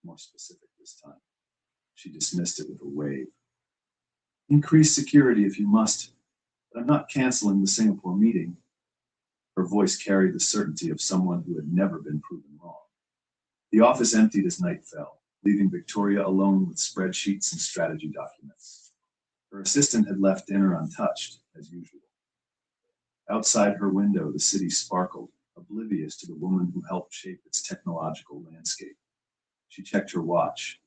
more specific this time. She dismissed it with a wave. Increase security if you must, but I'm not canceling the Singapore meeting. Her voice carried the certainty of someone who had never been proven wrong. The office emptied as night fell, leaving Victoria alone with spreadsheets and strategy documents. Her assistant had left dinner untouched, as usual. Outside her window, the city sparkled, oblivious to the woman who helped shape its technological landscape. She checked her watch.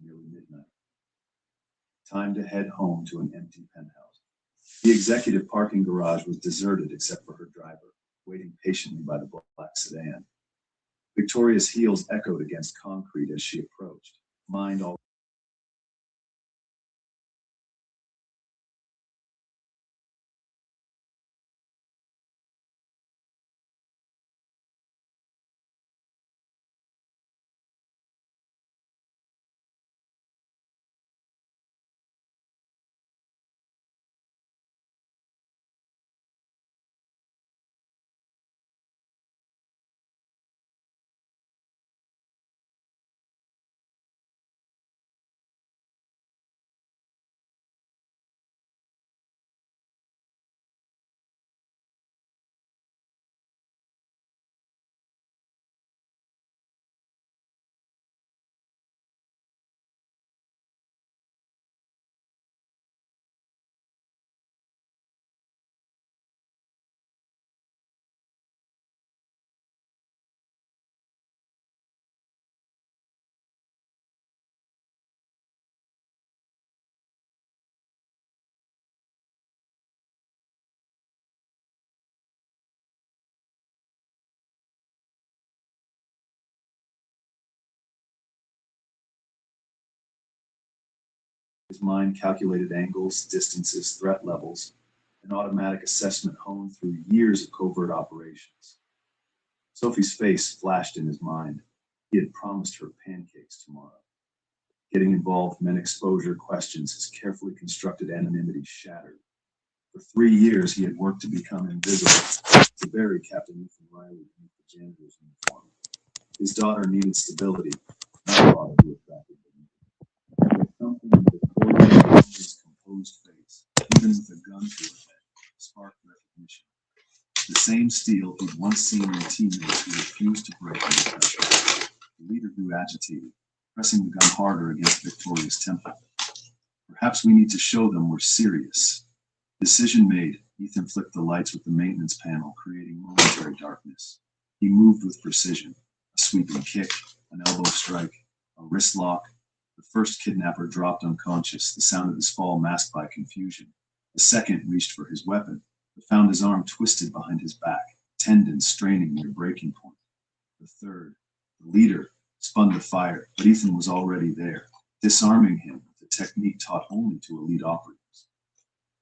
Nearly midnight. Time to head home to an empty penthouse. The executive parking garage was deserted except for her driver, waiting patiently by the black sedan. Victoria's heels echoed against concrete as she approached, mind all. His mind calculated angles, distances, threat levels, an automatic assessment honed through years of covert operations. Sophie's face flashed in his mind. He had promised her pancakes tomorrow. Getting involved meant exposure, questions, his carefully constructed anonymity shattered. For 3 years, he had worked to become invisible, to bury Captain Ethan Riley beneath the janitor's uniform. His daughter needed stability, not a father who attracted them. Something in Victoria's composed face, even with a gun to her head, sparked recognition. The same steel he'd once seen in teammates who refused to break under pressure. The leader grew agitated, pressing the gun harder against Victoria's temple. Perhaps we need to show them we're serious. Decision made, Ethan flicked the lights with the maintenance panel, creating momentary darkness. He moved with precision. A sweeping kick, an elbow strike, a wrist lock. The first kidnapper dropped unconscious, the sound of his fall masked by confusion. The second reached for his weapon, but found his arm twisted behind his back, tendons straining near breaking point. The third, the leader, spun to fire, but Ethan was already there, disarming him with a technique taught only to elite operatives.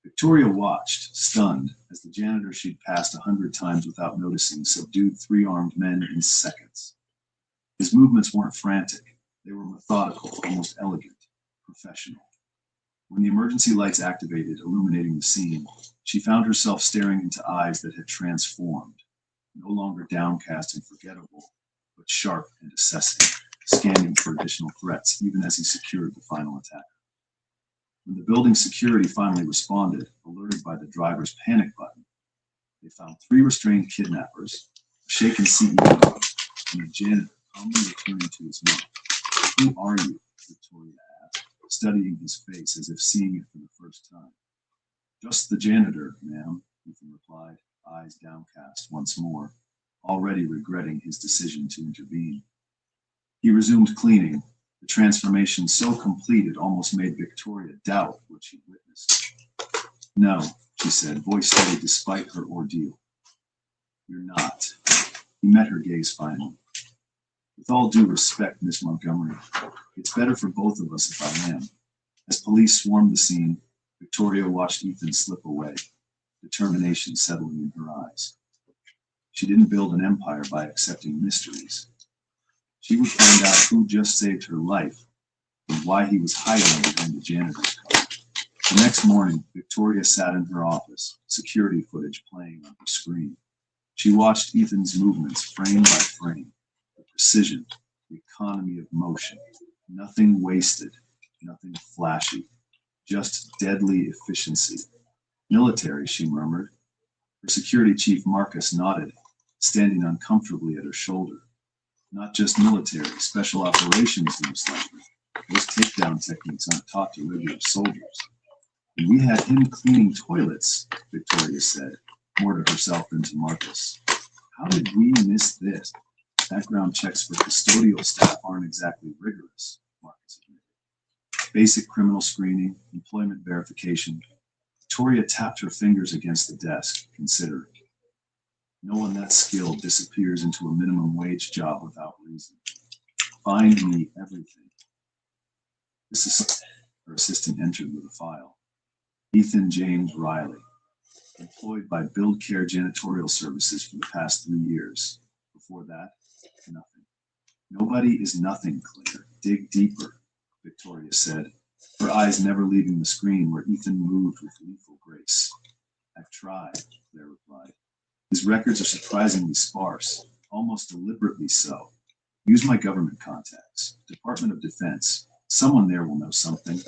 Victoria watched, stunned, as the janitor she'd passed 100 times without noticing subdued 3 armed men in seconds. His movements weren't frantic. They were methodical, almost elegant, professional. When the emergency lights activated, illuminating the scene, she found herself staring into eyes that had transformed, no longer downcast and forgettable, but sharp and assessing, scanning for additional threats, even as he secured the final attacker. When the building's security finally responded, alerted by the driver's panic button, they found 3 restrained kidnappers, a shaken CEO, and a janitor calmly returning to his mouth. "Who are you?" Victoria asked, studying his face as if seeing it for the first time. "Just the janitor, ma'am," Ethan replied, eyes downcast once more, already regretting his decision to intervene. He resumed cleaning, the transformation so complete it almost made Victoria doubt what she'd witnessed. "No," she said, voice steady despite her ordeal. "You're not." He met her gaze finally. "With all due respect, Miss Montgomery, it's better for both of us if I am." As police swarmed the scene, Victoria watched Ethan slip away, determination settling in her eyes. She didn't build an empire by accepting mysteries. She would find out who just saved her life and why he was hiding behind the janitor's car. The next morning, Victoria sat in her office, security footage playing on her screen. She watched Ethan's movements frame by frame, the precision, the economy of motion. Nothing wasted, nothing flashy, just deadly efficiency. Military, she murmured. Her security chief Marcus nodded, standing uncomfortably at her shoulder. Not just military, special operations most likely. Those takedown techniques aren't taught to regular soldiers. And we had him cleaning toilets, Victoria said, more to herself than to Marcus. How did we miss this? Background checks for custodial staff aren't exactly rigorous, Marcus admitted. Basic criminal screening, employment verification. Victoria tapped her fingers against the desk, considering. No one that skilled disappears into a minimum wage job without reason. Find me everything. Her assistant entered with a file. Ethan James Riley, employed by Build Care Janitorial Services for the past 3 years. Before that, nothing. Nobody is nothing, Claire. Dig deeper, Victoria said, her eyes never leaving the screen where Ethan moved with lethal grace. I've tried, Claire replied. His records are surprisingly sparse, almost deliberately so. Use my government contacts, Department of Defense. Someone there will know something.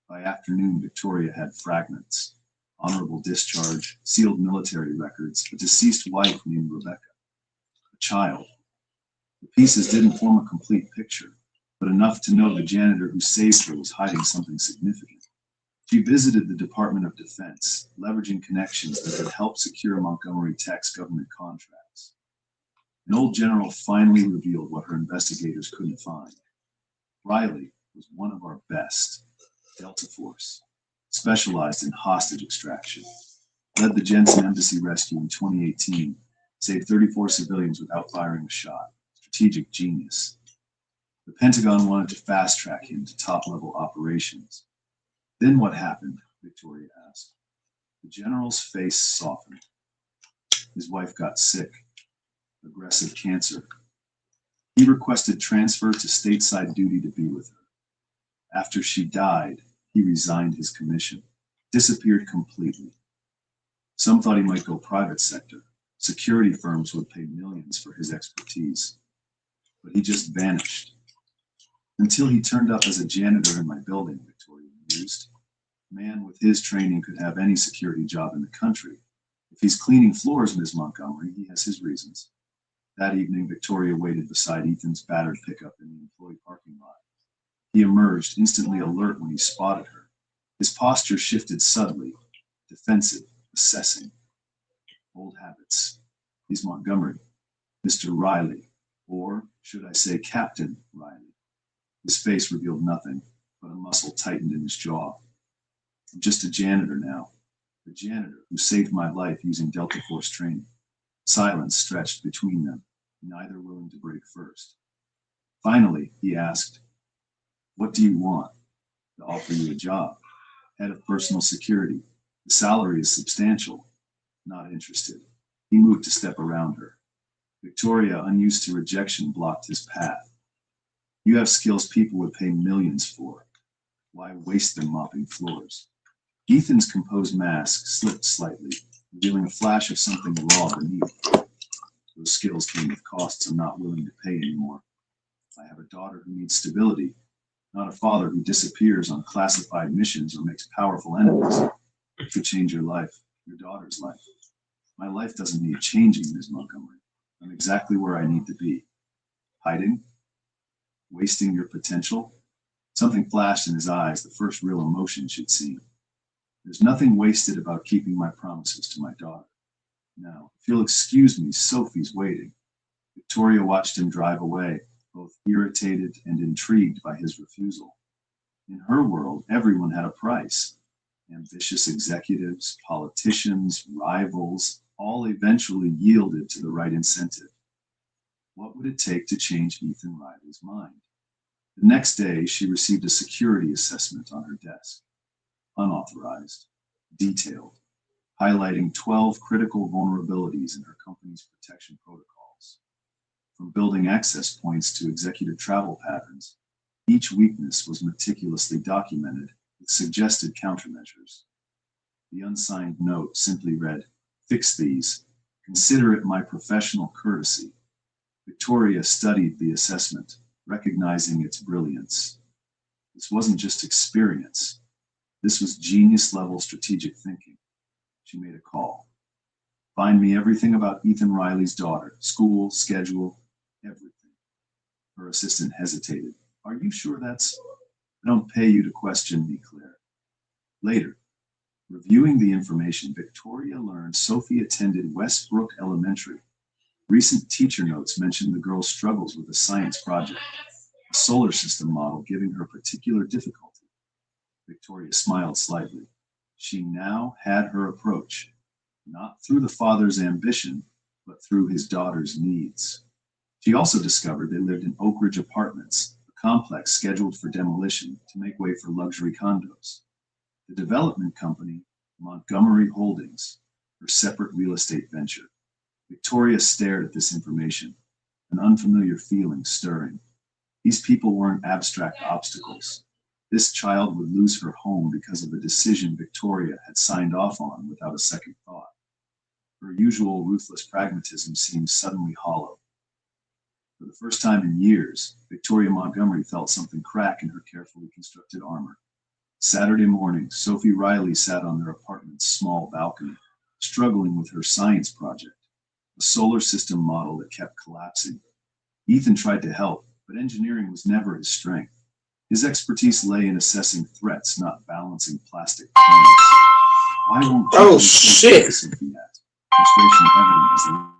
By afternoon, Victoria had fragments. Honorable discharge, sealed military records, a deceased wife named Rebecca. A child. The pieces didn't form a complete picture, but enough to know the janitor who saved her was hiding something significant. She visited the Department of Defense, leveraging connections that had helped secure Montgomery Tech's government contracts. An old general finally revealed what her investigators couldn't find. Riley was one of our best. Delta Force, specialized in hostage extraction. Led the Jensen Embassy rescue in 2018, saved 34 civilians without firing a shot. Strategic genius. The Pentagon wanted to fast-track him to top-level operations. Then what happened? Victoria asked. The general's face softened. His wife got sick. Aggressive cancer. He requested transfer to stateside duty to be with her. After she died, he resigned his commission, disappeared completely. Some thought he might go private sector. Security firms would pay millions for his expertise. But he just vanished. Until he turned up as a janitor in my building, Victoria mused. A man with his training could have any security job in the country. If he's cleaning floors, Ms. Montgomery, he has his reasons. That evening, Victoria waited beside Ethan's battered pickup in the employee parking lot. He emerged, instantly alert when he spotted her. His posture shifted subtly, defensive, assessing. Old habits. He's Montgomery, Mr. Riley, or should I say Captain Riley. His face revealed nothing, but a muscle tightened in his jaw. I'm just a janitor now, the janitor who saved my life using Delta Force training. Silence stretched between them, neither willing to break first. Finally, he asked, what do you want? To offer you a job. Head of personal security. The salary is substantial. Not interested. He moved to step around her. Victoria, unused to rejection, blocked his path. You have skills people would pay millions for. Why waste them mopping floors? Ethan's composed mask slipped slightly, revealing a flash of something raw beneath. Those skills came with costs I'm not willing to pay anymore. I have a daughter who needs stability, not a father who disappears on classified missions or makes powerful enemies. It could change your life, your daughter's life. My life doesn't need changing, Ms. Montgomery. I'm exactly where I need to be. Hiding? Wasting your potential? Something flashed in his eyes, the first real emotion she'd seen. There's nothing wasted about keeping my promises to my daughter. Now, if you'll excuse me, Sophie's waiting. Victoria watched him drive away, both irritated and intrigued by his refusal. In her world, everyone had a price. Ambitious executives, politicians, rivals, all eventually yielded to the right incentive. What would it take to change Ethan Riley's mind? The next day, she received a security assessment on her desk. Unauthorized, detailed, highlighting 12 critical vulnerabilities in her company's protection protocols. From building access points to executive travel patterns, each weakness was meticulously documented with suggested countermeasures. The unsigned note simply read, "Fix these. Consider it my professional courtesy." Victoria studied the assessment, recognizing its brilliance. This wasn't just experience, this was genius level strategic thinking. She made a call. Find me everything about Ethan Riley's daughter, school, schedule, everything. Her assistant hesitated. Are you sure that's? I don't pay you to question me, Claire. Later, reviewing the information, Victoria learned Sophie attended Westbrook Elementary. Recent teacher notes mentioned the girl's struggles with a science project, a solar system model giving her particular difficulty. Victoria smiled slightly. She now had her approach, not through the father's ambition, but through his daughter's needs. She also discovered they lived in Oak Ridge Apartments, a complex scheduled for demolition to make way for luxury condos. The development company, Montgomery Holdings, her separate real estate venture. Victoria stared at this information, an unfamiliar feeling stirring. These people weren't abstract obstacles. This child would lose her home because of a decision Victoria had signed off on without a second thought. Her usual ruthless pragmatism seemed suddenly hollow. For the first time in years, Victoria Montgomery felt something crack in her carefully constructed armor. Saturday morning, Sophie Riley sat on their apartment's small balcony, struggling with her science project, a solar system model that kept collapsing. Ethan tried to help, but engineering was never his strength. His expertise lay in assessing threats, not balancing plastic planets. Why won't you Oh be so shit! quick, Sophie asked, frustration evident as the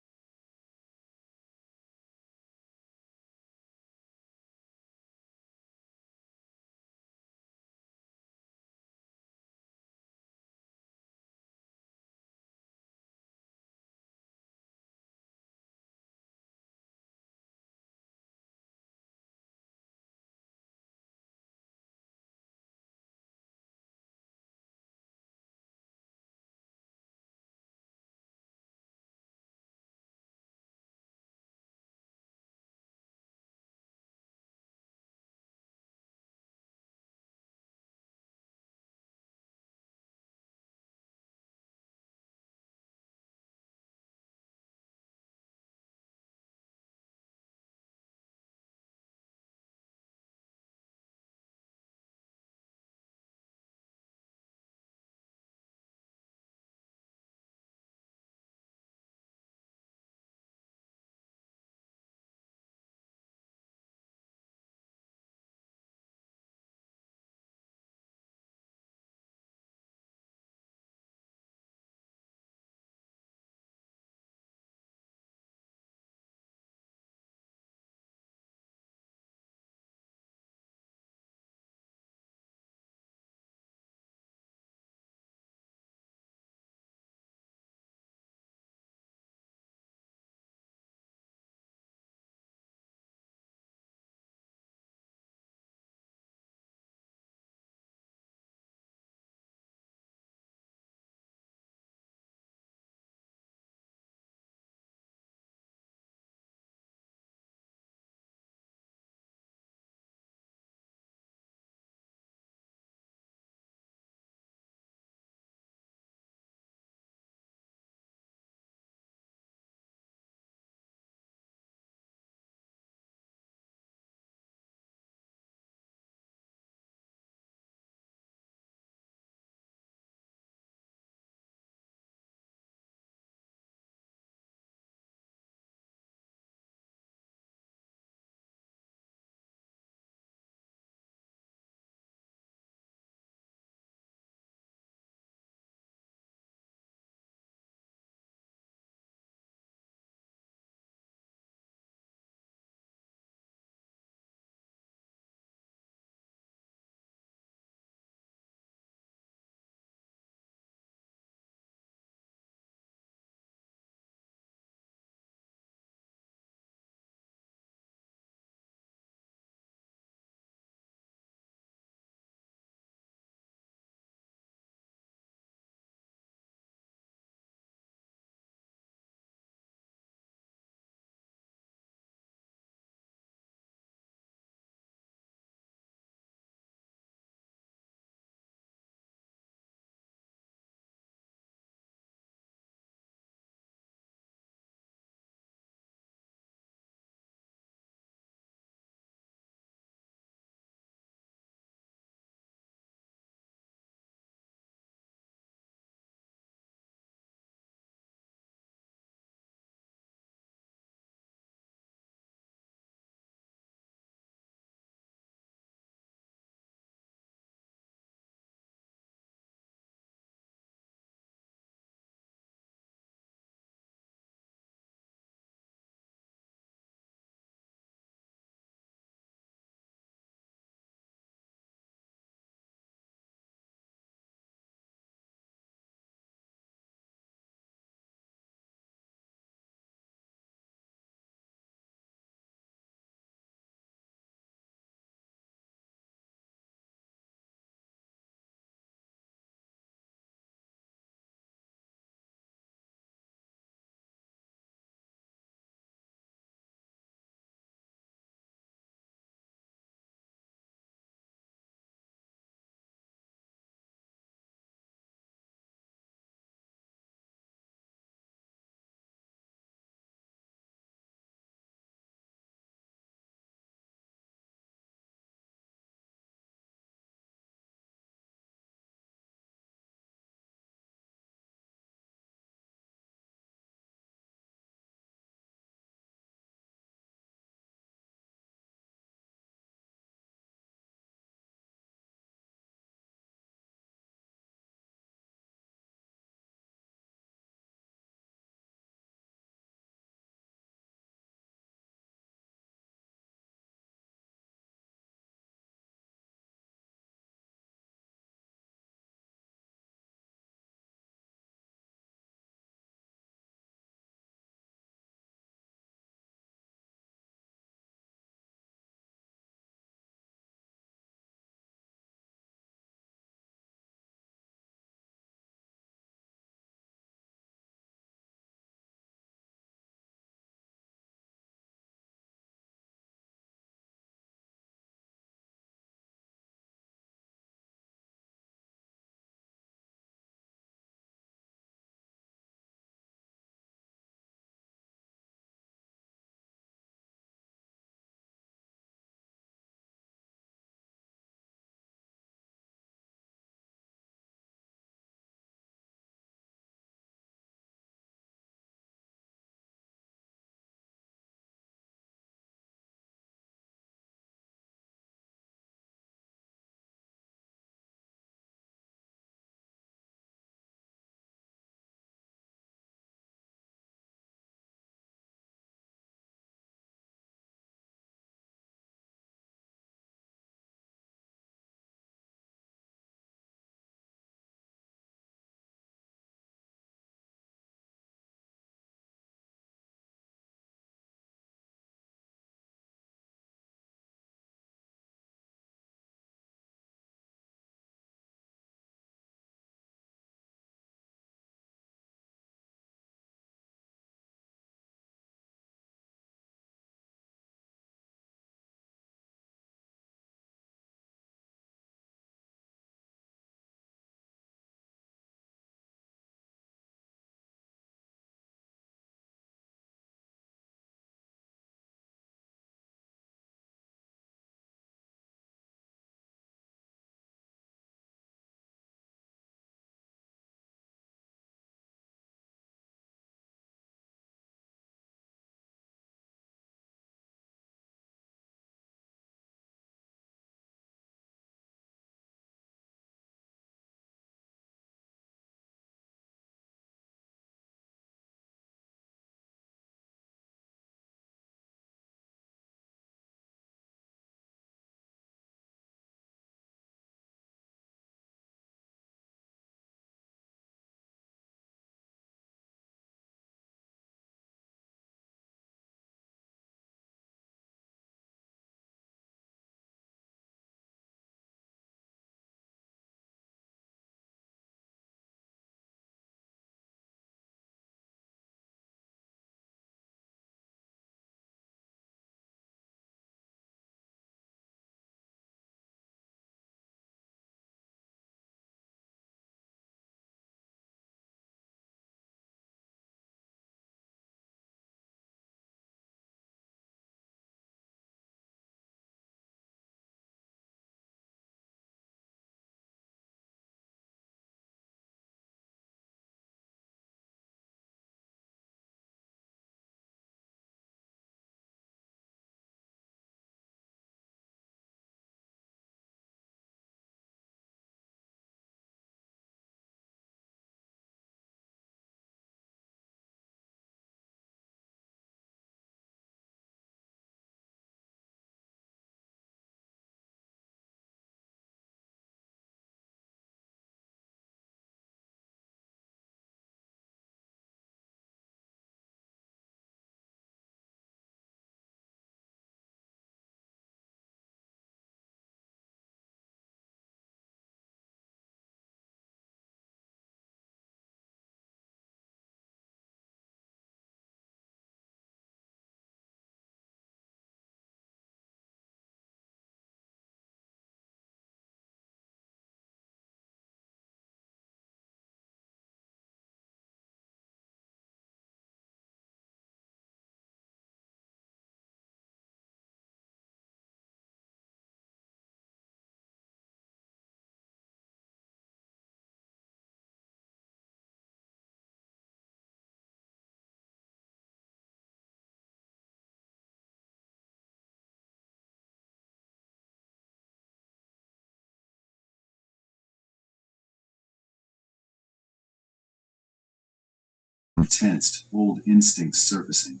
tensed, old instincts surfacing.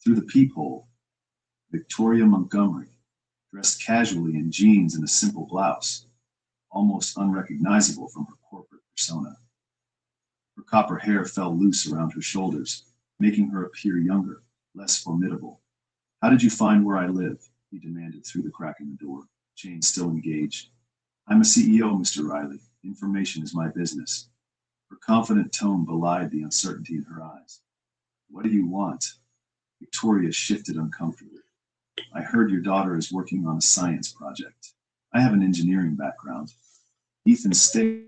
Through the peephole, Victoria Montgomery, dressed casually in jeans and a simple blouse, almost unrecognizable from her corporate persona. Her copper hair fell loose around her shoulders, making her appear younger, less formidable. How did you find where I live? He demanded through the crack in the door, Jane still engaged. I'm a CEO, Mr. Riley. Information is my business. Her confident tone belied the uncertainty in her eyes. What do you want? Victoria shifted uncomfortably. I heard your daughter is working on a science project. I have an engineering background. Ethan stared.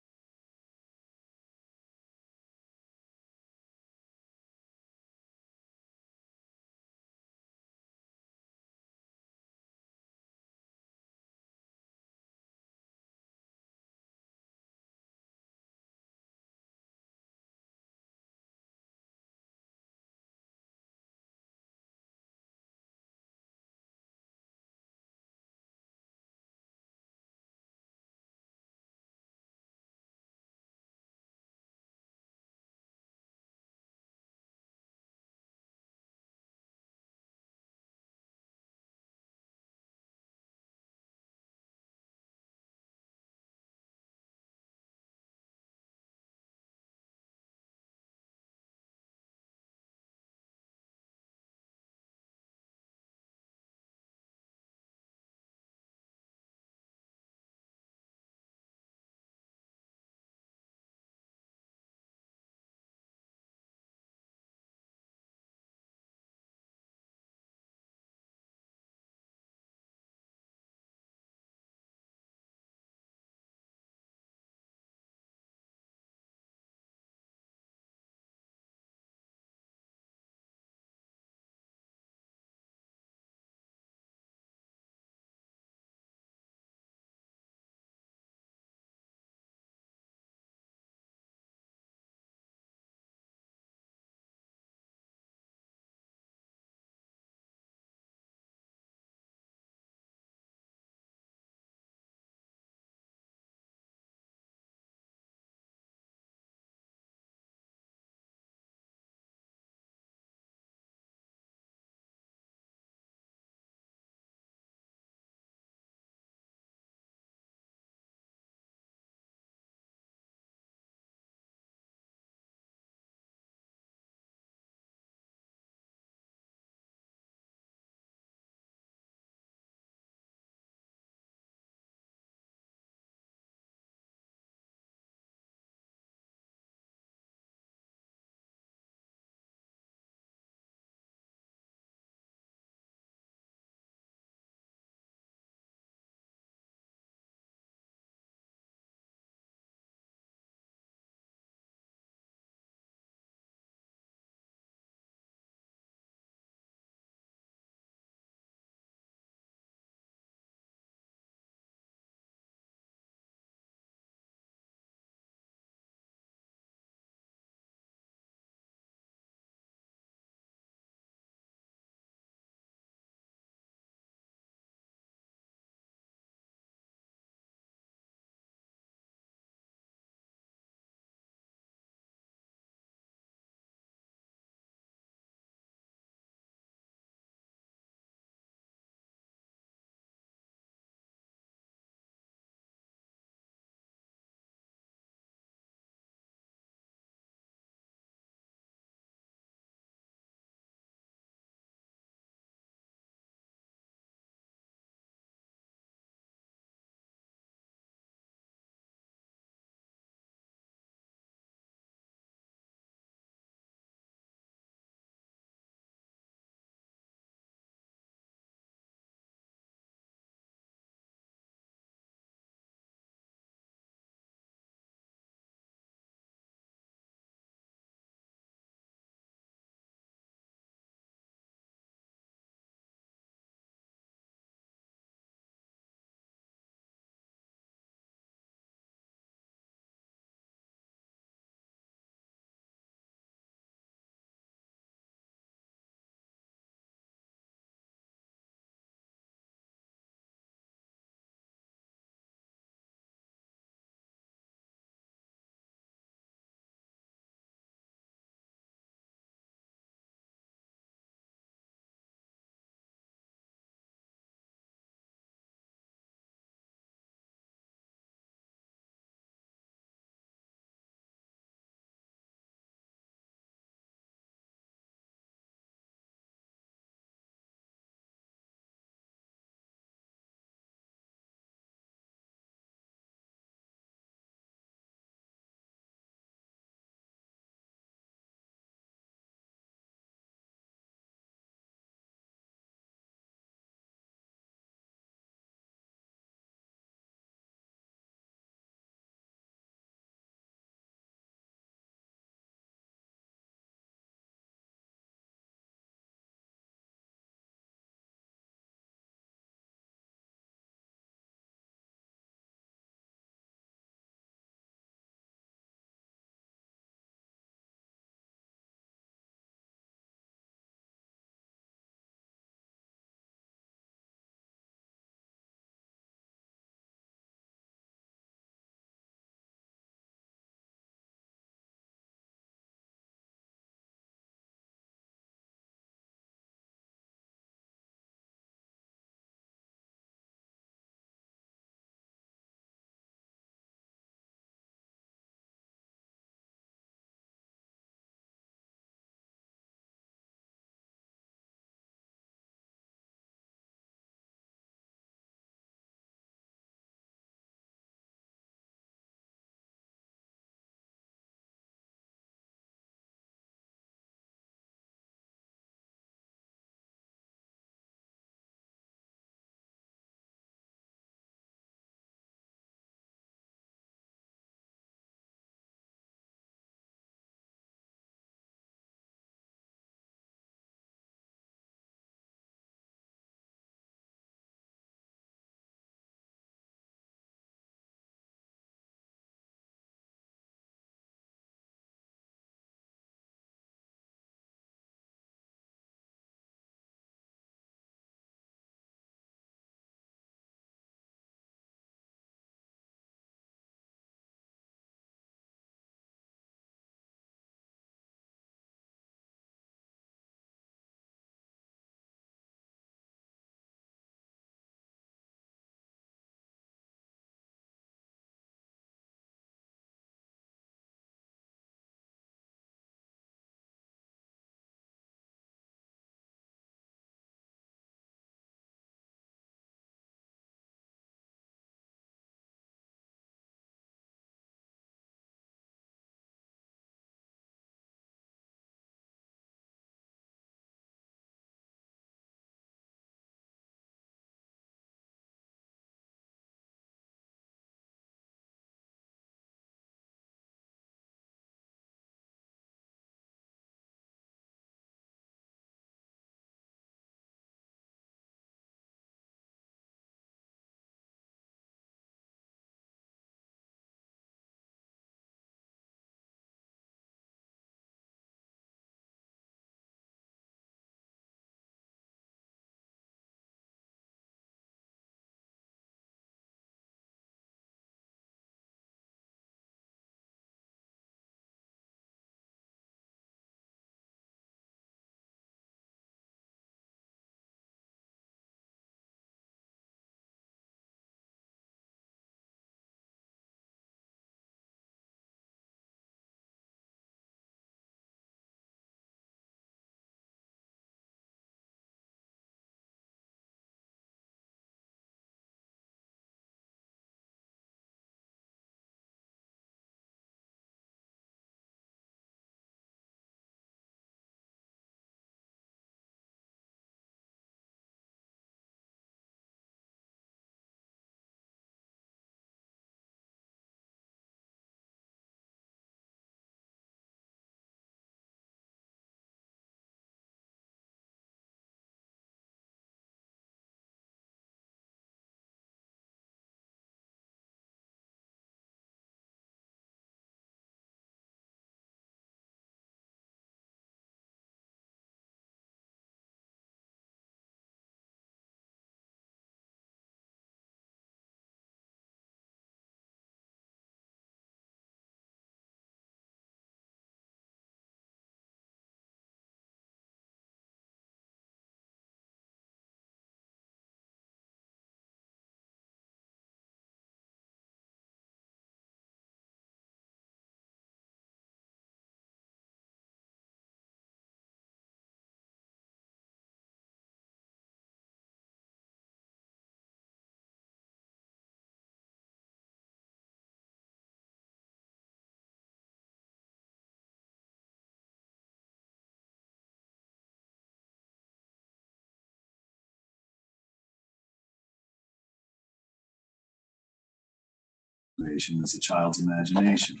motivation as a child's imagination.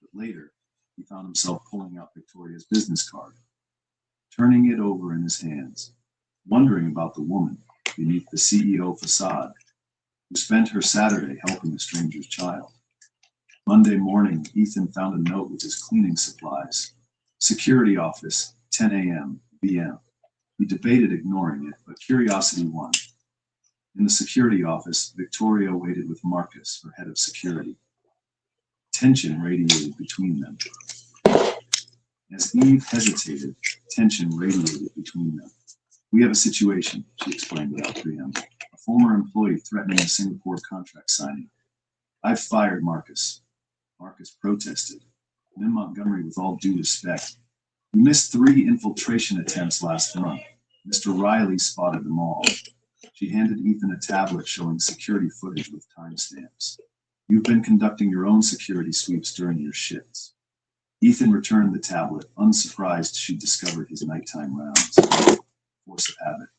But later, he found himself pulling out Victoria's business card, turning it over in his hands, wondering about the woman beneath the CEO facade who spent her Saturday helping a stranger's child. Monday morning, Ethan found a note with his cleaning supplies. Security office, 10 a.m. p.m. He debated ignoring it, but curiosity won. In the security office, Victoria waited with Marcus, her head of security. Tension radiated between them. As Eve hesitated, tension radiated between them. "We have a situation," she explained without preamble. "A former employee threatening a Singapore contract signing. I've fired Marcus." Marcus protested. "Then Montgomery, with all due respect, you missed 3 infiltration attempts last month. Mr. Riley spotted them all." She handed Ethan a tablet showing security footage with timestamps. "You've been conducting your own security sweeps during your shifts." Ethan returned the tablet, unsurprised she discovered his nighttime rounds. Force of habit.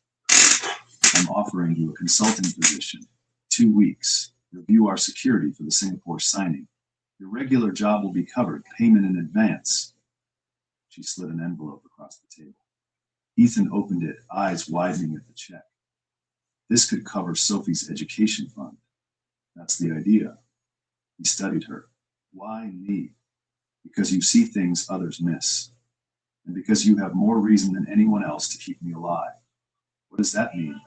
"I'm offering you a consulting position. 2 weeks. Review our security for the Singapore signing. Your regular job will be covered. Payment in advance." She slid an envelope across the table. Ethan opened it, eyes widening at the check. This could cover Sophie's education fund. That's the idea. He studied her. "Why me?" "Because you see things others miss. And because you have more reason than anyone else to keep me alive." "What does that mean?"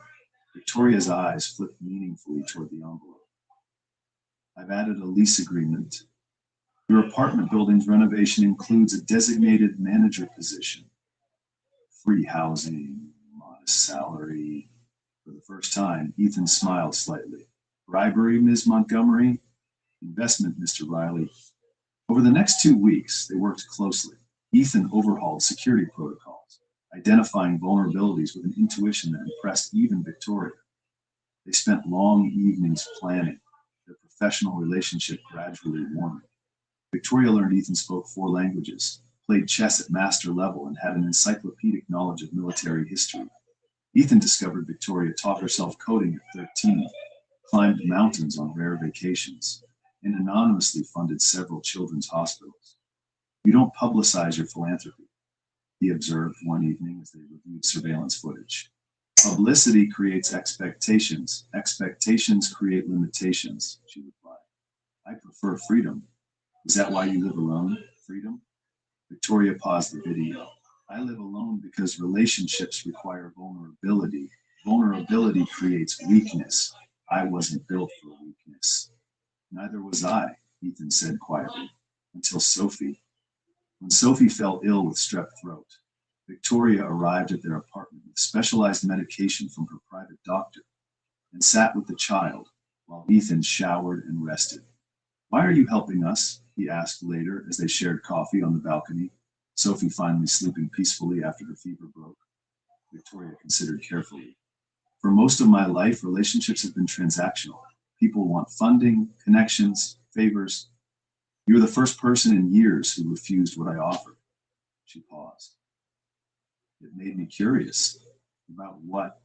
Victoria's eyes flipped meaningfully toward the envelope. "I've added a lease agreement. Your apartment building's renovation includes a designated manager position. Free housing, modest salary." For the first time, Ethan smiled slightly. "Bribery, Ms. Montgomery?" "Investment, Mr. Riley." Over the next 2 weeks, they worked closely. Ethan overhauled security protocols, identifying vulnerabilities with an intuition that impressed even Victoria. They spent long evenings planning, their professional relationship gradually warming. Victoria learned Ethan spoke 4 languages, played chess at master level, and had an encyclopedic knowledge of military history. Ethan discovered Victoria taught herself coding at 13, climbed mountains on rare vacations, and anonymously funded several children's hospitals. "You don't publicize your philanthropy," he observed one evening as they reviewed surveillance footage. "Publicity creates expectations. Expectations create limitations," she replied. "I prefer freedom." "Is that why you live alone? Freedom?" Victoria paused the video. "I live alone because relationships require vulnerability. Vulnerability creates weakness. I wasn't built for weakness." "Neither was I," Ethan said quietly, "until Sophie." When Sophie fell ill with strep throat, Victoria arrived at their apartment with specialized medication from her private doctor and sat with the child while Ethan showered and rested. "Why are you helping us?" he asked later as they shared coffee on the balcony, Sophie finally sleeping peacefully after her fever broke. Victoria considered carefully. "For most of my life, relationships have been transactional. People want funding, connections, favors. You're the first person in years who refused what I offered." She paused. "It made me curious about what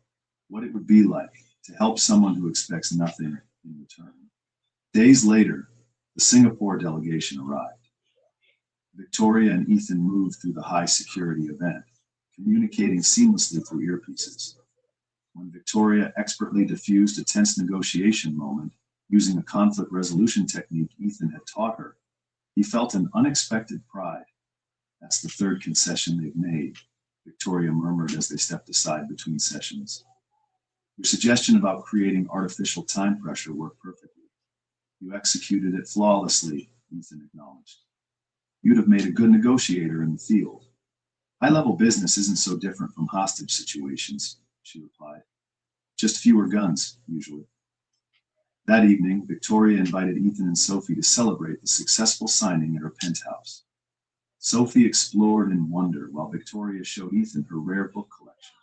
it would be like to help someone who expects nothing in return." Days later, the Singapore delegation arrived. Victoria and Ethan moved through the high security event, communicating seamlessly through earpieces. When Victoria expertly diffused a tense negotiation moment using a conflict resolution technique Ethan had taught her, he felt an unexpected pride. "That's the 3rd concession they've made," Victoria murmured as they stepped aside between sessions. "Your suggestion about creating artificial time pressure worked perfectly. You executed it flawlessly," Ethan acknowledged. "You'd have made a good negotiator in the field." "High-level business isn't so different from hostage situations," she replied. "Just fewer guns, usually." That evening, Victoria invited Ethan and Sophie to celebrate the successful signing at her penthouse. Sophie explored in wonder while Victoria showed Ethan her rare book collection.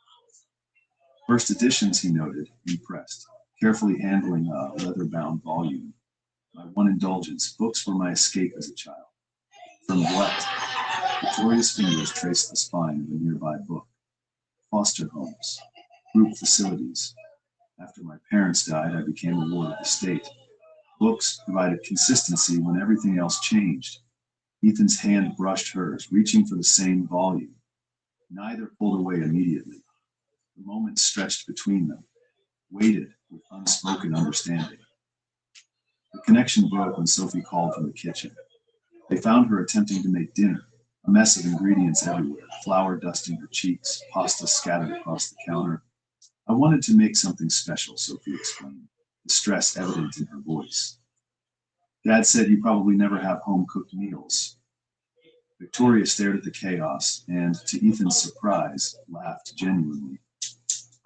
"First editions," he noted, impressed, carefully handling a leather-bound volume. "My one indulgence, books were my escape as a child." "From what?" Victoria's fingers traced the spine of a nearby book. "Foster homes, group facilities. After my parents died, I became a ward of the state. books provided consistency when everything else changed. Ethan's hand brushed hers, reaching for the same volume. Neither pulled away immediately. The moment stretched between them, waited with unspoken understanding. The connection broke when Sophie called from the kitchen. They found her attempting to make dinner, a mess of ingredients everywhere, flour dusting her cheeks, pasta scattered across the counter. I wanted to make something special, Sophie explained, the stress evident in her voice. Dad said you probably never have home-cooked meals. Victoria stared at the chaos and, to Ethan's surprise, laughed genuinely.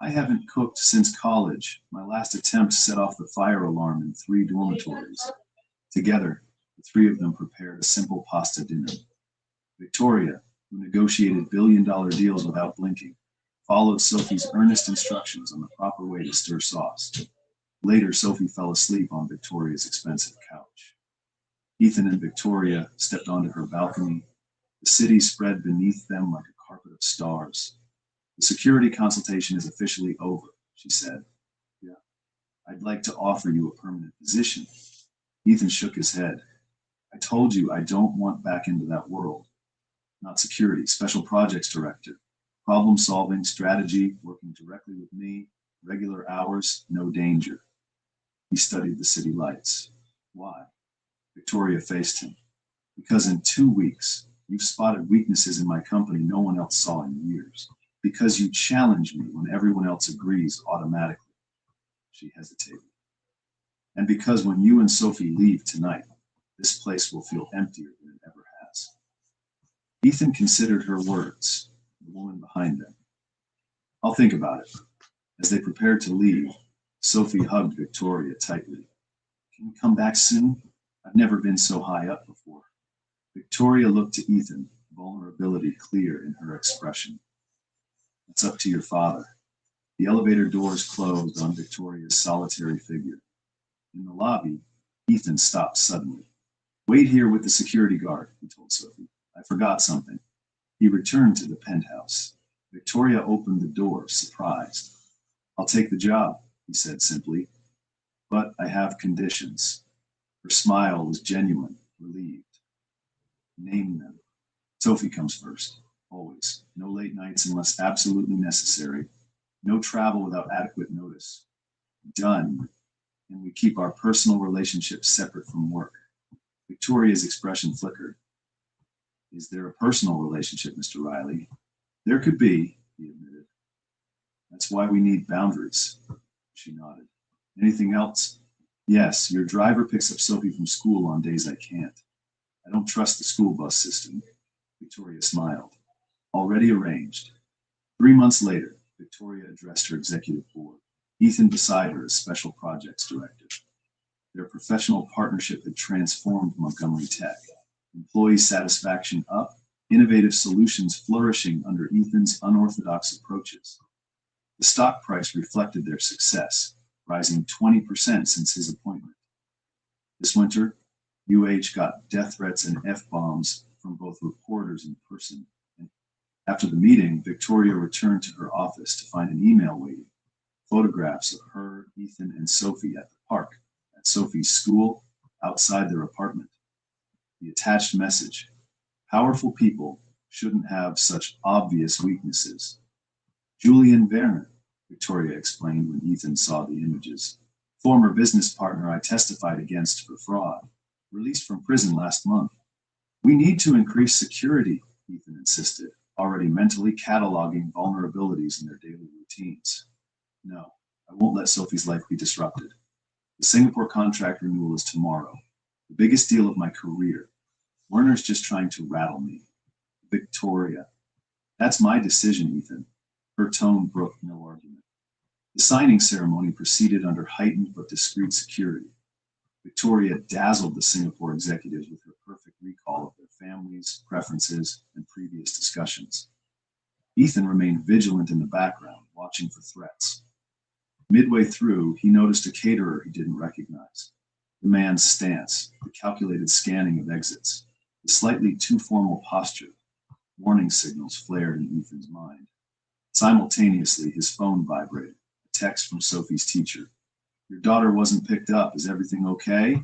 I haven't cooked since college. My last attempt set off the fire alarm in 3 dormitories. Together, the 3 of them prepared a simple pasta dinner. Victoria, who negotiated billion-dollar deals without blinking, followed Sophie's earnest instructions on the proper way to stir sauce. Later, Sophie fell asleep on Victoria's expensive couch. Ethan and Victoria stepped onto her balcony. The city spread beneath them like a carpet of stars. The security consultation is officially over, she said. Yeah, I'd like to offer you a permanent position. Ethan shook his head. I told you I don't want back into that world. Not security, special projects director. Problem solving, strategy, working directly with me, regular hours, no danger. He studied the city lights. Why? Victoria faced him. Because in 2 weeks, you've spotted weaknesses in my company no one else saw in years. Because you challenge me when everyone else agrees automatically. She hesitated. And because when you and Sophie leave tonight, this place will feel emptier than it ever has. Ethan considered her words, the woman behind them. I'll think about it. As they prepared to leave, Sophie hugged Victoria tightly. Can you come back soon? I've never been so high up before. Victoria looked to Ethan, vulnerability clear in her expression. It's up to your father. The elevator doors closed on Victoria's solitary figure. In the lobby, Ethan stopped suddenly. Wait here with the security guard, he told Sophie. I forgot something. He returned to the penthouse. Victoria opened the door, surprised. I'll take the job, he said simply. But I have conditions. Her smile was genuine, relieved. Name them. Sophie comes first. Always. No late nights unless absolutely necessary. No travel without adequate notice. Done. And we keep our personal relationships separate from work. Victoria's expression flickered. Is there a personal relationship, Mr. Riley? There could be, he admitted. That's why we need boundaries. She nodded. Anything else? Yes, your driver picks up Sophie from school on days I can't. I don't trust the school bus system. Victoria smiled. Already arranged. 3 months later, Victoria addressed her executive board, Ethan beside her as special projects director. Their professional partnership had transformed Montgomery Tech. Employee satisfaction up, innovative solutions flourishing under Ethan's unorthodox approaches. The stock price reflected their success, rising 20% since his appointment. This winter, UH got death threats and F-bombs from both reporters in person. After the meeting, Victoria returned to her office to find an email waiting. Photographs of her, Ethan, and Sophie at the park, at Sophie's school, outside their apartment. The attached message: powerful people shouldn't have such obvious weaknesses. Julian Vernon, Victoria explained when Ethan saw the images. Former business partner I testified against for fraud. Released from prison last month. We need to increase security, Ethan insisted, already mentally cataloging vulnerabilities in their daily routines. No, I won't let Sophie's life be disrupted. The Singapore contract renewal is tomorrow. The biggest deal of my career. Werner's just trying to rattle me. Victoria. That's my decision, Ethan. Her tone broke no argument. The signing ceremony proceeded under heightened but discreet security. Victoria dazzled the Singapore executives with her perfect recall of their families, preferences, and previous discussions. Ethan remained vigilant in the background, watching for threats. Midway through, he noticed a caterer he didn't recognize. The man's stance, the calculated scanning of exits, the slightly too formal posture. Warning signals flared in Ethan's mind. Simultaneously, his phone vibrated, a text from Sophie's teacher. Your daughter wasn't picked up. Is everything okay?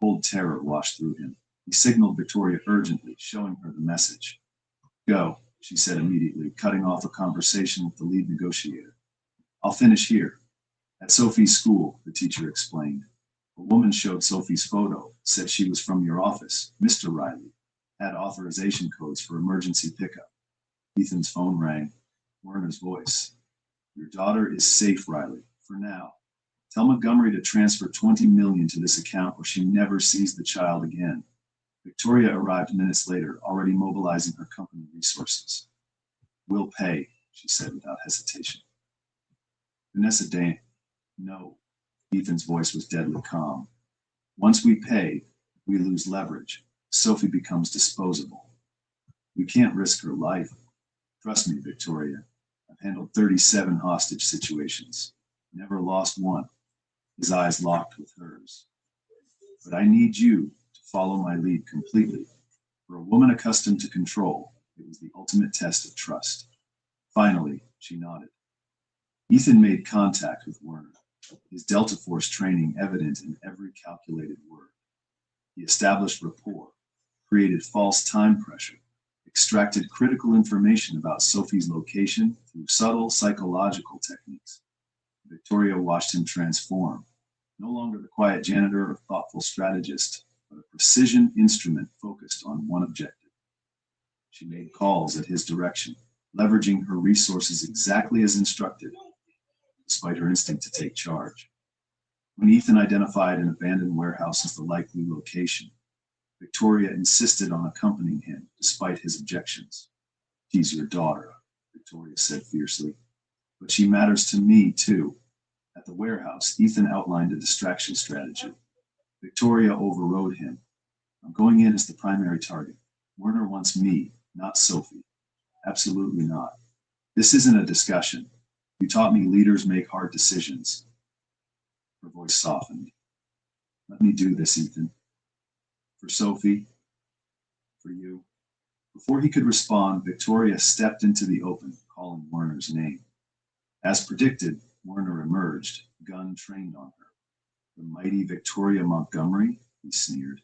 Cold terror washed through him. He signaled Victoria urgently, showing her the message. Go, she said immediately, cutting off a conversation with the lead negotiator. I'll finish here. At Sophie's school, the teacher explained. A woman showed Sophie's photo, said she was from your office, Mr. Riley, had authorization codes for emergency pickup. Ethan's phone rang. Werner's voice. Your daughter is safe, Riley, for now. Tell Montgomery to transfer $20 million to this account or she never sees the child again. Victoria arrived minutes later, already mobilizing her company resources. We'll pay, she said without hesitation. Vanessa Dane, no. Ethan's voice was deadly calm. Once we pay, we lose leverage. Sophie becomes disposable. We can't risk her life. Trust me, Victoria. I've handled 37 hostage situations. Never lost one. His eyes locked with hers. But I need you to follow my lead completely. For a woman accustomed to control, it was the ultimate test of trust. Finally, she nodded. Ethan made contact with Werner, his Delta Force training evident in every calculated word. He established rapport, created false time pressure, extracted critical information about Sophie's location through subtle psychological techniques. Victoria watched him transform, no longer the quiet janitor or thoughtful strategist, but a precision instrument focused on one objective. She made calls at his direction, leveraging her resources exactly as instructed, despite her instinct to take charge. When Ethan identified an abandoned warehouse as the likely location, Victoria insisted on accompanying him despite his objections. She's your daughter, Victoria said fiercely, but she matters to me too. At the warehouse, Ethan outlined a distraction strategy. Victoria overrode him. I'm going in as the primary target. Werner wants me, not Sophie. Absolutely not. This isn't a discussion. You taught me leaders make hard decisions. Her voice softened. Let me do this, Ethan. For Sophie. For you. Before he could respond, Victoria stepped into the open, calling Werner's name. As predicted, Werner emerged, gun trained on her. The mighty Victoria Montgomery, he sneered.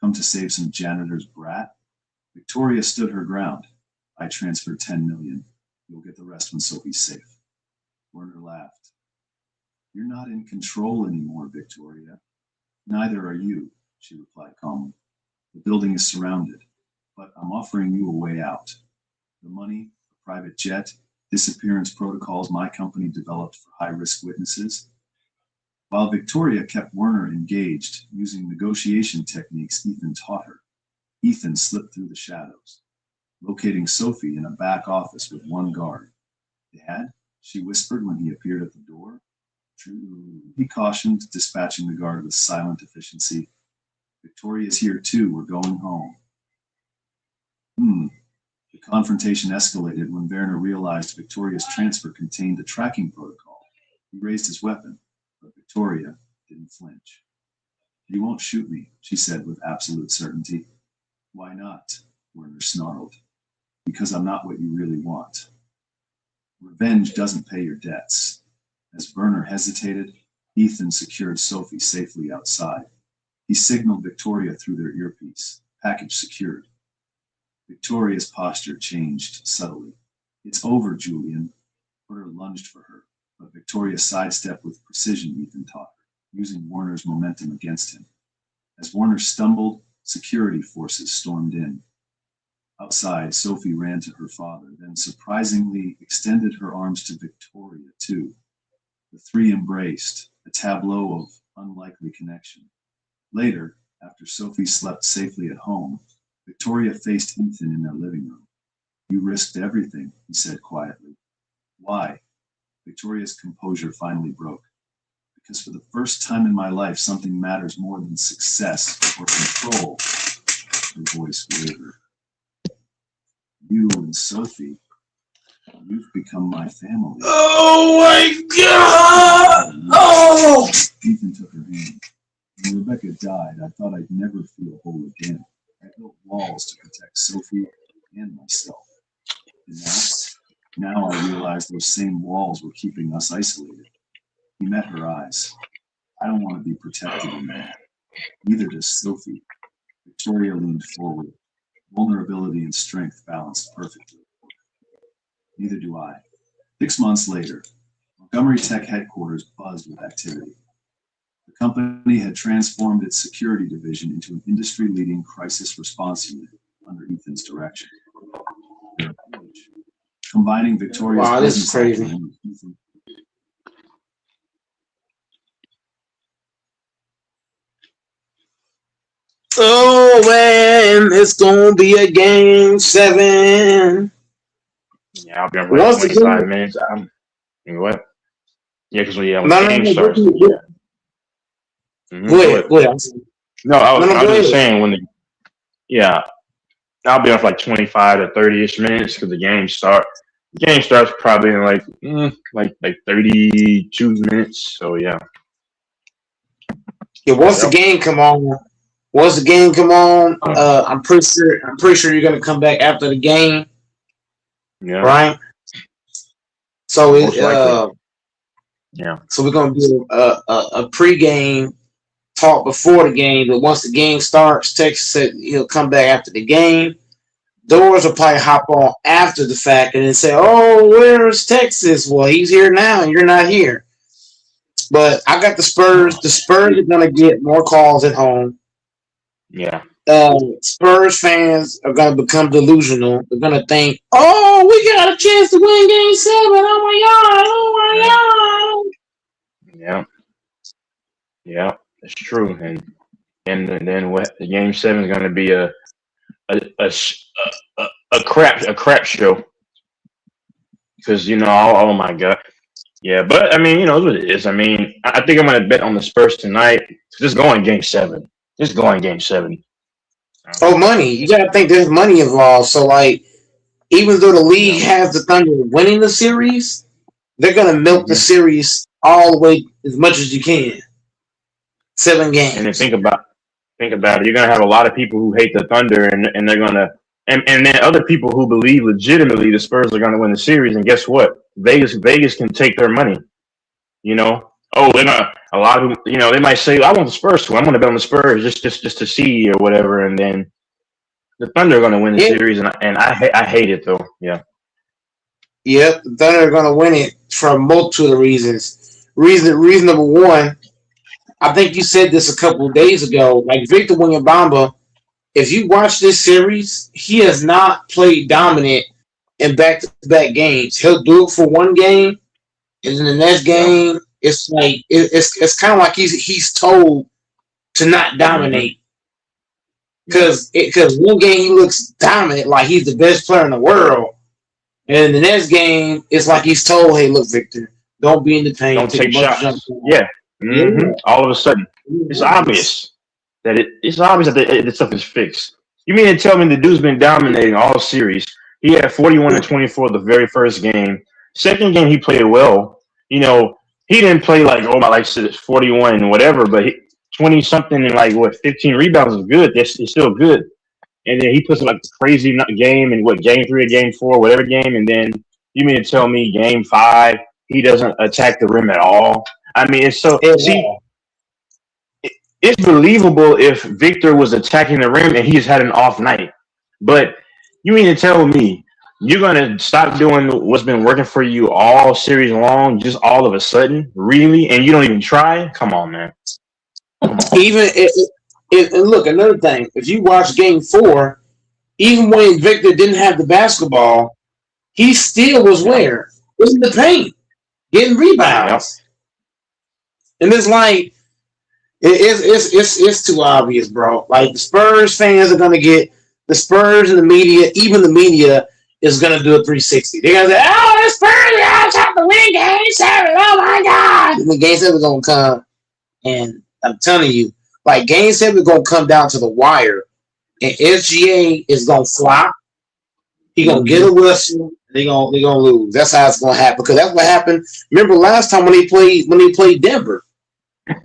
Come to save some janitor's brat? Victoria stood her ground. I transferred $10 million. You'll get the rest when Sophie's safe. Werner laughed. You're not in control anymore, Victoria. Neither are you, she replied calmly. The building is surrounded, but I'm offering you a way out. The money, a private jet, disappearance protocols my company developed for high-risk witnesses. While Victoria kept Werner engaged using negotiation techniques Ethan taught her, Ethan slipped through the shadows, locating Sophie in a back office with one guard. Dad? She whispered when he appeared at the door. True, he cautioned, dispatching the guard with silent efficiency. Victoria's here too, we're going home. The confrontation escalated when Werner realized Victoria's transfer contained a tracking protocol. He raised his weapon, but Victoria didn't flinch. You won't shoot me, she said with absolute certainty. Why not? Werner snarled. Because I'm not what you really want. Revenge doesn't pay your debts. As Werner hesitated, Ethan secured Sophie safely outside. He signaled Victoria through their earpiece, package secured. Victoria's posture changed subtly. It's over, Julian. Werner lunged for her, but Victoria sidestepped with precision Ethan taught her, using Werner's momentum against him. As Werner stumbled, security forces stormed in. Outside, Sophie ran to her father, then surprisingly extended her arms to Victoria, too. The three embraced, a tableau of unlikely connection. Later, after Sophie slept safely at home, Victoria faced Ethan in their living room. You risked everything, he said quietly. Why? Victoria's composure finally broke. Because for the first time in my life, something matters more than success or control. Her voice wavered. You and Sophie, you've become my family. Oh my God! Oh! Ethan took her hand. When Rebecca died, I thought I'd never feel whole again. I built walls to protect Sophie and myself. And now I realized those same walls were keeping us isolated. He met her eyes. I don't want to be protected anymore. Neither does Sophie. Victoria leaned forward. Vulnerability and strength balanced perfectly. Neither do I. 6 months later, Montgomery Tech headquarters buzzed with activity. The company had transformed its security division into an industry-leading crisis response unit under Ethan's direction. Combining Victoria's Wow, this is business crazy. acumen with Ethan. Oh man, it's gonna be a game 7. Yeah, I'll be on for like Once the 25 game, minutes. What? Yeah, because when no, the no, game no, starts. go Yeah. go Go ahead, ahead. go ahead. No, I No, was, no, I go was just ahead. saying yeah, I'll be on for like 25 to 30-ish minutes because the game start. The game starts probably in like 32 minutes. So yeah. Yeah, once the Yep. game come on, I'm pretty sure you're gonna come back after the game, Yeah. right? So Most likely. Yeah. so we're gonna do a pregame talk before the game, but once the game starts, Texas said he'll come back after the game. Doors will probably hop on after the fact and then say, "Oh, where's Texas? Well, he's here now, and you're not here." But I got the Spurs. The Spurs are gonna get more calls at home. Yeah. Spurs fans are gonna become delusional. They're gonna think, "Oh, we got a chance to win Game 7. Oh my god! Oh my god!" Yeah. Yeah. That's true. And then what? The game 7 is going to be a, sh- a crap show because oh my god. Yeah, but I mean, it's what it is. I mean, I think I'm gonna bet on the Spurs tonight. Just going game 7. Just going game 7. Oh, money! You gotta think there's money involved. So, like, even though the league Yeah. has the Thunder winning the series, they're gonna milk the hmm series all the way as much as you can. 7 And then games. think about it. You're gonna have a lot of people who hate the Thunder, and they're gonna and then other people who believe legitimately the Spurs are gonna win the series. And guess what? Vegas can take their money. You know. Oh, they're not. A lot of people, they might say, "I want the Spurs to. I'm gonna bet on the Spurs just to see or whatever," and then the Thunder are going to win the Yeah, series, and I hate it though. Yeah. yep. The Thunder are gonna win it for a multitude of reasons. Reason number one, I think you said this a couple of days ago. Like Victor Wembanyama, if you watch this series, he has not played dominant in back-to-back games. He'll do it for one game, and then the next Yeah. game, it's like it's kind of like he's told to not hmm dominate because one game he looks dominant, like he's the best player in the world, and the next game it's like he's told, "Hey, look, Victor, don't be in the paint, Don't take a take bunch of jump shots. shots." Yeah. Yeah, All of a sudden, it's obvious it's obvious that the stuff is fixed. You mean to tell me the dude's been dominating all series? He had 41 and 24 the very first game. Second game he played well. He didn't play like 41 and whatever, but 20 something and like what 15 rebounds is good. It's still good. And then he puts like a crazy game in game 3 or game 4, whatever game, and then you mean to tell me game 5 he doesn't attack the rim at all? I mean, it's so see, yeah. it's believable if Victor was attacking the rim and he's had an off night, but you mean to tell me you're gonna stop doing what's been working for you all series long, just all of a sudden, really, and you don't even try? Come on, man. Come on. Even and look, another thing, if you watch Game 4, even when Victor didn't have the basketball, he still was Yeah. where in the paint, getting Yep. rebounds, and it's like it's too obvious, bro. Like the Spurs fans are gonna get the Spurs and the media, even the media is gonna do a 360. They're gonna say, "Oh, the Spurs are top to win Game 7. Oh my god!" And the Game 7 is gonna come, and I'm telling you, like Game 7 is gonna come down to the wire, and SGA is gonna flop. He gonna get a whistle. They gonna lose. That's how it's gonna happen because that's what happened. Remember last time when they played Denver.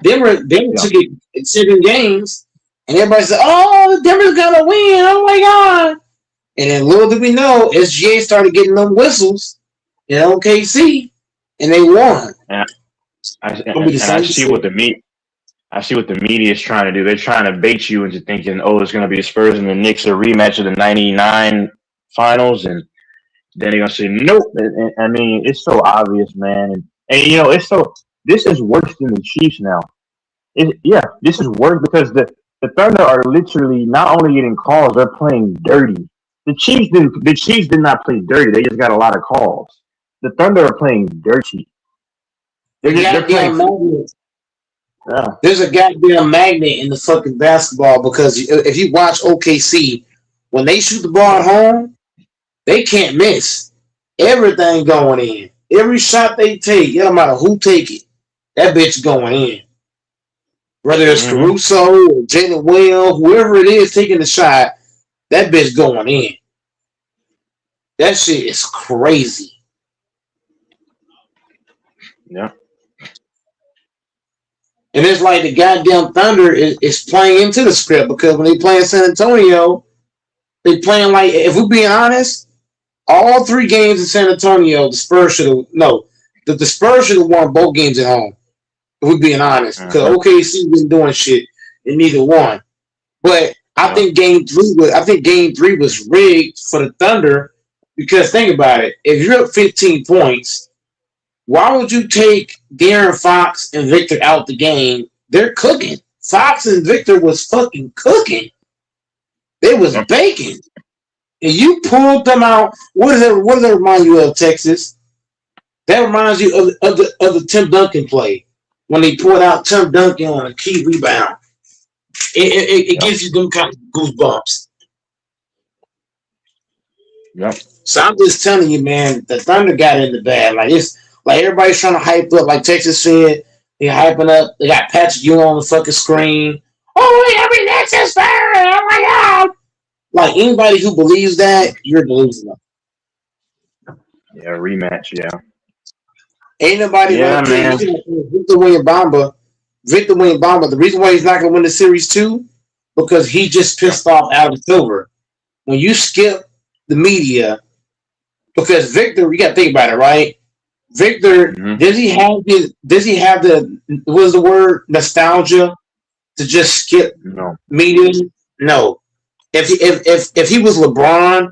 Denver Yeah. took it in 7 games, and everybody said, "Oh, Denver's gonna win! Oh my god!" And then little did we know, SGA started getting them whistles in OKC, and they won. And I, It's gonna be the and I same see shit. what the media. I see what the media is trying to do. They're trying to bait you into thinking, oh, it's going to be the Spurs and the Knicks, a rematch of the '99 finals, and then they're gonna say nope. I mean, it's so obvious, man. And you know, it's so. This is worse than the Chiefs now. Yeah, this is worse because the Thunder are literally not only getting calls, they're playing dirty. The Chiefs didn't. The Chiefs did not play dirty. They just got a lot of calls. The Thunder are playing dirty. They're playing. Yeah. There's a goddamn magnet in the fucking basketball because if you watch OKC, when they shoot the ball at home, they can't miss. Everything going in. Every shot they take, it don't matter who take it, that bitch going in. Whether it's Caruso or Jalen Williams, whoever it is taking the shot, that bitch going in. That shit is crazy. Yeah. And it's like the goddamn Thunder is playing into the script because when they play in San Antonio, they playing like, if we're being honest, all 3 games in San Antonio, the Spurs should have the Spurs should have won both games at home. If we're being honest, because OKC been doing shit in neither one. But I think game 3 was rigged for the Thunder because think about it, if you're up 15 points, why would you take De'Aaron Fox and Victor out the game? They're cooking. Fox and Victor was fucking cooking. They was baking. And you pulled them out. What does that remind you of, Texas? That reminds you of the Tim Duncan play. When they pulled out Tim Duncan on a key rebound. It gives you them kind of goosebumps. Yep. So I'm just telling you, man, the Thunder got in the bag. Like it's like everybody's trying to hype up, like Texas said, they're hyping up. They got Patrick Ewing on the fucking screen. Oh, that's his favorite. Oh my god. Like anybody who believes that, you're delusional. Yeah, rematch, yeah. Ain't nobody man. Victor Wembanyama. The reason why he's not gonna win the series too, because he just pissed off Adam Silver. When you skip the media, because Victor, you gotta think about it, right? Victor, does he have the what is the word, nostalgia to just skip media? No. If he was LeBron,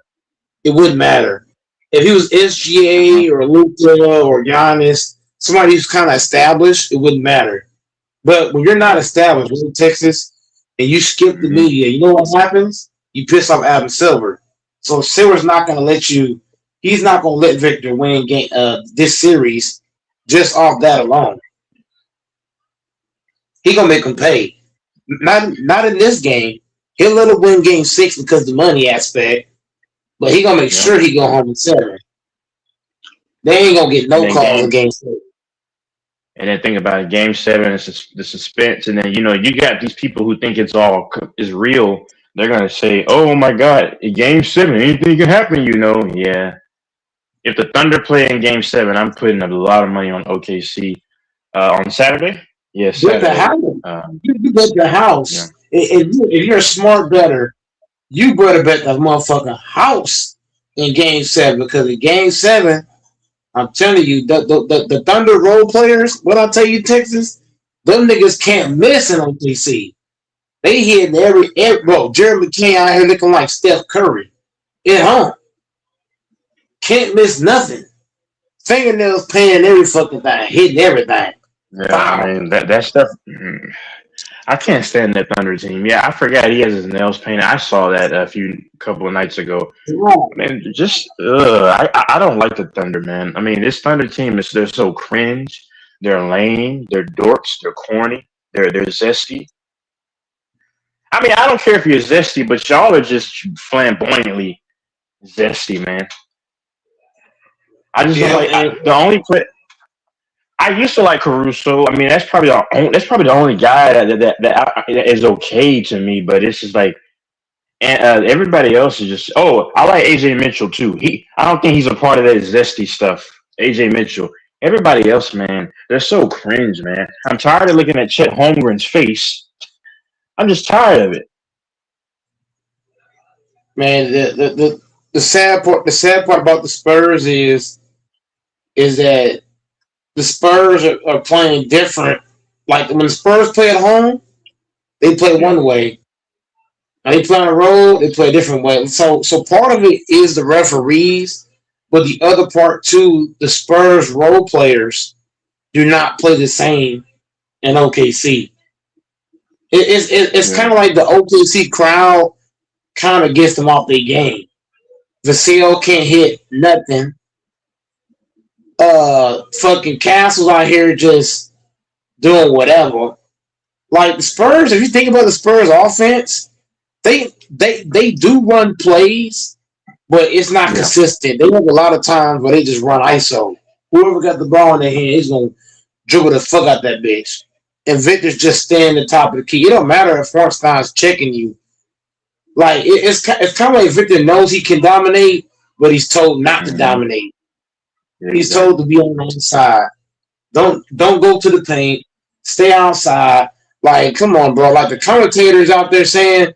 it wouldn't matter. If he was SGA or Luka or Giannis, somebody who's kind of established, it wouldn't matter. But when you're not established, in Texas, and you skip the media, you know what happens? You piss off Adam Silver. So Silver's not going to let you. He's not going to let Victor win this series just off that alone. He gonna make him pay. Not in this game. He'll let him win game 6 because of the money aspect, but he gonna make sure he go home in 7. They ain't gonna get no calls in game 6. And then think about it, game 7 is the suspense, and then you got these people who think it's all is real. They're gonna say, "Oh my God, in game 7, anything can happen." Yeah. If the Thunder play in game 7, I'm putting a lot of money on OKC on Saturday. Yes, you bet the house. Yeah. If you're a smart bettor, you better bet the motherfucking house in game 7 because in game 7, I'm telling you, the Thunder role players. What I tell you, Texas, them niggas can't miss in OKC. They hitting every bro. Jerry McCain out here looking like Steph Curry at home. Can't miss nothing. Fingernails paying every fucking thing, hitting everything. Yeah, I mean that stuff. I can't stand that Thunder team. Yeah, I forgot he has his nails painted. I saw that a couple of nights ago. Yeah. Man, just I don't like the Thunder, man. I mean, this Thunder team they're so cringe. They're lame. They're dorks. They're corny. They're zesty. I mean, I don't care if you're zesty, but y'all are just flamboyantly zesty, man. I just don't like the only play. I used to like Caruso. I mean, that's probably the only guy that is okay to me. But it's just like, and everybody else is just. Oh, I like AJ Mitchell too. I don't think he's a part of that zesty stuff. AJ Mitchell. Everybody else, man, they're so cringe, man. I'm tired of looking at Chet Holmgren's face. I'm just tired of it. Man, the sad part about the Spurs is that the Spurs are playing different Like when the Spurs play at home, they play Yeah. one way. Now they play on the road, they play a different way. So part of it is the referees, but the other part too, the Spurs role players do not play the same in OKC. It's Yeah. kind of like the OKC crowd kind of gets them off their game. Vasil can't hit nothing. Fucking Castle's out here just doing whatever. Like the Spurs, if you think about the Spurs offense, they do run plays, but it's not Yeah. consistent. They have a lot of times where they just run ISO. Whoever got the ball in their hand is gonna dribble the fuck out that bitch. And Victor's just staying at the top of the key. It don't matter if Hornstein's checking you. Like it's kind of like Victor knows he can dominate, but he's told not to Mhm. dominate. Yeah, He's exactly. told to be on the inside. Don't go to the paint. Stay outside. Like, come on, bro. Like the commentators out there saying,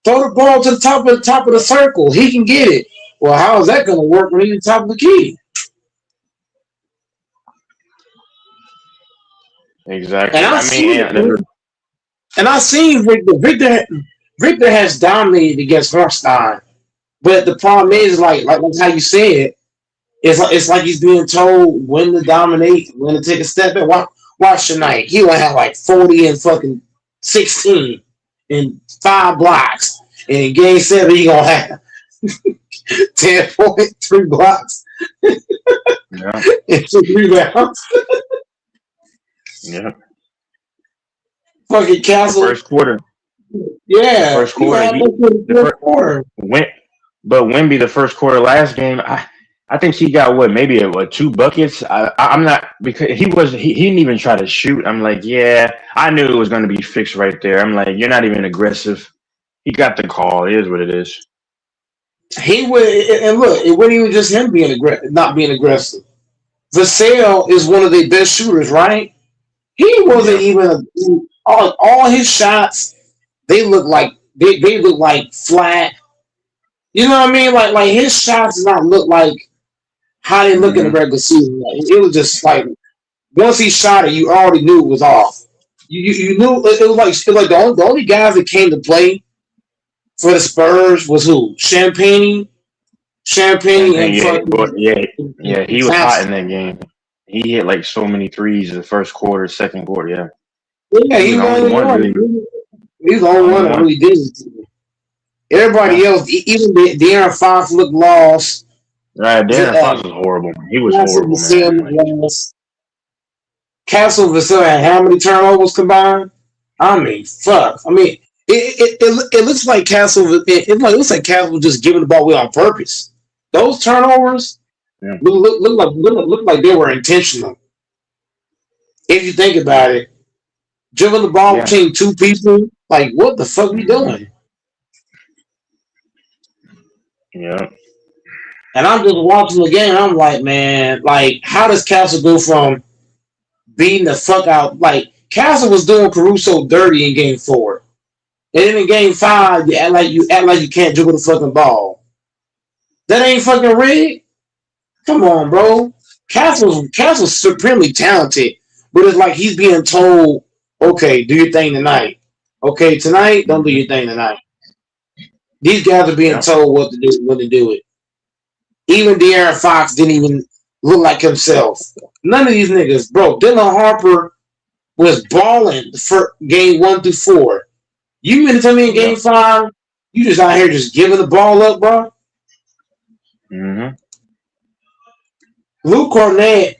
throw the ball to the top of the circle. He can get it. Well, how is that going to work when he's top of the key? Exactly. And I I see mean, it. And I seen Victor. Victor has dominated against Hornstein, but the problem is like how you said. It's like he's being told when to dominate, when to take a step back. Watch tonight. He will have like 40 and fucking 16 and 5 blocks. And in game 7, he gonna have 10.3 blocks yeah, and 2 rebounds. yeah. Fucking The Castle. first quarter, Yeah. first He quarter, gonna have he the the fourth first quarter. but Wemby the first quarter last game, I think he got what maybe what 2 buckets. I'm not because he didn't even try to shoot. I'm like, yeah, I knew it was going to be fixed right there. I'm like, you're not even aggressive. He got the call. It is what it is. He would, and look, it wasn't even just him not being aggressive. Vassell is one of their best shooters, right? He wasn't Yeah, even all his shots. They look like they look like flat. You know what I mean? Like his shots did not look like how they look in the hmm regular season. Like, it was just like once he shot it, you already knew it was off. You knew it was like the only guys that came to play for the Spurs was who? Champagne Champagne. and Yeah, but fucking yeah. He was hot in Thompson. that game. He hit like so many threes in the first quarter, second quarter. Yeah, Yeah, he he was was the the only only one one. really. He was the only Only one that one. really did it. Yeah. Everybody else, even De'Aaron Fox looked lost. Right, Darren Uh, Fox was horrible. He was Castle horrible, Vassell man. looked Like, lost. Castle Vassell had how many turnovers combined? I mean, fuck. I mean, it looks like Castle. It looks like Castle was just giving the ball away on purpose. Those turnovers yeah, look like they were intentional. If you think about it, dribbling the ball yeah. between 2 people, like what the fuck are you hmm doing? Yeah. And I'm just watching the game. I'm like, man, like how does Castle go from beating the fuck out? Like Castle was doing Caruso dirty in game 4, and then in game 5, you act like you can't dribble the fucking ball. That ain't fucking rigged. Come on, bro. Castle's supremely talented, but it's like he's being told, okay, do your thing tonight. Okay, tonight, don't do hmm your thing tonight. These guys are being Yeah. told what to do when to do it. Even De'Aaron Fox didn't even look like himself. None of these niggas, bro. Dylan Harper was balling for game 1 through 4. You mean to tell me in Yeah. game 5, you just out here just giving the ball up, bro? hmm Luke Cornett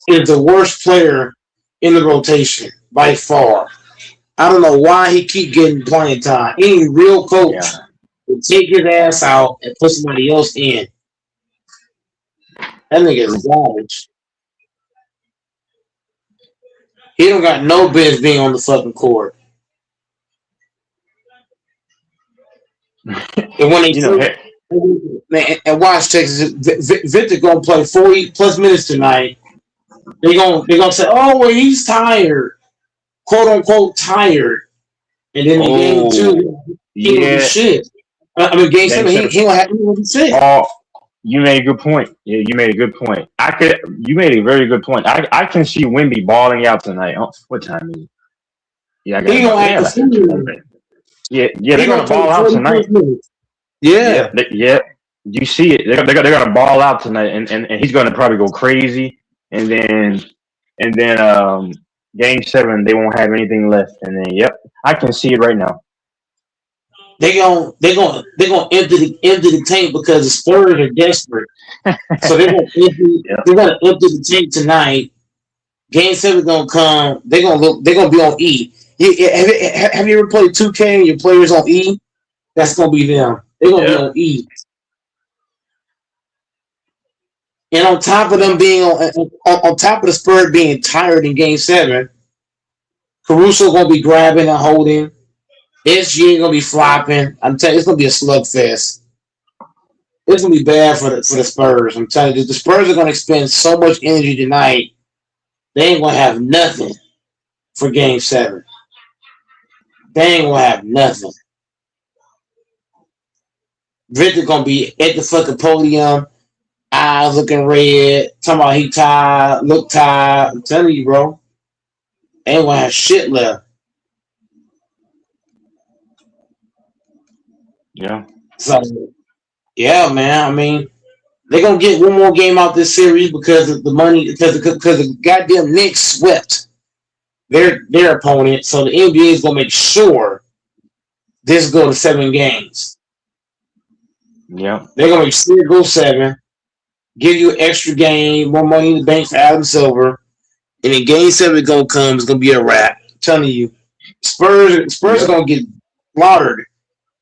is the worst player in the rotation by far. I don't know why he keep getting playing time. Any real Yeah. coach would take his ass out and put somebody else in. That nigga is True. garbage. He don't got no business being on the fucking court. And when they You know, hey, man, and watch Texas, Victor gonna play 40 plus minutes tonight. They gonna say, oh well, he's tired, quote unquote tired. And then in game 2, he gonna be yeah. shit. I mean, game Game 7, he 7. he gonna be shit. Oh, you made a good point. Yeah, you made a good point. You made a very good point. I can see Wemby balling out tonight. Oh, what time is it? Yeah, I He got gonna they act got the like a fool. yeah, He they're gonna gonna play ball out 40 tonight. plus minutes. Yeah, Yeah. yeah. You see it. They're gonna ball out tonight, and he's gonna probably go crazy, and then game 7 they won't have anything left, and then yep, I can see it right now. They gonna empty the tank because the Spurs are desperate. So Yeah, they're gonna empty the tank tonight. Game 7 gonna come. They're gonna be on E. Have you ever played 2K and your players on E? That's gonna be them. They're gonna be yeah, on E. And on top of them being on top of the Spurs being tired in Game 7, Caruso gonna be grabbing and holding. SG gonna be flopping. I'm telling you, it's gonna be a slugfest. It's gonna be bad for the Spurs. I'm telling you, the Spurs are gonna expend so much energy tonight. They ain't gonna have nothing for Game 7. They ain't gonna have nothing. Victor gonna be at the fucking podium, eyes looking red, talking about he tired, look tired. I'm telling you, bro, they ain't gonna have shit left. yeah, So yeah, man. I mean, they're gonna get one more game out this series because of the money, because the goddamn Knicks swept their opponent. So the NBA is gonna make sure this go to 7 games. yeah, They're gonna make sure it goes 7. Give you an extra game, more money in the bank for Adam Silver, and then Game 7 gonna come. It's gonna be a wrap. I'm telling you, Spurs are yeah, gonna get slaughtered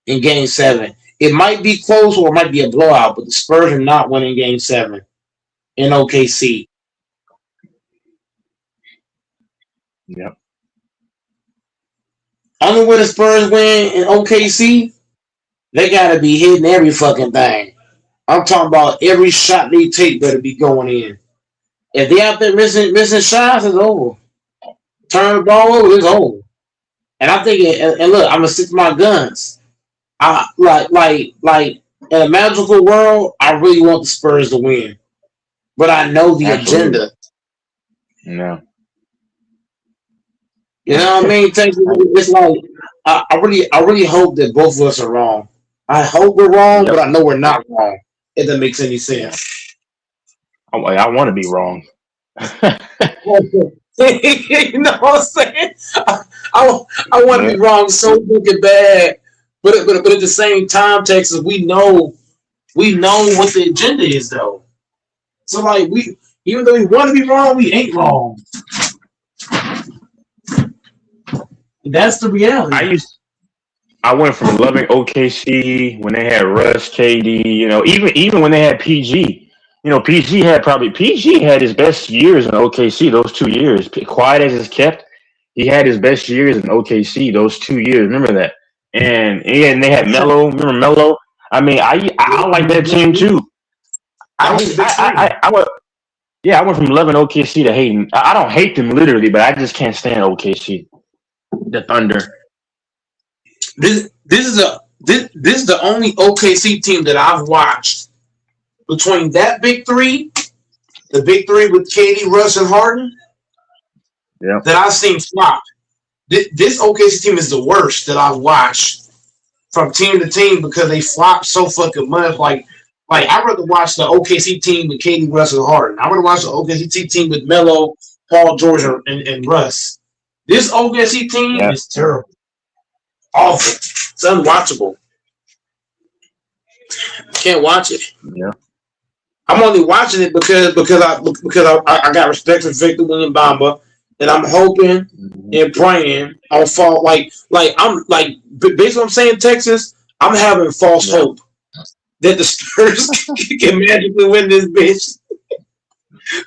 in Game 7. It might be close or it might be a blowout, but the Spurs are not winning Game 7 in OKC. yeah. Only way the Spurs win in OKC, they gotta be hitting every fucking thing. I'm talking about every shot they take better be going in. If they out there missing shots, it's over. Turn the ball over, it's over. And I think, and look, I'm gonna stick to my guns. I like in a magical world, I really want the Spurs to win, but I know the Absolutely. agenda. Yeah. You know what I mean? It's like I really hope that both of us are wrong. I hope we're wrong, but Yep. I know we're not wrong. If that makes any Yeah. sense. I want to be wrong. You know what I'm saying? I want to Yeah. be wrong so fucking bad, but at the same time, Texas, we know what the agenda is though. So like we, even though we want to be wrong, we ain't wrong. That's the I reality. used I went from loving OKC when they had Russ, KD, even when they had PG. PG had his best years in OKC those 2 years. Quiet as it's kept, he had his best years in OKC those 2 years. Remember that? And they had Melo. Remember Melo? I mean, I like that team too. I was a big fan. I went yeah, I went from loving OKC to hating. I don't hate them literally, but I just can't stand OKC. The Thunder. This is the only OKC team that I've watched between that big three, the big three with KD, Russ, and Harden, Yeah. that I've seen flop. This OKC team is the worst that I've watched from team to team because they flop so fucking much. Like I'd rather watch the OKC team with KD, Russ, and Harden. I'd rather watch the OKC team with Melo, Paul George, and Russ. This OKC team Yeah. is terrible, awful. It's unwatchable. Can't watch it. Yeah. I'm only watching it because I got respect for Victor William Bamba, and I'm hoping Mhm. and praying on fall I'm like based on what I'm saying, Texas. I'm having false Yeah. hope that the Spurs can magically win this bitch.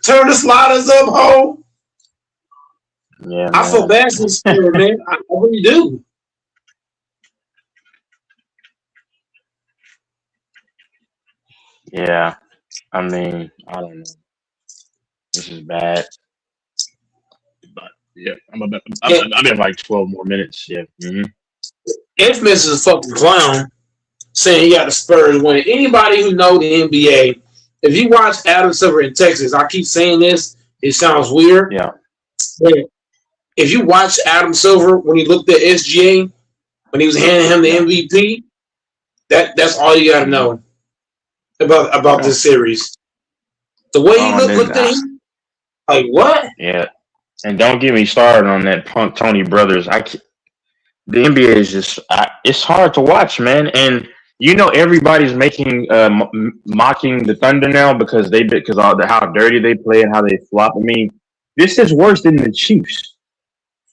Turn the sliders up, ho. Yeah, I feel man. bad for the Spurs, man. I really do. Yeah. I mean, I don't know. This is bad. But yeah, And I'm in like 12 more minutes. Yeah. Hmm. Infamous is a fucking clown saying he got the Spurs winning. Anybody who know the NBA, if you watch Adam Silver in Texas, I keep saying this, it sounds weird. Yeah. But if you watch Adam Silver when he looked at SGA when he was handing him the MVP, that's all you got to know about this series. The way he looked at him, like what? Yeah, and don't get me started on that Punk Tony Brothers. The NBA is just it's hard to watch, man. And everybody's making mocking the Thunder now because of how dirty they play and how they flop. I mean, this is worse than the Chiefs.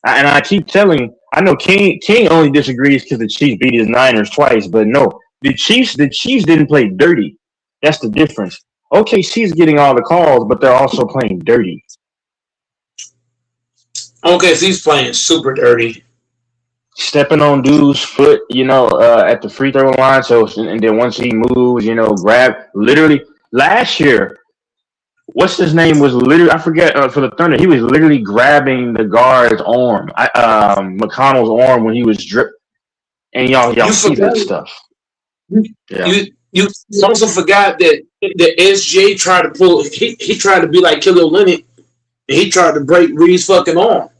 And I keep telling, I know King only disagrees because the Chiefs beat his Niners twice, but no, the Chiefs didn't play dirty. That's the difference. OKC's getting all the calls, but they're also playing dirty. OKC's playing super dirty. Stepping on dude's foot, at the free throw line. So, and then once he moves, grab. Literally, last year, what's his name was literally, I forget, for the Thunder, he was literally grabbing the guard's arm, McConnell's arm when he was dripped. And y'all see that stuff. Yeah. You also forgot that SJ tried to pull. He tried to be like Kelly Olynyk, and he tried to break Reed's fucking arm.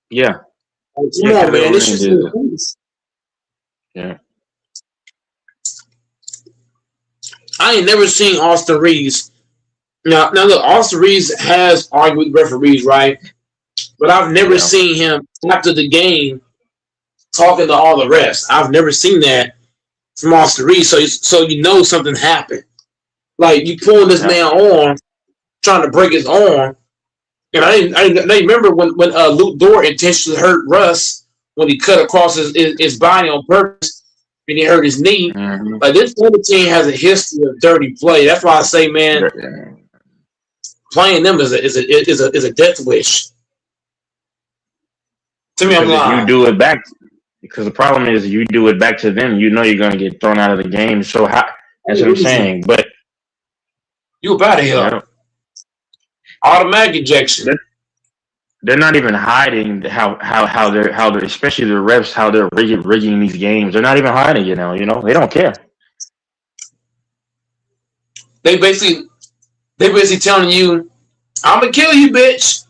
Yeah. Come on, man. This is yeah. I ain't never seen Austin Reeves. Now look, Austin Reeves has argued with referees, right? But I've never seen him after the game talking to all the refs. I've never seen that from Austin Reeves. So something happened. Like you pulling this man arm, trying to break his arm. And I remember when Luke Dort intentionally hurt Russ when he cut across his body on purpose and he hurt his knee. Mm-hmm. Like this other team has a history of dirty play. That's why I say, man, playing them is a death wish. To me, I'm lying. You do it back because the problem is you do it back to them. You're going to get thrown out of the game. So that's what I'm saying. But you about to here. Automatic ejection. They're not even hiding how they're especially the refs, how they're rigging these games. They're not even hiding it now. They don't care. They basically telling you, "I'm gonna kill you, bitch,"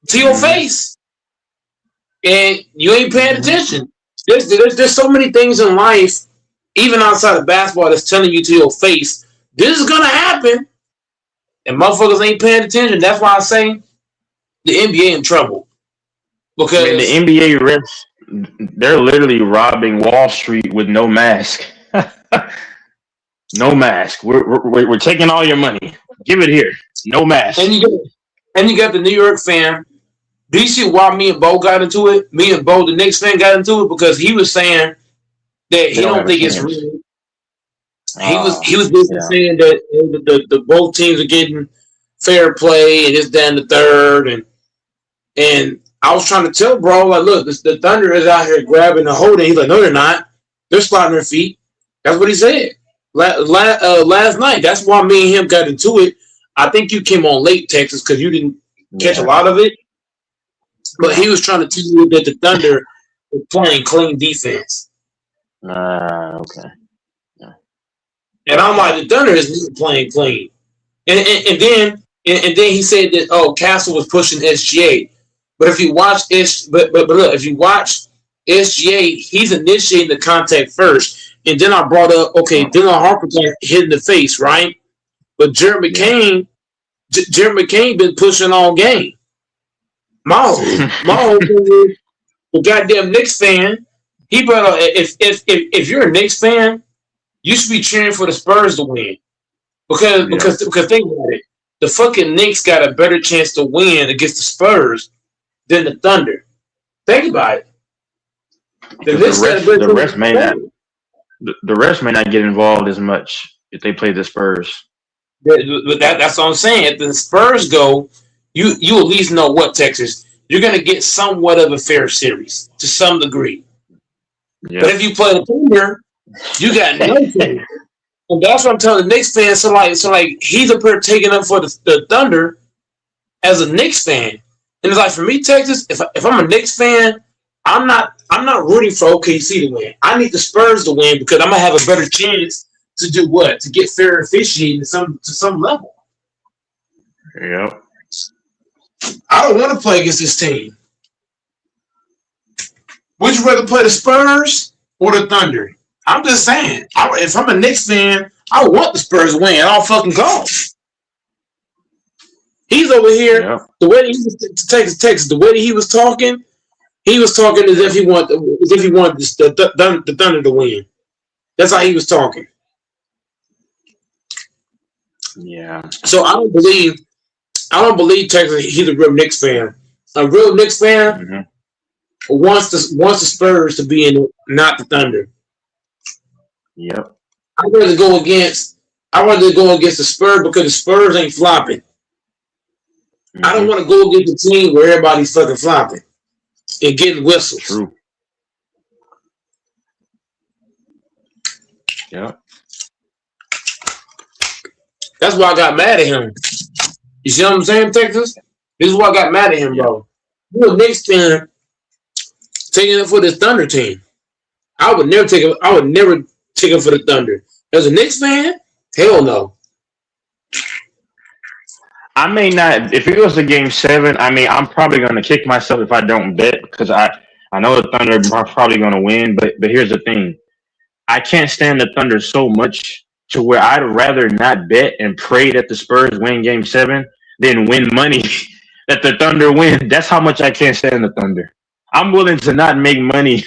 to your face, and you ain't paying attention. There's so many things in life, even outside of basketball, that's telling you to your face, this is gonna happen. And motherfuckers ain't paying attention. That's why I say the NBA in trouble. Because the NBA refs, they're literally robbing Wall Street with no mask. No mask. We're taking all your money. Give it here. No mask. And you got the New York fan. Do you see why me and Bo got into it? Me and Bo, the Knicks fan, got into it because he was saying that he don't think it's real. He was basically saying that the both teams are getting fair play and it's down the third and I was trying to tell bro, like, look, the Thunder is out here grabbing the holding. He's like, no, they're not. They're sliding their feet. That's what he said last night. That's why me and him got into it. I think you came on late, Texas, because you didn't catch a lot of it. But he was trying to tell you that the Thunder were playing clean defense. Okay. And I'm like, the Thunder is playing clean. And then he said that Castle was pushing SGA. But if you watch if you watch SGA, he's initiating the contact first. And then I brought up Dylan Harper hit in the face, right? But Jared McCain been pushing all game. My whole thing is the goddamn Knicks fan. He brought up if you're a Knicks fan, you should be cheering for the Spurs to win. Because think about it. The fucking Knicks got a better chance to win against the Spurs than the Thunder. Think about it. The refs may not get involved as much if they play the Spurs. That's what I'm saying. If the Spurs go, you at least know what, Texas, you're going to get somewhat of a fair series to some degree. Yeah. But if you play the Thunder, you got nothing. And that's what I'm telling the Knicks fans. So like he's up here taking up for the Thunder as a Knicks fan. And it's like, for me, Texas, if I'm a Knicks fan, I'm not rooting for OKC to win. I need the Spurs to win because I'm gonna have a better chance to do what? To get fair officiating to some level. Yep. I don't want to play against this team. Would you rather play the Spurs or the Thunder? I'm just saying. If I'm a Knicks fan, I want the Spurs to win. I'll fucking go. He's over here. Yeah. The way he was Texas, the way that he was talking as if he wanted the Thunder to win. That's how he was talking. Yeah. So I don't believe Texas. He's a real Knicks fan. A real Knicks fan wants the Spurs to be in it, not the Thunder. Yep. I'd rather go against the Spurs because the Spurs ain't flopping. I don't want to go against a team where everybody's fucking flopping and getting whistles. True. Yeah. That's why I got mad at him. You see what I'm saying, Texas? This is why I got mad at him, bro. You're a Knicks fan taking it for this Thunder team. I would never take it for the Thunder. As a Knicks fan, hell no. I may not. If it goes to Game 7, I mean, I'm probably going to kick myself if I don't bet because I know the Thunder are probably going to win. But here's the thing: I can't stand the Thunder so much to where I'd rather not bet and pray that the Spurs win Game 7 than win money that the Thunder win. That's how much I can't stand the Thunder. I'm willing to not make money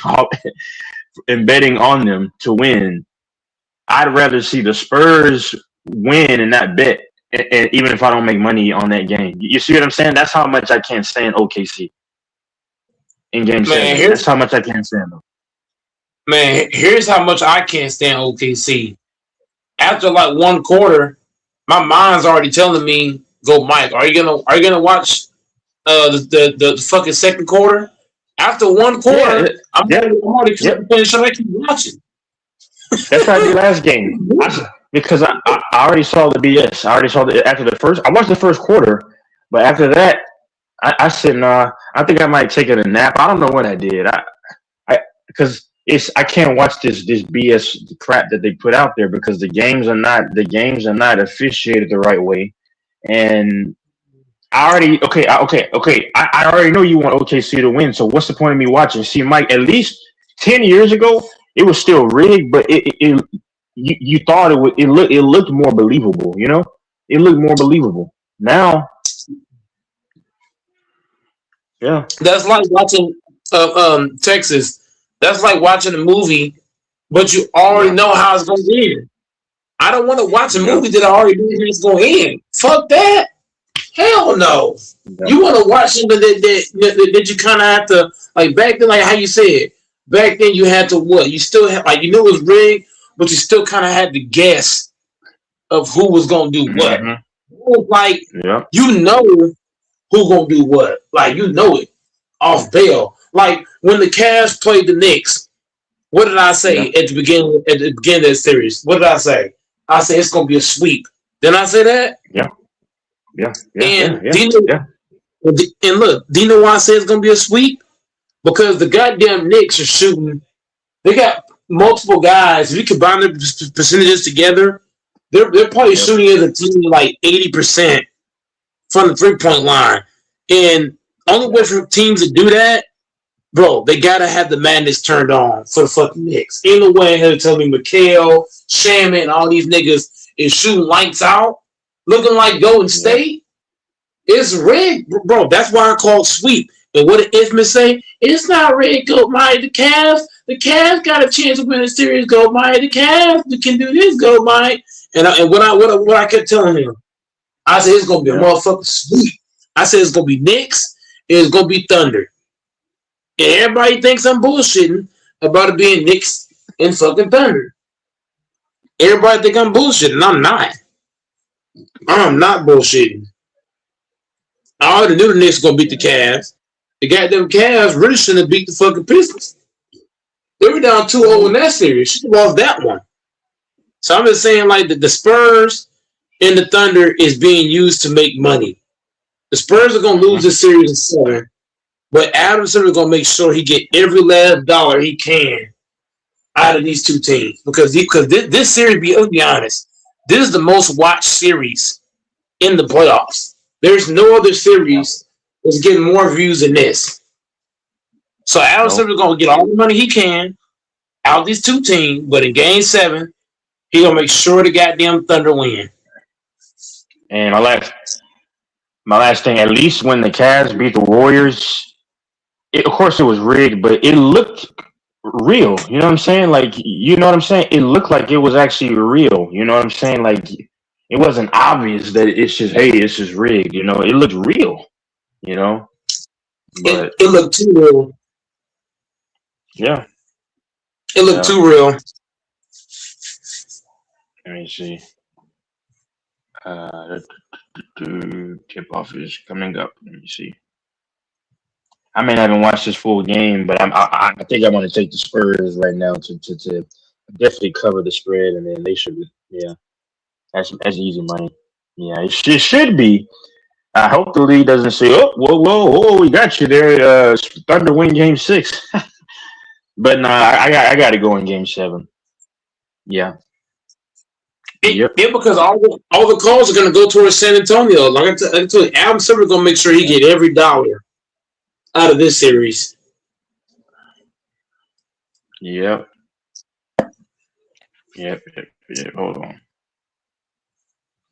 in betting on them to win. I'd rather see the Spurs win and not bet. And even if I don't make money on that game, you see what I'm saying? That's how much I can't stand OKC in Game 7. That's how much I can't stand them. Man, here's how much I can't stand OKC. After like one quarter, my mind's already telling me, "Go, Mike. Are you gonna watch the fucking second quarter?" After one quarter, I'm already finished. I keep watching. That's what I did last game. Because I already saw the BS. I already saw after the first. I watched the first quarter, but after that, I said, "Nah, I think I might take a nap." I don't know what I did. Because I can't watch this BS crap that they put out there because the games are not officiated the right way, and I already I already know you want OKC to win. So what's the point of me watching? See, Mike, at least 10 years ago, it was still rigged, but you thought it looked more believable, you know? It looked more believable. Now, yeah. That's like watching Texas. That's like watching a movie, but you already know how it's going to end. I don't want to watch a movie that I already know how it's going to end. Fuck that. Hell no. Yeah. You want to watch something that you kind of have to, like back then, like how you said, back then you had to what? You still have, like, you knew it was rigged, but you still kind of had to guess of who was going to do what. Like, you know who going to do what. Like, you know it off bail. Like, when the Cavs played the Knicks, what did I say at the beginning of the series? What did I say? I said it's going to be a sweep. Didn't I say that? Yeah. And look, do you know why I say it's going to be a sweep? Because the goddamn Knicks are shooting. They got multiple guys. If you combine their percentages together, they're probably shooting as a team like 80% from the 3-point line. And only way for teams to do that, bro, they gotta have the madness turned on for the fucking Knicks. Ain't no way ahead of telling me McHale, Shaman, and all these niggas is shooting lights out, looking like Golden State. It's rigged, bro. That's why I call it sweep. And what did Isman say? It's not rigged, Go Mike. The Cavs got a chance to win the series, Go Mike. The Cavs can do this, Go Mike. And what I kept telling him, I said it's gonna be a motherfucking sweep. I said it's gonna be Knicks, it's gonna be Thunder. And everybody thinks I'm bullshitting about it being Knicks and fucking Thunder. Everybody think I'm bullshitting, and I'm not. I'm not bullshitting. I already knew the Knicks were gonna beat the Cavs. The goddamn Cavs really shouldn't have beat the fucking Pistons. They were down 2-0 in that series. Should have lost that one. So I'm just saying, like, the Spurs and the Thunder is being used to make money. The Spurs are gonna lose this series in 7, but Adam Silver is gonna make sure he get every last dollar he can out of these two teams because this series, let's be honest, this is the most watched series in the playoffs. There's no other series is getting more views than this. So Adam Nope. Silver's gonna get all the money he can out of these two teams, but in Game 7, he gonna make sure the goddamn Thunder win. And my last thing, at least when the Cavs beat the Warriors, of course it was rigged, but it looked real. You know what I'm saying? Like, you know what I'm saying? It looked like it was actually real. You know what I'm saying? Like, it wasn't obvious that it's just, hey, it's just rigged. You know, it looked real. You know, but It looked too real. yeah, It looked yeah. too real. Let me see. Uh, tip off is coming up. Let me see. I may not even watch this full game, but I think I want to take the Spurs right now to definitely cover the spread, and then they should. Yeah, that's easy money. Yeah, it should be. I hope the league doesn't say, "Oh, whoa, we got you there." Thunder win Game 6, but nah, I got to go in Game 7. Yeah, yep, Yeah, because all the calls are gonna go towards San Antonio. Like I told you, Adam Silver's gonna make sure he get every dollar out of this series. yep, yep. Hold on,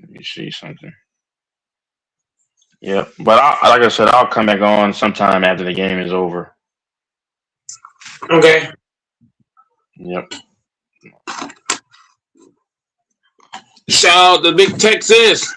let me see something. Yep, but like I said, I'll come back on sometime after the game is over. Okay. Yep. Shout out to Big Texas.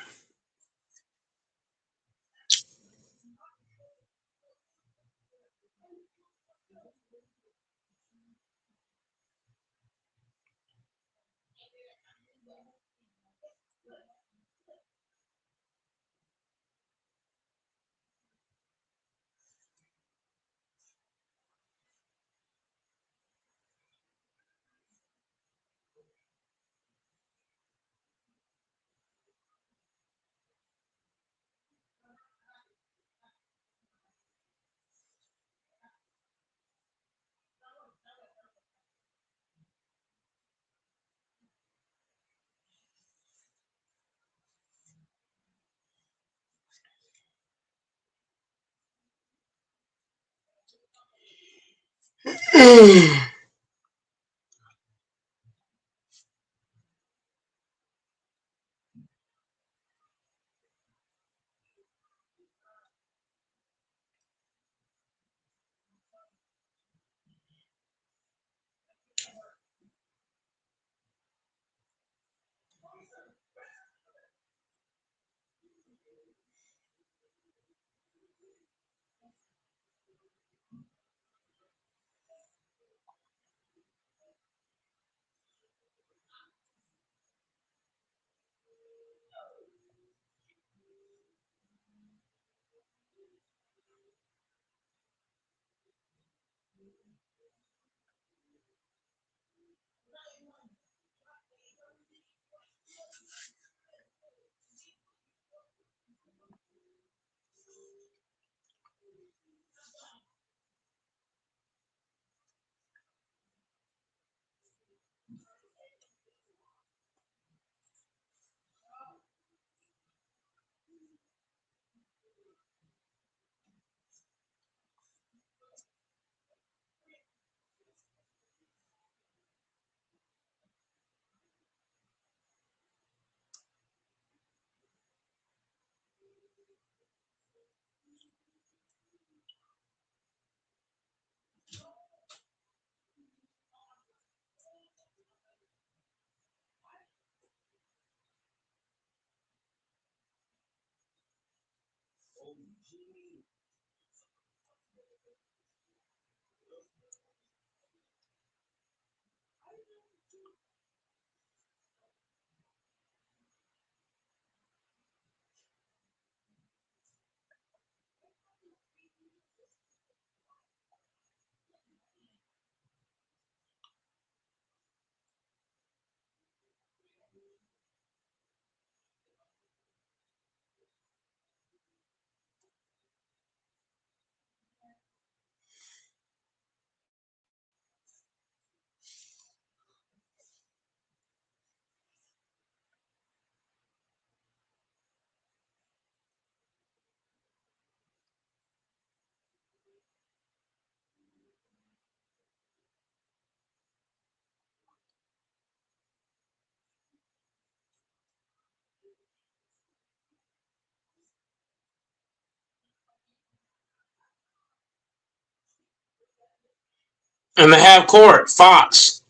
In the half court, Fox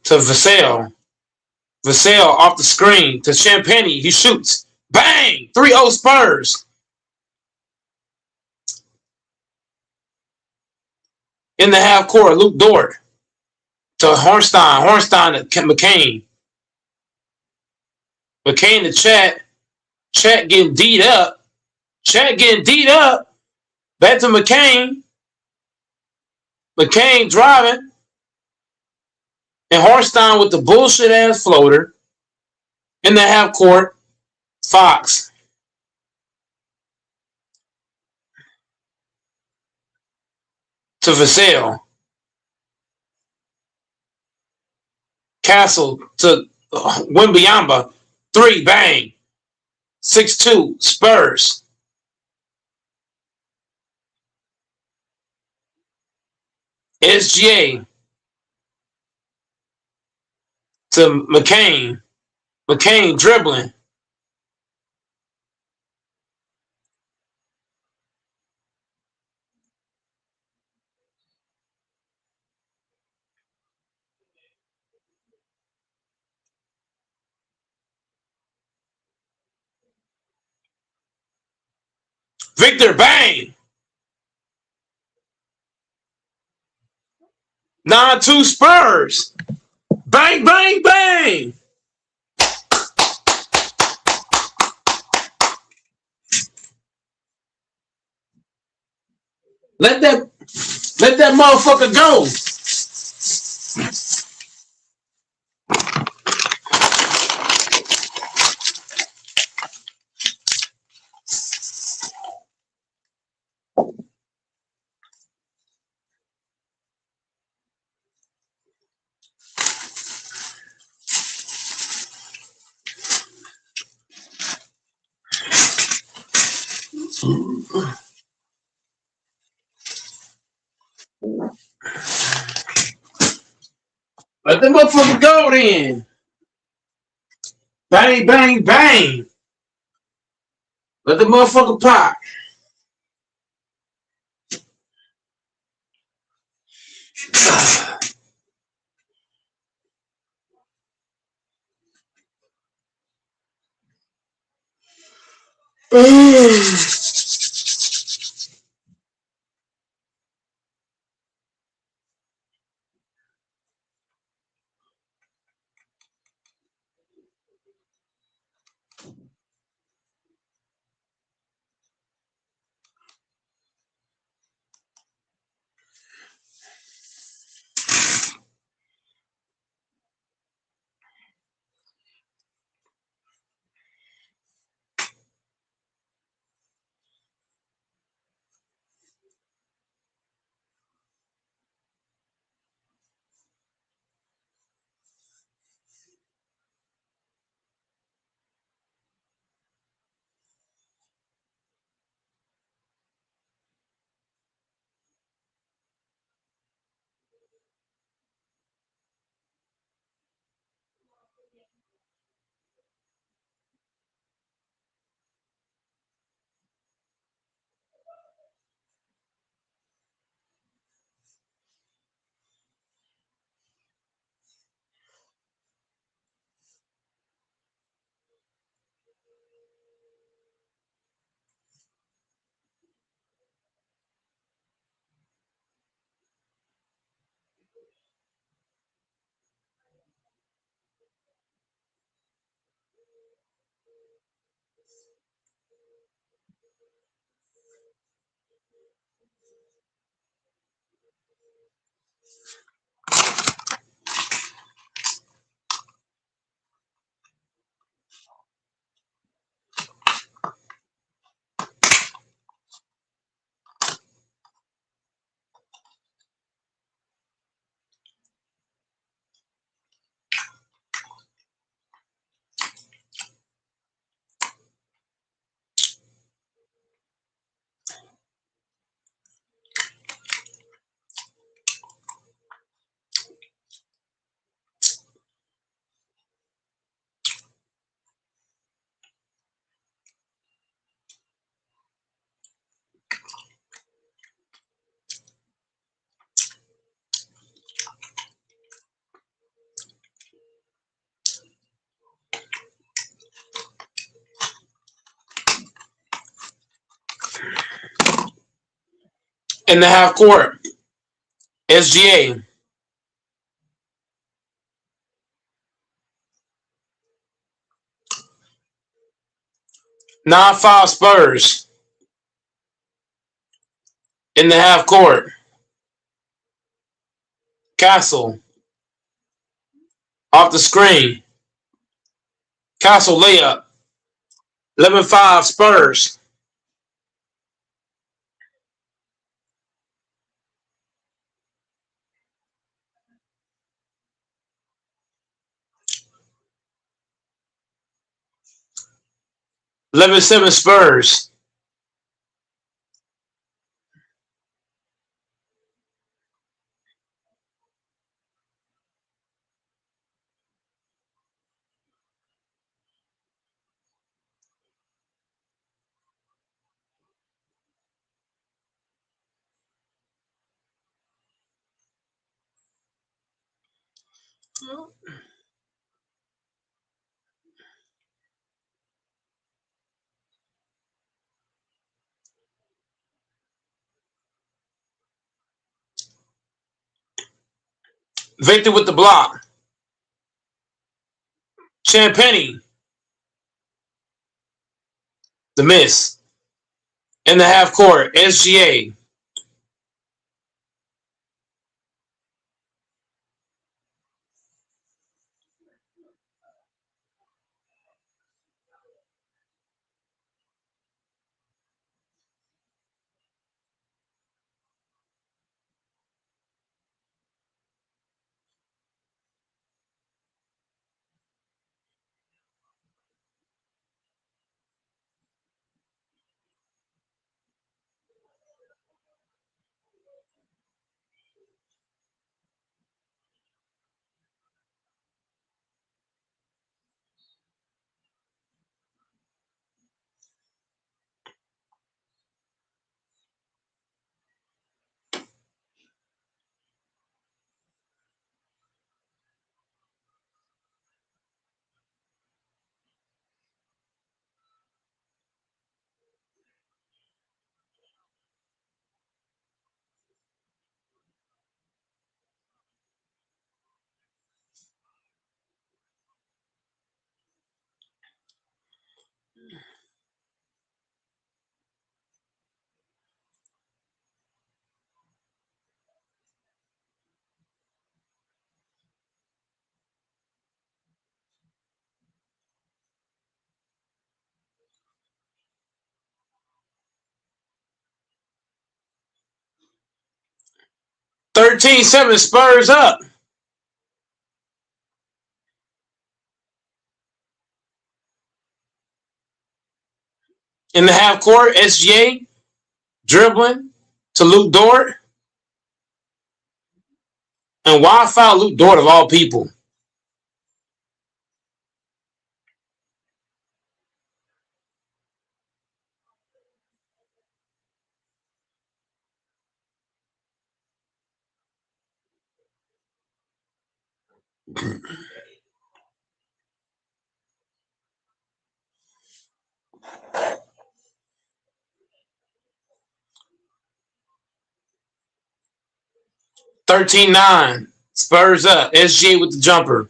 to Vassell. Vassell off the screen to Champagny. He shoots. Bang! 3-0 Spurs. In the half court, Luke Dort to Hornstein. Hornstein to McCain. McCain to Chat. Chat getting D'd up. Chat getting D'd up. Back to McCain. McCain driving. And Hornstein with the bullshit ass floater. In the half court, Fox. To Vassell. Castle to Wimbyamba. 3, bang. 6-2, Spurs. SGA to McCain. McCain dribbling. Victor, bang. 9-2 Spurs. Bang, bang, bang. Let that motherfucker go. Let that motherfucker go then. Bang, bang, bang. Let the motherfucker pop. In the half court, SGA. 9-5 Spurs. In the half court, Castle. Off the screen. Castle layup. 11-5 Spurs. Eleven seven Spurs. Victor with the block. Champagny. The miss. In the half court, SGA. $13-7 Spurs up. In the half court, SGA dribbling to Luke Dort. And why foul Luke Dort of all people? $13-9 Spurs up. SGA with the jumper.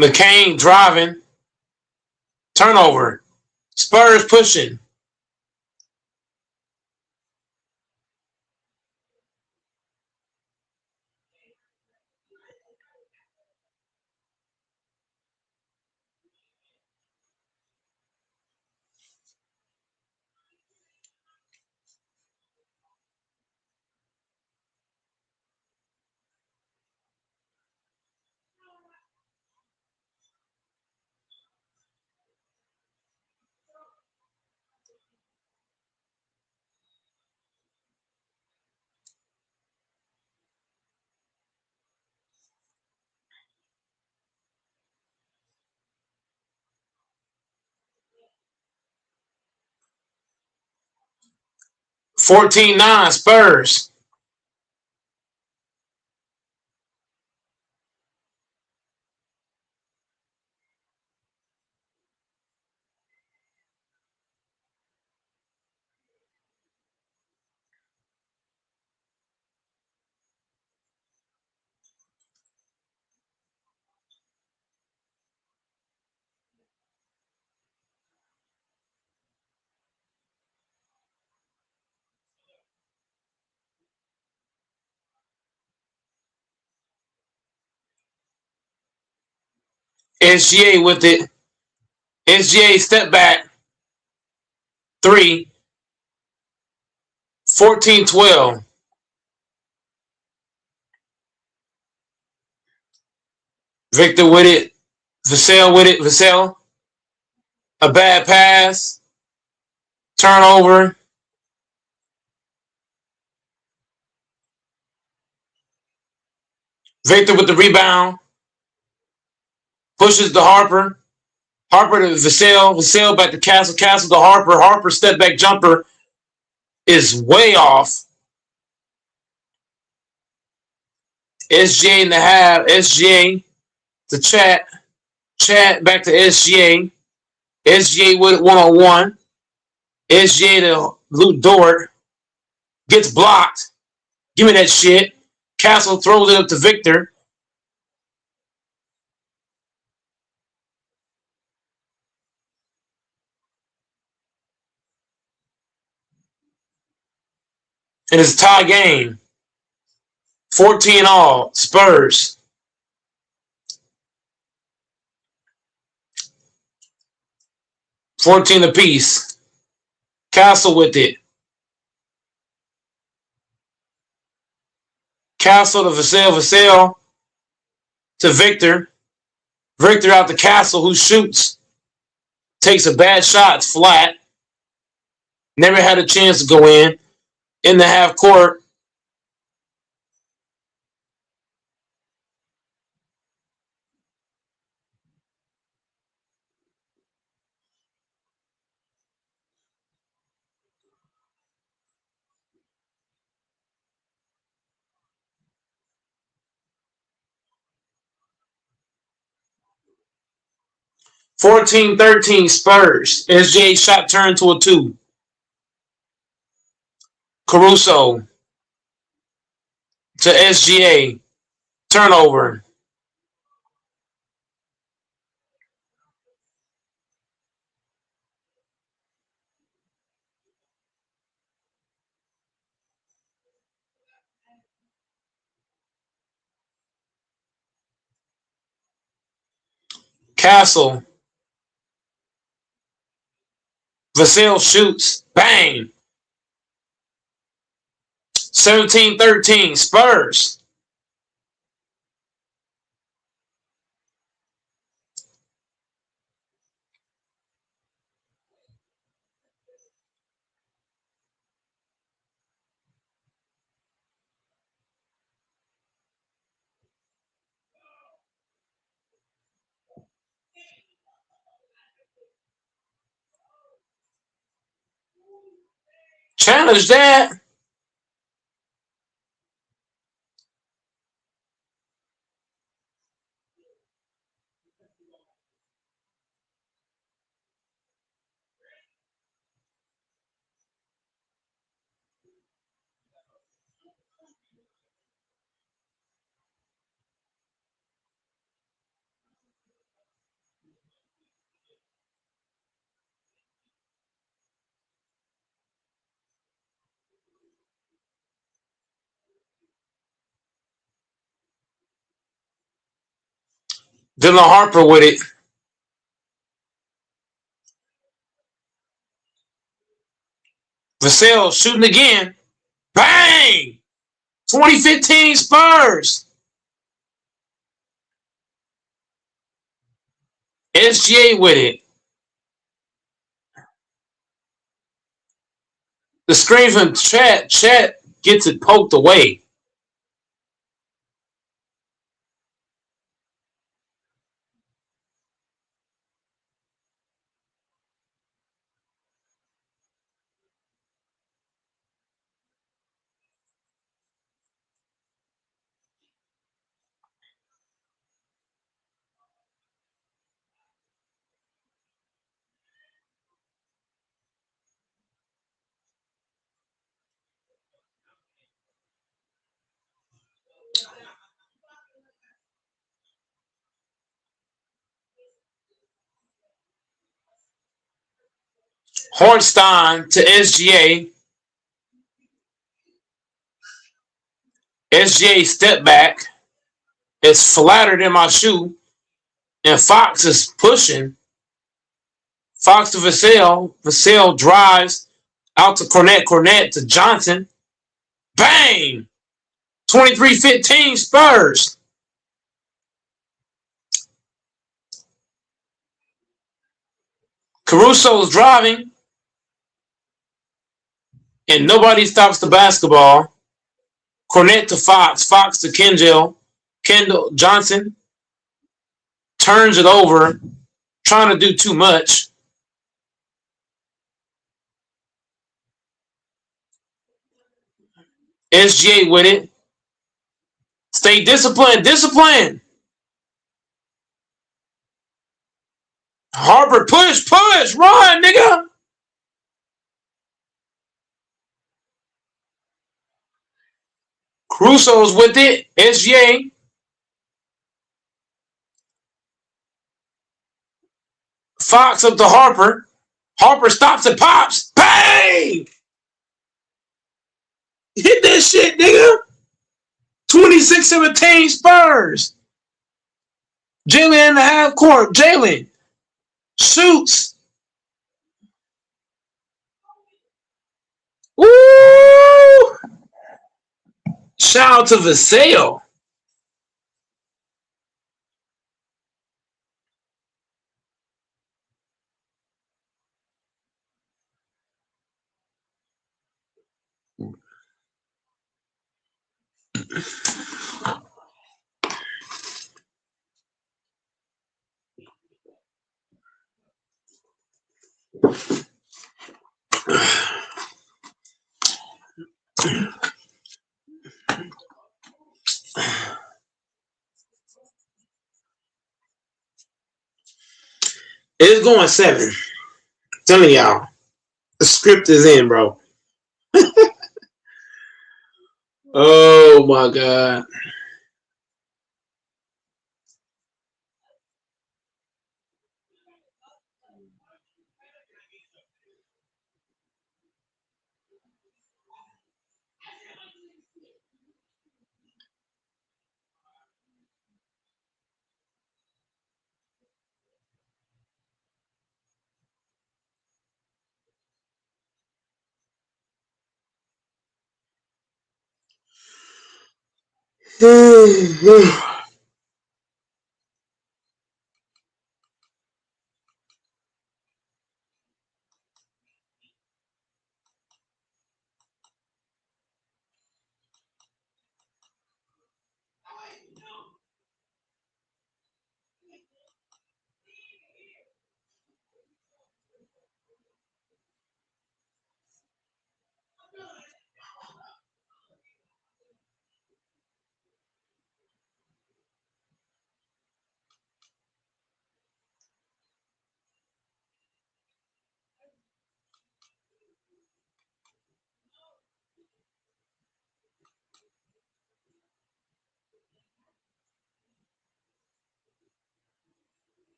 McCain driving. Turnover. Spurs pushing. 14-9 Spurs. SGA with it. SGA step back. 3. 14-12. Victor with it. Vassell with it. Vassell. A bad pass. Turnover. Victor with the rebound. Pushes to Harper. Harper to Vassell. Vassell back to Castle. Castle to Harper. Harper step back jumper is way off. SGA in the half. SGA to Chat. Chat back to SGA. SGA with it 1-on-1. SGA to Luke Dort. Gets blocked. Give me that shit. Castle throws it up to Victor. And it's a tie game. 14 all. Spurs. $14 apiece. Castle with it. Castle to Vassell. Vassell to Victor. Victor out to Castle, who shoots. Takes a bad shot. It's flat. Never had a chance to go in. In the half court. $14-13 Spurs. SJ shot turned to a 2. Caruso to SGA. Turnover. Castle. Vassell shoots. Bang. 17-13 Spurs. Challenge that. Dylan Harper with it. Vassell shooting again. Bang! 2015 Spurs. SGA with it. The screen from Chat. Chat gets it poked away. Hornstein to SGA. SGA step back. It's flattered in my shoe. And Fox is pushing. Fox to Vassell. Vassell drives out to Cornette. Cornette to Johnson. Bang! 23-15 Spurs. Caruso's driving. And nobody stops the basketball. Cornette to Fox. Fox to Kendall. Kendall Johnson turns it over. Trying to do too much. SGA with it. Stay disciplined. Discipline. Harper, push. Run, nigga. Caruso's with it. SGA. Fox up to Harper. Harper stops and pops. Bang! Hit that shit, nigga. 26-17 Spurs. Jalen in the half court. Jalen shoots. Woo! Shout out to Vassell. It's going 7. I'm telling y'all. The script is in, bro. Oh my God.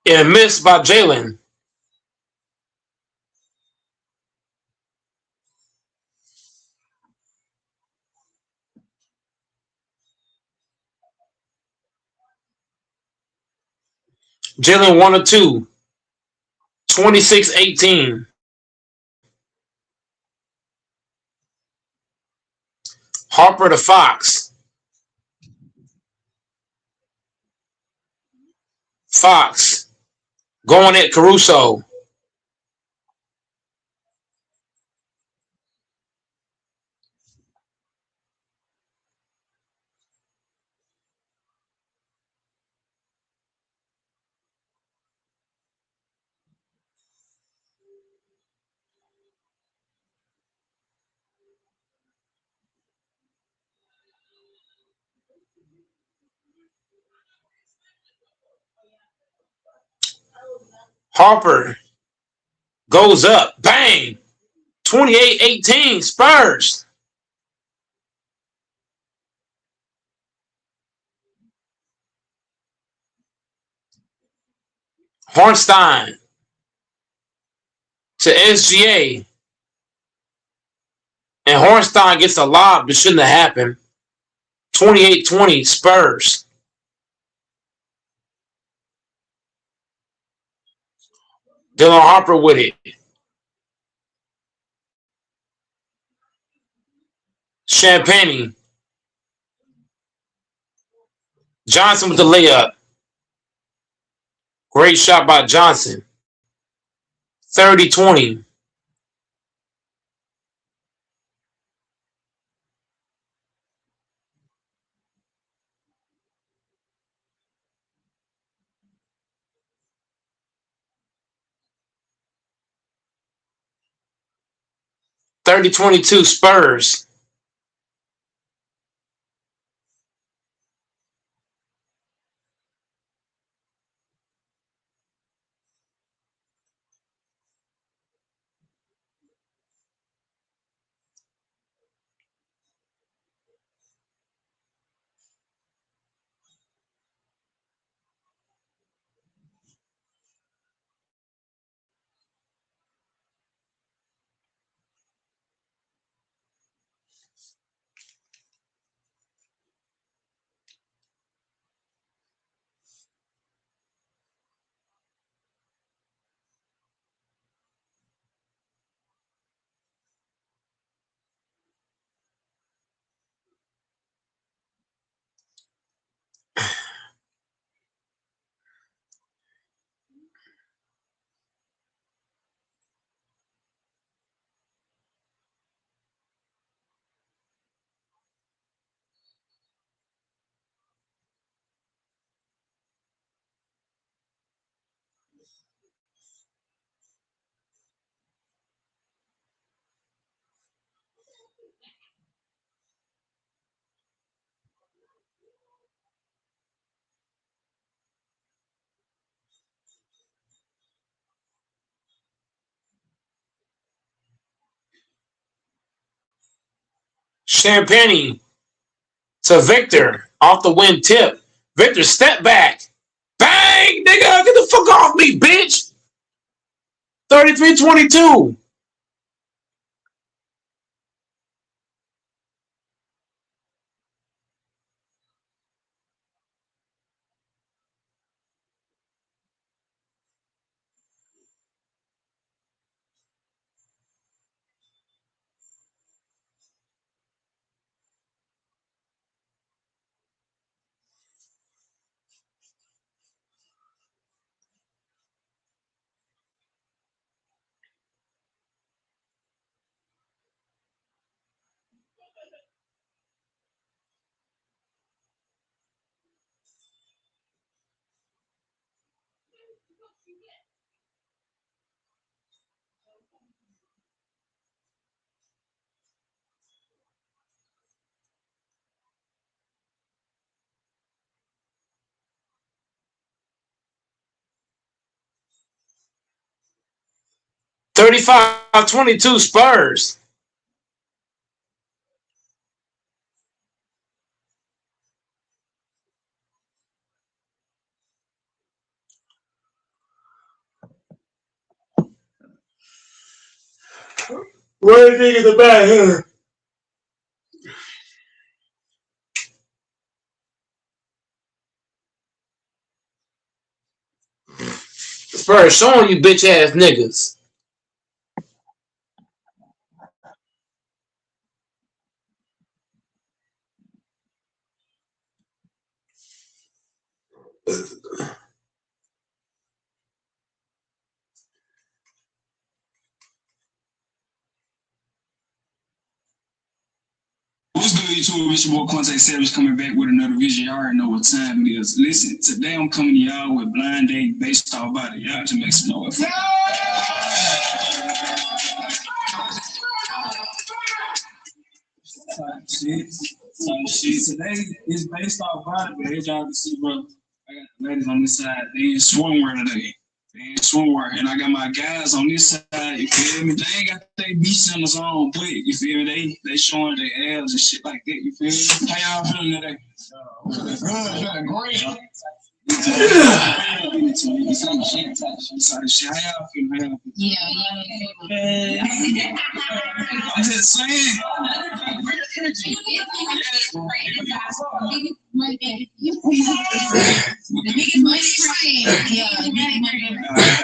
And missed by Jalen. Jalen 1 or 2. 26-18. Harper to Fox. Fox going at Caruso. Harper goes up. Bang! 28-18 Spurs. Hornstein to SGA. And Hornstein gets a lob that shouldn't have happened. 28-20 Spurs. Dylan Harper with it. Champagne. Johnson with the layup. Great shot by Johnson. 30-20. Spurs. Champagne to Victor. Off the wing tip. Victor step back. Bang! Nigga, get the fuck off me, bitch! 33-22. $35-22 Spurs. What do you think is about here? Spurs showing you bitch ass niggas. What's good, YouTube? It's your boy Quante Savage coming back with another vision. Y'all already know what time it is. Listen, today I'm coming to y'all with blind date based off body. Y'all just make some noise. Shit. Today is based off body, but as y'all can see, bro, I got the ladies on this side. They in swimwear today. They in swimwear, and I got my guys on this side. You feel me? They ain't got their beach centers on, but you feel me? They showing their abs and shit like that. You feel me? How y'all feeling today? Good, great. Yeah. I'm just saying.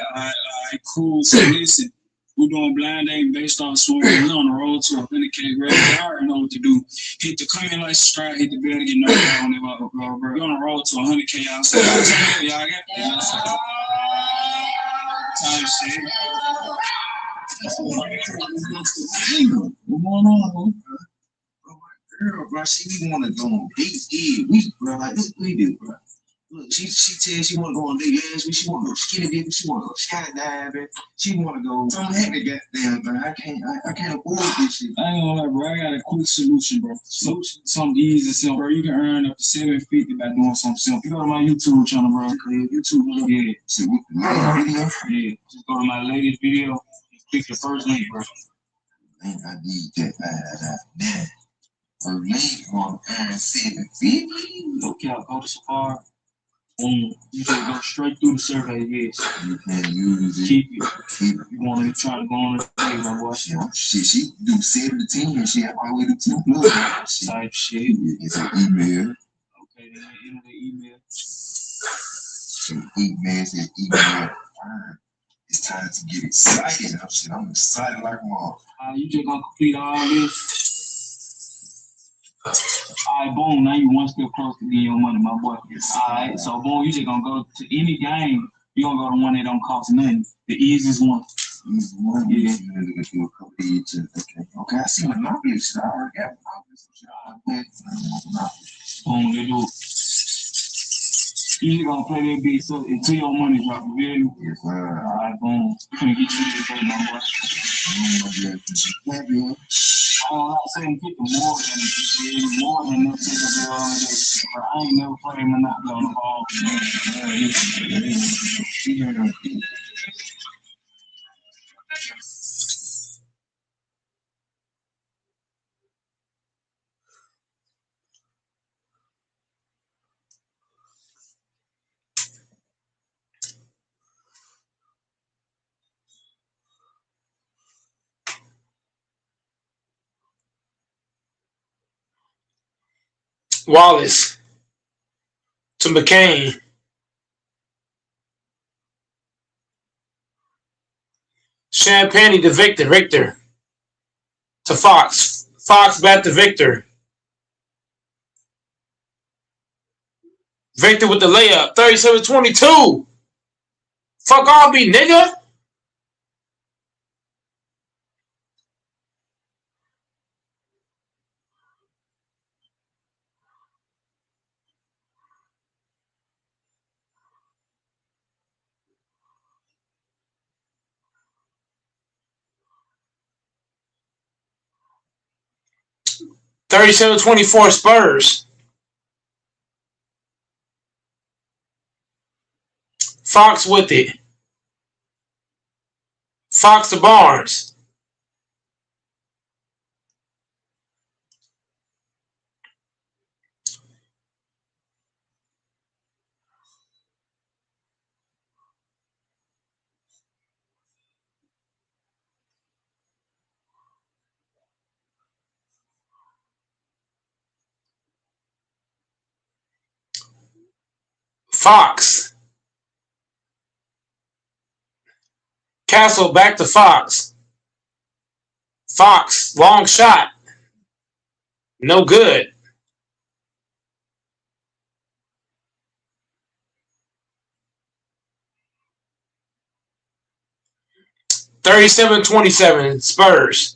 Alright, cool. So listen, we're doing blind date based on swimming. We're on the road to 100K grade. You already know what to do. Hit the comment, like, subscribe, hit the bell to get notified whenever I upload, bro. We're on the road to 100K outside. Y'all got that? Time shit. What's going on, bro? Girl, bro, she want to go on dates every week, bro. Like, this lady, bro. Look, she said she want to go on date last week. She want to go skinny dipping. She want to go skydiving. She want to go. Don't have to goddamn, bro. I can't afford this shit. I ain't gonna lie, bro. I got a quick solution, bro. Something easy, simple, bro. You can earn up to $750 by doing something simple. You go to my YouTube channel, bro. YouTube, yeah. Yeah. Just go to my latest video. Click the first link, bro. I need that. Her link on earn $750. Okay, I'll go to Safari. You just go straight through the survey, yes. You can use it. Keep it. You want to try to go on the day, my boy. She do 7 to 10, and she have all the way to 2 plus. Type shit. It's an email. Okay, then enter the email. So email says email. It's time to get excited. I'm excited like mom. You just gonna complete all this. Alright, boom, now you one step closer to getting your money, my boy. Alright, so boom, you just gonna go to any game, you gonna go to one that don't cost nothing. The easiest one. Easiest one? Yeah. You're gonna do a couple of each. Okay, I see Monopoly shit. I already got Monopoly. Boom, they do it. You gonna play that bitch so until your money drop, you feel me? Yes, sir. Alright, boom. I'm gonna get you this way, my boy. I'm not saying get more than them tickets there on this, but I ain't never played Monopoly on the ball. Wallace to McCain. Champagne to Victor to Fox back to Victor with the layup. 37-22. Fuck off me, nigga. $37-24 Spurs. Fox with it. Fox to Barnes. Fox. Castle back to Fox. Fox, long shot. No good. 37-27, Spurs.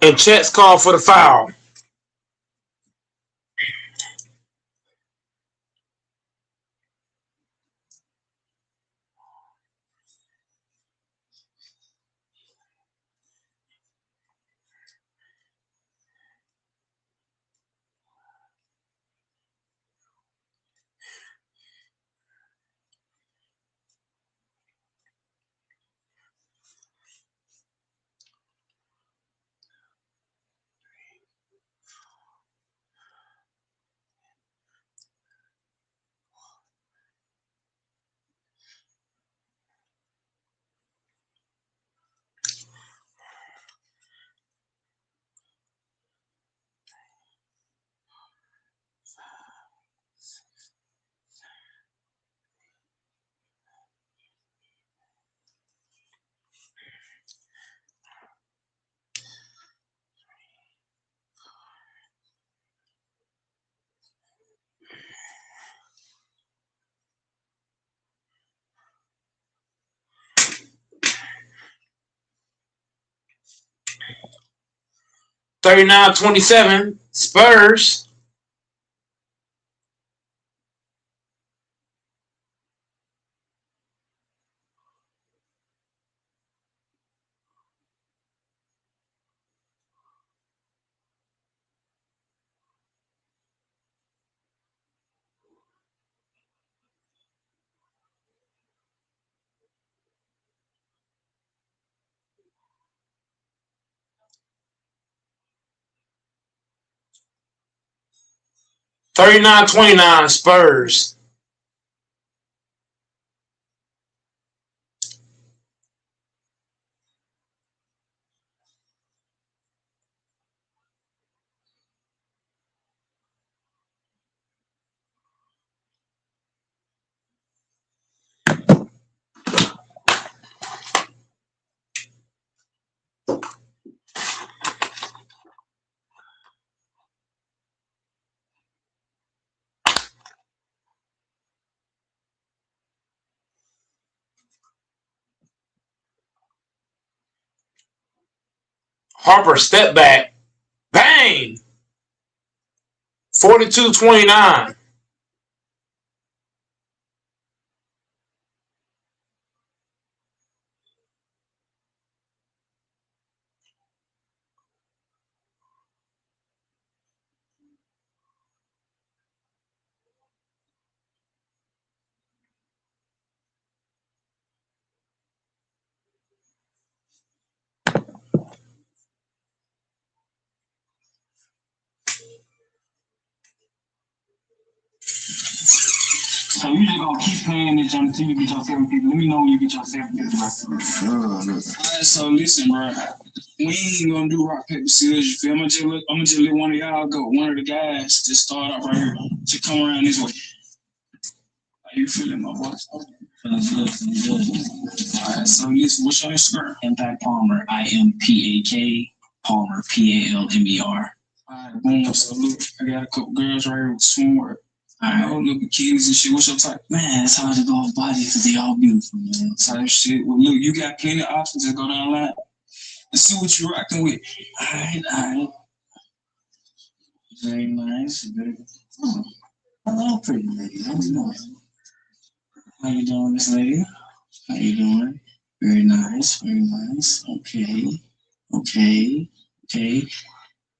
And Chet's called for the foul. $39-27, Spurs. $39-29, Spurs. Harper, step back. Bang! 42-29. So you just gonna keep playing this until you get your 7 people. Let me know when you get your 7 people. Alright, so listen, bro. We ain't gonna do rock, paper, scissors. You feel me? I'm gonna just let one of y'all go. One of the guys just start off right here. Just come around this way. How you feeling, my boy? Feeling good. Alright, so listen, what's your Instagram? Impact Palmer, IMPAK, Palmer, PALMER. Alright, boom. So look, I got a couple girls right here with swimwear. Alright, look at kids and shit. What's your type? Man, it's hard to go off body because they all beautiful, man. Type shit. Well, look, you got plenty of options. Just go down the line and see what you're rocking with. Alright. Very nice. Very good. Oh, hello, pretty lady. How you doing? How you doing, Miss Lady? How you doing? Very nice. Very nice. Okay.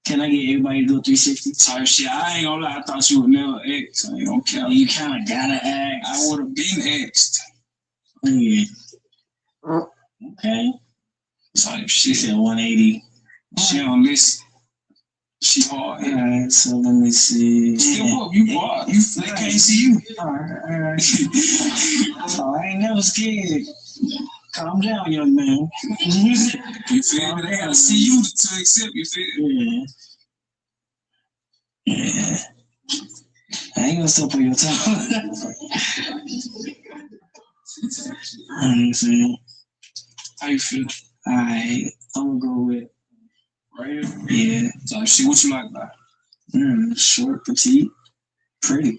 Can I get everybody to do a 360? Type shit. I ain't gonna lie. I thought you would never ask. I ain't gonna care. You kind of gotta ask. I would have been asked. Oh, yeah. Okay. So she said 180. She don't listen. She hard. Alright, so let me see. Still up, you hard. They can't see you. Alright. Oh, I ain't never scared. Calm down, young man. You feel me? They gotta see you to accept you, feel me? Yeah. I ain't gonna step on your toe. Let me see. How you feel? Alright, I'm gonna go with right here. Yeah. So shit, what you like about it? Short, petite, pretty.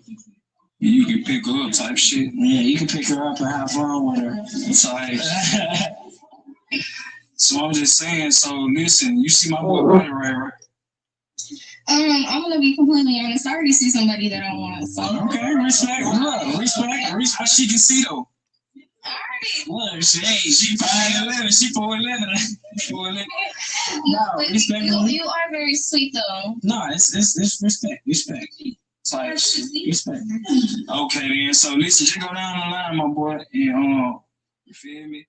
You can pick her up type shit. Yeah, you can pick her up and have fun with her. Type. So I'm just saying, so listen, you see my boy Ronnie right? I'm gonna be completely honest. I already see somebody that I want. So. Okay, respect. She can see though. Look, she 5'11", she 4'11". 4'11". No, respect. You are very sweet though. No, it's respect. Type respect. Okay then, so listen, just go down the line, my boy, and you feel me?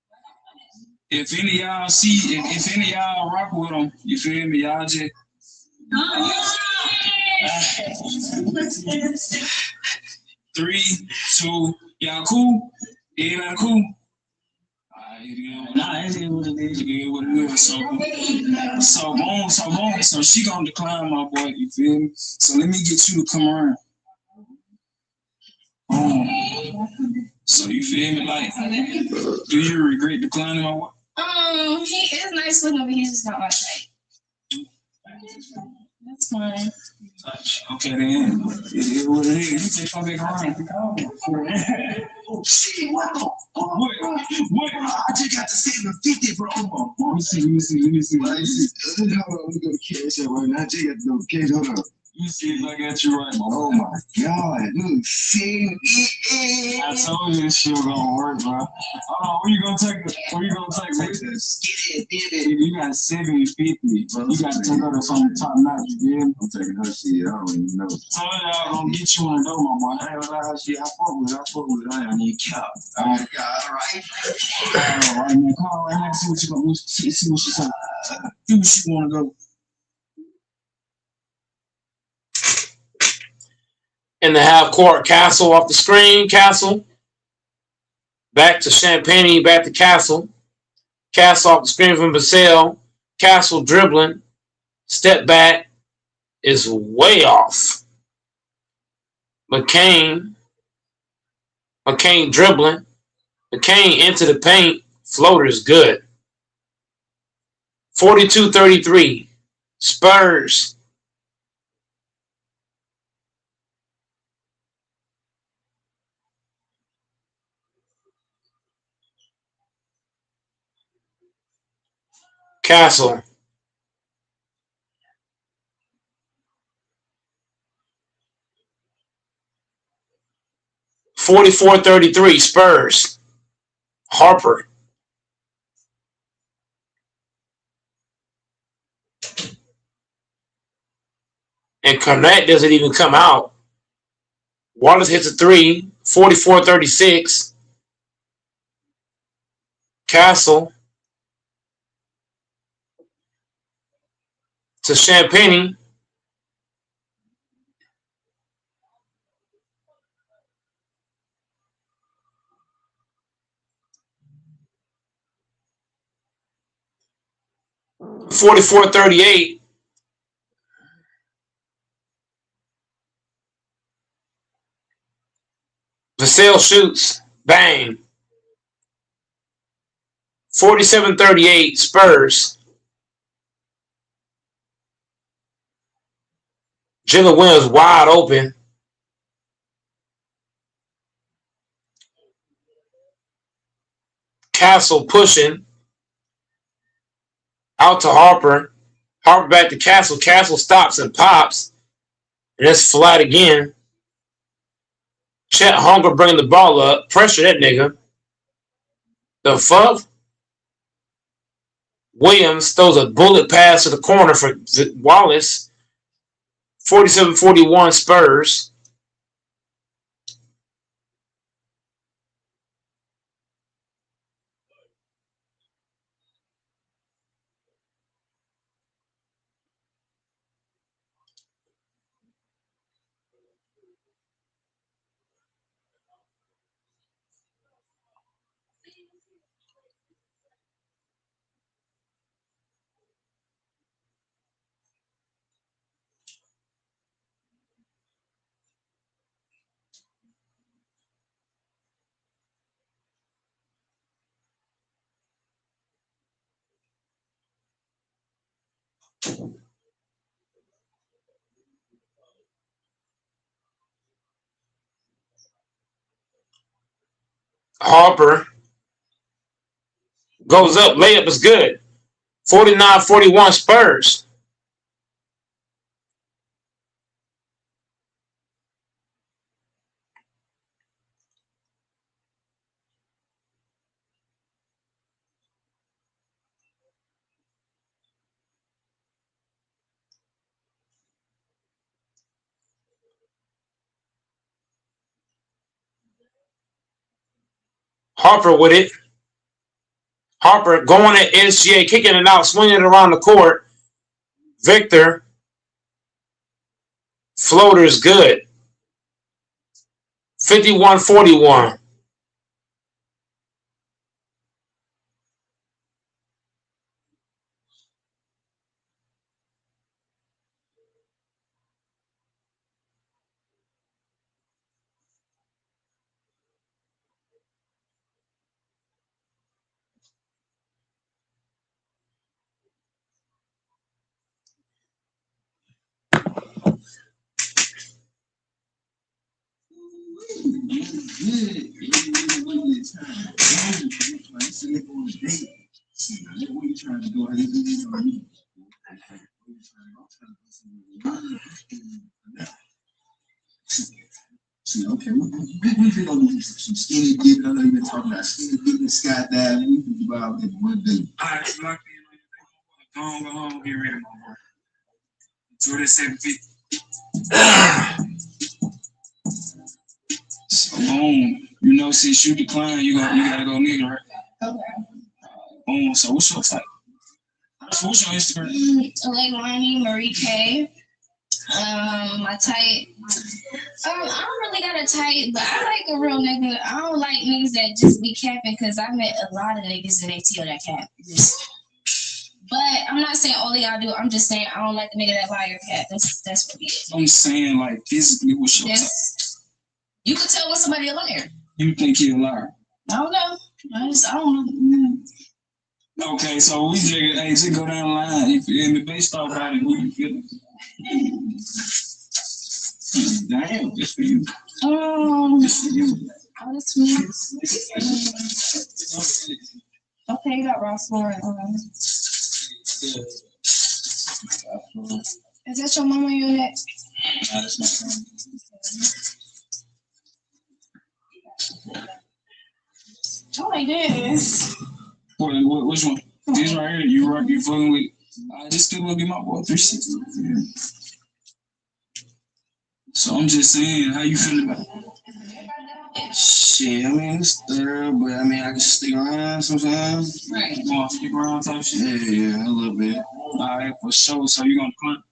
If any of y'all if any of y'all rock with them, you feel me? Y'all just 3, 2, y'all cool? Everybody cool? Nah, it is what it is. It is what it is. So she gonna decline, my boy. You feel me? So let me get you to come around. So you feel me? Like, do you regret declining my boy? He is nice looking, but he's just not my type. That's fine. Okay, then. It is what it is. You take my back around. Oh, shit, wow. What? I just got to 750, bro. Let me see. Hold on, let me go to cash out right now. I just got to go to cash. Hold on. You see if I got you right, bro. Oh, my God. Dude, see it. I told you this shit was gonna work, bro. Hold on, where you gonna take it? You got 750, bro. You got to take her to some top notch, you know? I'm taking her shit. I don't even know. Tell her y'all gonna get you on the door, my boy. I ain't gonna lie, her shit. I fuck with it. I don't need cap. All right. All right, man. Come on right now. See what she gonna see what she said. See where she wanna go. In the half court, Castle off the screen. Castle back to Champagne, back to Castle. Castle off the screen from Vassell. Castle dribbling. Step back is way off. McCain dribbling. McCain into the paint. Floater is good. 42-33. Spurs. Castle. (44-33) Spurs. Harper. And Cornette doesn't even come out. Wallace hits a 3. 44-36. Castle to Champagne. (44-38). Vassell shoots. Bang. 47-38 Spurs. Jalen Williams wide open. Castle pushing. Out to Harper. Harper back to Castle. Castle stops and pops. And it's flat again. Chet Hunger bringing the ball up. Pressure that nigga. The fuck? Williams throws a bullet pass to the corner for Wallace. 47-41 Spurs. Harper goes up. Layup is good. 49-41 Spurs. Harper with it. Harper going at SGA, kicking it out, swinging it around the court. Victor. Floater is good. 51-41. Okay, we gonna do some skinny dipping. I know you've been talking about skinny dipping, skydiving. We can do all that one day. All right, lock in. Go home, get ready, my boy. Enjoy this 750. So, boom. You know, since you decline, you gotta go nigga, right? Okay. Boom. So, what's your type? What's your Instagram? Leilani Marie K. My type. I don't really got a type, but I like a real nigga. I don't like niggas that just be capping because I met a lot of niggas and they tell that cap. But I'm not saying all of y'all do. I'm just saying I don't like the nigga that liar cap. That's what it is. I'm saying, like, physically, what's your type? You can tell when somebody a liar. You think he a liar? I don't know. I don't know. Okay, so we just go down the line. If in the base start riding, who you feeling? Damn, good for you. Good for you. Oh, that's me. Okay, you got Ross Lauren. Is that your mama you next? Nah, that's my friend. Oh, like this. Which one? This right here. You fucking with? This still gonna be my boy 360. Yeah. So I'm just saying, how you feeling about it? Shit, I mean it's third, but I mean I can stick around sometimes. Right. You want to stick around type shit? Yeah, a little bit. Alright, for sure. So you gonna decline?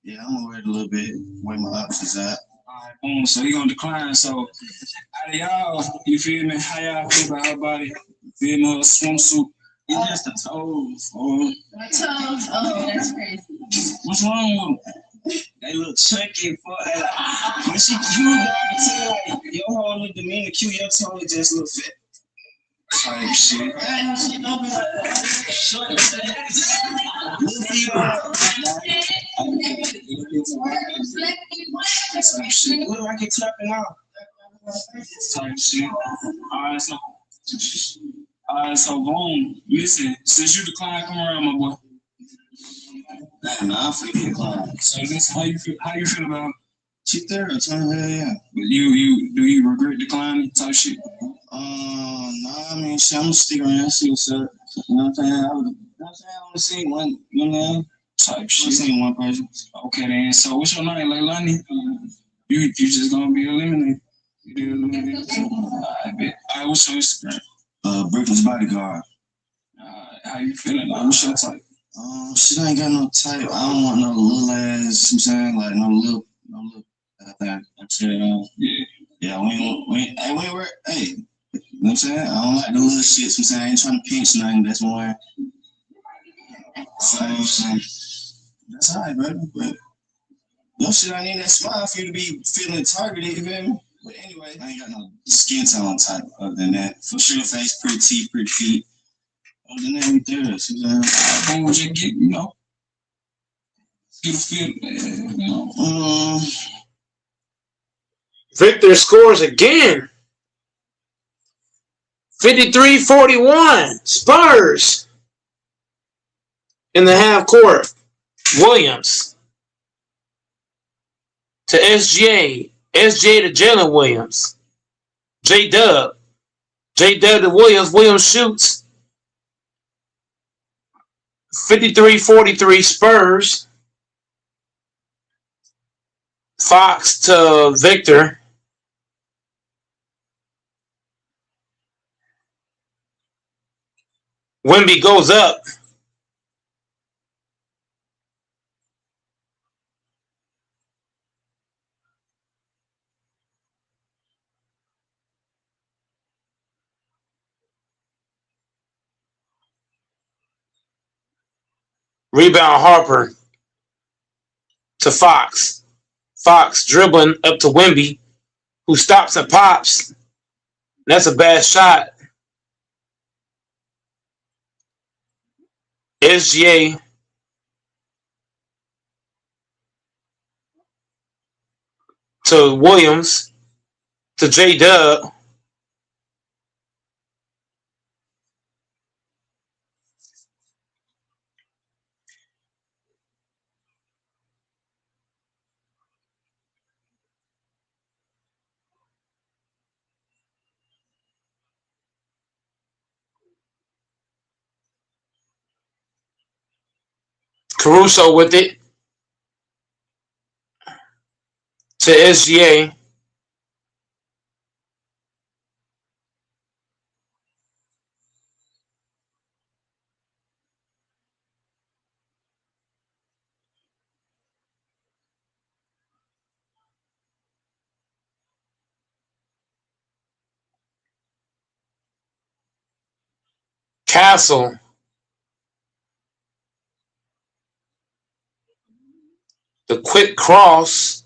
Yeah, I'm gonna wait a little bit, weigh my options out. Alright, boom. So you gonna decline. So out of y'all, you feel me? How y'all feel about her body? You feel me? Her swimsuit. It's just the toes. My toes. Oh, that's crazy. What's wrong with them? They look chunky for when she cute, I can tell like your whole look demeanor cute, your toe just look fat. Type shit. Type shit. What do I get clapping out? Type shit. Alright, so boom. Listen, since you declined, come around, my boy. Nah, I'm freaking decline. So this how you feel about She third, hell yeah. but you regret declining type shit? Nah, I mean, shit, I'm gonna stick around, see what's up. You know what I'm saying? I want to see one name. Type I shit. see one person. Okay then. So what's your name, Leilani? You just gonna be eliminated. You be eliminated. I bet. Alright, what's your Instagram? Brooklyn's bodyguard. How you feeling? Like, what's your type? Shit, I ain't got no type. I don't want no little ass. You know what I'm saying, like no little. Yeah, we ain't, hey, you know what I'm saying? I don't like the little shit. You know what I'm saying? I ain't trying to pinch nothing. That's one. That's all right, brother. But no shit, I need that smile for you to be feeling targeted, you feel me? But anyway, I ain't got no skin tone type other than that. For sure, face, pretty teeth, pretty feet. Other than that, we there. You know what I'm saying? Boom, just get, Victor scores again. 53-41. Spurs in the half court. Williams to SGA. SGA to Jalen Williams. J-Dub. J-Dub to Williams. Williams shoots. 53-43 Spurs. Fox to Victor. Wemby goes up. Rebound Harper to Fox. Fox dribbling up to Wemby, who stops and pops. That's a bad shot. SGA to Williams to J-Dub. Caruso with it to SGA. Castle the quick cross.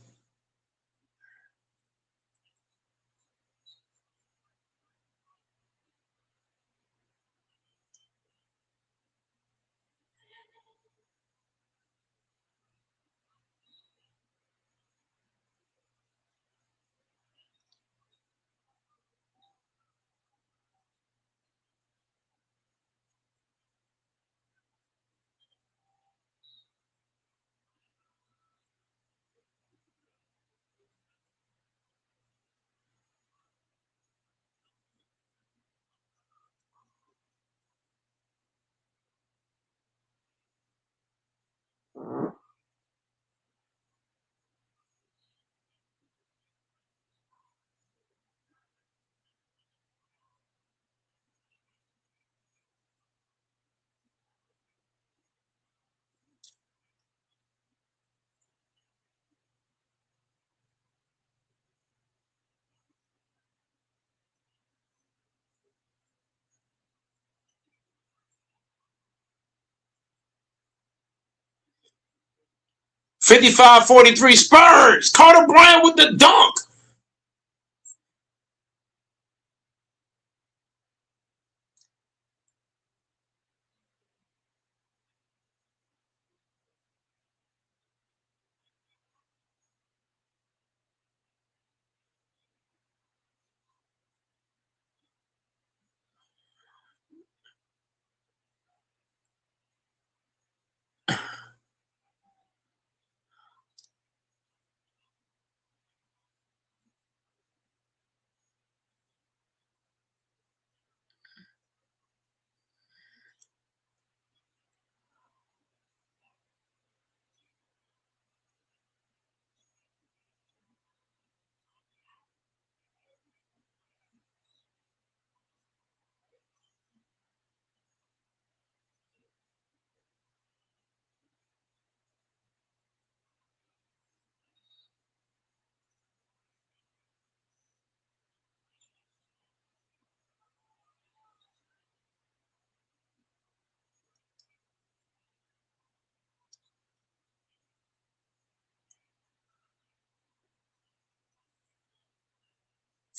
$55-43 Spurs. Carter Bryant with the dunk.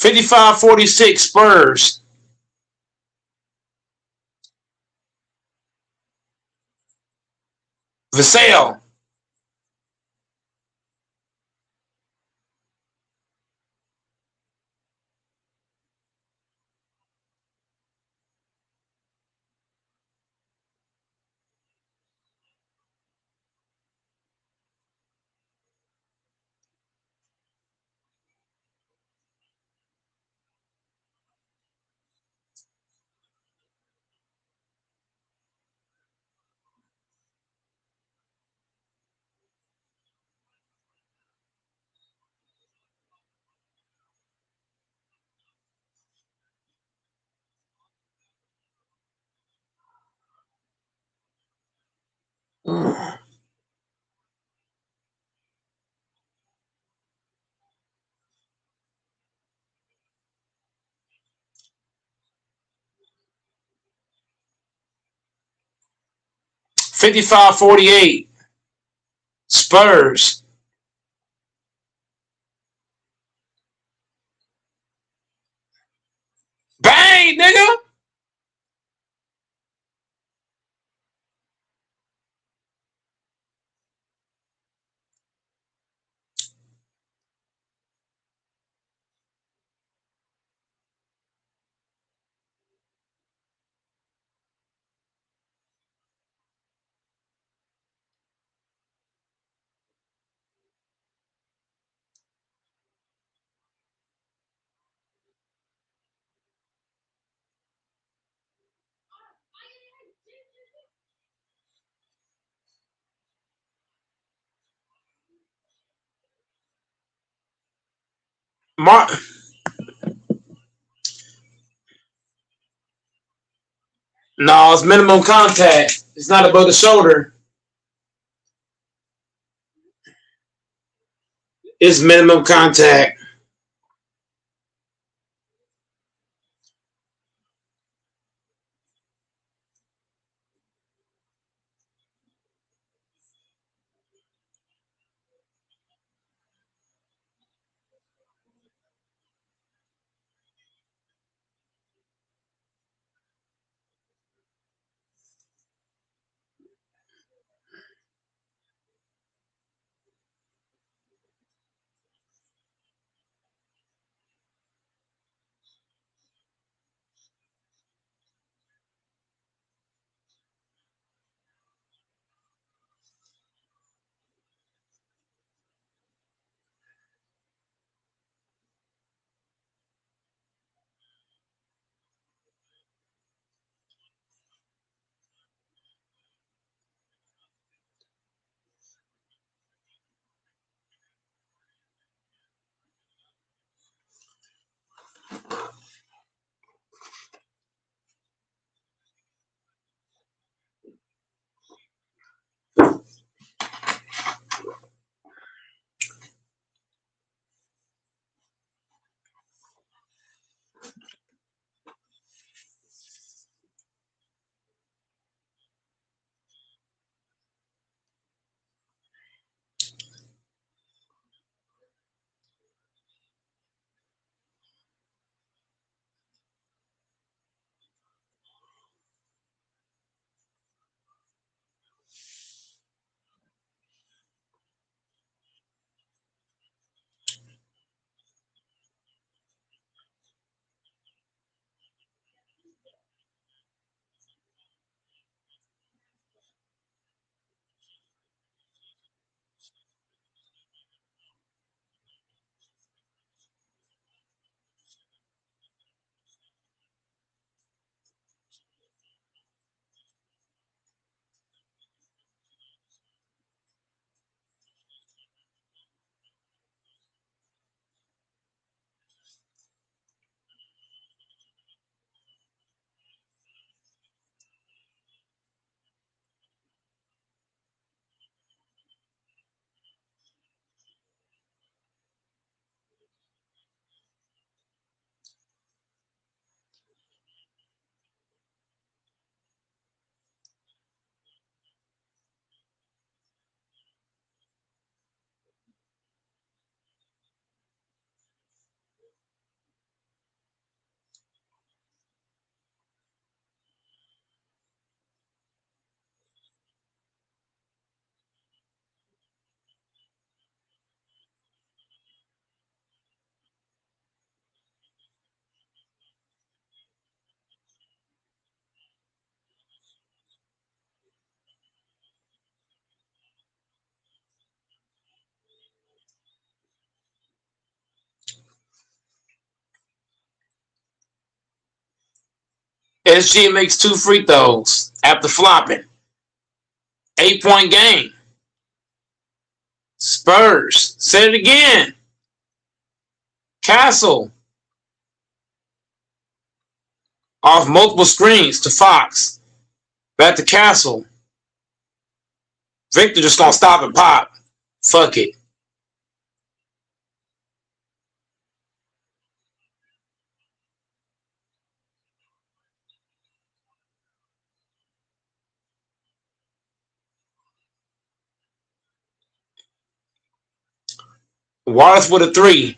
$55-46 Spurs. Vassell $55-48. Spurs. Bang, nigga. Mar- no, it's minimum contact. It's not above the shoulder. It's minimum contact. SG makes 2 free throws after flopping. 8-point game. Spurs. Said it again. Castle. Off multiple screens to Fox. Back to Castle. Victor just gonna stop and pop. Fuck it. Wallace with a 3.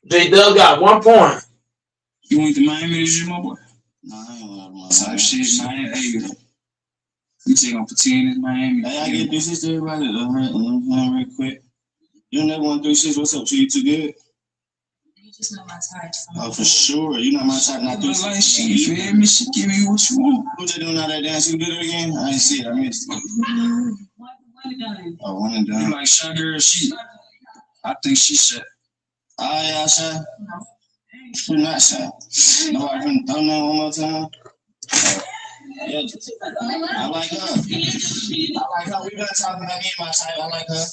J Dub got 1 point. You went to Miami this year, my boy? Nah, I ain't gonna lie. Type shit, Miami. Hey, you take on 10 in Miami. Hey, I get this to everybody real quick. You never want to do shit. What's up? You too good? You just know my type. Oh, for sure. You know my type not to Look like she, you feel me? She give me what you want. What they doing all that dance? You did it again? I didn't see it. I missed it. Oh, one and You done. like shy girl, she. I think she said. Oh, yeah, shy. You're not shy. Nobody can throw that one more time. Yeah, I like her. I like her. We been talking about me and my type. I like her.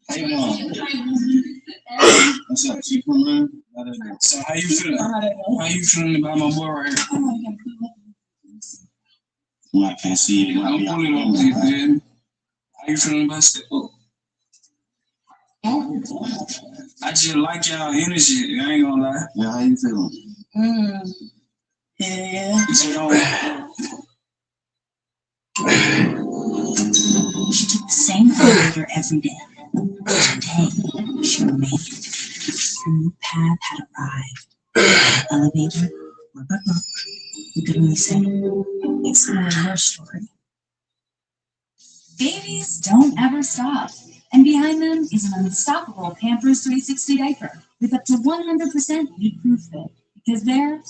How you doing? What's up? She from there? So how you feeling? How you feeling about my boy right here? I can't see it. I'm pulling up, you feel me? How you feeling about step up? I just like y'all energy. I ain't gonna lie. Yeah, how you feeling? Yeah. You said, She took the same elevator every day. Today, she remained. Her new path had arrived. The elevator, look, you could only say, it's more her story. Babies don't ever stop. And behind them is an unstoppable Pampers 360 diaper with up to 100% leak-proof fit. Because they're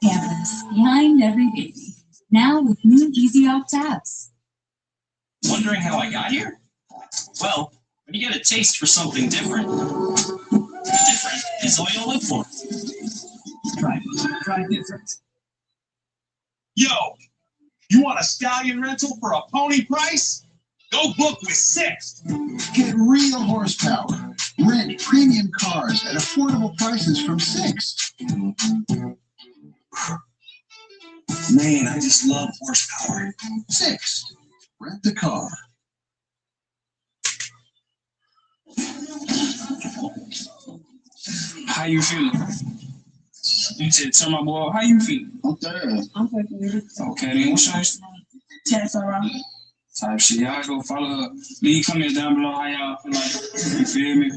Pampers, behind every baby. Now with new Easy Off tabs. Wondering how I got here? Well, when you get a taste for something different is all you'll live for. Try different. Yo, you want a stallion rental for a pony price? Go book with Six. Get real horsepower. Rent premium cars at affordable prices from Six. Man, I just love horsepower. Six. Rent the car. how you feeling? You said, tell my boy, how you feeling? I'm third. I'm fucking with it. Okay, then what's your Instagram? Tess around. Type shit. Y'all go follow her. Leave comments down below how y'all feel like. You feel me?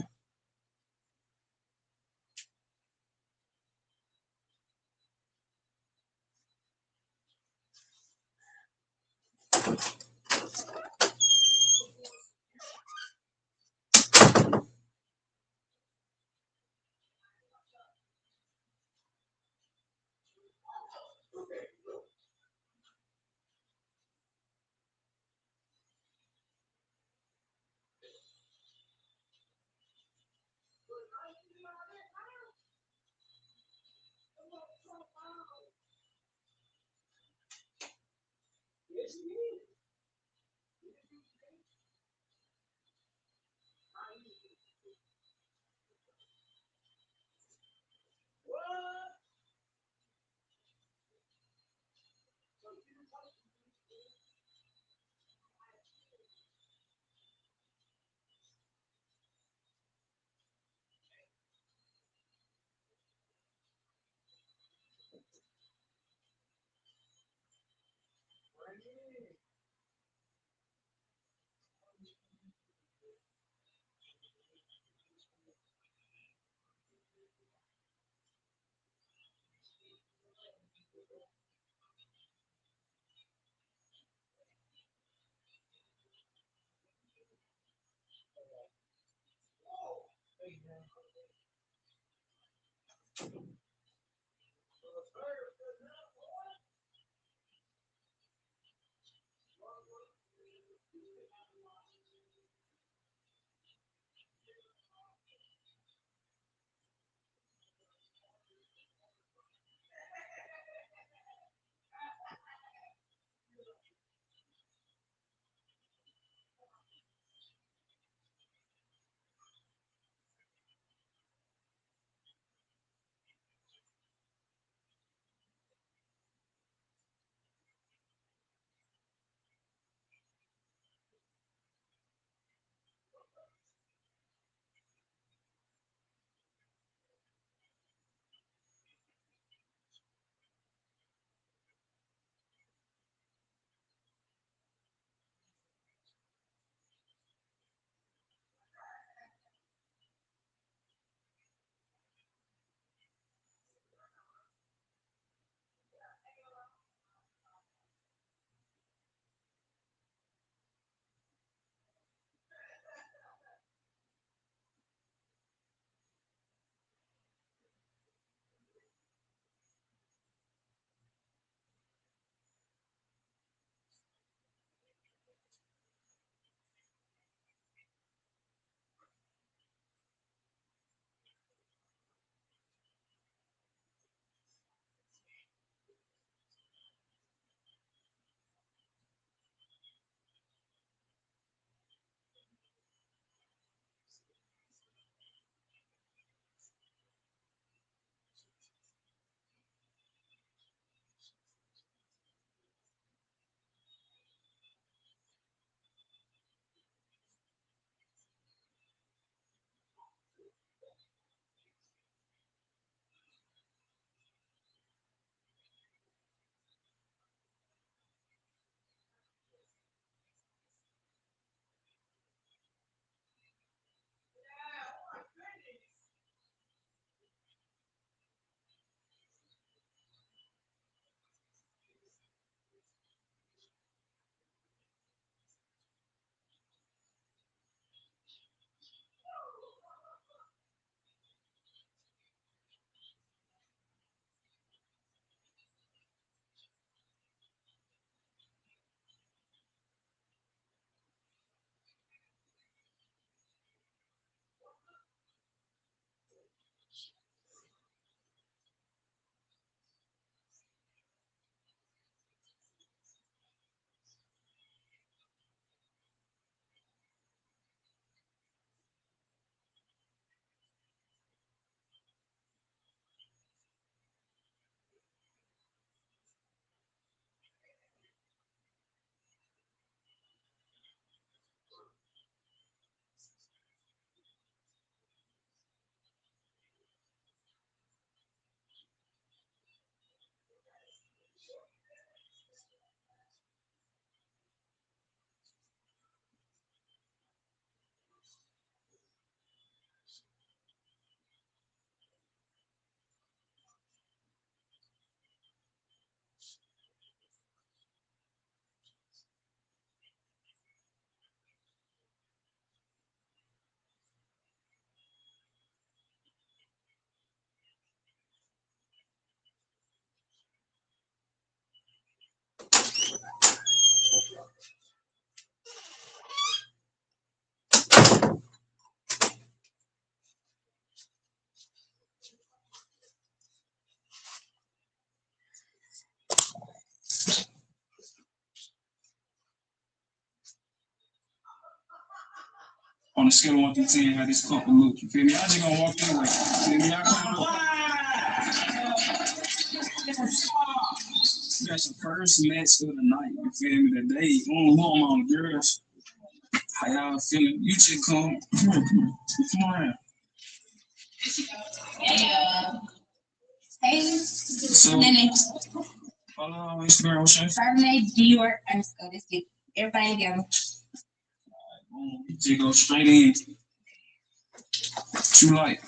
On a scale of 1 through 10, how this couple look. You feel me? I just gonna walk that way. You feel me? Y'all got some first match of the night. You feel me? Today, who on the girls? How y'all feeling? You just come. Come on. Hey, So, Nene. follow Instagram, what's your Chardonnay, Dior, underscore. Let's get everybody together. boom? You just go straight in. What you like?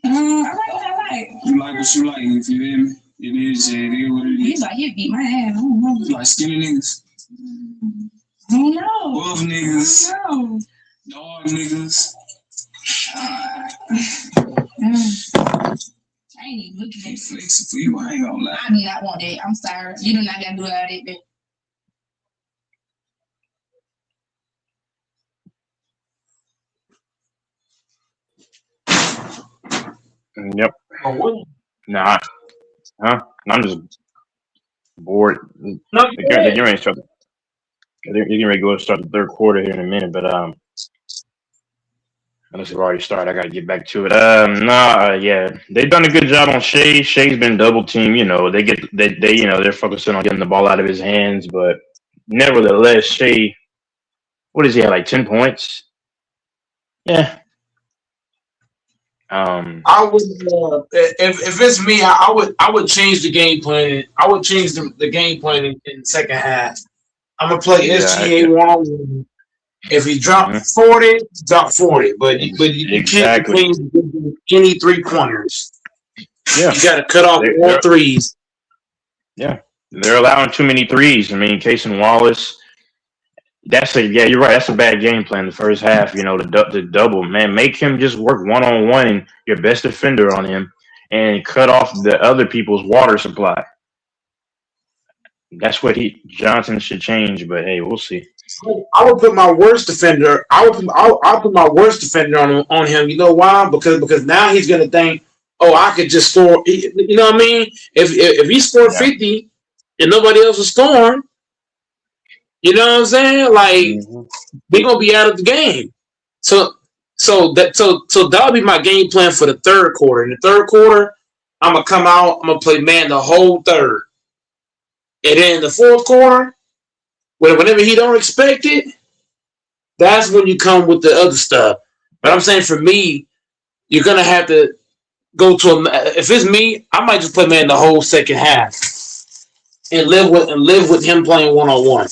I like what I like. You like what you like, you feel me? It is what it He's is. like, he'll beat my ass. I don't know. You like skinny niggas, I don't know. buff I niggas, don't know. dog niggas. I ain't even looking at Can't it. flex it for you, I ain't gonna lie. I do not want that. I'm sorry. You do not gotta do all that, bitch. Yep. Nah. Huh? I'm just bored. No, They're getting ready to start. They're getting ready to go start the third quarter here in a minute, but unless they've already started, I got to get back to it. Yeah, they've done a good job on Shea. Shea's been double teamed. You know, they they're focusing on getting the ball out of his hands, but nevertheless, Shea, what does he have, like 10 points? Yeah. I would if it's me, I would change the game plan. I would change the game plan in the second half. I'm gonna play SGA one-on-one. If he dropped 40, drop 40. But you can't Exactly. complain any 3-pointers. Yeah. You got to cut off all threes. Yeah, they're allowing too many threes. I mean, Case and Wallace. You're right. That's a bad game plan. The first half, you know, the double, man, make him just work one-on-one and your best defender on him, and cut off the other people's water supply. That's what Johnson should change. But hey, we'll see. I would put my worst defender. I'll put my worst defender on him. You know why? Because now he's gonna think, oh, I could just score. You know what I mean? If he scored 50 and nobody else is scoring, you know what I'm saying? Like they're gonna be out of the game. So that'll be my game plan for the third quarter. In the third quarter, I'm gonna come out. I'm gonna play man the whole third, and then in the fourth quarter, whenever he don't expect it, that's when you come with the other stuff. But I'm saying for me, you're gonna have to go to if it's me, I might just play man the whole second half and live with him playing one-on-one.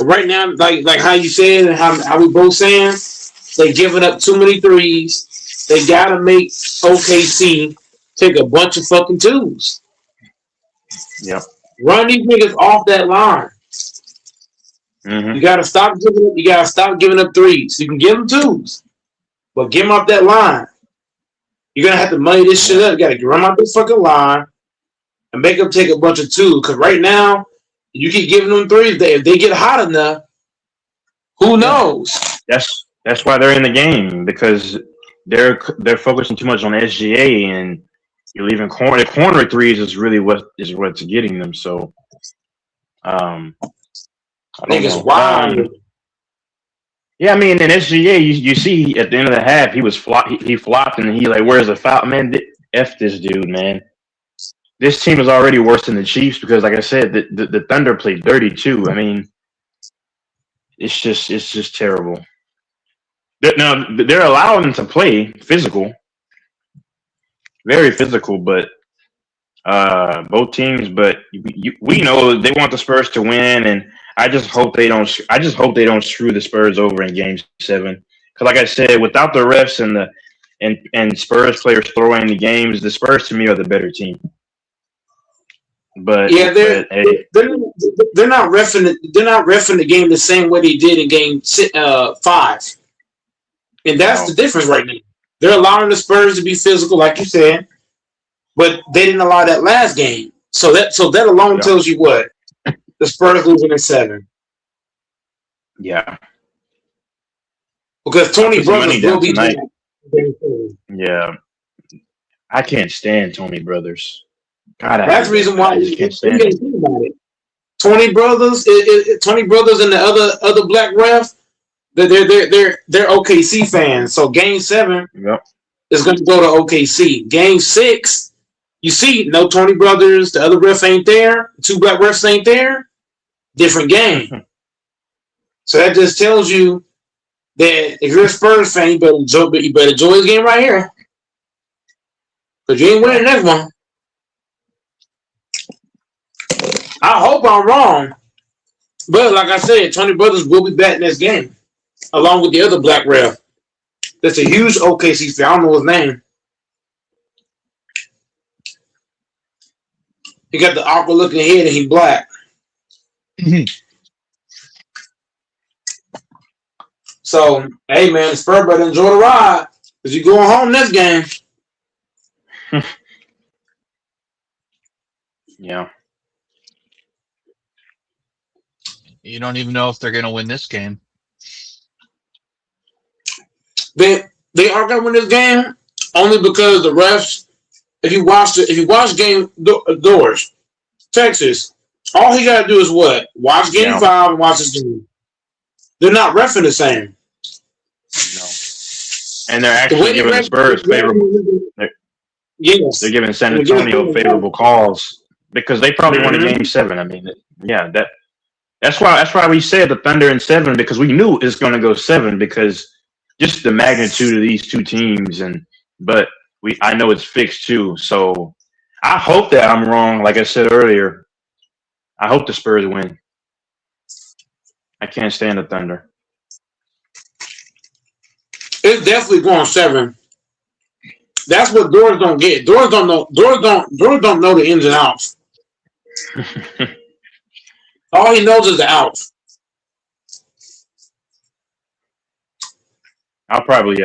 Right now, like how you said and how we both saying, they giving up too many threes. They gotta make OKC take a bunch of fucking twos. Yep. Run these niggas off that line. Mm-hmm. You gotta stop giving up threes. You can give them twos, but give them off that line. You're gonna have to money this shit up. You gotta run out this fucking line and make them take a bunch of twos. Because right now, you keep giving them threes. If they get hot enough, who knows? That's why they're in the game, because they're focusing too much on SGA, and you're leaving corner threes is really what's getting them. So, I think it's wild. Yeah, I mean, in SGA, you see at the end of the half, he flopped, and he like, where's the foul? Man, F this dude, man. This team is already worse than the Chiefs because, like I said, the Thunder played dirty too. I mean, it's just terrible. They're allowing them to play physical, very physical, but both teams. But we know they want the Spurs to win, and I just hope they don't screw the Spurs over in Game 7. Because, like I said, without the refs and Spurs players throwing the games, the Spurs to me are the better team. But yeah, they're not reffing the game the same way they did in Game 5, and that's the difference right now. They're allowing the Spurs to be physical, like you said, but they didn't allow that last game. So that alone tells you what the Spurs losing in 7. Yeah, because Tony Brothers will be tonight. Yeah, I can't stand Tony Brothers. God, that's the reason why you can't stand it. Tony Brothers and the other black ref, They're OKC fans. So Game 7 Yep. is going to go to OKC. Game 6, you see, no Tony Brothers. The other ref ain't there. The 2 black refs ain't there. Different game. So that just tells you that if you're a Spurs fan, you better enjoy this game right here. Because you ain't winning the next one. I hope I'm wrong. But like I said, Tony Brothers will be back next game. Along with the other black ref. That's a huge OKC fan. I don't know his name. He got the awkward looking head and he black. So, hey man, Spurs better enjoy the ride. Because you're going home next game. Yeah. You don't even know if they're going to win this game. They are going to win this game only because the refs. If you watch game doors, Texas, all he got to do is what? Watch game 5 and watch this game. They're not reffing the same. No. And they're actually giving the Spurs favorable. Yes. They're giving San Antonio favorable calls because they probably won a Game 7. I mean, yeah, that's why we said the Thunder in 7 because we knew it's going to go 7 because just the magnitude of these two teams but I know it's fixed too. So I hope that I'm wrong. Like I said earlier, I hope the Spurs win. I can't stand the Thunder. It's definitely going 7. That's what Doors don't get. Doors don't know. Doors don't know the ins and outs. All he knows is the outs. I'll probably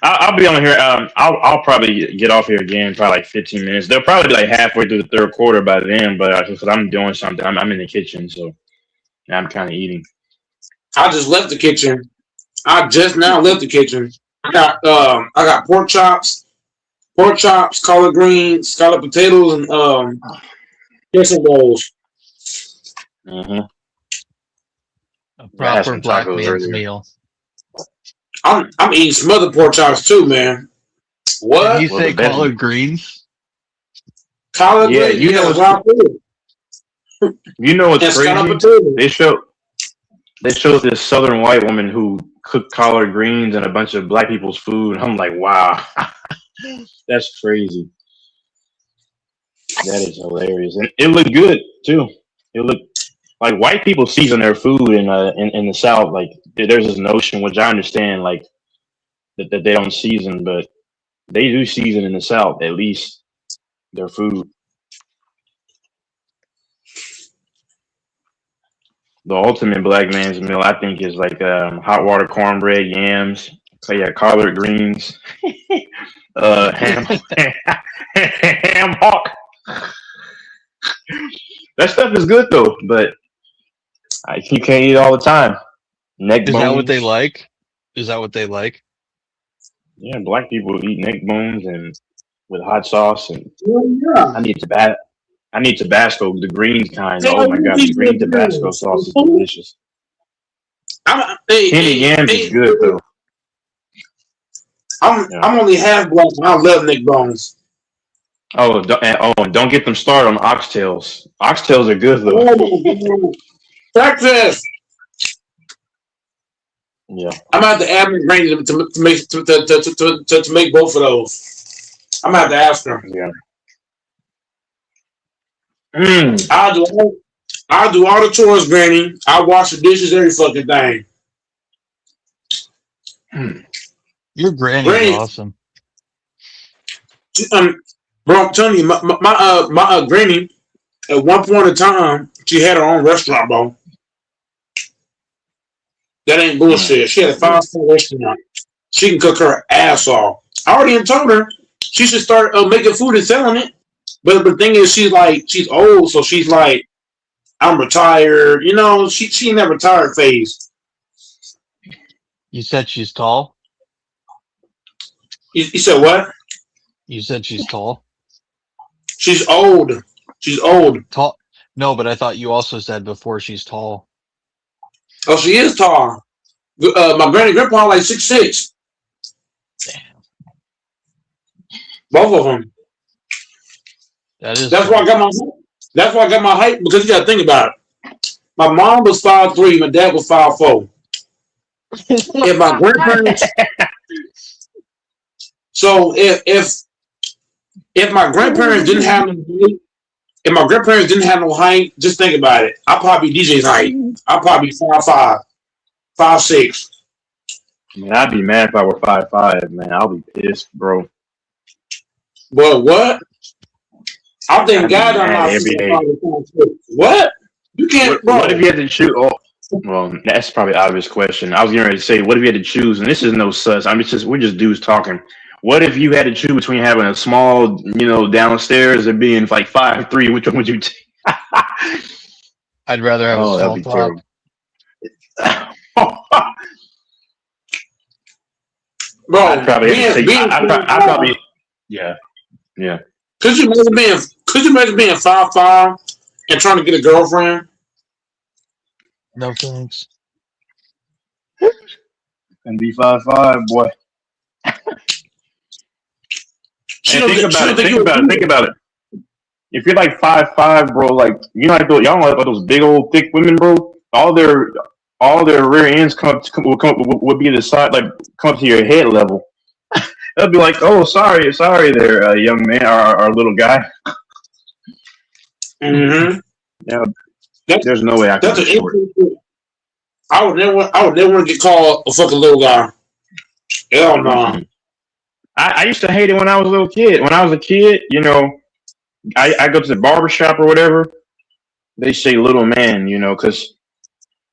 I'll be on here. I'll probably get off here again, probably like 15 minutes. They'll probably be like halfway through the third quarter by then, but because I'm doing something, I'm in the kitchen, so I'm kind of eating. I just left the kitchen. I just now left the kitchen. I got pork chops, collard greens, scalloped potatoes, and dressing rolls. Mm-hmm. A proper black man's meal. I'm eating some other pork chops too, man. What? Did you say collard greens? Collard greens? You know what's crazy? They showed this Southern white woman who cooked collard greens and a bunch of black people's food. I'm like, wow, that's crazy. That is hilarious, and it looked good too. It looked like white people season their food in the South. Like there's this notion, which I understand, like that they don't season, but they do season in the South at least their food. The ultimate black man's meal, I think, is like hot water cornbread, yams. So yeah, collard greens, ham hock. That stuff is good though, but you can't eat it all the time. Neck bones. Is that what they like? Is that what they like? Yeah, black people eat neck bones and with hot sauce, and yeah. I need Tabasco, the green kind. Oh my god, the green Tabasco sauce is delicious. Kenny yams is good though. I'm only half black, and I love neck bones. Oh, and don't get them started on oxtails. Oxtails are good though. Breakfast. Yeah, I'm gonna have to add Randy to make both of those. I'm gonna have to ask her. Yeah. I'll do all the chores, Granny. I'll wash the dishes, every fucking thing. Your granny is awesome. Bro, I'm telling you, my granny, at one point in time, she had her own restaurant, bro. That ain't bullshit. She had a 5-star restaurant. She can cook her ass off. I already told her she should start making food and selling it. But the thing is, she's old, so she's like, I'm retired. You know, she in that retired phase. You said she's tall? You said what? You said she's tall? She's old. She's old. Tall? No, but I thought you also said before she's tall. Oh, she is tall. My granny grandpa like 6'6". Damn. Both of them. That is That's why I tall. got my. That's why I got my height because you got to think about it. My mom was 5'3", my dad was 5'4". If my grandparents, so if my grandparents didn't have no height, if my grandparents didn't have no height, just think about it. I'd probably be DJ's height. I'd probably be 5'5", 5'6". Man, I'd be mad if I were 5'5", man. I'll be pissed, bro. But what? I think I'd be God on mad my every day. What? You can't, bro. What if you had to choose? Oh, well, that's probably an obvious question. I was getting ready to say, what if you had to choose? And this is no sus. We're just dudes talking. What if you had to choose between having a small, downstairs and being like 5'3"? Which one would you take? I'd rather have a Oh, that'd small be top. terrible. Bro, I'd probably have to take. I'd probably, yeah. Could you imagine being 5'5" and trying to get a girlfriend? No thanks. And be 5'5", boy. And think about it. If you're like 5'5", bro, like like y'all know like those big old thick women, bro. All their rear ends would be the side, like come up to your head level. They'll be like, "Oh, sorry there, young man, our little guy." Mm-hmm. Yeah, there's no way I can afford it. I would never want to get called a fucking little guy. Hell no. I used to hate it when I was a little kid. When I was a kid, I go to the barber shop or whatever. They say little man, because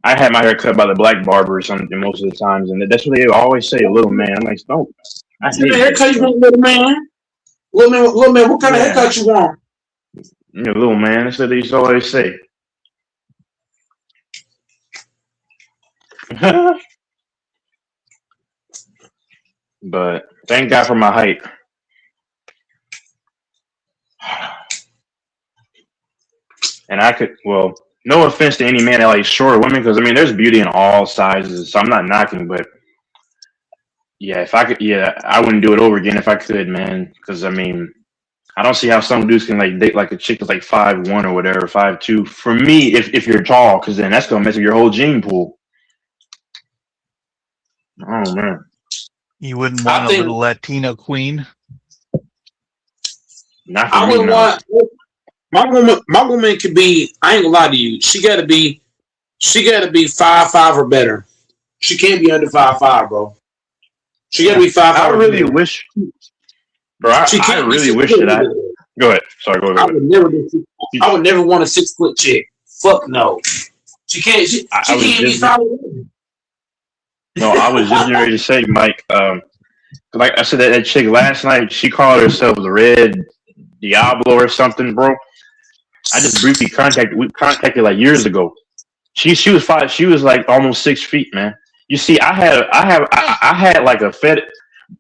I had my hair cut by the black barber or something most of the times, and that's what they always say, little man. I'm like, no, I hate it. Haircut you want, little man? Little man, what kind of haircut you want? Little man. That's what they used to always say. But thank God for my height. And I could, well, no offense to any man that likes short women, because there's beauty in all sizes, so I'm not knocking, but yeah, if I could, I wouldn't do it over again if I could, man, because I don't see how some dudes can like date like a chick that's like 5'1" or whatever, 5'2". For me, if you're tall, because then that's gonna mess with your whole gene pool. Oh man, You wouldn't want a little Latino queen? Not for I me, wouldn't no. want my woman could be. I ain't gonna lie to you. She gotta be 5'5" or better. She can't be under 5'5", bro. She gotta be 5'5". I really wish, bro. I really wish that I. Go ahead. Sorry, go ahead. I would never want a 6-foot chick. Fuck no. She can't. She can't be 5'1". No, I was just getting ready to say, Mike. Like I said, that chick last night, she called herself the Red Diablo or something, bro. I just briefly contacted like years ago. She was 5. She was like almost 6 feet, man. You see, I had like a fetish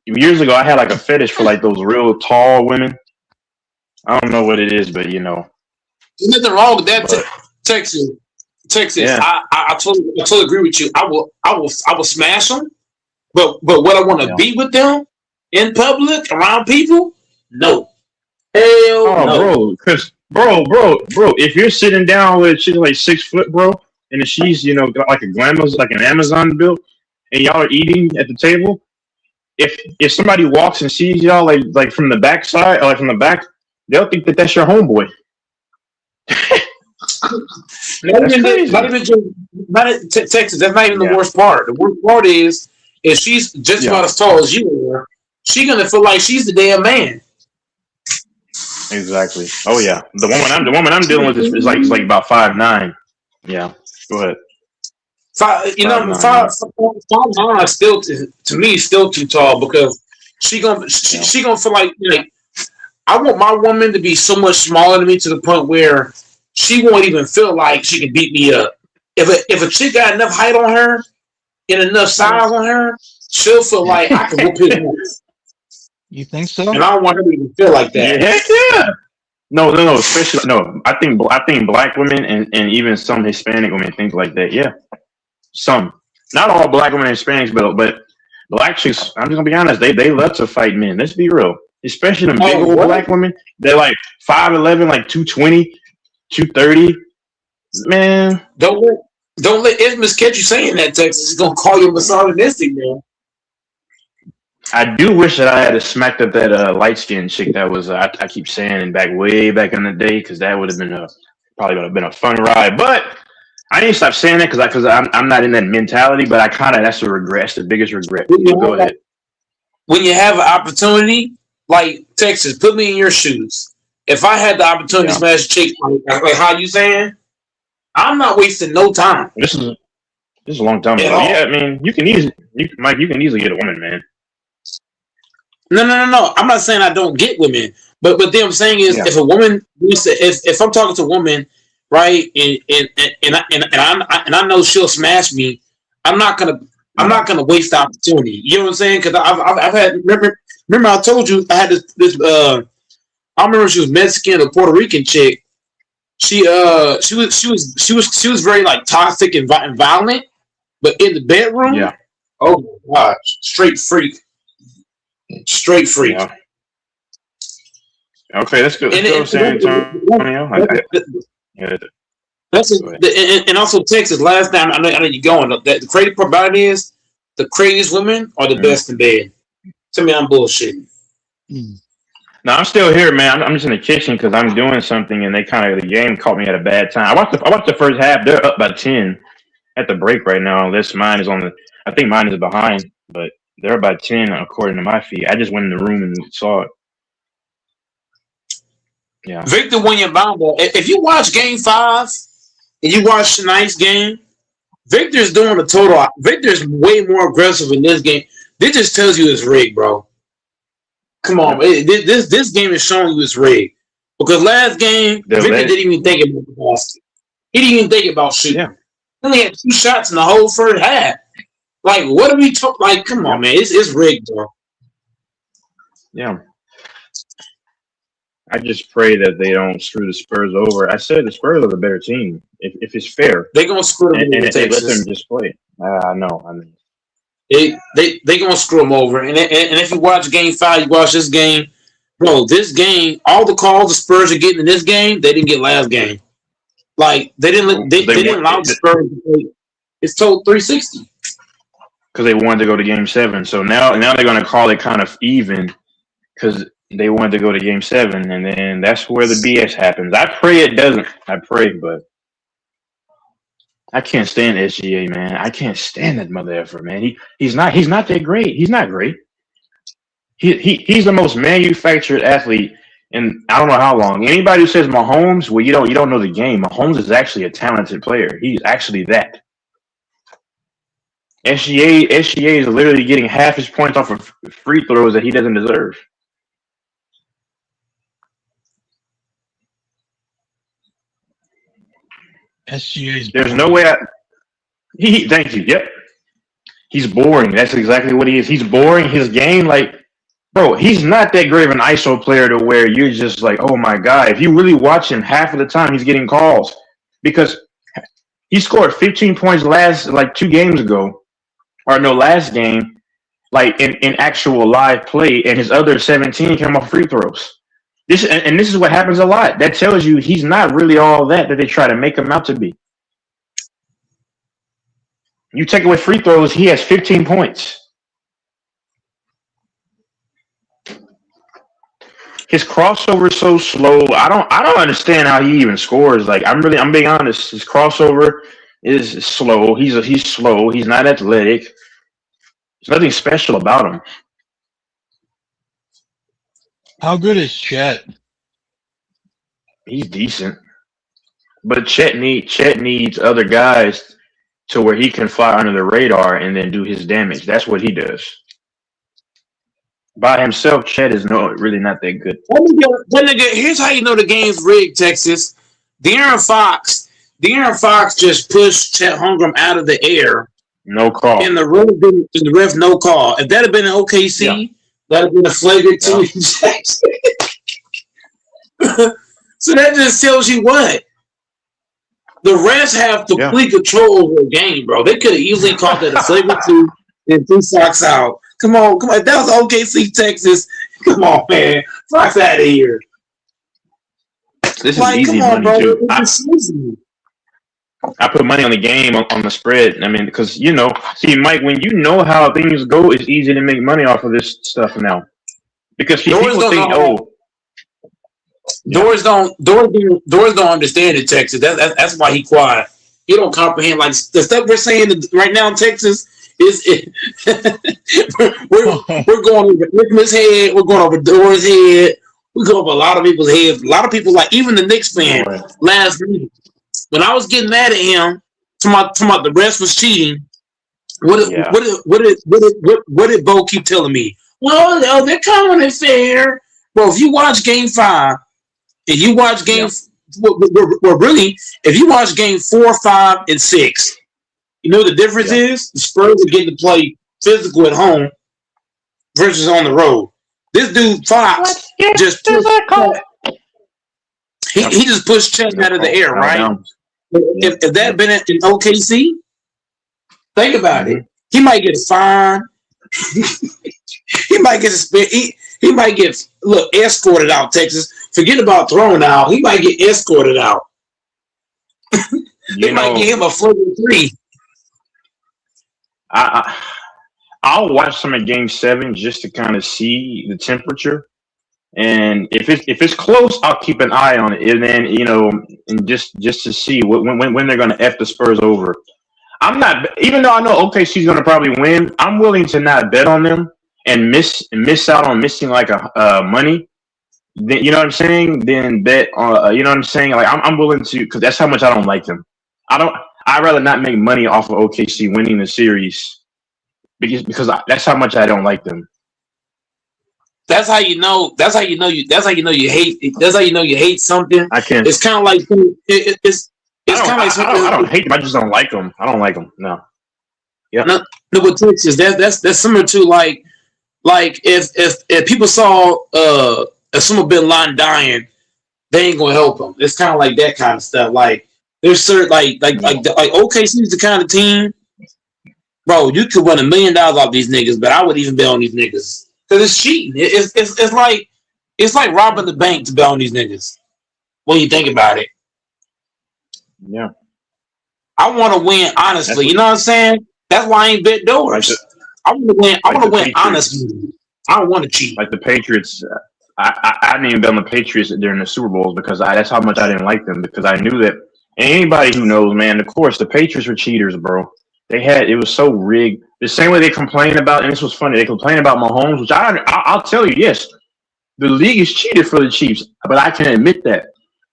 years ago. I had like a fetish for like those real tall women. I don't know what it is, but There's nothing wrong with that, Texas. Yeah. I totally agree with you. I will smash them, but what I want to be with them in public around people? No. Hell no. Bro, because bro, if you're sitting down with she's like 6 foot, bro, and she's got like an Amazon built, and y'all are eating at the table, if somebody walks and sees y'all like from the back side or like from the back, they'll think that that's your homeboy. Texas. That's not even the worst part. The worst part is if she's just about as tall as you are, she's gonna feel like she's the damn man. Exactly. Oh yeah, the woman I'm dealing with is like about 5'9". Yeah. Go ahead. 5'9" still to me is still too tall because she gonna feel like I want my woman to be so much smaller than me to the point where she won't even feel like she can beat me up. If a chick got enough height on her and enough size on her, she'll feel like I can whoop his ass. You think so? And I don't want her to even feel like that. Yeah. No. Especially no. I think black women and even some Hispanic women think like that. Yeah. Some. Not all black women are Hispanics, but black chicks. I'm just gonna be honest. They love to fight men. Let's be real. Especially them big old black women. They're like 5'11", like 220, 230. Man, don't let Ismus catch you saying that, Texas. He's gonna call you misogynistic, man. I do wish that I had smacked up that light skinned chick that was I keep saying way back in the day, because that would have been probably would have been a fun ride. But I need to stop saying that because I'm not in that mentality. But I kind of that's the regret. That's the biggest regret. Go ahead. When you have an opportunity, like Texas, put me in your shoes. If I had the opportunity to smash a chick, like how you saying, I'm not wasting no time. This is a long time ago. Yeah, I mean, you can easily get a woman, man. No. I'm not saying I don't get women, but what I'm saying is, if a woman, if I'm talking to a woman, right, and I know she'll smash me, I'm not gonna waste the opportunity. You know what I'm saying? Because I've had remember I told you I had this I remember she was Mexican or Puerto Rican chick. She was very like toxic and violent, but in the bedroom, oh my god, straight freak. Yeah. Okay, that's good. Let's go San Antonio. And also Texas. Last time I know you're going. The crazy part about it is the craziest women are the best in bed. Tell me I'm bullshitting. No, I'm still here, man. I'm just in the kitchen because I'm doing something, and the game caught me at a bad time. I watched the first half. They're up by 10 at the break right now. I think mine is behind, but they're about 10 according to my feed. I just went in the room and saw it. Yeah. Victor Wembanyama. If you watch Game 5 and you watch tonight's game, Victor's doing a total. Victor's way more aggressive in this game. This just tells you it's rigged, bro. Come on, this game is showing you it's rigged. Because last game, Victor didn't even think about the basket. He didn't even think about shooting. Yeah. He only had 2 shots in the whole first half. Like, what are we talking? Like, come on, man, it's rigged, bro. Yeah. I just pray that they don't screw the Spurs over. I said the Spurs are the better team. If it's fair, they're gonna screw them over. And if they let them just play. I know. I mean, they gonna screw them over. And if you watch Game 5, you watch this game, bro. This game, all the calls the Spurs are getting in this game, they didn't get last game. Like they didn't allow the Spurs to play. It's total 360. Because they wanted to go to Game 7. So now they're going to call it kind of even because they wanted to go to Game 7, and then that's where the BS happens. I pray it doesn't. I pray, but I can't stand SGA, man. I can't stand that mother effer, man. He's not that great. He's not great. He's the most manufactured athlete in I don't know how long. Anybody who says Mahomes, well, you don't know the game. Mahomes is actually a talented player. He's actually that. SGA is literally getting half his points off of free throws that he doesn't deserve. SGA's There's no way thank you. Yep. He's boring. That's exactly what he is. He's boring. His game, like, bro, he's not that great of an ISO player to where you're just like, oh my God. If you really watch him, half of the time he's getting calls because he scored 15 points last 2 games ago. Or no, last game, like in actual live play, and his other 17 came off free throws. This is what happens a lot. That tells you he's not really all that they try to make him out to be. You take away free throws, he has 15 points. His crossover is so slow. I don't understand how he even scores. Like I'm being honest. His crossover is slow. He's slow. He's not athletic. There's nothing special about him. How good is Chet? He's decent, but Chet needs other guys to where he can fly under the radar and then do his damage. That's what he does. By himself, Chet is really not that good. Here's how you know the game's rigged, Texas. De'Aaron Fox just pushed Chet Holmgren out of the air. No call. And the ref no call. If that had been an OKC, that would have been a flagrant 2 injection. So that just tells you what? the refs have complete control over the game, bro. They could have easily called that a flagrant 2 and 2 Sox out. Come on. That was OKC, Texas. Come on, man. Fox out of here. This is easy money, bro. too. I put money on the game on the spread. I mean, because see, Mike, when you know how things go, it's easy to make money off of this stuff now. Because people think, Doors don't understand in Texas. That's why he quiet. He don't comprehend like the stuff we're saying right now in Texas is we're going over Nicholas' head, we're going over Doors' head, we go over a lot of people's heads. A lot of people, like even the Knicks fan last week, when I was getting mad at him, talking about the refs was cheating. What did Bo keep telling me? Well, they're calling it fair. Bro, if you watch Game 5, if you watch if you watch Game 4, 5, and 6, you know what the difference is? The Spurs are getting to play physical at home versus on the road. This dude Fox just pushed he just pushed chest out of the air, right? If that been in OKC, think about it. He might get a fine. He might get he might get escorted out. Texas, forget about thrown out. He might get escorted out. They might give him a floating 3. I'll watch some of Game 7 just to kind of see the temperature, and if it's close, I'll keep an eye on it, and then and just to see when they're going to F the Spurs over. I'm not, even though I know OKC's going to probably win, I'm willing to not bet on them and miss out on missing like a money. Then, you know what I'm saying? Then bet on, you know what I'm saying? Like I'm willing to, because that's how much I don't like them. I'd rather not make money off of OKC winning the series because that's how much I don't like them. That's how you know. That's how you know you hate. That's how you know you hate something. I can't. It's kind of like it's kind of like something. I don't hate them. I just don't like them. I don't like them. No. Yeah. No, but Texas. That's similar to like if people saw Osama bin Laden dying, they ain't gonna help him. It's kind of like that kind of stuff. Like there's certain like OKC is the kind of team, bro. You could win $1 million off these niggas, but I would even bet on these niggas. Because it's cheating. It's like robbing the bank to bet on these niggas. When you think about it. Yeah. I want to win honestly. You know what I'm saying? That's why I ain't bet doors. I want to win. I want to win honestly. I don't want to cheat. Like the Patriots. I didn't even bet on the Patriots during the Super Bowls because that's how much I didn't like them, because I knew that. And anybody who knows, man, of course, the Patriots were cheaters, bro. It was so rigged. The same way they complain about, and this was funny, they complain about Mahomes, which I'll tell you, yes, the league is cheated for the Chiefs, but I can admit that.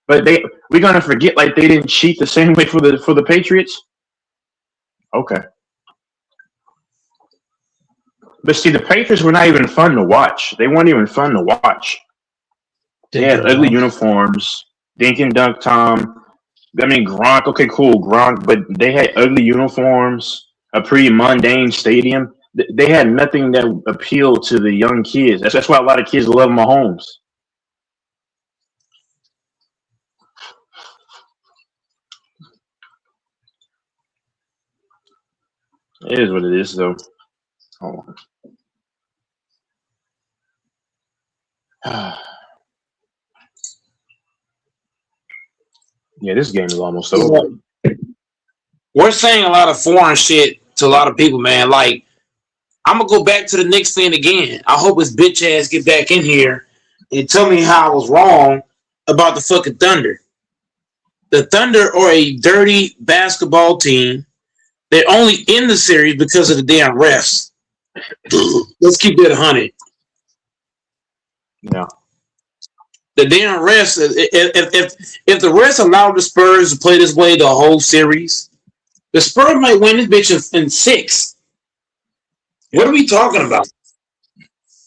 But we're gonna forget like they didn't cheat the same way for the Patriots. Okay. But see, the Patriots were not even fun to watch. They weren't even fun to watch. They had ugly uniforms. Dink and Dunk Tom. I mean, Gronk, okay, cool, Gronk, but they had ugly uniforms, a pretty mundane stadium. They had nothing that appealed to the young kids. That's why a lot of kids love Mahomes. It is what it is, though. Hold on. Yeah, this game is almost over. We're saying a lot of foreign shit to a lot of people, man. Like, I'm gonna go back to the Knicks thing again. I hope his bitch ass get back in here and tell me how I was wrong about the fucking Thunder. The Thunder are a dirty basketball team. They're only in the series because of the damn refs. Let's keep that 100. Yeah. The damn refs. If the refs allowed the Spurs to play this way the whole series, the Spurs might win this bitch in 6. What are we talking about?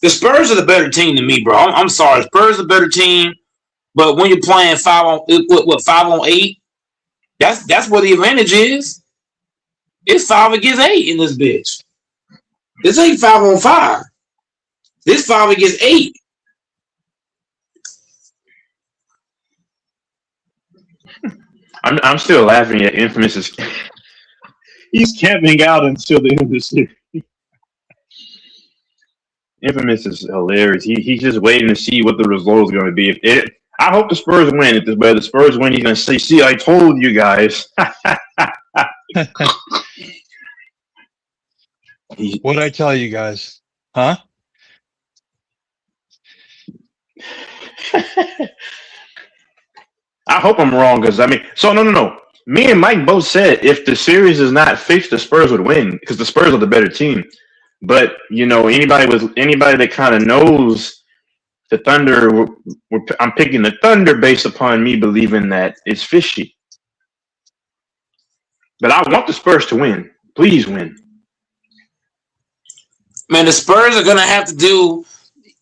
The Spurs are the better team than me, bro. I'm sorry. Spurs are the better team, but when you're playing 5 on 8, that's where the advantage is. It's 5 against 8 in this bitch. This ain't 5 on 5. This 5 against 8. I'm still laughing at Infamous. He's camping out until the end of the series. Infamous is hilarious. He's just waiting to see what the result is going to be. I hope the Spurs win. If the Spurs win, he's going to say, "See, I told you guys." What'd I tell you guys? Huh? I hope I'm wrong because no. Me and Mike both said if the series is not fixed, the Spurs would win because the Spurs are the better team. But anybody that kind of knows the Thunder, I'm picking the Thunder based upon me believing that it's fishy. But I want the Spurs to win. Please win. Man, the Spurs are gonna have to do.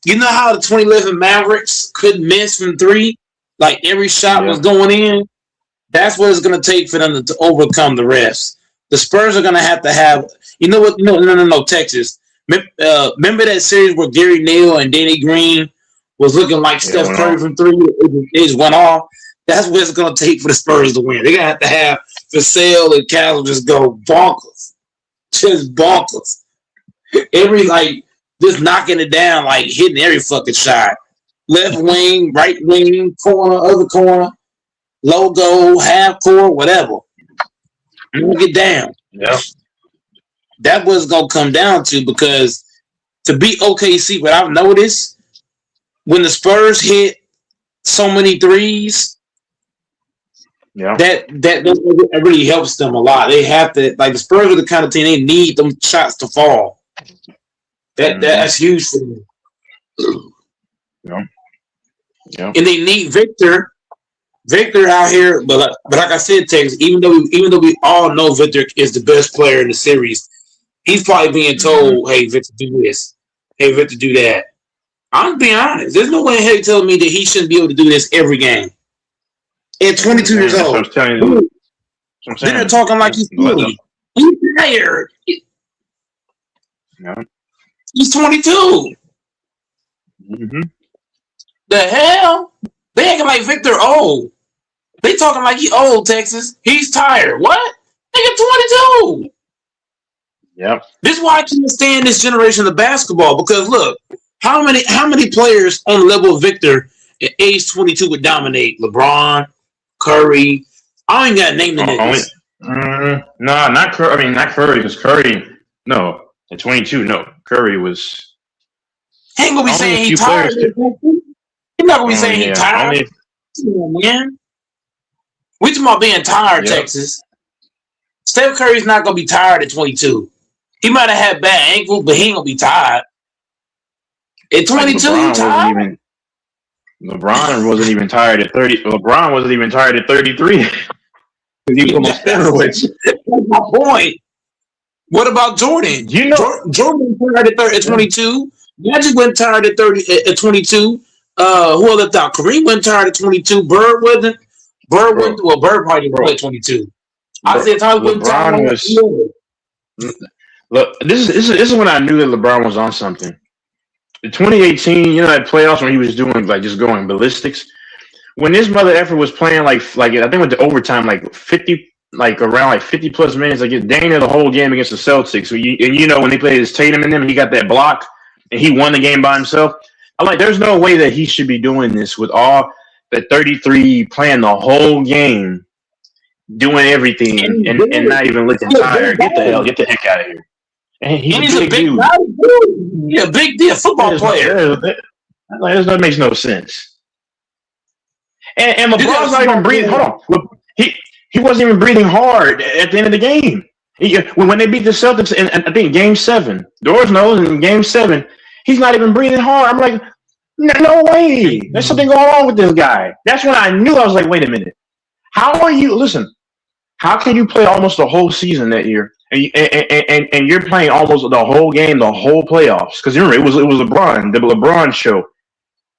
You know how the 2011 Mavericks couldn't miss from three? Like every shot was going in. That's what it's gonna take for them to overcome the refs. The Spurs are gonna have. You know what? No, Texas. Remember that series where Gary Neal and Danny Green was looking like Steph Curry from three? It just went off. That's what it's gonna take for the Spurs to win. They're gonna have Vassell and Cal just go bonkers, just bonkers. Just knocking it down, like hitting every fucking shot. Left wing, right wing, corner, other corner, logo, half court, whatever. Get down. Yeah. That's what it's gonna come down to because to beat OKC, what I've noticed when the Spurs hit so many threes, that really helps them a lot. They have to the Spurs are the kind of team they need them shots to fall. That's huge for them. Yeah. And they need Victor out here, but like I said, Texas, even though we all know Victor is the best player in the series, he's probably being told, "Hey, Victor, do this. Hey, Victor, do that." I'm being honest. There's no way in hell you're telling me that he shouldn't be able to do this every game. At 22 years old, then they're talking like he's 40. He's tired. Yeah. He's 22. Mm-hmm. The hell? They acting like Victor old. They talking like he old, Texas. He's tired. What? Nigga, 22. Yep. This is why I can't stand this generation of basketball. Because look, how many players on the level of Victor at age 22 would dominate? LeBron, Curry. I ain't got to name the niggas. No, not Curry. I mean, not Curry, because Curry. No, at 22, no. Curry was. He ain't gonna be saying he's tired. He's not gonna be saying he's tired. Man. We talking about being tired, Texas. Steph Curry's not gonna be tired at 22. He might have had bad ankle, but he ain't gonna be tired. At 22, he's tired. LeBron wasn't even tired at 30. LeBron wasn't even tired at 33. Because he was on steroids. That's my point. What about Jordan? Jordan tired at 22. Magic went tired at 22. Who else left out? Kareem went tired at 22. Bird wasn't. Bird probably didn't play at 22. I said Tyler went tired. Look, this is when I knew that LeBron was on something. In 2018, that playoffs when he was doing just going ballistics. When this mother effer was playing like I think went to overtime 50. Around 50 plus minutes, Dana the whole game against the Celtics. When they played his Tatum and them, he got that block and he won the game by himself. I'm there's no way that he should be doing this with all the 33 playing the whole game, doing everything and not even looking tired. Get the heck out of here. And he's a big dude. Yeah, big deal football player. That makes no sense. And LeBron's not even breathing. Hold on. He wasn't even breathing hard at the end of the game. When they beat the Celtics in, I think, Game 7, Doors knows in Game 7, he's not even breathing hard. I'm like, no way. There's something going on with this guy. That's when I knew. I was like, wait a minute. How can you play almost the whole season that year and you're playing almost the whole game, the whole playoffs? Because remember, it was LeBron, the LeBron show.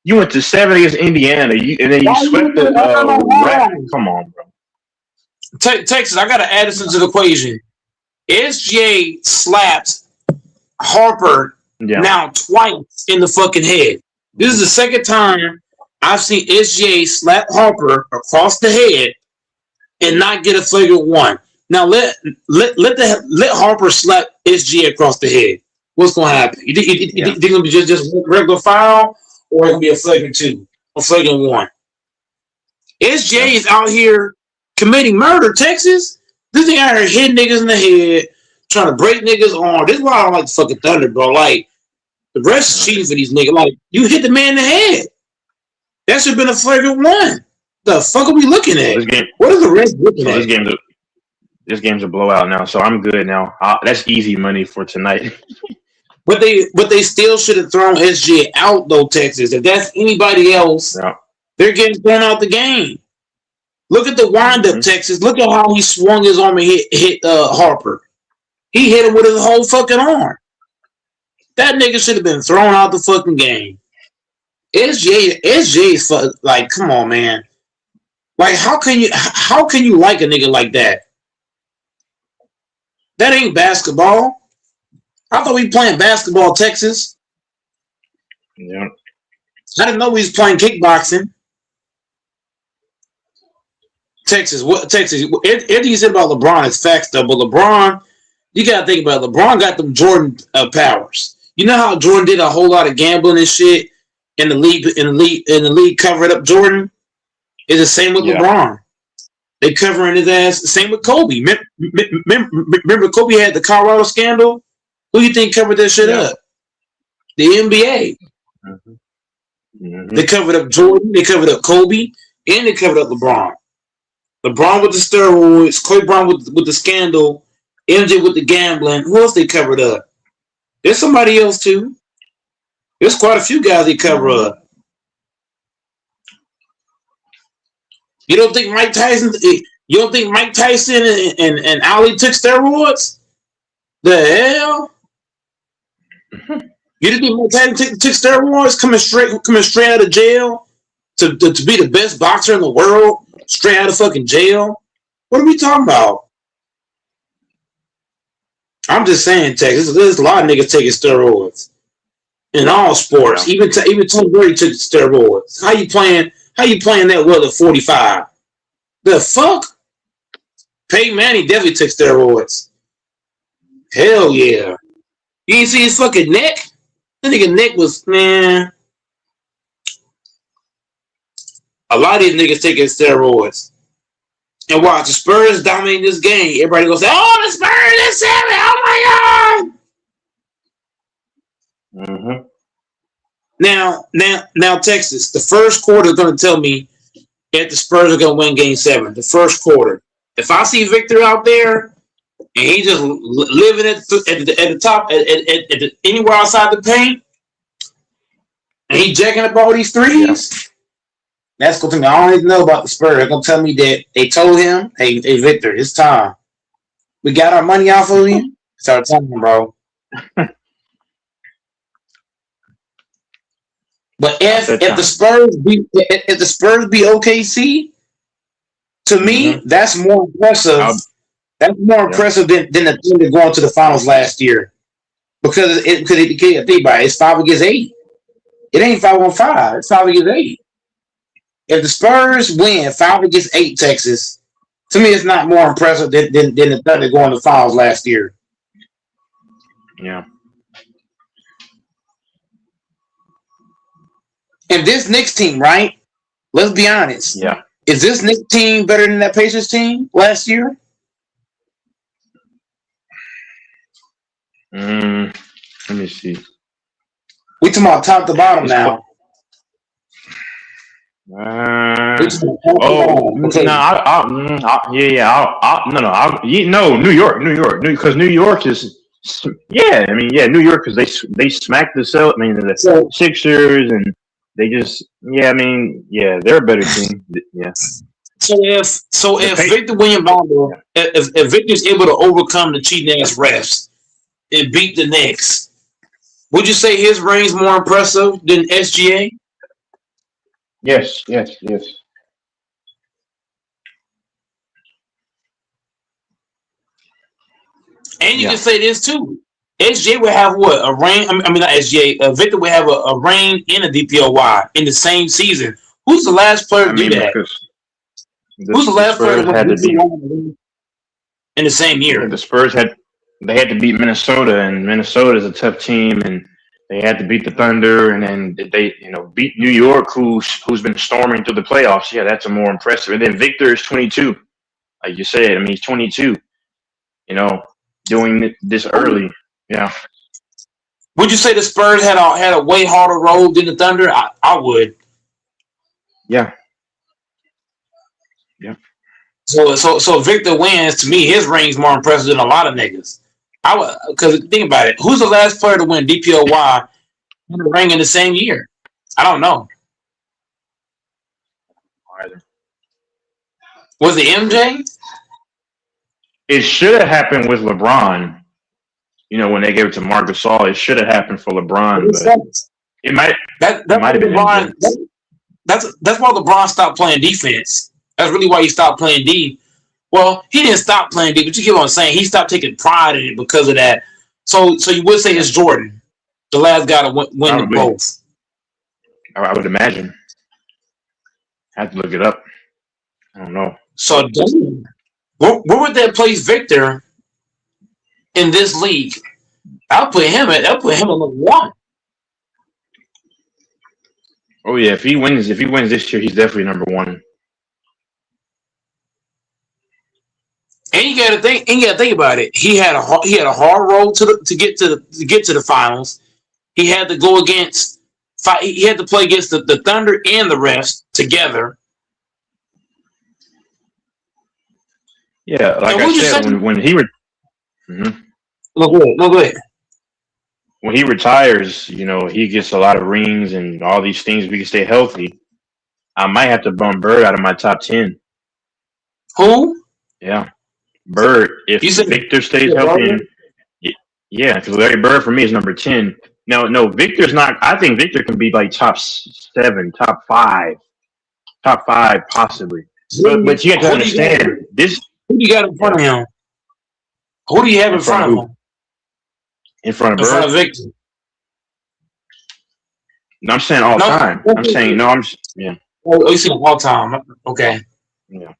You went to 7 against Indiana, and then you swept the Raptors. Come on, bro. Texas, I got to add this into the equation. SGA slapped Harper now twice in the fucking head. This is the second time I've seen SGA slap Harper across the head, and not get a flagrant one. Now let Harper slap SGA across the head. What's gonna happen? You think it's gonna be just regular foul, or it's gonna be a flagrant 2, a flagrant 1? SGA is out here committing murder. Texas, this thing out here hitting niggas in the head, trying to break niggas' arm. This is why I don't like the fucking Thunder, bro. Like the rest is cheating for these niggas. Like you hit the man in the head. That should have been a flagrant 1. The fuck are we looking at? What is the rest looking at? This game's a blowout now, so I'm good now. That's easy money for tonight. But they still should have thrown SGA out though, Texas. If that's anybody else, they're getting thrown out the game. Look at the windup, Texas. Look at how he swung his arm and hit Harper. He hit him with his whole fucking arm. That nigga should have been thrown out the fucking game. SGA is like, come on, man. Like, how can you like a nigga like that? That ain't basketball. I thought we playing basketball, Texas. Yeah. I didn't know we was playing kickboxing. Texas, everything you said about LeBron is facts though, but LeBron, you gotta think about it. LeBron got them Jordan powers. You know how Jordan did a whole lot of gambling and shit in the league covered up Jordan? It's the same with LeBron. They covering his ass. Same with Kobe. Remember Kobe had the Colorado scandal? Who you think covered that shit up? The NBA. They covered up Jordan. They covered up Kobe. And they covered up LeBron. LeBron with the steroids. Kobe Bryant with the scandal. MJ with the gambling. Who else they covered up? There's somebody else too. There's quite a few guys they cover up. You don't think Mike Tyson? You don't think Mike Tyson and Ali took steroids? The hell? You didn't think Mike Tyson took steroids coming straight out of jail to be the best boxer in the world, straight out of fucking jail? What are we talking about? I'm just saying, Texas. There's a lot of niggas taking steroids in all sports. Even Tom Brady took steroids. How you playing that well at 45? The fuck? Peyton Manning definitely took steroids. Hell yeah. You ain't see his fucking neck? That nigga neck was, man. A lot of these niggas taking steroids. And watch the Spurs dominating this game. Everybody gonna say, "Oh, the Spurs is 7. Oh my god!" Now, Texas. The first quarter is gonna tell me if the Spurs are gonna win Game 7. The first quarter. If I see Victor out there and he just living at the top, anywhere outside the paint, and he jacking up all these threes. That's going to tell me I don't even know about the Spurs. They're going to tell me that they told him, hey, Victor, it's time. We got our money off of you. It's our time, bro. But if the Spurs be OKC, to me, that's more impressive. That's more impressive than the Thunder going to the finals last year. Because think about it, it's 5 against 8. It ain't 5-on-5. It's 5 against 8. If the Spurs win 5 against 8, Texas, to me it's not more impressive than the Thunder going to the finals last year. Yeah. And this Knicks team, right? Let's be honest. Yeah. Is this Knicks team better than that Pacers team last year? Let me see. We talking about top to bottom now. New York, because New York is, New York, because they smacked the the Sixers, and they just, they're a better team. Yeah. So if Victor Wembanyama, if Victor's able to overcome the cheating ass refs and beat the Knicks, would you say his reign's more impressive than SGA? Yes. And you can say this too. SGA would have what? A reign? Not SGA. Victor would have a reign in a DPOY in the same season. Who's the last player to do that? Who's the last player to Had to beat win in the same year? the Spurs had to beat Minnesota, and Minnesota is a tough team, and they had to beat the Thunder, and then they beat New York, who's been storming through the playoffs. Yeah, that's a more impressive. And then Victor is 22, like you said. I mean, he's 22. Doing this early. Yeah. Would you say the Spurs had a way harder road than the Thunder? I would. Yeah. Yeah. So Victor wins. To me, his ring's more impressive than a lot of niggas. I would, because think about it. Who's the last player to win DPOY in the ring in the same year? I don't know. Either. Was it MJ? It should have happened with LeBron. When they gave it to Marc Gasol, it should have happened for LeBron, but it might. That might have been LeBron. That's why LeBron stopped playing defense. That's really why he stopped playing D. Well, he didn't stop playing D, but you get what I'm saying. He stopped taking pride in it because of that. So you would say it's Jordan, the last guy to win the both. I would imagine. I have to look it up. I don't know. So where would that place Victor in this league? I'll put him at number one. Oh yeah, if he wins this year, he's definitely number one. And you got to think about it. He had a hard road to get to the finals. He had to go against. He had to play against the Thunder and the rest together. Yeah, like I said, when he go ahead. When he retires, he gets a lot of rings and all these things. We can stay healthy. I might have to bump Bird out of my top 10. Who? Yeah, Bird. If Victor stays healthy, yeah, because Larry Bird for me is number 10. No, Victor's not. I think Victor can be like top 7, top 5 possibly. But you have to understand this. Who do you got in front of him? Who do you have in front of him? In front of Bird? In front of Victor. No, I'm saying all time. I'm saying yeah. Oh, you saying all time? Okay. Yeah.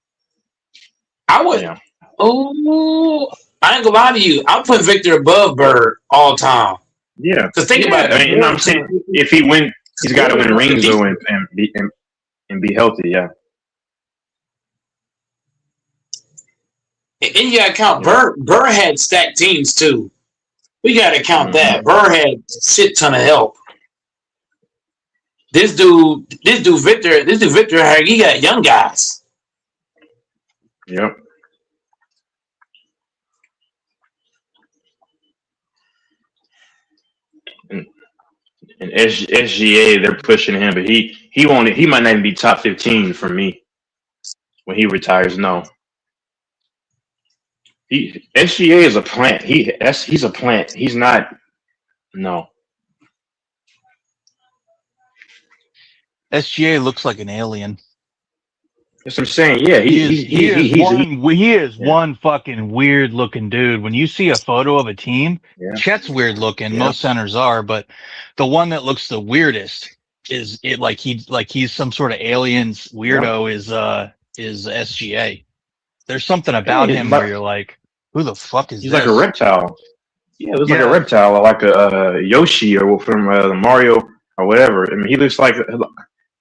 I would. Yeah. Oh, I ain't gonna lie to you. I'll put Victor above Bird all time. Yeah. Because think about it. I'm saying if he wins, he's got to win rings though, and be healthy. Yeah. And you gotta count Burr had stacked teams too. We gotta count that. Burr had a shit ton of help. This dude Victor, he got young guys. Yep. And SGA, they're pushing him, but he might not even be top 15 for me when he retires. No. SGA is a plant. He's a plant. He's not. No. SGA looks like an alien. That's what I'm saying. Yeah, he is one fucking weird looking dude. When you see a photo of a team, Chet's weird looking. Yeah. Most centers are, but the one that looks the weirdest is it like he's some sort of aliens weirdo is SGA. There's something about him where you're like, who the fuck is he's this? Like a reptile. Yeah, it looks like a reptile, like a Yoshi or from the Mario or whatever. I mean, he looks like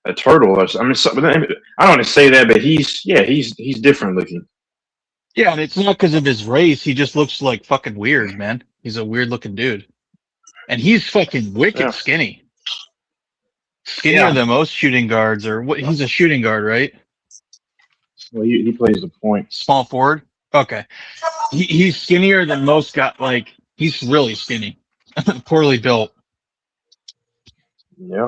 a turtle or something. I don't want to say that, but he's different looking. Yeah, and it's not because of his race. He just looks like fucking weird, man. He's a weird looking dude. And he's fucking wicked skinny. Skinnier than most shooting guards, or what? He's a shooting guard, right? Well, he plays the point. Small forward? Okay. He's skinnier than most guys. Like, he's really skinny. Poorly built. Yeah.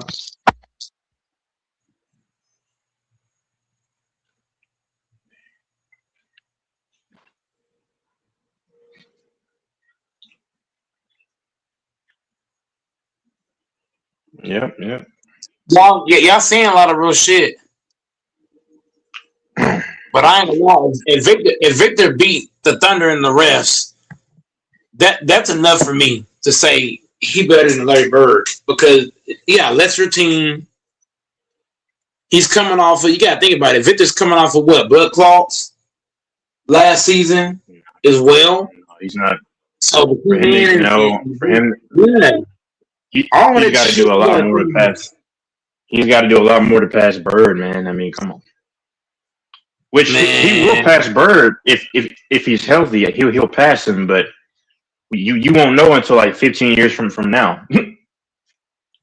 Yep. Y'all seeing a lot of real shit. But I ain't gonna lie. If Victor beat the Thunder and the refs, that's enough for me to say he better than Larry Bird. Because lesser team. He's coming off of, you got to think about it. Victor's coming off of what? Blood clots last season as well. No, he's not. So For him, yeah. He's got to do a lot more to pass. He's got to do a lot more to pass Bird, man. I mean, come on. Which he will pass Bird if he's healthy. He'll pass him, but you won't know until like 15 years from now,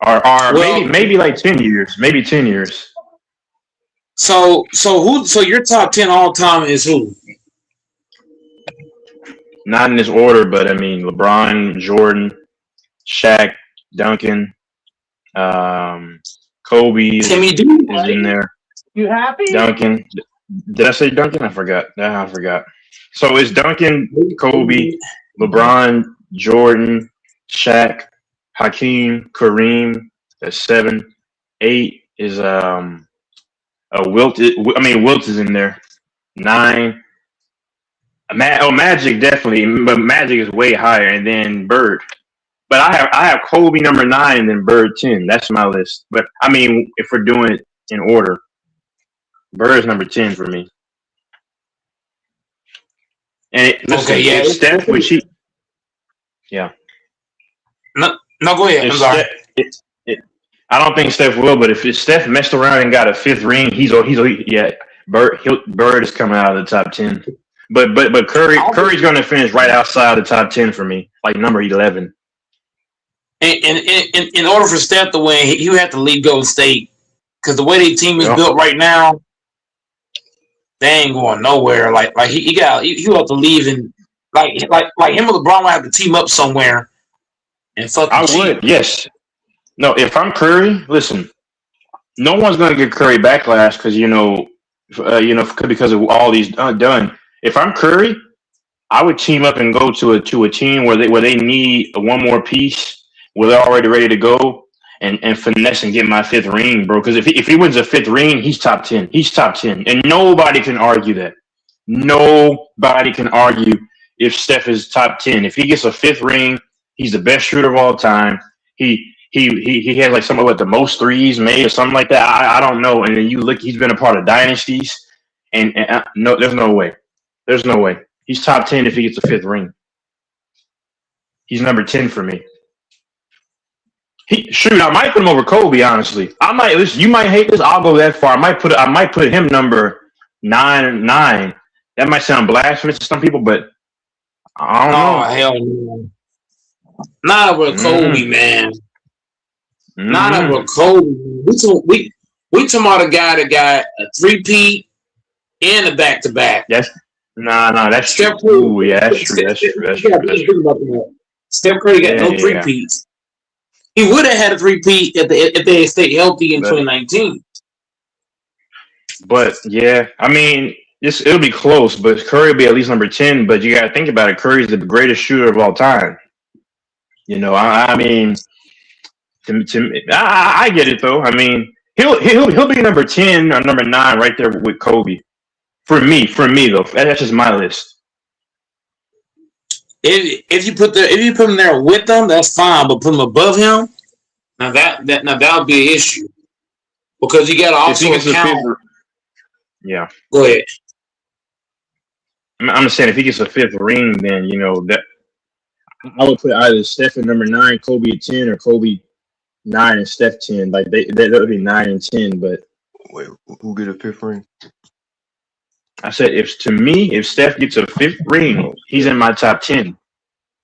or maybe like 10 years, maybe 10 years. So your top 10 all time is who? Not in this order, but I mean LeBron, Jordan, Shaq, Duncan, Kobe is in there. You happy? Duncan. Did I say Duncan? I forgot. I forgot. So it's Duncan, Kobe, LeBron, Jordan, Shaq, Hakeem, Kareem. That's 7. 8 is Wilt. Wilt is in there. 9. Magic definitely, but Magic is way higher, and then Bird. But I have Kobe number 9 and then Bird 10. That's my list. But I mean, if we're doing it in order, Bird's number 10 for me. And if Steph, which he, yeah. No, go ahead. I'm sorry. I don't think Steph will, but if Steph messed around and got a 5th ring, Bird is coming out of the top 10. But Curry's going to finish right outside the top 10 for me, like number 11. And in order for Steph to win, he would have to leave Golden State because the way their team is built right now, they ain't going nowhere. Like he have to leave and like him and LeBron would have to team up somewhere and fucking. I would, yes. No, if I'm Curry, listen, no one's going to get Curry backlash because because of all these done. If I'm Curry, I would team up and go to a team where they need one more piece, where they're already ready to go, and finesse and get my 5th ring, bro. Because if he wins a 5th ring, he's top 10. He's top 10, and nobody can argue that. Nobody can argue if Steph is top 10. If he gets a 5th ring, he's the best shooter of all time. He has like something like the most threes made or something like that. I don't know. And then you look, he's been a part of dynasties, and no, there's no way. There's no way. He's top 10 if he gets a 5th ring. He's number 10 for me. I might put him over Kobe, honestly. You might hate this. I'll go that far. I might put him number 9. That might sound blasphemous to some people, but I don't know. Hell no. Not over Kobe, man. Not over Kobe. We talking about a guy that got a 3-peat and a back-to-back. Yes. That's true. Ooh, yeah, that's true. That's true. Steph Curry got no 3-peats. He would have had a 3-peat if they had stayed healthy in 2019. But yeah, I mean, it'll be close. But Curry will be at least number 10. But you got to think about it. Curry's the greatest shooter of all time. I mean, I get it though. I mean, he'll be number 10 or number 9 right there with Kobe. For me though, that's just my list. If you put him there with them, that's fine. But put him above him, now that would be an issue because you got to also account. Yeah. Go ahead. I'm just saying, if he gets a 5th ring, then that I would put either Steph at number 9, Kobe at 10, or Kobe 9 and Steph 10. Like that would be 9 and 10. But wait, who get a 5th ring? I said, if Steph gets a 5th ring, he's in my top 10.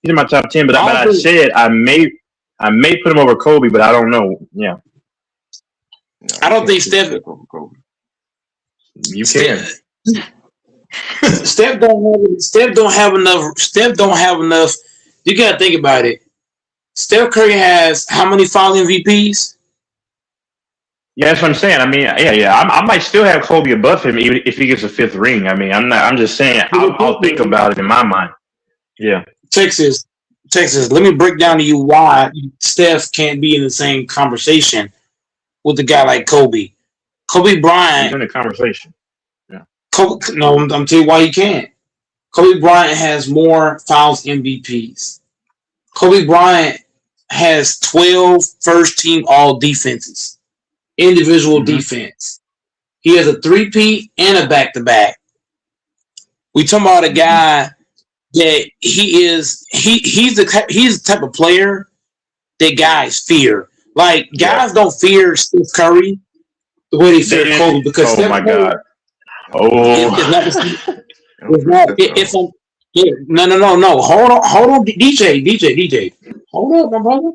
He's in my top 10. But I said I may put him over Kobe, but I don't know. Yeah. No, I don't think Steph over Kobe. You can. Steph don't have enough. You gotta think about it. Steph Curry has how many final MVPs? Yeah, that's what I'm saying. I mean, yeah. I might still have Kobe above him even if he gets a 5th ring. I mean, I'm just saying. I'll think about it in my mind. Yeah. Texas. Let me break down to you why Steph can't be in the same conversation with a guy like Kobe. Kobe Bryant. He's in the conversation. Yeah. I'm telling you why he can't. Kobe Bryant has more Finals MVPs. Kobe Bryant has 12 first-team all defenses. Individual defense. He has a three-peat and a back-to-back. We talking about a guy that he's the type of player that guys fear. Like guys don't fear Steph Curry the way they fear Kobe because Steph my Curry God. is not the it's not if no. Hold on, DJ. Hold up, my brother.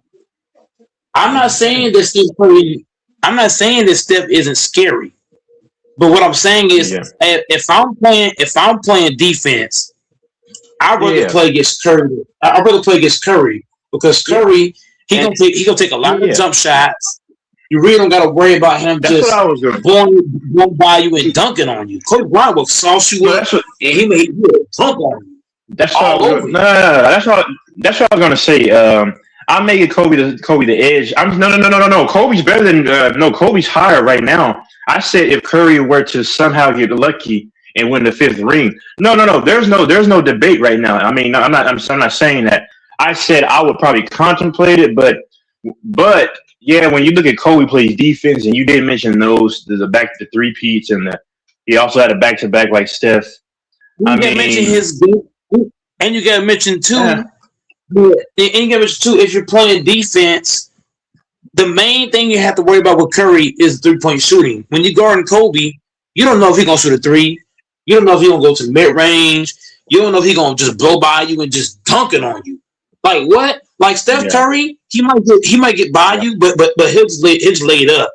I'm not saying that Steph Curry. I'm not saying that Steph isn't scary. But what I'm saying is, if I'm playing defense, I'd rather play against Curry. I'd rather play against Curry because Curry he gonna take a lot of jump shots. You really don't got to worry about him just blowing by you and dunking on you. Kobe Bryant will sauce you up, and he may dunk on you. That's what That's what I was gonna say. I'm making Kobe the edge. No. Kobe's better than Kobe's higher right now. I said if Curry were to somehow get lucky and win the fifth ring, no. There's no debate right now. I mean, I'm not saying that. I said I would probably contemplate it, but yeah, when you look at Kobe plays defense, and you did mention those, there's a back to three peats, and he also had a back to back like Steph. You gotta mention his game, and you gotta mention too. And you gotta mention too, if you're playing defense, the main thing you have to worry about with Curry is 3-point shooting. When you guarding Kobe, you don't know if he's gonna shoot a three. You don't know if he's gonna go to the mid range. You don't know if he's gonna just blow by you and just dunk it on you. Like what? Like Steph Curry, he might get by you, but his laid up.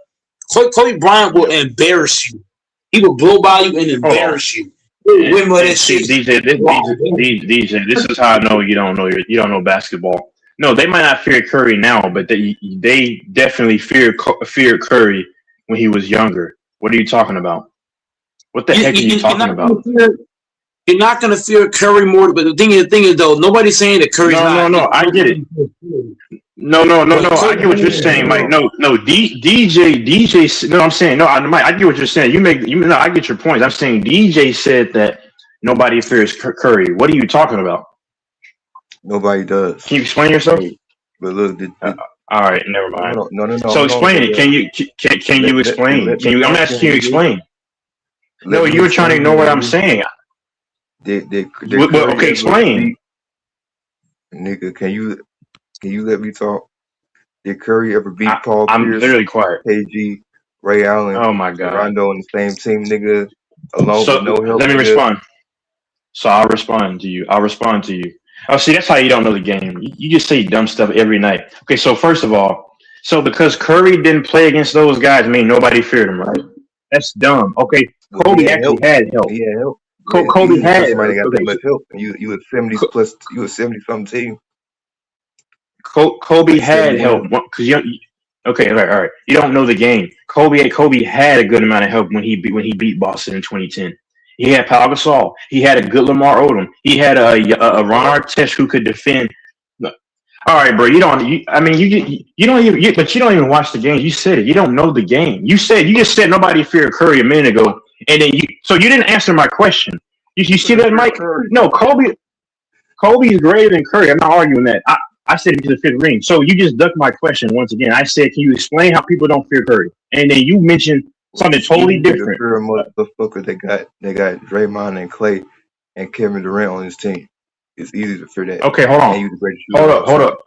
Kobe Bryant will embarrass you. He will blow by you and embarrass you. DJ, this is how I know you don't know basketball. No, they might not fear Curry now, but they definitely feared Curry when he was younger. What are you talking about? What the heck are you talking about? You're not going to fear Curry more, but the thing is, though, nobody's saying that Curry's not. No, I get it. No, I get what you're saying, Mike. No, DJ. No, I'm saying Mike. I get what you're saying. I get your point. I'm saying DJ said that nobody fears Curry. What are you talking about? Nobody does. Can you explain yourself? But look, all right, never mind. No. So explain it. Can you explain? I'm asking you to explain. No, you were trying to ignore what I'm saying. Okay, explain. Nigga, can you let me talk? Did Curry ever beat Paul Pierce? I'm literally quiet. KG, Ray Allen, oh my God, Rondo on the same team, nigga. Alone with no help. Let me respond. So I'll respond to you. Oh, see, that's how you don't know the game. You just say dumb stuff every night. Okay, so first of all, because Curry didn't play against those guys, I mean nobody feared him, right? That's dumb. Okay, Kobe actually had help. He had help. Kobe had somebody got that much help. You was 70 plus. You was 70 something team. Kobe had help because okay, all right. You don't know the game. Kobe had a good amount of help when he beat Boston in 2010. He had Pau Gasol. He had a good Lamar Odom. He had a Ron Artest who could defend. All right, bro. You don't even watch the game. You said it. You don't know the game. You just said nobody feared Curry a minute ago, and then you didn't answer my question. You see that, Mike? No, Kobe is greater than Curry. I'm not arguing that. I said it to the fifth ring. So you just ducked my question once again. I said, can you explain how people don't fear Curry? And then you mentioned something totally different. Motherfucker, they got Draymond and Clay and Kevin Durant on his team. It's easy to fear that. Okay, hold on. Hold up.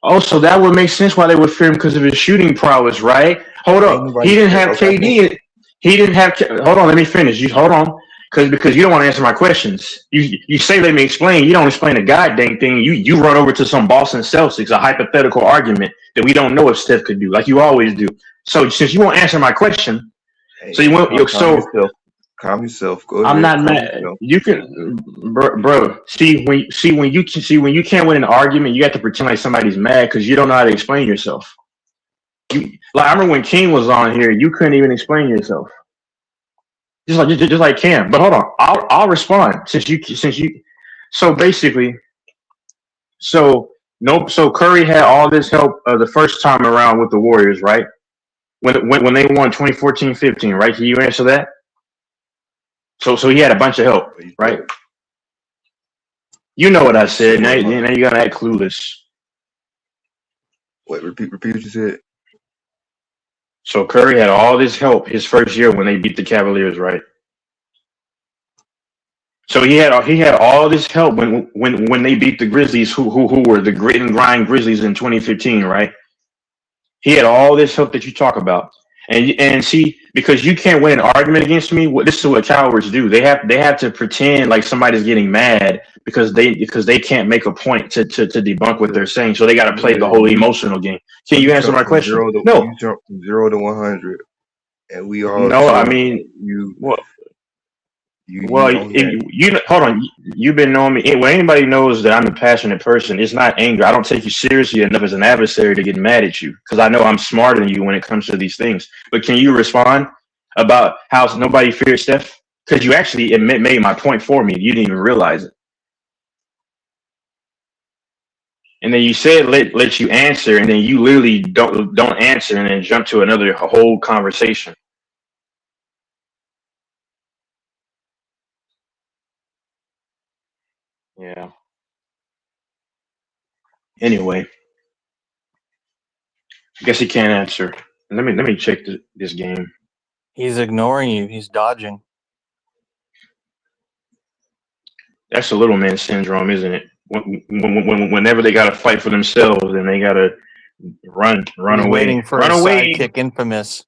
Oh, so that would make sense why they would fear him because of his shooting prowess, right? Hold up. He didn't have KD. He didn't have. Hold on. Let me finish. Hold on. Because you don't want to answer my questions. You say let me explain. You don't explain a goddamn thing. You run over to some Boston Celtics, a hypothetical argument that we don't know if Steph could do, like you always do. So since you won't answer my question, so you won't. Calm yourself. Go I'm not mad. You can, bro. See when you can't win an argument, you have to pretend like somebody's mad because you don't know how to explain yourself. I remember when King was on here, you couldn't even explain yourself. Just like Cam. But hold on, I'll respond since you. So basically, so Curry had all this help the first time around with the Warriors, right? When they won 2014-15, right? Can you answer that? So he had a bunch of help, right? You know what I said. Now you gotta act clueless. Wait, repeat what you said. So Curry had all this help his first year when they beat the Cavaliers, right? So he had all this help when they beat the Grizzlies, who were the grit and grind Grizzlies in 2015, right? He had all this help that you talk about, and see, because you can't win an argument against me. This is what cowards do. They have to pretend like somebody's getting mad because they can't make a point to debunk what they're saying. So they got to play the Yeah, whole emotional game. Can you answer my question? No, you jump from 0 to 100, and we all no. I chill. mean, You well, you well, on that. hold on. You've been knowing me. Well, anybody knows that I'm a passionate person. It's not anger. I don't take you seriously enough as an adversary to get mad at you because I know I'm smarter than you when it comes to these things. But can you respond about how nobody feared Steph? Because you actually made my point for me. You didn't even realize it. And then you said let you answer, and then you literally don't answer, and then jump to another whole conversation. Yeah. Anyway, I guess he can't answer. Let me check this game. He's ignoring you. He's dodging. That's a little man syndrome, isn't it? Whenever they got to fight for themselves and they got to run He's away, waiting for run his away. sidekick, Infamous.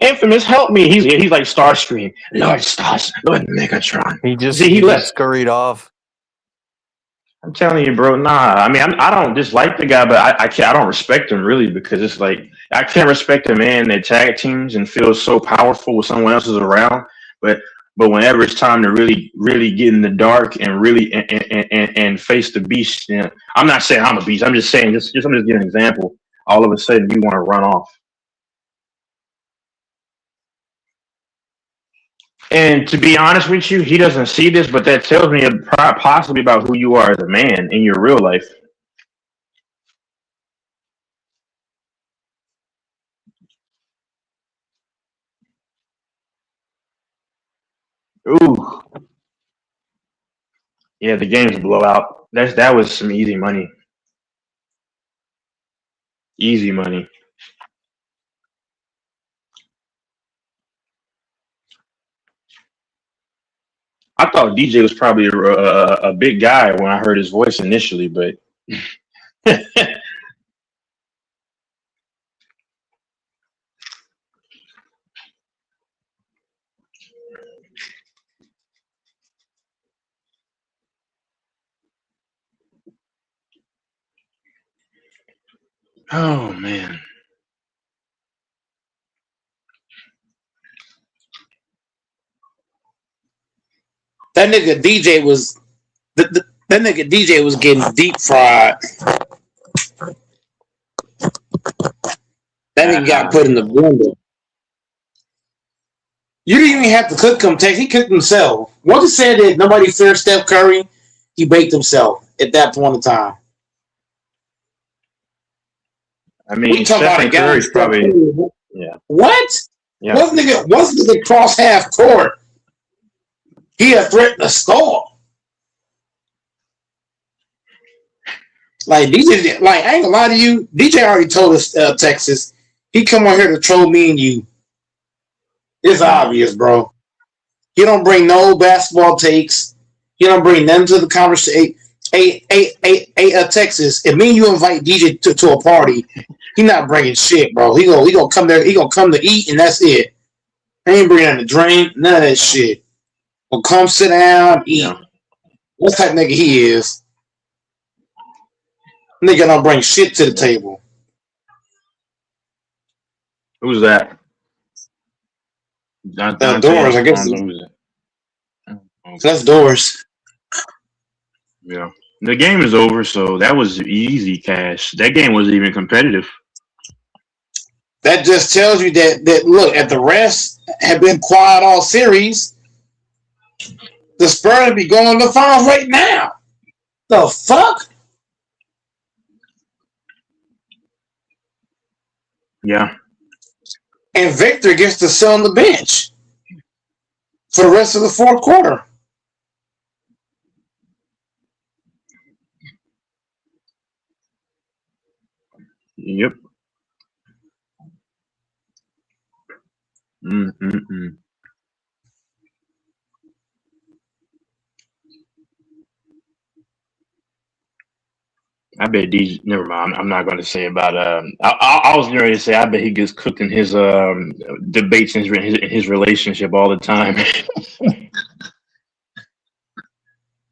Infamous, help me! He's like Starscream, Lord Stars, Lord Megatron. He just See, he left. scurried off. I'm telling you, bro. Nah, I mean, I don't dislike the guy, but I can't. I don't respect him really because it's like I can't respect a man that tag teams and feels so powerful when someone else is around. But whenever it's time to really get in the dark and really and face the beast, you know, I'm not saying I'm a beast. I'm just saying I'm just giving an example. All of a sudden, you want to run off. And to be honest with you, he doesn't see this, but that tells me possibly about who you are as a man in your real life. Ooh, yeah, the game's a blowout. That was some easy money. Easy money. I thought DJ was probably a big guy when I heard his voice initially, but oh man, That nigga DJ was that nigga DJ was getting deep fried. That nigga got put in the blender. You didn't even have to cook him, Tex. He cooked himself. Once he said that nobody feared Steph Curry, he baked himself at that point in time. I We mean, talking about a Stephen guy like Curry's Steph probably Curry. yeah, What? yeah. Wasn't nigga cross half court? He had threatened to score. Like DJ, like I ain't gonna lie to you. DJ already told us Texas. He come on here to troll me and you. It's obvious, bro. He don't bring no basketball takes. He don't bring them to the conversation. Texas. If me and you invite DJ to a party, he not bringing shit, bro. He gonna come there. He gonna come to eat, and that's it. He ain't bringing nothing to drink. None of that shit. Well, come sit down, eat. Yeah. What type of nigga he is? Nigga don't bring shit to the table. Who's that? Dante Doors, I guess. Who's it? That's Doors. Yeah. The game is over, so that was easy cash. That game wasn't even competitive. That just tells you that look, at the rest have been quiet all series. The Spurs be going to the finals right now. The fuck? Yeah. And Victor gets to sit on the bench for the rest of the fourth quarter. Yep. Mm-mm-mm. I bet DJ. Never mind. I'm not going to say about. I was going to say. I bet he gets cooked in his debates in his relationship all the time.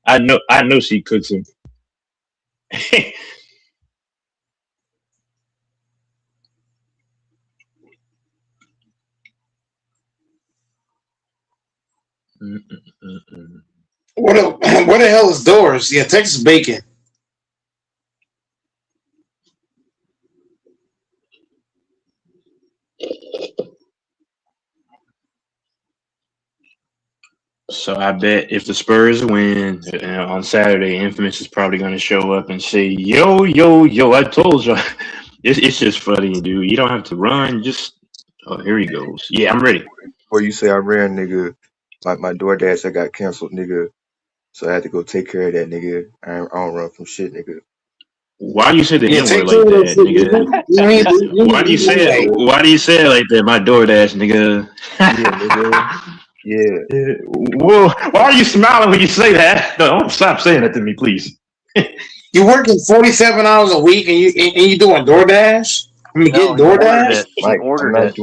I know. I know she cooks him. Mm-mm-mm-mm. Where the hell is Doris? Yeah, Texas bacon. So I bet if the Spurs win on Saturday, Infamous is probably going to show up and say, "Yo, yo, yo! I told you." It's just funny, dude. You don't have to run. Just here he goes. Yeah, I'm ready. Before you say I ran, nigga, my DoorDash I got canceled, nigga. So I had to go take care of that, nigga. I don't run from shit, nigga. Why do you say the Yeah, N take word care like of that that, shit. nigga? Why do you say it? Anyway. Why do you say it like that? My DoorDash, nigga. Yeah, nigga. Yeah. Whoa! Why are you smiling when you say that? No, don't stop saying that to me, please. You working 47 hours a week and you doing DoorDash? I mean, No, getting he ordered DoorDash? it. He Mike, ordered it.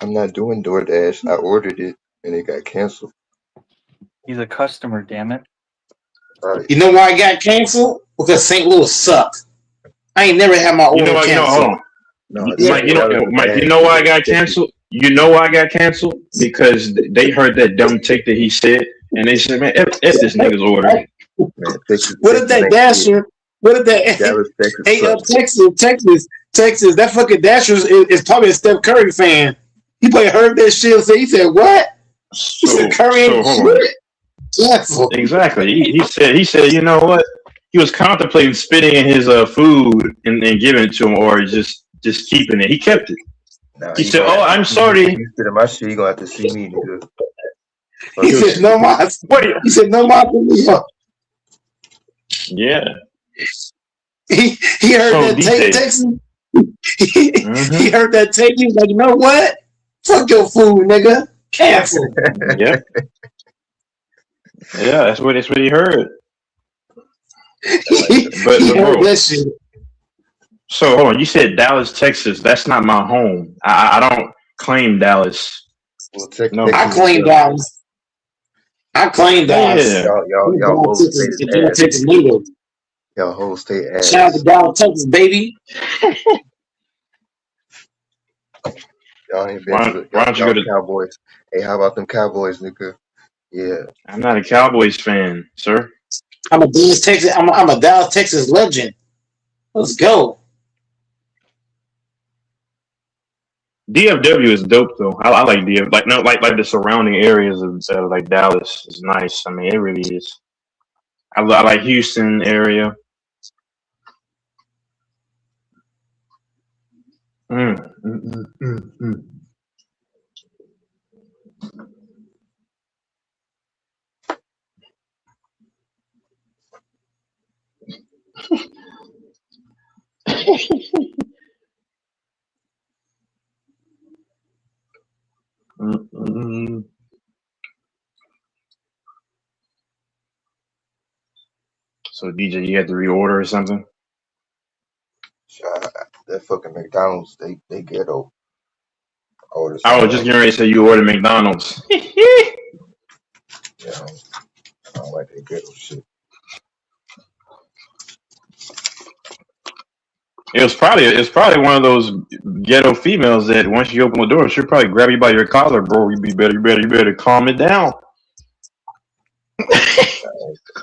I'm not doing DoorDash. I ordered it and it got canceled. He's a customer, damn it. You know why I got canceled? Because St. Louis sucked. I ain't never had my order You know what? canceled. Hold on. No, Mike, you know why I got canceled? You know why I got canceled? Because they heard that dumb take that he said, and they said, "Man, F this nigga's order." Man, Texas, What if that Dasher? What if that? Dallas, Texas Hey, sucks. Texas. That fucking Dasher is probably a Steph Curry fan. He probably heard that shit. So he said, "What?" He said, "Curry ain't hold on. shit." Canceled. Exactly. He said, you know what? He was contemplating spitting in his food and giving it to him, or just keeping it. He kept it. Nah, He said, "Oh, I'm sorry." You sit in my shit, you gonna have to see me, nigga. He said, "No more." He said, "No more." Yeah. He heard So, that DJ. Texas. He heard that tape. He was like, "You know what? Fuck your food, nigga. Cancel." Yeah. Yeah, that's what he heard. But He heard bro, that shit. so hold on. You said Dallas, Texas. That's not my home. I don't claim Dallas. Well, No. I claim Dallas. I claim Dallas. Yeah. Y'all whole state is Texas ass. native. Y'all whole state ass. Shout out to Dallas, Texas, baby. Y'all ain't been Why to don't the you go to? Cowboys. Hey, how about them Cowboys, nigga? Yeah. I'm not a Cowboys fan, sir. I'm a Dallas, Texas. I'm a Dallas, Texas legend. Let's go. DFW is dope though. I like DF. Like the surrounding areas of like Dallas is nice. I mean, it really is. I like Houston area. Mm. Mm. So DJ, you had to reorder or something? That fucking McDonald's, they ghetto. I was just getting ready to say you ordered McDonald's. Yeah, I don't like that ghetto shit. It's probably one of those ghetto females that once you open the door, she'll probably grab you by your collar, bro. You better calm it down.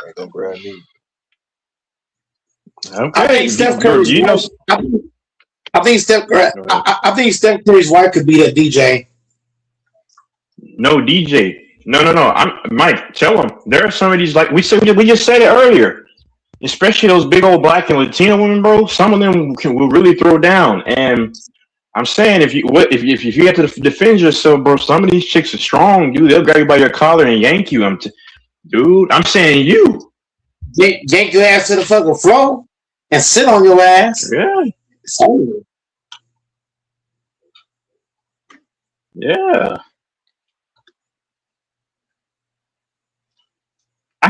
Ain't gonna grab me. Okay. I think Steph Curry's you know, I think Steph Curry's wife could be that DJ. No DJ. No. I'm Mike. Tell him there are some of these, like we just said it earlier. Especially those big old black and Latino women, bro. Some of them will really throw down. And I'm saying if you have to defend yourself, bro, some of these chicks are strong, dude. They'll grab you by your collar and yank you. I'm saying you. Yank your ass to the fucking floor and sit on your ass. Yeah. It's over. Yeah.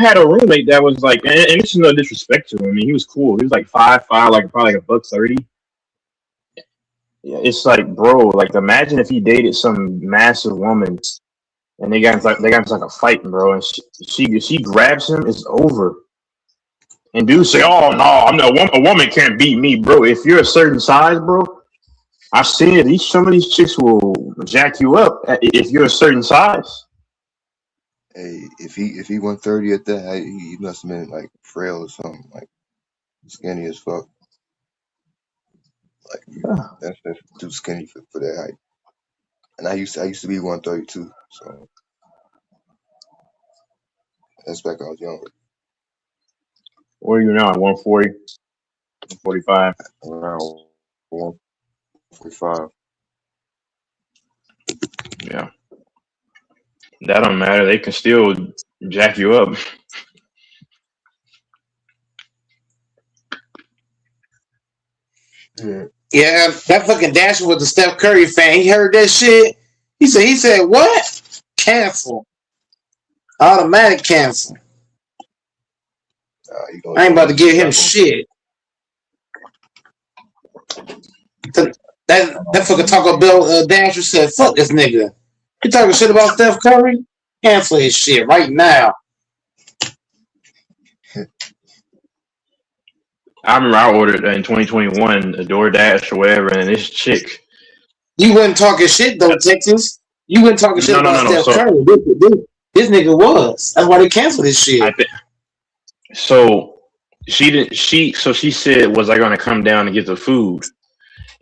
had a roommate that was like, and this is no disrespect to him. I mean, he was cool. He was like 5'5", like probably like $130. Yeah, it's like, bro, like imagine if he dated some massive woman and they got into like a fight, bro, and she grabs him, it's over. And dudes say, "Oh no, a woman can't beat me, bro." If you're a certain size, bro, I've seen it. Some of these chicks will jack you up if you're a certain size. Hey, if he 130 at that height, he must have been like frail or something, like skinny as fuck. Like that's too skinny for that height. And I used to be 132, so that's back when I was younger. What are you now? 140, 145? Around 145. Yeah, that don't matter. They can still jack you up. Yeah, that fucking Dasher was a Steph Curry fan. He heard that shit. He said, what? Cancel. Automatic cancel. I ain't about to give him shit. That fucking Taco Bell Dasher said, fuck this nigga. You talking shit about Steph Curry? Cancel his shit right now. I remember I ordered in 2021 a DoorDash or whatever, and this chick. You wasn't talking shit though, Texas. You wasn't talking shit about Steph Curry. This nigga was. That's why they canceled this shit. So she didn't. So she said, "Was I going to come down and get the food?"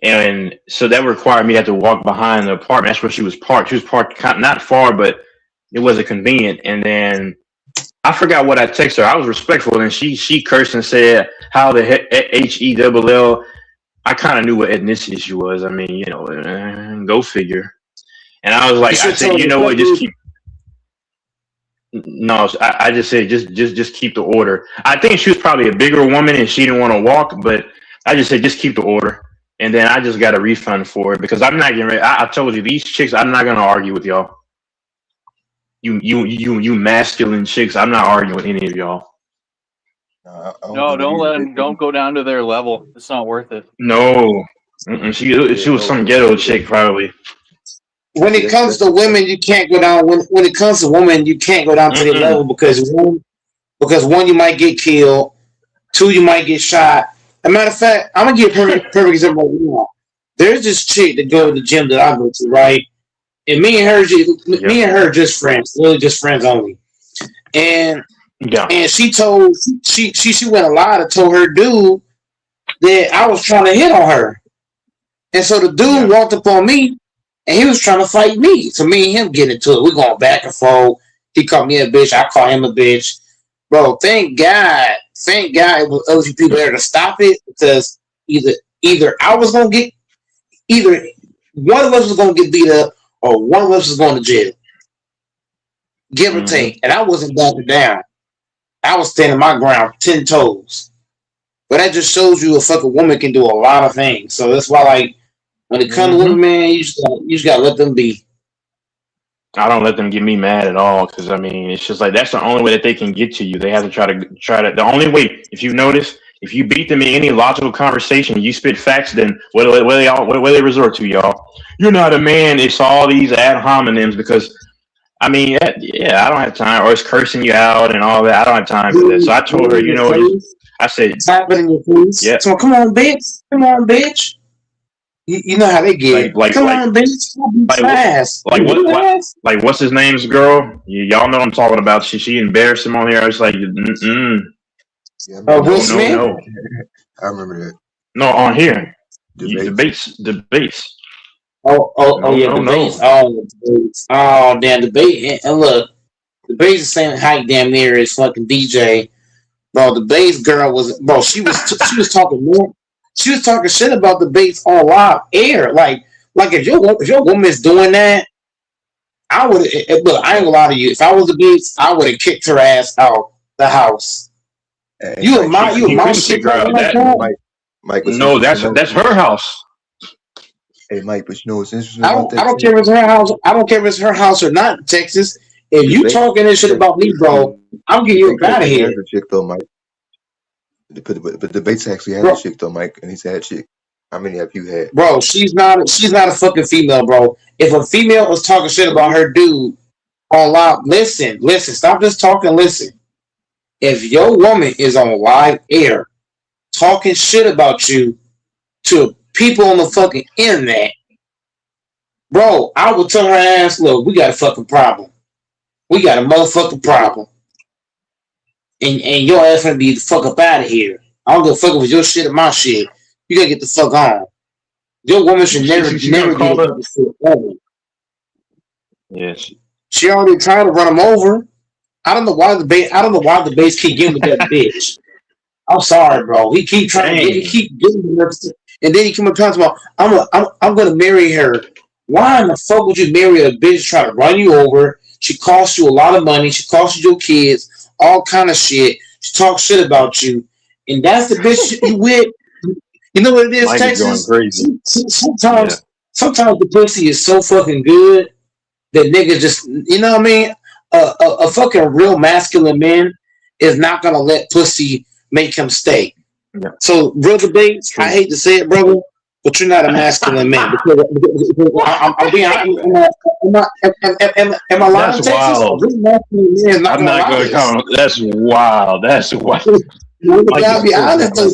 And so that required me to have to walk behind the apartment. That's where she was parked. She was parked not far, but it wasn't convenient. And then I forgot what I texted her. I was respectful, and she cursed and said, "How the heck HELL?" I kind of knew what ethnicity she was. I mean, go figure. And I was like, I said, you know what, just keep. No, I just said, just keep the order. I think she was probably a bigger woman and she didn't want to walk, but I just said, just keep the order. And then I just got a refund for it because I'm not getting ready. I told you, these chicks, I'm not going to argue with y'all. You masculine chicks, I'm not arguing with any of y'all. No, don't go down to their level. It's not worth it. No. She was some ghetto chick, probably. When it comes to women, you can't go down. When it comes to women, you can't go down to their level because one, you might get killed. Two, you might get shot. As a matter of fact, I'm gonna give a perfect example right now. There's this chick that go to the gym that I go to, right? And me and her just friends, literally just friends only. And she told she went a lot and told her dude that I was trying to hit on her. And so the dude walked up on me and he was trying to fight me. So me and him get into it. We're going back and forth. He called me a bitch. I call him a bitch. Bro, thank God it was other people there to stop it because either I was going to get, either one of us was going to get beat up or one of us was going to jail. Give or take. And I wasn't backing down. I was standing my ground 10 toes. But that just shows you a fucking woman can do a lot of things. So that's why, like, when it comes to women, man, you just gotta let them be. I don't let them get me mad at all because I mean it's just like that's the only way that they can get to you. They have to try to. The only way, if you notice, if you beat them in any logical conversation, you spit facts, then what do they resort to, y'all? You're not a man. It's all these ad hominems because I mean, yeah, I don't have time. Or it's cursing you out and all that. I don't have time for that. So I told her, you know what? I said, tap it in your face. Yeah. So come on, bitch. You know how they get. Come on, bitch. Like what's his name's girl? Y'all know what I'm talking about. She embarrassed him on here. I was like, Yeah, Will Smith? No. I remember that. No, on here. Debates. Oh, yeah, debates. Oh, damn, debate. And look, debate's the same height damn near as fucking DJ. Bro, the bass girl was, bro, she was talking more. She was talking shit about the bass on live air. Like if your woman's doing that, I would. Look, I ain't gonna lie to you. If I was the bass, I would have kicked her ass out the house. You my shit, girl. Mike, no, that's her house. Hey, Mike, but you know what's interesting? I don't care if it's her house. I don't care if it's her house or not, Texas. If you talking this shit about me, bro, I'm getting you out of here. Has a chick though, Mike. But debates actually has a chick though, Mike, and he's had chick. How many have you had? Bro, she's not a fucking female, bro. If a female was talking shit about her dude on live, listen, stop just talking, listen. If your woman is on live air talking shit about you to people on the fucking internet, bro, I would tell her ass, look, we got a fucking problem. We got a motherfucking problem. And your ass gonna be the fuck up out of here. I don't give a fuck with your shit or my shit. You gotta get the fuck on. Your woman should never call her. Yes. She already tried to run him over. I don't know why the base keep getting with that bitch. I'm sorry, bro. He keep trying to keep getting her, and then he come up talking about I'm gonna marry her. Why in the fuck would you marry a bitch trying to run you over? She costs you a lot of money. She costs you your kids, all kind of shit. She talks shit about you, and that's the bitch you with. You know what it is, Texas? Sometimes the pussy is so fucking good that niggas just, you know what I mean? A fucking real masculine man is not gonna let pussy make him stay. Yeah. So, brother Bates, I hate to say it, brother, but you're not a masculine man. Because I'm being, am I lying, Texas? Wild. I'm not going to comment. That's wild. That's wild. You gotta be honest, though.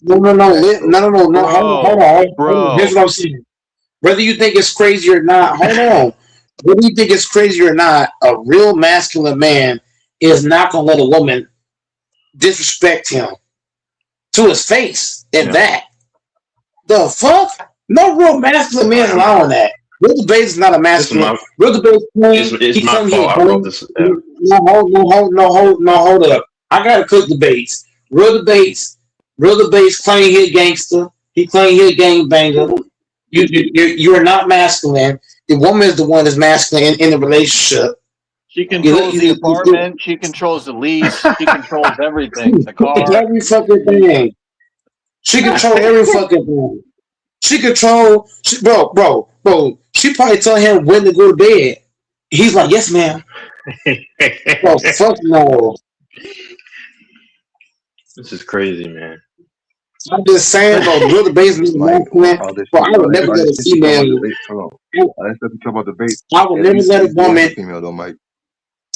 No. Hold on, bro. Here's what I'm saying. Whether you think it's crazy or not, hold on. Whether you think it's crazy or not, a real masculine man is not gonna let a woman disrespect him to his face. And that, the fuck, no real masculine man allowing that. Brother Bates is not a masculine. Brother Bates, he come here. No, hold up. I gotta cook the Bates. Brother Bates claim he a gangster. He claim he a gangbanger. You are not masculine. The woman is the one that's masculine in the relationship. She controls the apartment. She controls the lease. She controls everything. The car. Every fucking thing. She controls every fucking thing. She control, bro. She probably tell him when to go to bed. He's like, yes, ma'am. Bro, fuck no. This is crazy, man. I'm just saying, bro. Brother Bates is masculine. Bro, I would never let a female. I would never let a woman. Female though, Mike.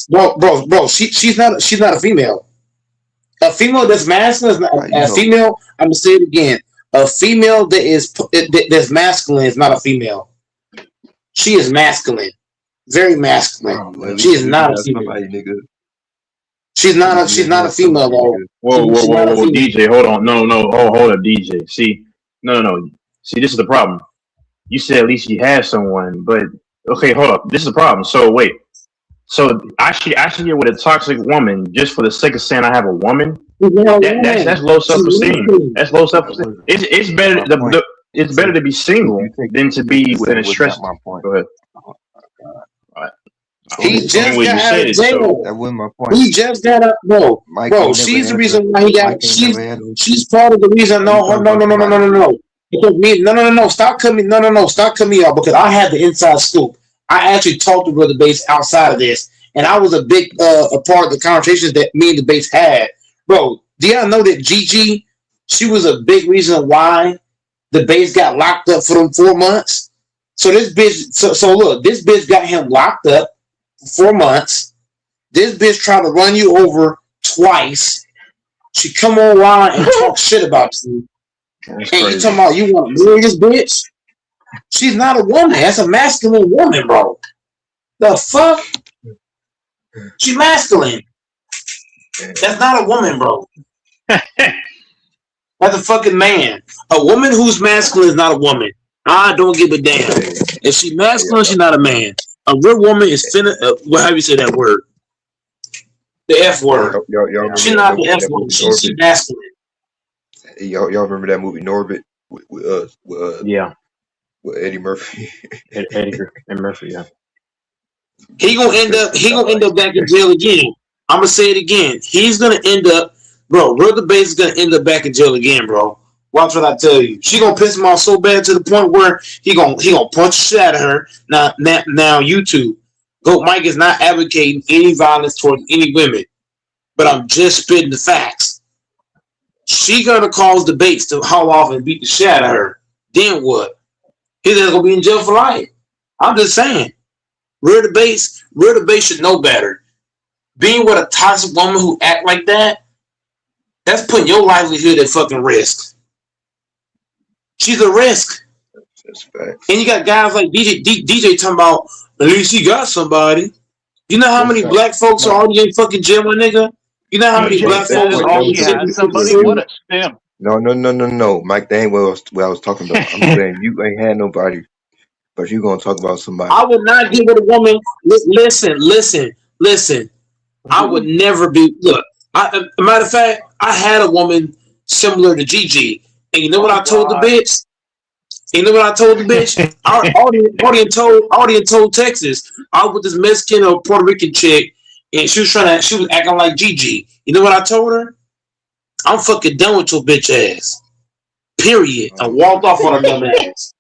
Bro. She's not a female. A female that's masculine is not a female. I'm gonna say it again. A female that's masculine is not a female. She is masculine, very masculine. She is not a female. She's not a female though. Whoa, DJ, hold on. No, hold up, DJ. See, no. See, this is the problem. You said at least you have someone, but okay, hold up. This is the problem. So wait. So I should get with a toxic woman just for the sake of saying I have a woman. That's low self-esteem. That's low self-esteem. It's better. It's better to be single than to be within a stress. Go ahead. He just got out of jail. That wasn't my point. He just got up, bro. She's the reason why he got. She's part of the reason. No. Because me, no. Stop cutting me. No. Stop cutting me off because I had the inside scoop. I actually talked to Brother Bates outside of this, and I was a big a part of the conversations that me and the Bates had. Bro, do y'all know that Gigi? She was a big reason why the Bates got locked up for them 4 months. So this bitch. So look, this bitch got him locked up. 4 months. This bitch tried to run you over twice. She come online and talk shit about you. And you talking about you want to marry this bitch? She's not a woman. That's a masculine woman, bro. The fuck? She masculine. That's not a woman, bro. That's a fucking man. A woman who's masculine is not a woman. I don't give a damn. If she masculine, she's not a man. A real woman is finna. How do you say that word? The F word. She's not the F word. She's masculine. Y'all remember that movie Norbit with Eddie Murphy? Eddie and Murphy, yeah. He gonna end up back in jail again. I'm gonna say it again. He's gonna end up, bro. Brother Bates is gonna end up back in jail again, bro. Watch what I tell you. She gonna piss him off so bad to the point where he gonna punch the shit out of her. Now, YouTube. Goat Mike is not advocating any violence towards any women, but I'm just spitting the facts. She gonna cause debates to haul off and beat the shit out of her. Then what? He's gonna be in jail for life. I'm just saying. Real debates should know better. Being with a toxic woman who act like that, that's putting your livelihood at fucking risk. She's a risk. And you got guys like DJ talking about, at least he got somebody. You know how many black folks are already in fucking jail, my nigga? You know how many black folks are already in somebody? What a stem. No. Mike, that ain't what I was talking about. I'm saying you ain't had nobody, but you gonna talk about somebody. I would not get with a woman. Listen. I would never be. Look, matter of fact, I had a woman similar to Gigi, and you know what I told the bitch? I already told Texas. I was with this Mexican or Puerto Rican chick, and she was acting like Gigi. You know what I told her? I'm fucking done with your bitch ass. Period. I walked off on her dumb ass.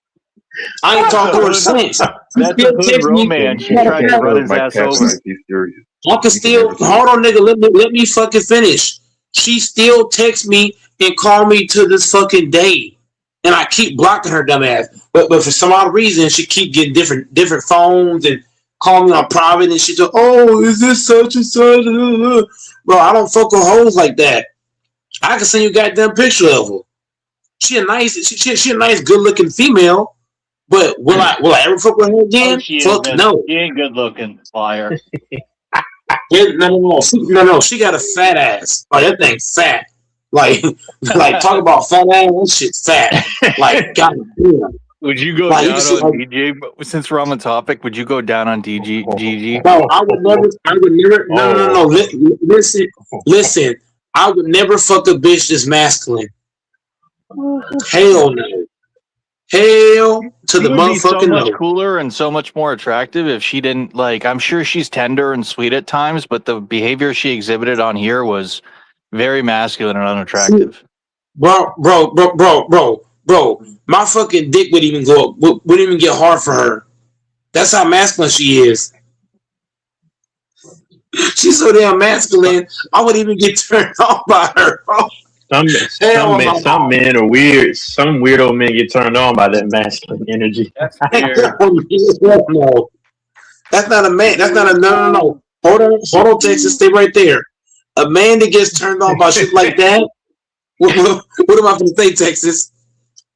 I ain't talked to her since. That's a good romance. She tried to run his ass over. I can still hold on, nigga. Let me fucking finish. She still texts me and call me to this fucking day, and I keep blocking her dumb ass. But for some odd reason, she keep getting different phones and calling me on private, and she's like, "Oh, is this such and such?" Bro, I don't fuck with hoes like that. I can send you a goddamn picture of her. She a nice, good looking female. But will I ever fuck with her again? Fuck no. She ain't good looking, liar. No. She got a fat ass. Like that thing fat. Like talk about fat ass. That shit's fat. Like goddamn. Would you go down on DJ? Since we're on the topic, would you go down on Gigi? No, I would never. No. Listen. I would never fuck a bitch that's masculine. Hell no. Hell to the motherfucking so much cooler and so much more attractive if she didn't I'm sure she's tender and sweet at times, but the behavior she exhibited on here was very masculine and unattractive. Bro. My fucking dick wouldn't even go up, wouldn't even get hard for her. That's how masculine she is. She's so damn masculine, I wouldn't even get turned on by her, bro. Some men are weird. Some weirdo men get turned on by that masculine energy. That's weird. No. That's not a man. That's not a no. Hold on, Texas. Stay right there. A man that gets turned on by shit like that. What am I going to say, Texas?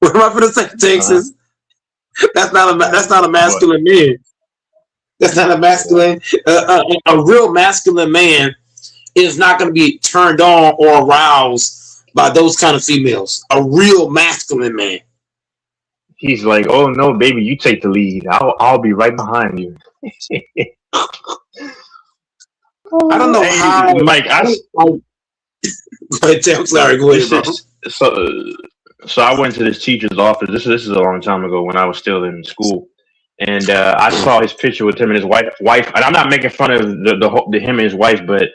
What am I going to say, Texas? That's not a masculine man. That's not a masculine. A real masculine man is not going to be turned on or aroused by those kind of females. A real masculine man. He's like, "Oh no, baby, you take the lead. I'll be right behind you." I don't know how. Mike, go ahead, go ahead, bro. So I went to this teacher's office. This is a long time ago when I was still in school, and I saw his picture with him and his wife. And I'm not making fun of the him and his wife, but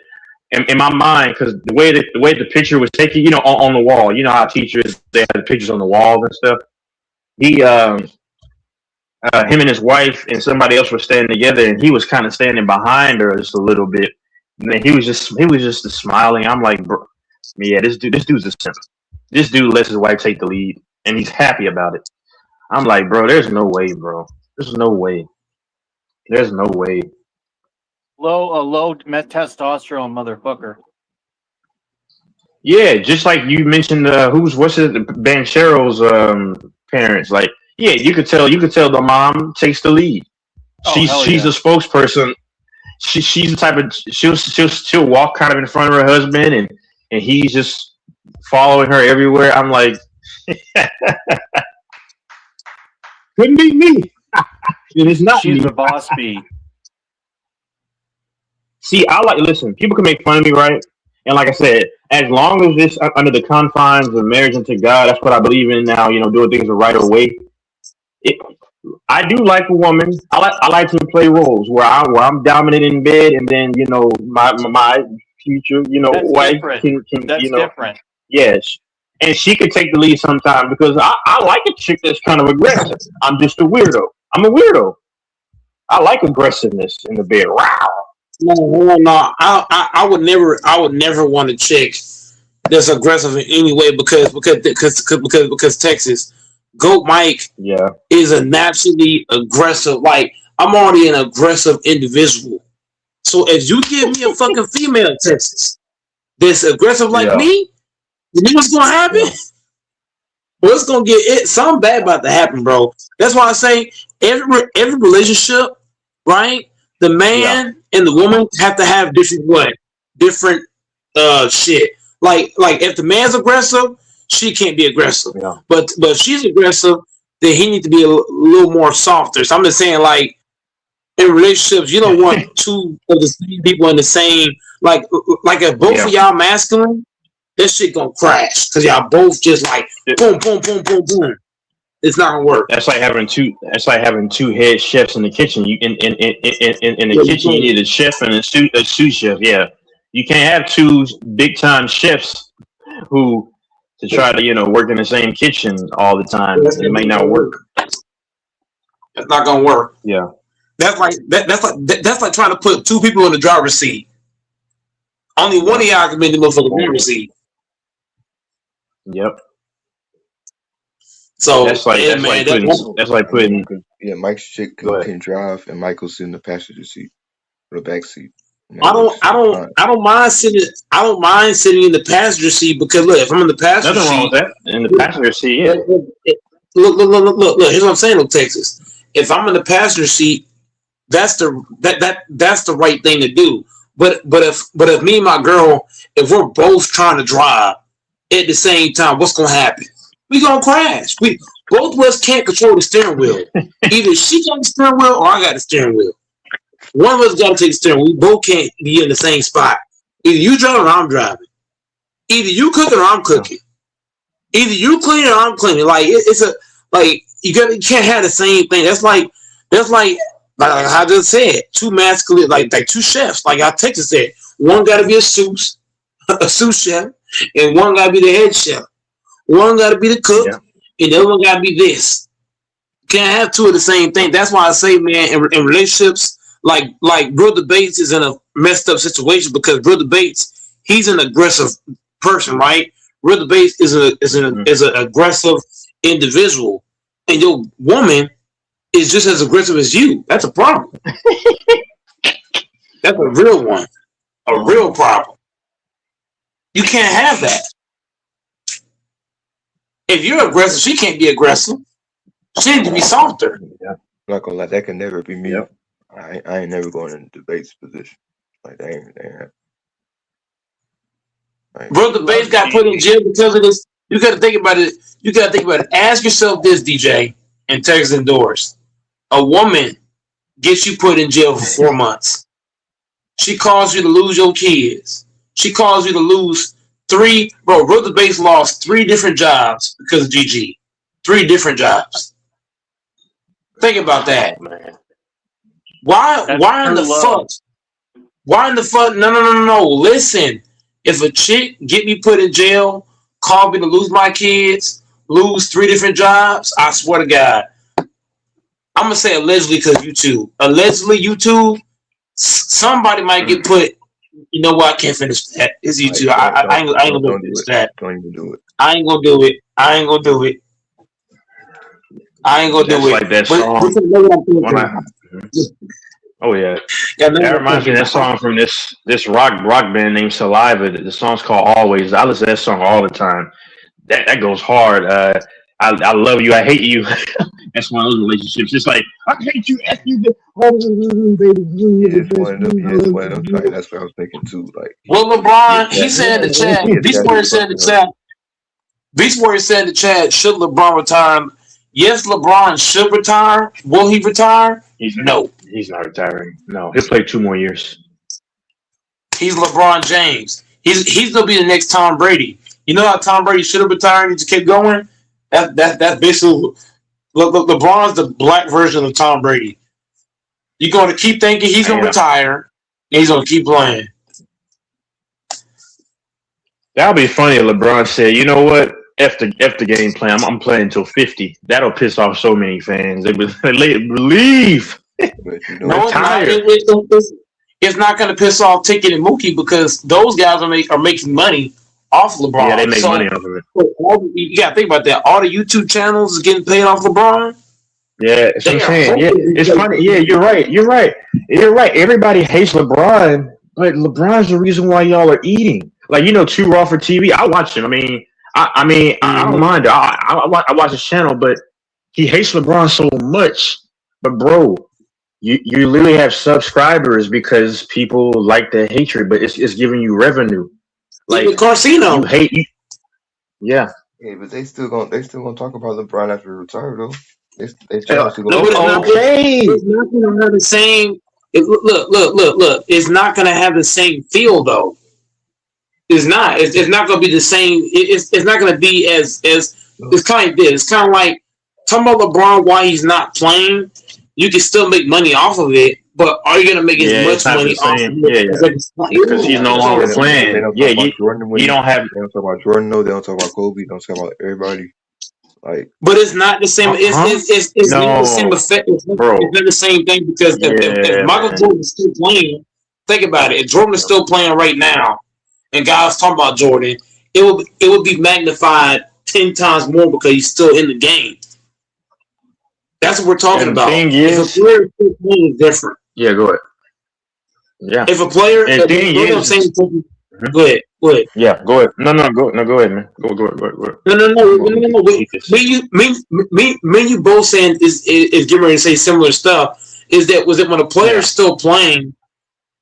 in my mind, because the way the picture was taken, on the wall, you know how teachers, they have the pictures on the walls and stuff. He, him and his wife and somebody else were standing together, and he was kind of standing behind her just a little bit. And then he was just smiling. I'm like, bro, yeah, this dude's a simp. This dude lets his wife take the lead, and he's happy about it. I'm like, bro, there's no way, bro. There's no way. There's no way. Low testosterone motherfucker. Yeah, just like you mentioned, Banchero's parents. Like, yeah, you could tell the mom takes the lead. She's a spokesperson. She's the type of she'll walk kind of in front of her husband, and he's just following her everywhere. I'm like, couldn't be me. It is not. She's me. the boss bee. See, listen, people can make fun of me, right? And like I said, as long as it's under the confines of marriage unto God, that's what I believe in now, doing things the right way. I do like a woman. I like to play roles where I'm dominant in bed, and then, my future, wife can That's different. Yes. and she could take the lead sometime because I like a chick that's kind of aggressive. I'm just a weirdo. I'm a weirdo. I like aggressiveness in the bed. Wow. No. I would never want a chick that's aggressive in any way because Texas, Goat Mike is a naturally aggressive. Like I'm already an aggressive individual. So if you give me a fucking female Texas that's aggressive like me, you know what's gonna happen? Well, it's gonna get something bad about to happen, bro. That's why I say every relationship, right? The man and the woman have to have different shit. Like if the man's aggressive, she can't be aggressive. Yeah. But if she's aggressive, then he needs to be a little more softer. So I'm just saying, like in relationships, you don't want two of the same people in the same like if both of y'all masculine, this shit gonna crash because y'all both just like boom, boom, boom, boom, boom. It's not gonna work. That's like having two head chefs in the kitchen. You in the kitchen, you need a chef and a sous chef. Yeah, you can't have two big time chefs who to try to work in the same kitchen all the time. It may not work. It's not gonna work. Yeah, that's like trying to put two people in the driver's seat. Only one of y'all can be in the motherfucking driver's seat. Yep. So that's like putting. Yeah, Mike's chick can drive, and Michael sit in the passenger seat or the back seat. I don't mind sitting in the passenger seat because look, if I'm in the passenger seat, nothing wrong with that. In the passenger seat, yeah. Look. Here's what I'm saying, look, Texas. If I'm in the passenger seat, that's the right thing to do. But if me and my girl, if we're both trying to drive at the same time, what's gonna happen? We gonna crash. Both of us can't control the steering wheel. Either she got the steering wheel or I got the steering wheel. One of us got to take the steering wheel. We both can't be in the same spot. Either you driving or I'm driving. Either you cooking or I'm cooking. Either you cleaning or I'm cleaning. Like you can't have the same thing. That's like I just said, two masculine, like two chefs. Like I Texas said, one got to be a sous chef, and one got to be the head chef. One got to be the cook, and the other one got to be this. Can't have two of the same thing. That's why I say, man, in relationships, like Brother Bates is in a messed up situation because Brother Bates, he's an aggressive person, right? Brother Bates is an aggressive individual, and your woman is just as aggressive as you. That's a problem. That's a real one, a real problem. You can't have that. If you're aggressive, she can't be aggressive. She needs to be softer. Yeah. I'm not gonna lie, that can never be me. Yep. I ain't never going in the debates position. Like that ain't. Brother Bates got put in jail because of this. You got to think about it. Ask yourself this, DJ, and Texas Indoors. A woman gets you put in jail for 4 months. She caused you to lose your kids. She caused you to lose Brother Bates lost 3 different jobs because of GG. 3 different jobs. Think about that. Man. Why in the fuck? Why in the fuck? No. Listen. If a chick get me put in jail, call me to lose my kids, lose 3 different jobs, I swear to God. I'm going to say allegedly because YouTube. Allegedly, YouTube, somebody might get put. You know what? I can't finish that. It's YouTube. I ain't going to finish that. Don't even do it. I ain't going to do it. Like that song. Oh yeah, that reminds me of that song from this rock band named Saliva. The song's called Always. I listen to that song all the time. That goes hard. I love you, I hate you. That's one of those relationships. It's like I hate you, F you, baby. It's one of them. That's what I was thinking too. Like, well, LeBron, he said in the chat. Beast Warrior said in the chat. Should LeBron retire? Yes, LeBron should retire. Will he retire? No. He's not retiring. No, he'll play 2 more years. He's LeBron James. He's gonna be the next Tom Brady. You know how Tom Brady should have retired and he just kept going? That's basically LeBron's the black version of Tom Brady. You're gonna keep thinking he's gonna retire, and he's gonna keep playing. That'll be funny if LeBron said, you know what? F the game plan. I'm playing until 50. That'll piss off so many fans. They would leave. But you know, No, it's not. Retire. It's not going to piss off Ticket and Mookie because those guys are making money off LeBron. Yeah, they make money off of it. You got to think about that. All the YouTube channels is getting paid off LeBron. Yeah, that's what I'm saying. Yeah, it's funny. Yeah, you're right. Everybody hates LeBron, but LeBron's the reason why y'all are eating. Like, Too Raw for TV. I watch him. I don't mind it. I watch his channel, but he hates LeBron so much. But bro, you literally have subscribers because people like the hatred, but it's giving you revenue. Like Carcino, you hate you. Yeah. Yeah, but they still gonna talk about LeBron after he retired though. They it's not going to have the same. Look. It's not going to have the same feel though. It's not. It's not going to be the same. It's not going to be as. It's kind of like this. It's kind of like talking about LeBron while he's not playing. You can still make money off of it, but are you going to make as much money off of it? Because he's no longer playing. You don't have. They don't talk about Jordan. No, they don't talk about Kobe. They don't talk about everybody. Like, but it's not the same. It's not the same effect. It's not the same thing because if Michael Jordan is still playing, think about it. If Jordan is still playing right now, and guys talking about Jordan, it would be magnified 10 times more because he's still in the game. That's what we're talking about. If a player is still playing, it's different. Yeah, go ahead. Yeah. If a player, go ahead. Yeah, go ahead. No, go ahead, man. Go ahead. No. Me, you both saying is getting ready to say similar stuff. Was it when a player is still playing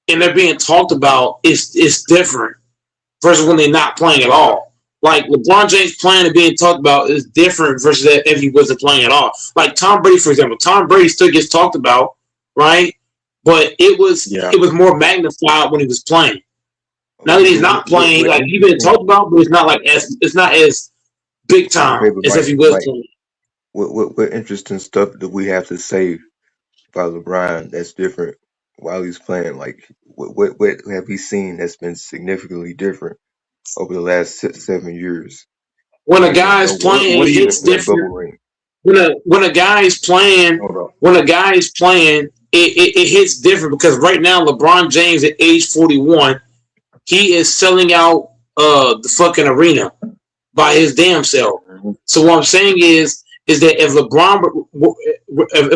and they're being talked about? It's different versus when they're not playing at all. Like LeBron James playing and being talked about is different versus if he wasn't playing at all. Like Tom Brady, for example. Tom Brady still gets talked about, right? But it was more magnified when he was playing. Now that he's not playing, like he's been talked about, but it's not as big time as if he was playing. What interesting stuff do we have to say about LeBron that's different while he's playing? Like what have we seen that's been significantly different over the last 7 years? When a guy's playing, it's different. When a guy is playing, it hits different because right now LeBron James at age 41. He is selling out the fucking arena by his damn self. So what I'm saying is that if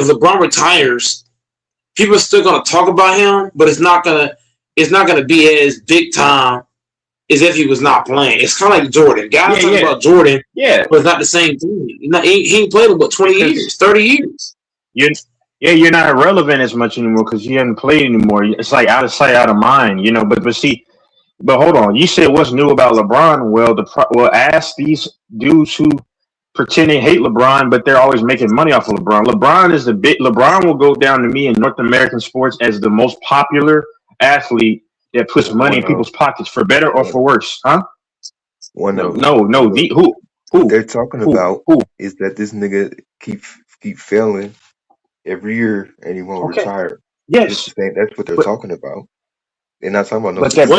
LeBron retires, people are still gonna talk about him, but it's not gonna be as big time as if he was not playing. It's kind of like Jordan. Guys talk about Jordan, but it's not the same thing. He ain't played in about 20 years, 30 years. You're not relevant as much anymore because you haven't played anymore. It's like out of sight, out of mind, But see. But hold on, you said what's new about LeBron? Well, ask these dudes who pretend they hate LeBron, but they're always making money off of LeBron. LeBron will go down to me in North American sports as the most popular athlete that puts money in people's pockets for better or for worse, huh? No. Who they're talking about is that this nigga keep failing every year and he won't retire. Yes, that's what they're talking about. They're not talking about no. What about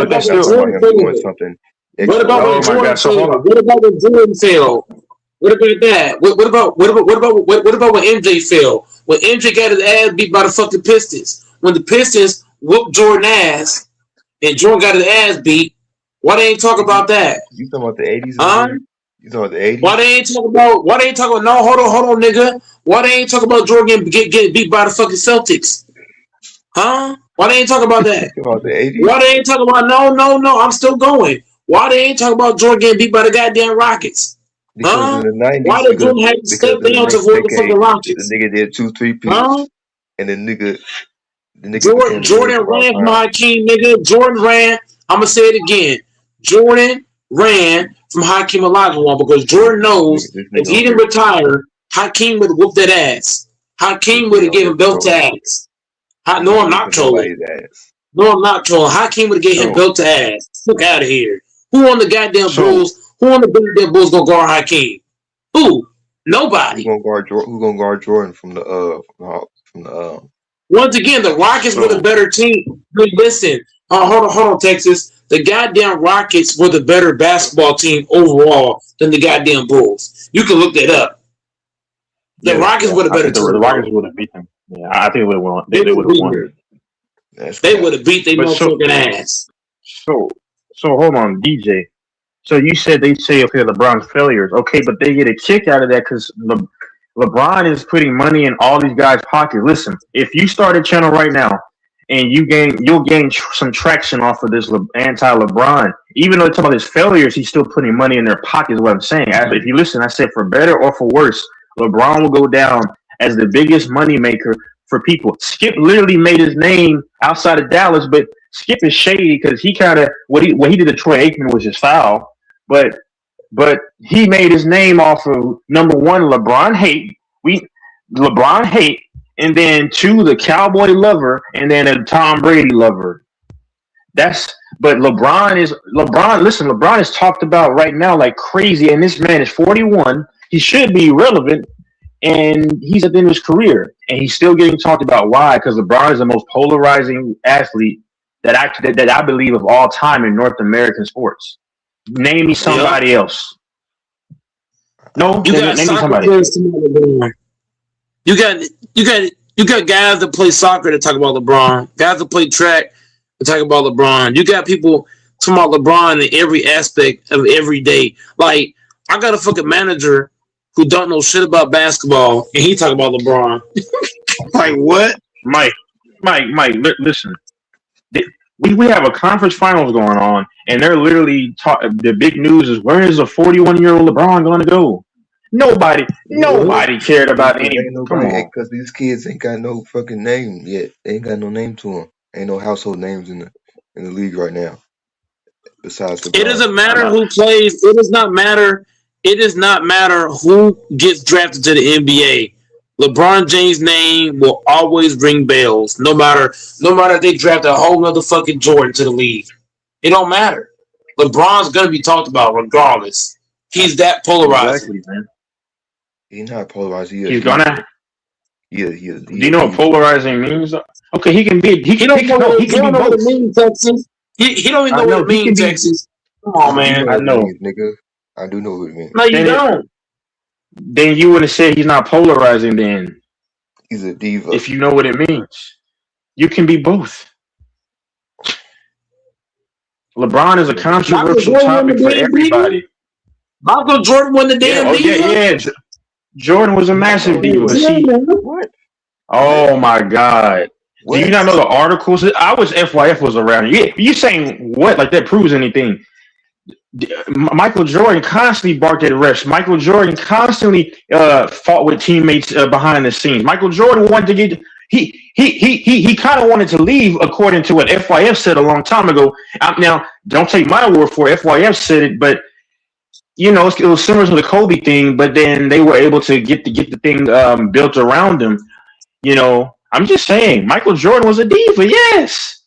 when Jordan failed? What about that? What about when MJ failed? When MJ got his ass beat by the fucking Pistons. When the Pistons whooped Jordan ass and Jordan got his ass beat, why they ain't talk about that? You talking about the 80s? Huh? You talking about the 80s? Why they ain't talking about? No, hold on, nigga. Why they ain't talking about Jordan getting beat by the fucking Celtics? Huh? Why they ain't talking about that? About the 80s? Why they ain't talking about no? I'm still going. Why they ain't talking about Jordan getting beat by the goddamn Rockets? Because in the 90s, why did Jordan have to step down to avoid the fucking Rockets? The nigga did 2-3 pieces, and the nigga Jordan ran from Hakeem, nigga. Jordan ran. I'm gonna say it again. Jordan ran from Hakeem Olajuwon because Jordan knows if he didn't retire, Hakeem would have whooped that ass. Hakeem would have given belt to ass. No, I'm not trolling. Hakeem would have gave him belt to ass. Fuck out of here. Who on the goddamn Bulls? Who on the goddamn Bulls gonna guard Hakeem? Who? Nobody. Who gonna guard Jordan from the Once again, the Rockets were the better team. Listen, hold on, Texas. the goddamn Rockets were the better basketball team overall than the goddamn Bulls. You can look that up. The Rockets were the better team. The Rockets would have beat them. Yeah, I think it would have won. They would have won. They would have beat their motherfucking ass. So hold on, DJ. So you said they say, okay, LeBron's failures. Okay, but they get a kick out of that because LeBron is putting money in all these guys' pockets. Listen, if you start a channel right now and you'll gain some traction off of this anti-LeBron. Even though they talk about his failures, he's still putting money in their pockets. Is what I'm saying. If you listen, I said for better or for worse, LeBron will go down as the biggest money maker for people. Skip literally made his name outside of Dallas, but Skip is shady because he kind of what he did to Troy Aikman was just foul. But he made his name off of number one, LeBron hate. LeBron hate, and then two, the Cowboy lover, and then a Tom Brady lover. But LeBron. Listen, LeBron is talked about right now like crazy, and this man is 41. He should be relevant, and he's at the end of his career, and he's still getting talked about. Why? Because LeBron is the most polarizing athlete that I believe of all time in North American sports. Name me somebody else. No, you got name me somebody. You got guys that play soccer that talk about LeBron. Guys that play track that talk about LeBron. You got people talking about LeBron in every aspect of every day. Like, I got a fucking manager who don't know shit about basketball, and he talk about LeBron. Like, what? Mike, listen. We have a conference finals going on, and they're literally the big news is, where is a 41-year-old LeBron going to go? Nobody cared about any. Come on, because these kids ain't got no fucking name yet. They ain't got no name to them. Ain't no household names in the league right now. Besides, LeBron. It doesn't matter who plays. It does not matter. It does not matter who gets drafted to the NBA. LeBron James' name will always ring bells, no matter if they draft a whole other fucking Jordan to the league. It don't matter. LeBron's gonna be talked about regardless. He's that polarizing. Exactly, man. He's not polarized. He's gonna. Yeah. Do you know what polarizing means? Okay, he can be. He don't know what both. it means, Texas. He don't even know what it means, Texas. Come on, man. I know, nigga. I do know what it means. No, you don't. Then you would have said he's not polarizing. Then he's a diva. If you know what it means, you can be both. LeBron is a controversial topic for everybody. Michael Jordan won the damn diva. Yeah. Jordan was a massive diva. What? Oh my God! What? Do you not know the articles? I was FYF was around. Yeah, you saying what? Like that proves anything? Michael Jordan constantly barked at refs. Michael Jordan constantly fought with teammates behind the scenes. Michael Jordan wanted to get he kind of wanted to leave, according to what FYF said a long time ago. Now, don't take my word for it. FYF said it, but you know it was similar to the Kobe thing. But then they were able to get the thing built around him. You know, I'm just saying, Michael Jordan was a diva. Yes,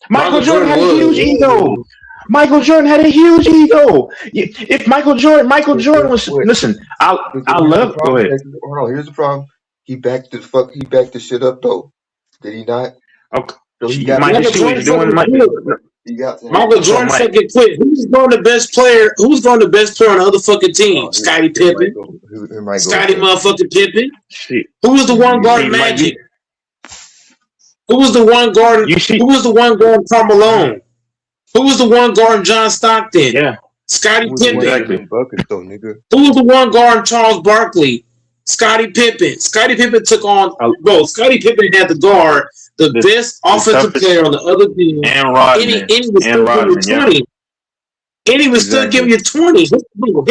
Michael Jordan had a huge ego. Michael Jordan had a huge ego. If Michael Jordan was listen, I love. Go ahead. Hold on, here's the problem. He backed the shit up though. Did he not? Okay. So Michael Jordan fucking quit. Who's going the best player? Who's going the best player on the other fucking team? Scottie Pippen. Scottie motherfucking Pippen. Who was the one guarding Magic? Who was the one guarding? Who was the one guarding Carmelo? Who was the one guarding John Stockton? Yeah. Scottie Pippen. Exactly. Who was the one guarding Charles Barkley? Scottie Pippen. Scottie Pippen took on Scottie Pippen had to guard the best offensive player on the other team. And Rodman. And he was still giving you 20.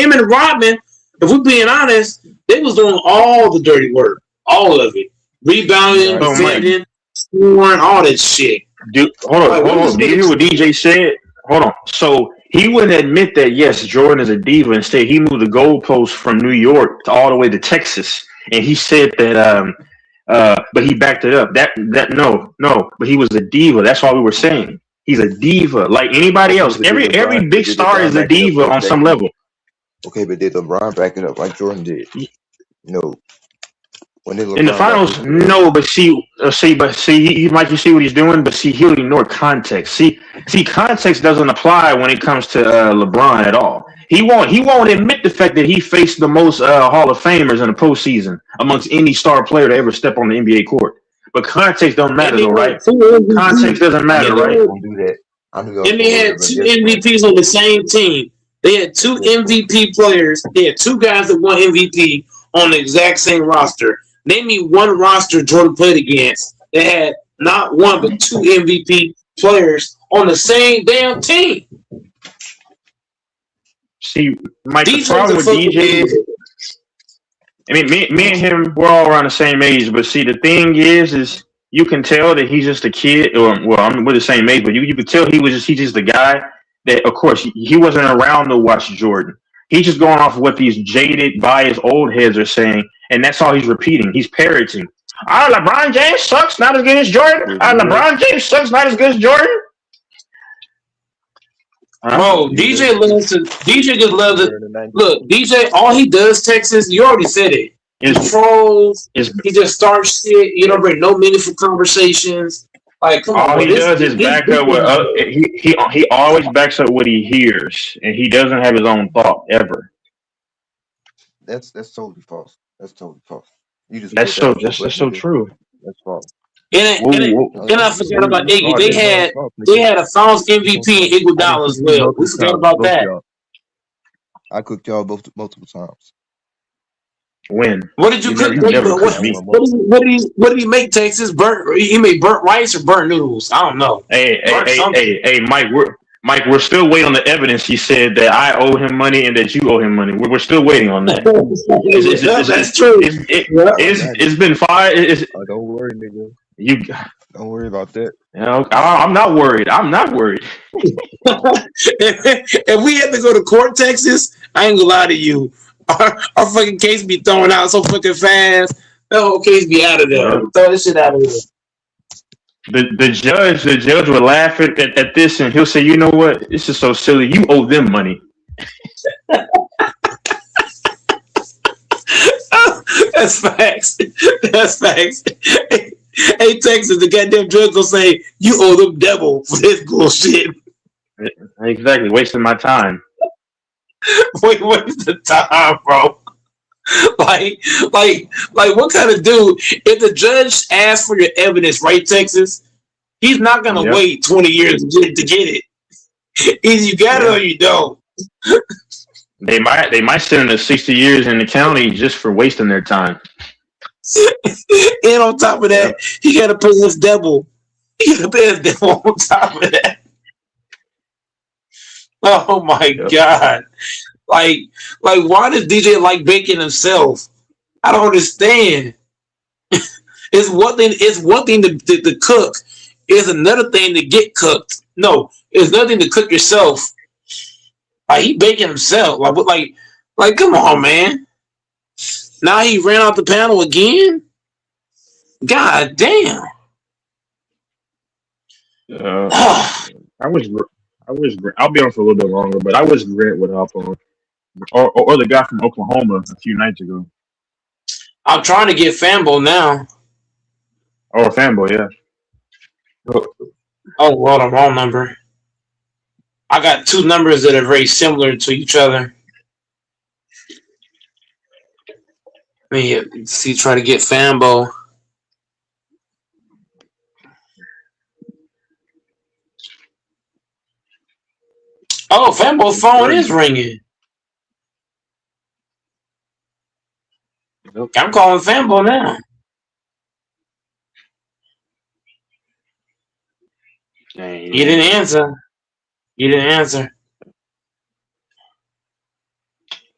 Him and Rodman, if we're being honest, they was doing all the dirty work. All of it. Rebounding, defending, scoring, all that shit. Dude, hold on. Do you hear what DJ said? Hold on. So he wouldn't admit that, yes, Jordan is a diva. Instead, he moved the goalpost from New York all the way to Texas. And he said that, but he backed it up. No, but he was a diva. That's why we were saying. He's a diva. Like anybody else. Every big star is a diva on some level. Okay, but did LeBron back it up like Jordan did? No. When did In the LeBron back finals, his leg? no, but Mike, you see what he's doing, but see, he'll ignore context. See, context doesn't apply when it comes to LeBron at all. He won't admit the fact that he faced the most Hall of Famers in the postseason amongst any star player to ever step on the NBA court. But context don't matter, though, right? Context doesn't matter, right? Don't do that. I knew y'all And they had was two gonna get MVPs on the same team. They had two MVP players. They had two guys that won MVP on the exact same roster. Name me one roster Jordan played against that had not one but two MVP players on the same damn team. See, Mike, the DJ's problem a with fucking DJ idiot. I mean, me and him, we're all around the same age. But see, the thing is you can tell that he's just a kid. Or well, I mean, we're the same age, but you could tell he's just the guy that, of course, he wasn't around to watch Jordan. He's just going off of what these jaded, biased old heads are saying, and that's all he's repeating. He's parroting. LeBron James sucks, not as good as Jordan. LeBron James sucks, not as good as Jordan. Bro, DJ just loves it. Look, DJ, all he does, Texas, you already said it. He trolls. He just starts shit. You don't bring no meaningful conversations. Like, come on. All he does is back up with he always backs up what he hears, and he doesn't have his own thought ever. That's totally false. That's totally false. You just That's so true. That's false. And I forgot about Iggy. They had a Finals MVP in Iguodala as well. We forgot about that. I cooked y'all multiple times. When? What did you cook? What did he make? Texas he made burnt rice or burnt noodles. I don't know. Hey, Mike. We're still waiting on the evidence. He said that I owe him money and that you owe him money. We're still waiting on that. That's true. It's been 5. Don't worry, nigga. You don't worry about that. You know, I'm not worried. I'm not worried. If we had to go to court, Texas, I ain't gonna lie to you. Our fucking case be thrown out so fucking fast. That whole case be out of there. Throw this shit out of there. The judge will laugh at this, and he'll say, "You know what? This is so silly. You owe them money." That's facts. That's facts. Hey, Texas, the goddamn judge will say, "You owe them double for this bullshit." Exactly, wasting my time. Waste the time, bro. Like, what kind of dude? If the judge asks for your evidence, right, Texas, he's not gonna wait 20 years to get it. Either you got it or you don't. They might send him to 60 years in the county just for wasting their time. And on top of that, he got to pay his double. He got to pay his double on top of that. Oh my God! Like, why does DJ like baking himself? I don't understand. It's one thing. It's one thing to cook. It's another thing to get cooked. No, it's nothing to cook yourself. Like, he baking himself. Like, come on, man. Now he ran out the panel again. God damn. I wish I'll be on for a little bit longer, but I wish Grant would hop on, or the guy from Oklahoma a few nights ago. I'm trying to get Fambo now. Oh, Fanboy, yeah. Oh, well, the wrong number. I got two numbers that are very similar to each other. Let me see, try to get Fambo. Oh, Fambo's phone is ringing. I'm calling Fambo now. You didn't answer. You didn't answer.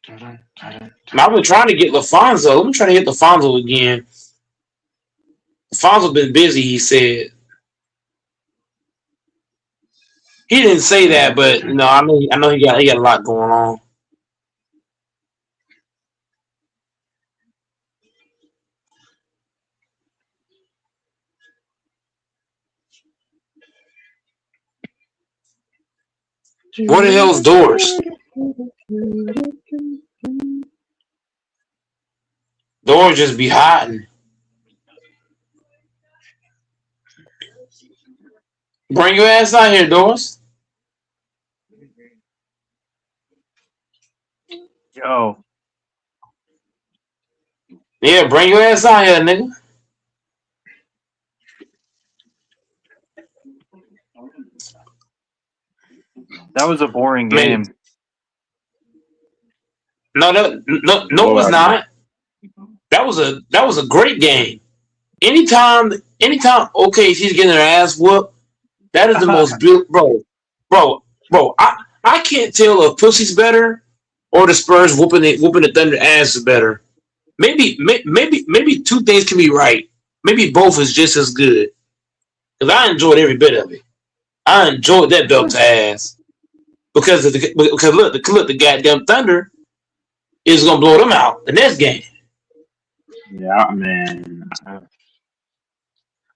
I've been trying to get LaFonso. Let me try to hit LaFonso again. LaFonso been busy, he said. He didn't say that, but no, I know he got a lot going on. What the hell's Doors? Doors just be hiding. Bring your ass out here, Doris. Yo, Yeah, bring your ass out here, nigga. that was a boring I mean, game. no, it was not. That was a great game. Anytime OKC's getting their ass whooped, that is the most beautiful, bro. I can't tell if Pussy's better or the Spurs whooping the Thunder ass is better. Maybe two things can be right. Maybe both is just as good. Because I enjoyed every bit of it. I enjoyed that belt to ass because look, the goddamn Thunder is gonna blow them out the next game. Yeah, man.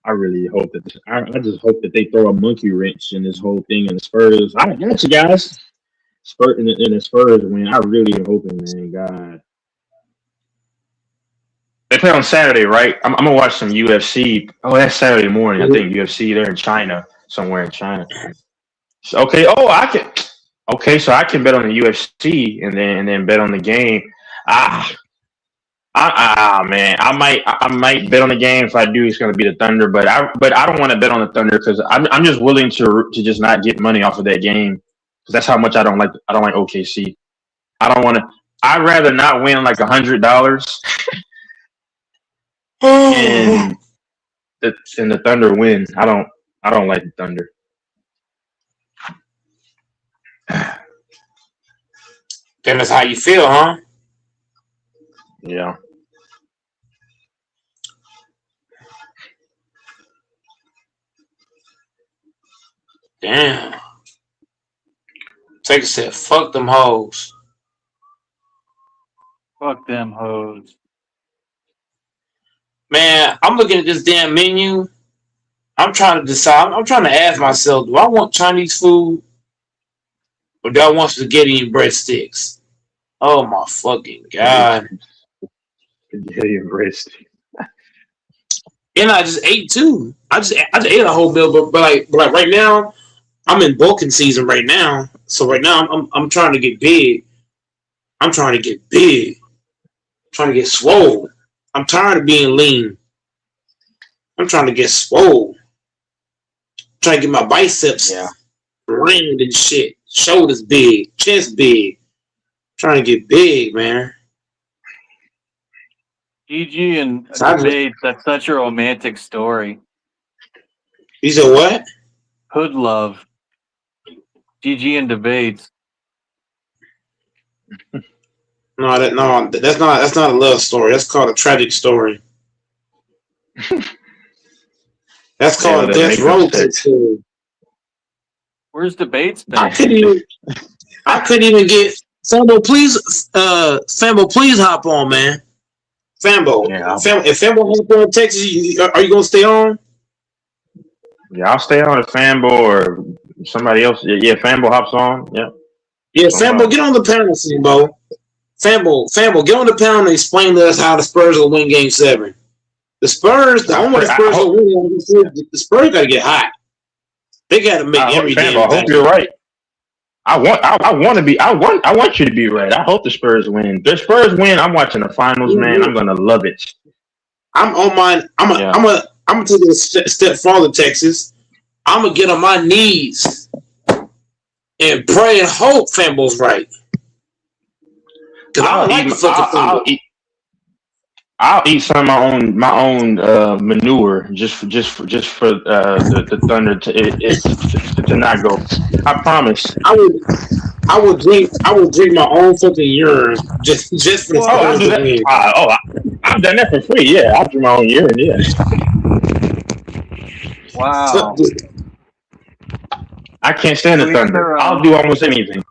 I really hope that I just hope that they throw a monkey wrench in this whole thing in the Spurs. I got you guys. Spurs in the Spurs win. I really am hoping, man. God, they play on Saturday, right? I'm gonna watch some UFC. Oh, that's Saturday morning. I think UFC. They're in China, somewhere in China. So, okay. Oh, I can. Okay, so I can bet on the UFC and then bet on the game. Man, I might bet on the game. If I do, it's gonna be the Thunder. But I don't want to bet on the Thunder because I'm just willing to just not get money off of that game because that's how much I don't like OKC. I don't want to. I'd rather not win like $100 and the Thunder win. I don't like the Thunder. Damn, that's how you feel, huh? Yeah. Damn. Take a step. Fuck them hoes. Fuck them hoes. Man, I'm looking at this damn menu. I'm trying to decide. I'm trying to ask myself, do I want Chinese food or do I want spaghetti and breadsticks? Oh my fucking god. Spaghetti and breadsticks. And I just ate too. I just ate a whole meal, but like right now, I'm in bulking season right now. So right now I'm trying to get big. I'm trying to get big. I'm trying to get swole. I'm tired of being lean. I'm trying to get swole. I'm trying to get my biceps ringed and shit. Shoulders big, chest big. I'm trying to get big, man. GG and Debates, that's such a romantic story. You said what? Hood love. GG and Debates. No, that's not a love story. That's called a tragic story. That's called a death row story. Where's Debates been? I couldn't even get Fambo. Please hop on, man. Fambo. Yeah, if Fambo hop on Texas, are you gonna stay on? Yeah, I'll stay on if Fambo or somebody else. Yeah, Fambo hops on. Yeah. Yeah, Fambo, get on the panel, Fambo. Fambo, get on the panel and explain to us how the Spurs will win Game 7. The Spurs, the only Spurs will win. The Spurs got to get hot. They got to make every game. I hope you're right. I want you to be right. I hope the Spurs win. If the Spurs win, I'm watching the finals, man. I'm gonna love it. I'm on mine. I'm gonna take it a step farther, Texas. I'm gonna get on my knees and pray and hope Fambo's right. I'll eat some of my own manure just for the Thunder to not go. I promise. I will drink my own fucking urine just for the Spurs to win. I've done that for free. Yeah, I'll drink my own urine. Yeah. Wow. I can't stand the Thunder. I'll do almost anything.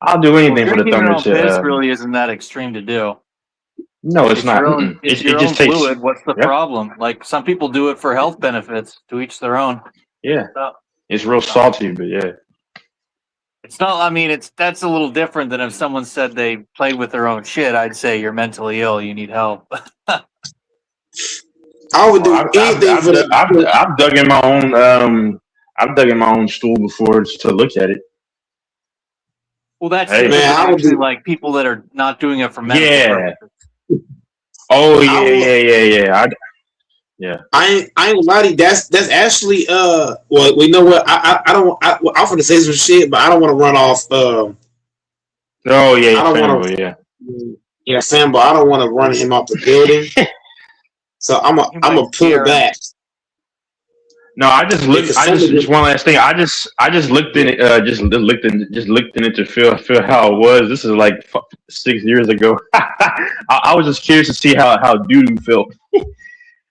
I'll do anything for the Thunder. Piss really isn't that extreme to do. No, it's not. It's your own fluid. What's the problem? Like some people do it for health benefits. To each their own. Yeah, it's real salty, but yeah. It's not. I mean, that's a little different than if someone said they played with their own shit. I'd say you're mentally ill. You need help. I would do anything for that. I've dug in my own I've dug in my own stool before to look at it. Well, that's Hey. different Man, than I would actually do. like people that are not doing it for medical Yeah. purposes. Oh I would. yeah. Yeah. I ain't gonna lie to you. That's actually well, we know what I don't well, I'm gonna say some shit, but I don't want to run off. Oh yeah, I don't want fanboy. Yeah. to. Yeah, Fanboy. I don't want to run him off the building. So I'm He a might pull scare him. back. No, I just looked. Because I some of just the one last thing. I just looked in it. Just looked in it to feel how it was. This is like 6 years ago. I was just curious to see how dude felt.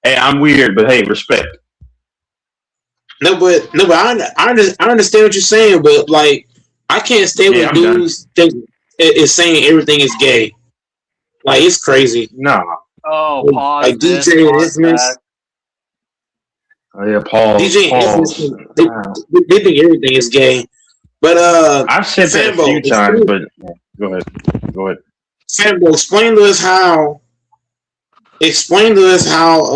Hey, I'm weird, but hey, respect. no, but I understand what you're saying, but like I can't stay Yeah, with I'm done. dudes that is saying everything is gay. Like it's crazy. No. Oh, Like pause this, DJ and pause Infamous. that. Oh yeah, pause. DJ and Infamous, Pause. they think everything is gay. But I've said that a few Fanbo, times, but go ahead. Go ahead. Fanbo, explain to us how. Explain to us how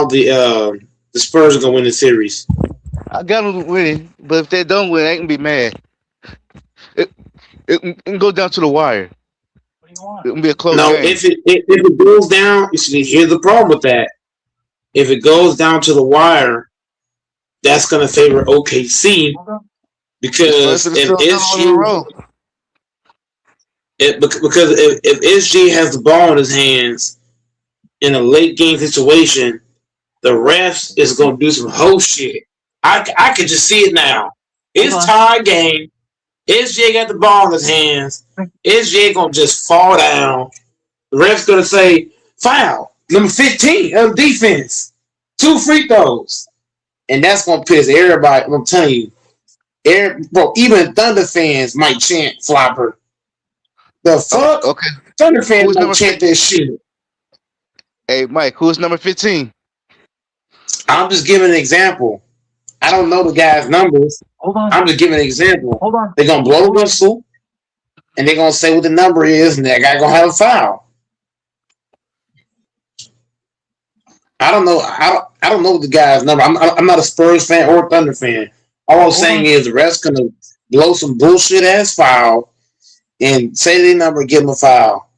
the Spurs are gonna win the series. I got them winning, but if they don't win, I ain't gonna be mad. It can go down to the wire. What do you want? It can be a close No, game. if it goes down, you see, here's the problem with that. If it goes down to the wire, that's gonna favor OKC because if SG if SG has the ball in his hands in a late game situation, the refs is gonna do some hoe shit. I could just see it now. It's tie game. SJ got the ball in his hands. SJ gonna just fall down. The ref's gonna say foul number 15 of defense, 2 free throws, and that's gonna piss everybody. I'm telling you, bro. Even Thunder fans might chant flopper. The fuck? Okay. Thunder fans might chant that shit. Hey, Mike, who's number 15? I'm just giving an example. I don't know the guy's numbers. Hold on. I'm just giving an example. Hold on. They're gonna blow the whistle, and they're gonna say what the number is, and that guy gonna have a foul. I don't know. I don't know the guy's number. I'm not a Spurs fan or a Thunder fan. All I'm saying is the refs gonna blow some bullshit ass foul and say their number, give them a foul,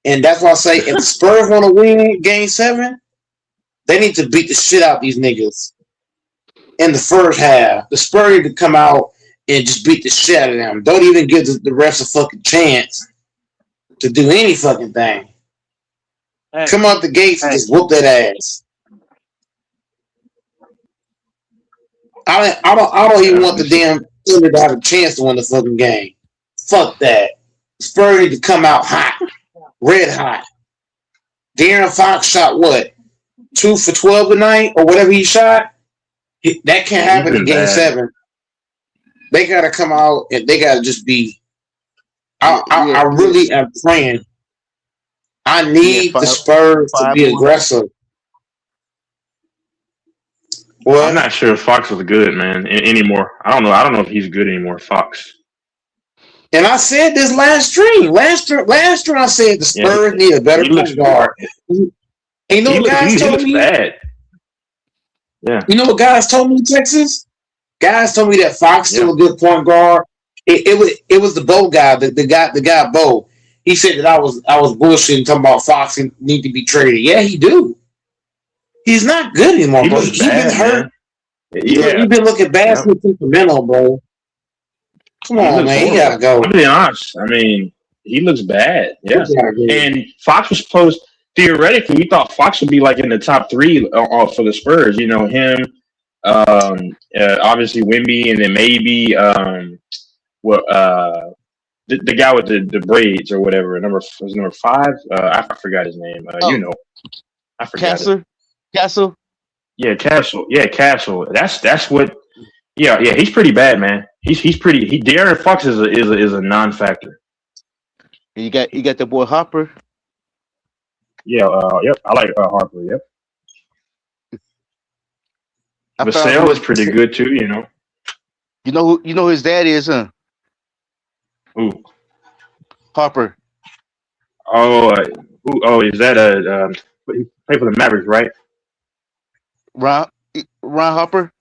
and that's why I say if the Spurs want to win Game 7, they need to beat the shit out these niggas in the first half. The Spurs need to come out and just beat the shit out of them. Don't even give the refs a fucking chance to do any fucking thing. Hey. Come out the gates and just whoop that ass. I don't even want the damn Thunder to have a chance to win the fucking game. Fuck that. Spurs need to come out hot, red hot. De'Aaron Fox shot what? 2 for 12 tonight or whatever he shot. That can't happen in Game 7. They gotta come out and they gotta just be. I really am praying. I need the Spurs to be aggressive. Well, I'm not sure if Fox was good, man, anymore. I don't know. I don't know if he's good anymore, Fox. And I said this last stream. Last year I said the Spurs need a better point guard. And you know what guys told me? Bad. Yeah. You know what guys told me in Texas? Guys told me that Fox still a good point guard. It was the Bo guy, the guy Bo. He said that I was bullshitting talking about Fox and need to be traded. Yeah, he do. He's not good anymore, bro. He's been hurt. You've been looking bad since Sacramento, bro. Come on, man. He gotta go. I'm being honest. I mean, he looks bad. Yeah. And Fox was supposed, theoretically, we thought Fox would be like in the top 3 for the Spurs. You know, him, obviously Wemby, and then maybe the guy with the braids or whatever. Number 5. I forgot his name. You know, I forgot. Castle. Yeah, Castle. Yeah, Castle. That's what. Yeah. He's pretty bad, man. He's pretty. De'Aaron Fox is a non-factor. You got the boy Harper. Yeah. Yep. I like Harper. Yep. Vassell is pretty good too. You know. You know who his dad is, huh? Ooh. Harper. Oh. Is that he played for the Mavericks, right? Ron Harper.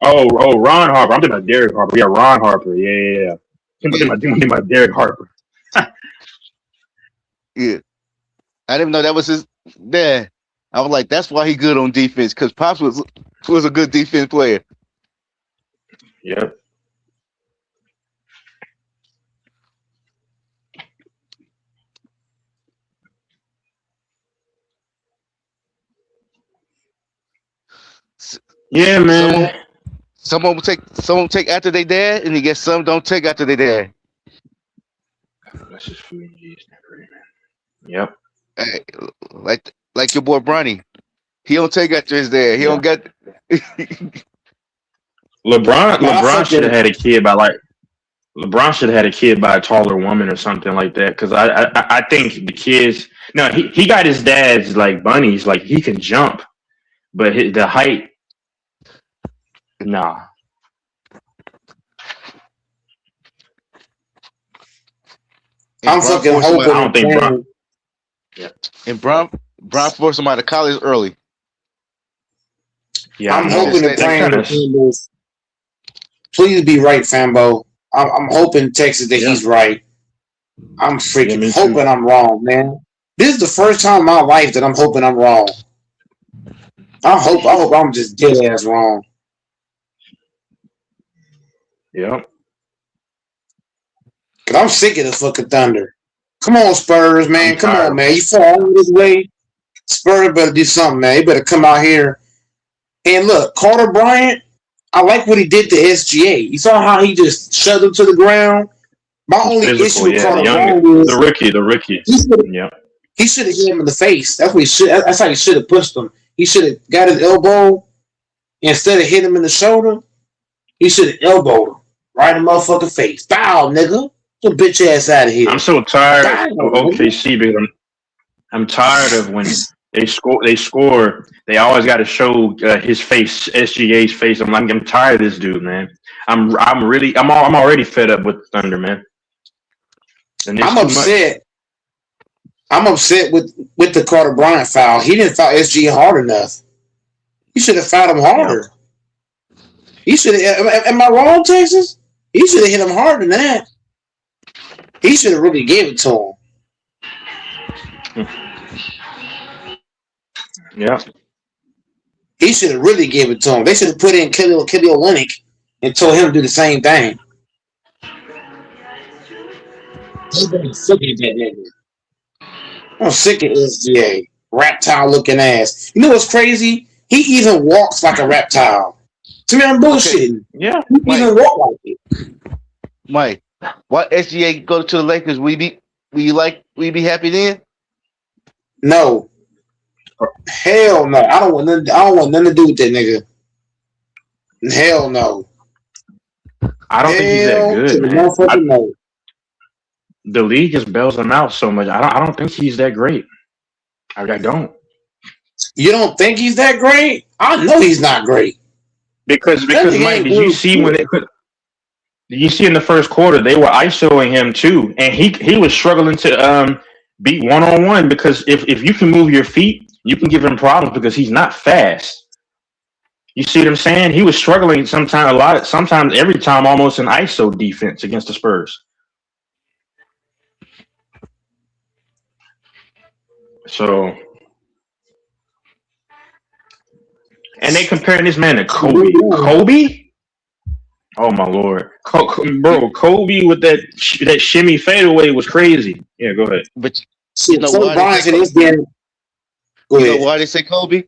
Oh, Ron Harper. I'm thinking about Derek Harper. Yeah, Ron Harper. Yeah. I'm thinking about Derek Harper. Yeah, I didn't know that was his dad. I was like, that's why he good on defense because Pops was a good defense player. Yep. Yeah, man. Someone will take after their dad, and you get some don't take after their dad. That's just food and cheese. Yep. Hey, like your boy Bronny, he don't take after his dad. He don't get. LeBron should have had a kid by LeBron should have had a kid by a taller woman or something like that. Because I think the kids. No, he got his dad's like bunnies. Like he can jump, but the height. Nah. I'm fucking hoping. I don't think Bron. Yeah. And Bron forced him out of college early. Yeah, I'm hoping the plan. Please be right, Fambo. I'm hoping Texas that he's right. I'm freaking hoping I'm wrong, man. This is the first time in my life that I'm hoping I'm wrong. I hope I'm just dead ass wrong. Yep. Cause I'm sick of the fucking Thunder. Come on, Spurs, man. Come on, man. You fall all this way. Spurs better do something, man. You better come out here. And look, Carter Bryant, I like what he did to SGA. You saw how he just shoved him to the ground? My only issue with Carter Bryant was the rookie. He should have hit him in the face. That's what he should. That's how he should have pushed him. He should have got his elbow instead of hit him in the shoulder. He should have elbowed him right in the motherfucking face. Foul, nigga. Get your bitch ass out of here. I'm so tired of OKC because I'm tired of when they score. They always got to show his face, SGA's face. I'm tired of this dude, man. I'm already fed up with the Thunder, man. I'm upset. I'm upset with the Carter Bryant foul. He didn't foul SGA hard enough. He should have fouled him harder. He should have. Am I wrong, Texas? He should have hit him harder than that. He should have really gave it to him. Yeah. He should have really gave it to him. They should have put in Kelly Olynyk and told him to do the same thing. I'm sick of SGA. Reptile looking ass. You know what's crazy? He even walks like a reptile. To me, I'm bullshitting. Yeah. He even walk like it. Mike, why SGA go to the Lakers? Will you be happy then? No. Hell no. I don't want nothing to do with that nigga. Hell no. I don't think he's that good, man. The league just bails him out so much. I don't think he's that great. I don't. You don't think he's that great? I know he's not great. Because Mike, did you see when they put? Did you see in the first quarter they were isoing him too, and he was struggling to beat 1-on-1 because if you can move your feet, you can give him problems because he's not fast. You see what I'm saying? He was struggling sometimes every time almost in ISO defense against the Spurs. So, and they comparing this man to Kobe. Kobe? Oh my lord, bro! Kobe with that shimmy fadeaway was crazy. Yeah, go ahead. But you know why they say Kobe?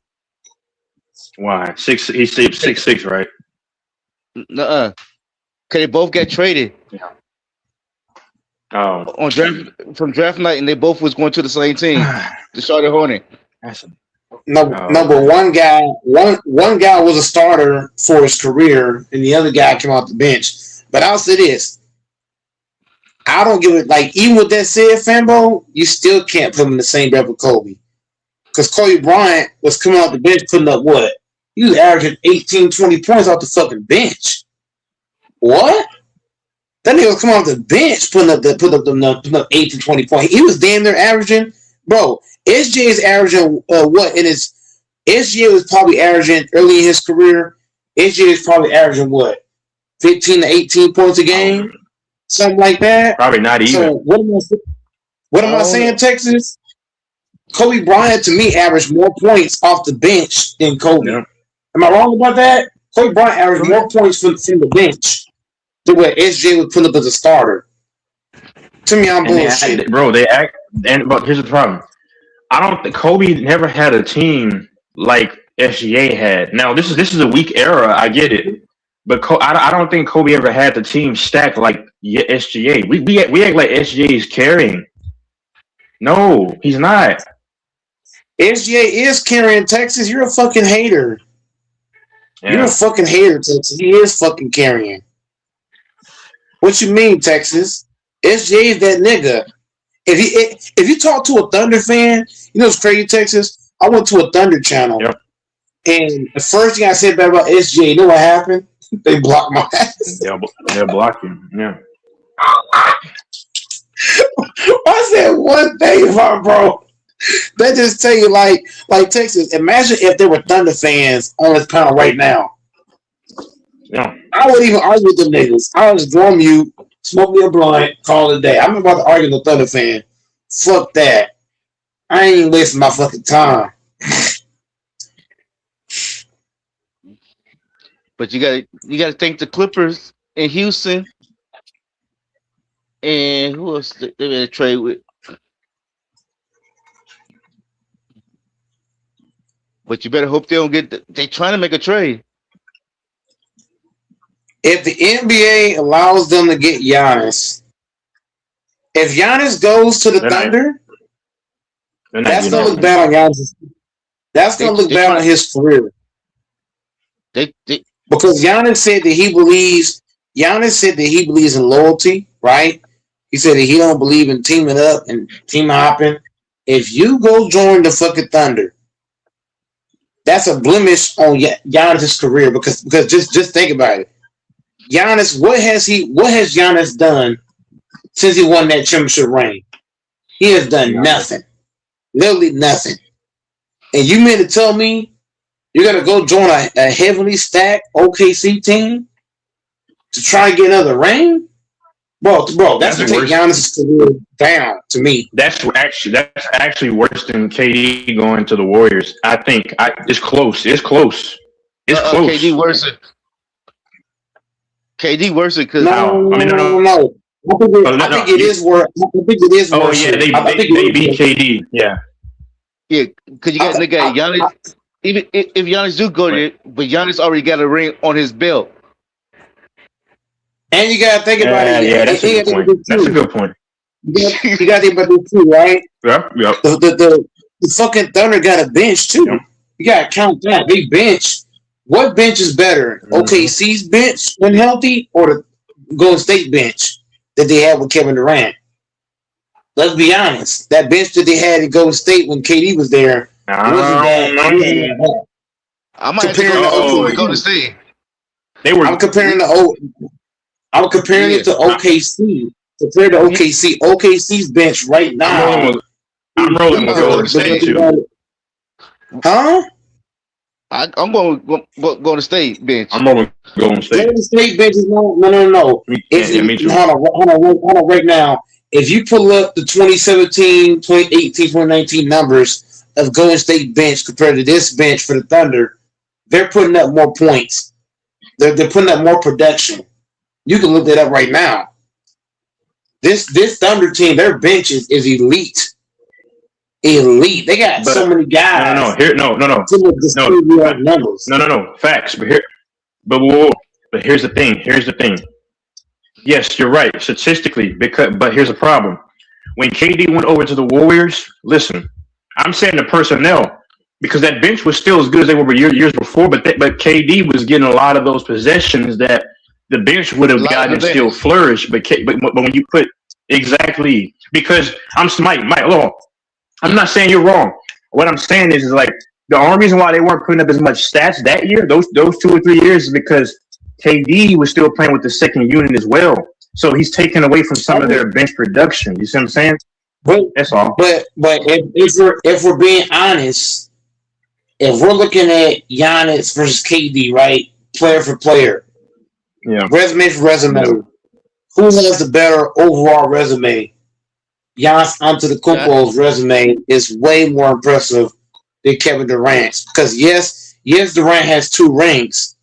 Why? He's 6'6", right? Nuh-uh. Cause they both got traded. Yeah. Oh. From draft night, and they both was going to the same team, the Charlotte Hornets. But one guy was a starter for his career, and the other guy came off the bench. But I'll say this: I don't give it. Like even with that said, Fambo, you still can't put him in the same breath with Kobe, because Kobe Bryant was coming off the bench putting up what? He was averaging 18, 20 points off the fucking bench. What? That nigga was coming off the bench putting up 18, 20 points. He was damn near averaging, bro. SJ is averaging what in his SGA was probably averaging early in his career. SGA is probably averaging what, 15 to 18 points a game, something like that. Probably not even. So what am I saying, Texas? Kobe Bryant to me averaged more points off the bench than Kobe. Yeah. Am I wrong about that? Kobe Bryant averaged more points from the bench than what SGA would put up as a starter. To me, I'm bullshit. But here's the problem. I don't think Kobe never had a team like SGA had. Now this is a weak era. I get it, but I don't think Kobe ever had the team stacked like SGA. We act like SGA is carrying. No, he's not. SGA is carrying Texas. You're a fucking hater. Yeah. You're a fucking hater, Texas. He is fucking carrying. What you mean, Texas? SGA is that nigga. If you talk to a Thunder fan, you know what's crazy, Texas? I went to a Thunder channel, and the first thing I said about SGA, you know what happened? They blocked my ass. They'll block you. Yeah. I said one thing, bro. That just tell you, like Texas. Imagine if there were Thunder fans on this panel right now. Yeah. I wouldn't even argue with them niggas. I would just go on mute, smoke me a blunt, call it a day. I'm about to argue with a Thunder fan. Fuck that. I ain't even wasting my fucking time. But you gotta thank the Clippers in Houston. And who else they made a trade with? But you better hope they don't get. They trying to make a trade. If the NBA allows them to get Giannis, if Giannis goes to the Thunder, that's gonna look bad on Giannis. That's gonna look bad on his career. Because Giannis said that he believes in loyalty, right? He said that he don't believe in teaming up and team hopping. If you go join the fucking Thunder, that's a blemish on Giannis' career because just think about it. Giannis, what has Giannis done since he won that championship ring? He has done nothing. Literally nothing. And you mean to tell me you're gonna go join a heavily stacked OKC team to try and get another ring? Bro, that's gonna take Giannis' career down to me. That's actually worse than KD going to the Warriors. I think it's close. It's close. KD worse. KD worse because no. I think it is worse. Oh yeah, they beat KD. Yeah, because you got Giannis. Even if Giannis do go there, but Giannis already got a ring on his belt. And you gotta think about it. Yeah, that's a good point. That's a good point. You gotta think about this too, right? Yeah. The fucking Thunder got a bench too. Yep. You gotta count that. They bench. What bench is better? OKC's bench when healthy, or the Golden State bench that they had with Kevin Durant? Let's be honest. That bench that they had at Golden State when KD was there wasn't that. I might compare to Golden State. I'm comparing it to OKC. Compared to OKC, OKC's bench right now. I'm rolling with Golden State too. Huh? I'm going to State bench. I'm rolling Golden State. Golden State bench is no. Me too. Hold on, right now. If you pull up the 2017, 2018, 2019 numbers of Golden State bench compared to this bench for the Thunder, they're putting up more points. They're putting up more production. You can look that up right now. This Thunder team, their bench is elite. Elite. They got so many guys. No. Facts. But here's the thing. Yes, you're right statistically. But here's the problem. When KD went over to the Warriors, listen, I'm saying the personnel, because that bench was still as good as they were years before. But KD was getting a lot of those possessions that the bench would have gotten and still flourished. But when you put exactly, because Mike, hold on. I'm not saying you're wrong. What I'm saying is like the only reason why they weren't putting up as much stats that year, those 2 or 3 years, is because KD was still playing with the second unit as well. So he's taken away from some of their bench production. You see what I'm saying? That's all. But if we're being honest, if we're looking at Giannis versus KD, right? Player for player, resume for resume, who has the better overall resume? Giannis Antetokounmpo's resume is way more impressive than Kevin Durant's. Because yes, Durant has 2 rings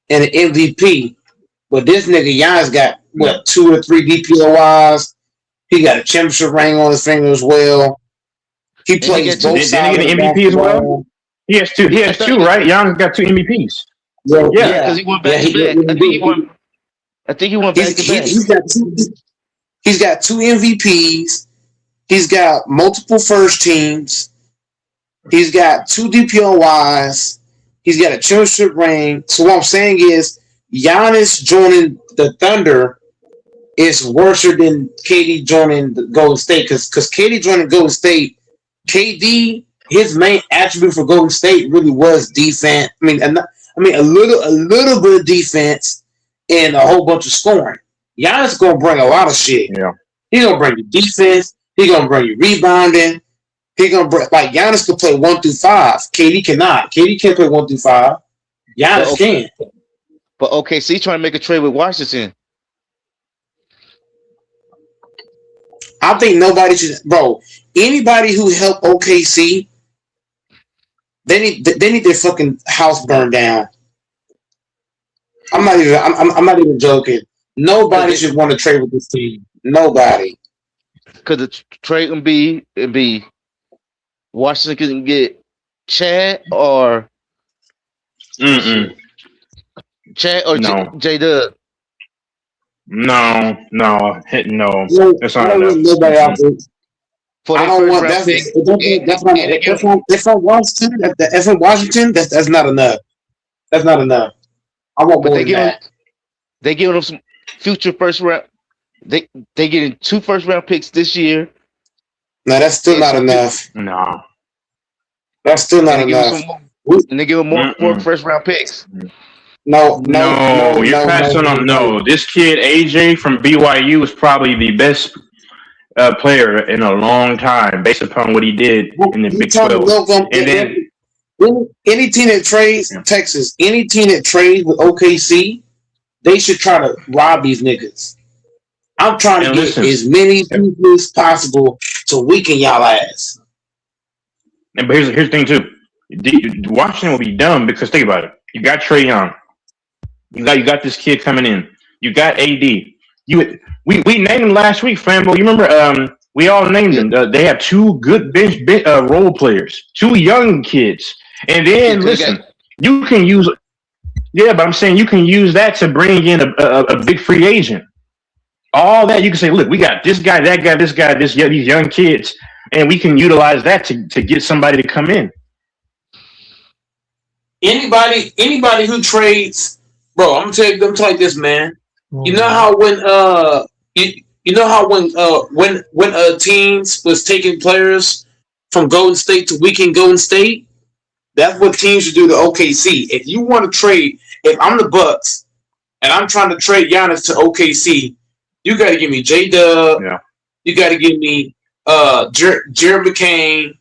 and an MVP, but this nigga Giannis got what 2 or 3 DPOIs. He got a championship ring on his finger as well. He plays both sides. Didn't he get an MVP as well? He has 2. He has 2, right? Giannis got 2 MVPs. Yeah, because he went back to back. I think he went back to back. He's got 2 MVPs. He's got multiple first teams. He's got 2 DPOYs. He's got a championship ring. So what I'm saying is, Giannis joining the Thunder is worse than KD joining the Golden State. Because KD joining Golden State, KD, his main attribute for Golden State really was defense. I mean, a little bit of defense and a whole bunch of scoring. Giannis gonna bring a lot of shit. Yeah, he's gonna bring you defense. He's gonna bring you rebounding. He gonna bring, like, Giannis can play 1 through 5. KD cannot. KD can't play 1 through 5. Giannis can. But OKC trying to make a trade with Washington. I think nobody should, bro. Anybody who helped OKC, they need their fucking house burned down. I'm not even joking. Nobody should want to trade with this team. Nobody. Because the trade can be Washington can get Chad or Chad or J Dub. No. That's not enough. Nobody out there. I don't want that. If I'm Washington, that's not enough. That's not enough. I want more than that. They giving them some future first round. They getting 2 first round picks this year. No, that's still not enough. No, that's still not enough. And they give them more first round picks. No, you're passing on. No, this kid AJ from BYU is probably the best player in a long time, based upon what he did in the Big 12. And then any team that trades Texas, any team that trades with OKC, they should try to rob these niggas. I'm trying to get as many people as possible to weaken y'all ass. And but here's the thing too. Washington will be dumb because think about it. You got Trae Young. You got this kid coming in. You got AD. We named him last week, Flambo. You remember? We all named them. They have 2 good bench role players, 2 young kids, and then listen, you can use. Yeah, but I'm saying you can use that to bring in a big free agent. All that you can say, look, we got this guy, that guy, this guy, these young kids, and we can utilize that to get somebody to come in. Anybody who trades, bro, I'm gonna tell you like this, man. You know how when teams was taking players from Golden State to weaken Golden State, that's what teams should do to OKC. If you want to trade, if I'm the Bucks and I'm trying to trade Giannis to OKC, you got to give me J-Dub. Yeah. You got to give me Jared McCain.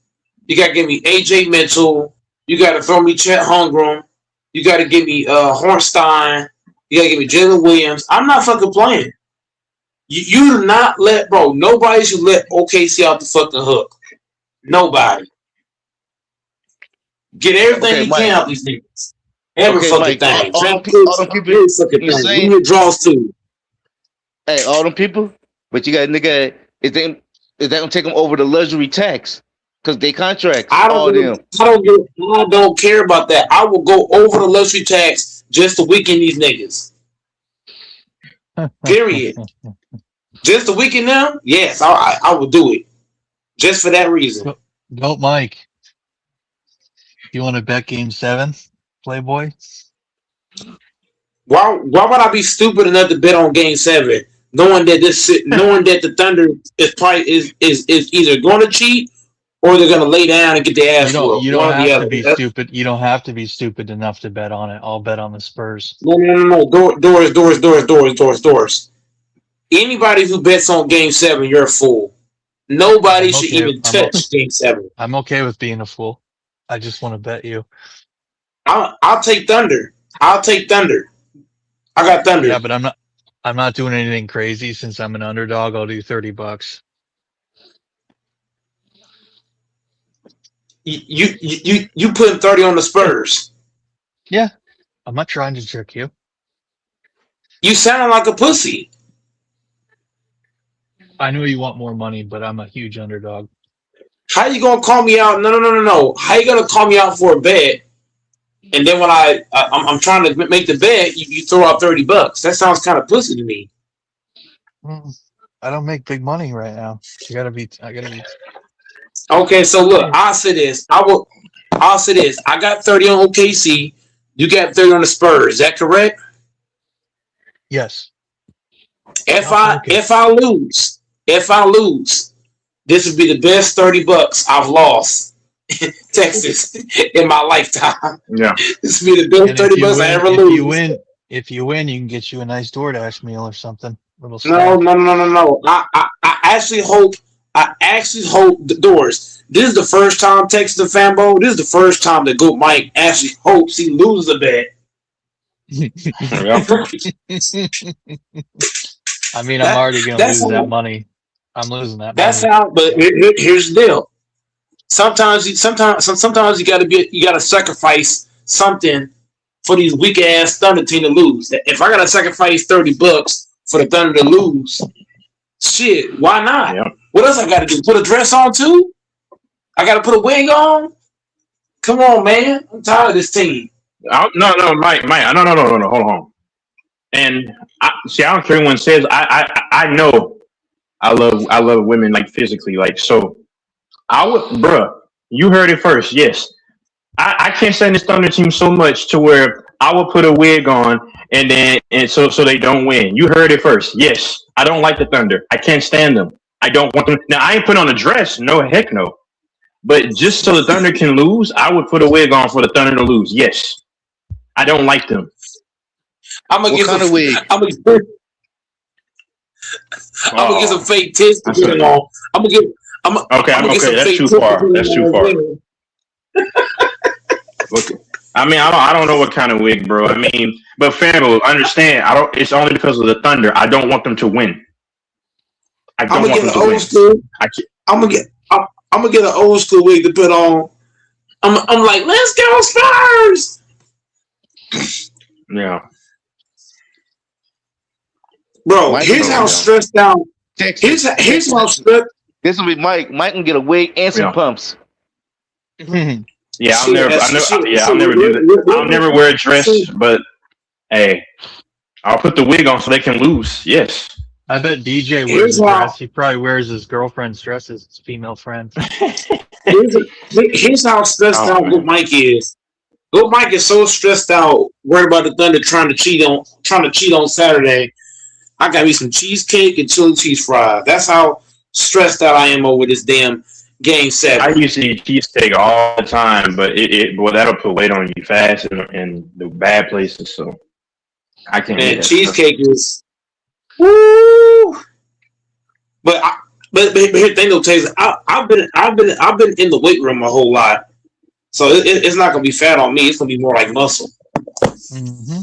You got to give me AJ Mitchell. You got to throw me Chet Holmgren. You got to give me Hornstein. You got to give me Jalen Williams. I'm not fucking playing. You do not let, bro, nobody should let OKC out the fucking hook. Nobody. Get everything you can out these niggas. Every fucking thing. All them people, you saying? Give me draws too. Hey, all them people, but you got nigga. Is that gonna take them over the luxury tax? Because they contracts. I don't care about that. I will go over the luxury tax just to weaken these niggas. Period. Just to weaken them? Yes, I will do it. Just for that reason. Don't Mike. You want to bet Game 7, Playboy? Why would I be stupid enough to bet on Game 7, knowing that the Thunder is probably is either going to cheat or they're going to lay down and get their ass whooped? You don't have to be stupid. You don't have to be stupid enough to bet on it. I'll bet on the Spurs. No. Doors. Anybody who bets on Game 7, you're a fool. Nobody should even touch Game 7. I'm okay with being a fool. I just want to bet you. I'll take Thunder. I'll take Thunder. I got Thunder. Yeah, but I'm not doing anything crazy since I'm an underdog. I'll do $30. You putting 30 on the Spurs? Yeah, I'm not trying to trick you. You sound like a pussy. I know you want more money, but I'm a huge underdog. How you gonna call me out? No. How you gonna call me out for a bet? And then when I'm trying to make the bet, you throw out $30. That sounds kind of pussy to me. I don't make big money right now. I gotta be. Okay, so look, I'll say this. I'll say this. I got 30 on OKC. You got 30 on the Spurs. Is that correct? Yes. If I lose, this would be the best $30 I've lost in Texas in my lifetime. Yeah. This would be the best $30 I ever lose. If you win, you can get you a nice DoorDash meal or something. No. I actually hope the doors. This is the first time Texas and Fanbo. This is the first time that Goat Mike actually hopes he loses a bet. I mean, I'm already going to lose that money. I'm losing that. That's how. But here's the deal. Sometimes you gotta sacrifice something for these weak ass Thunder team to lose. If I gotta sacrifice $30 for the Thunder to lose, shit, why not? Yep. What else I gotta do? Put a dress on too? I gotta put a wig on? Come on, man. I'm tired of this team. No, Mike, no, hold on. And I don't care what anyone says. I know I love women like physically, like so. You heard it first. Yes, I can't stand this Thunder team so much to where I will put a wig on and so they don't win. You heard it first. Yes, I don't like the Thunder. I can't stand them. I don't want them. Now I ain't putting on a dress. No, heck no. But just so the Thunder can lose, I would put a wig on for the Thunder to lose. Yes, I don't like them. I'm gonna get some wig. I'm gonna get some fake tits to put it on. I'm gonna get that's too far. That's too far. Look, I mean, I don't know what kind of wig, bro. I mean, but Fanbo, understand? It's only because of the Thunder. I don't want them to win. I'm gonna get an old school wig to put on. I'm like, let's go Spurs. Yeah. Bro, here's how stressed out. Here's how stressed. This will be Mike. Mike can get a wig and some pumps. Yeah, I'll never do that. I'll never wear a dress, but hey, I'll put the wig on so they can lose. Yes. I bet DJ wears a dress. He probably wears his girlfriend's dress as his female friend. Here's how stressed out Good Mike is. Good Mike is so stressed out, worried about the Thunder trying to cheat on Saturday. I got me some cheesecake and chili cheese fries. That's how stressed out I am over this damn Game 7. I used to eat cheesecake all the time, but that'll put weight on you fast in the bad places. So I can't. And cheesecake is, woo. But here's the thing though, Taser. I've been in the weight room a whole lot, so it's not gonna be fat on me. It's gonna be more like muscle. Mm-hmm.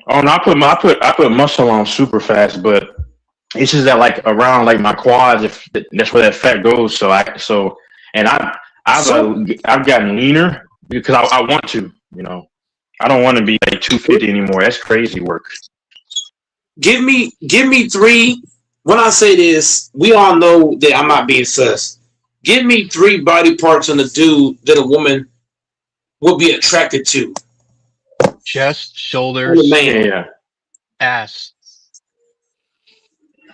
Oh no, I put muscle on super fast, but it's just that like around like my quads, if that's where that fat goes. I've gotten leaner because I want to, I don't want to be like 250 anymore. That's crazy work. Give me 3. When I say this, we all know that I'm not being sus. Give me 3 body parts on a dude that a woman would be attracted to. Chest, shoulders, ass.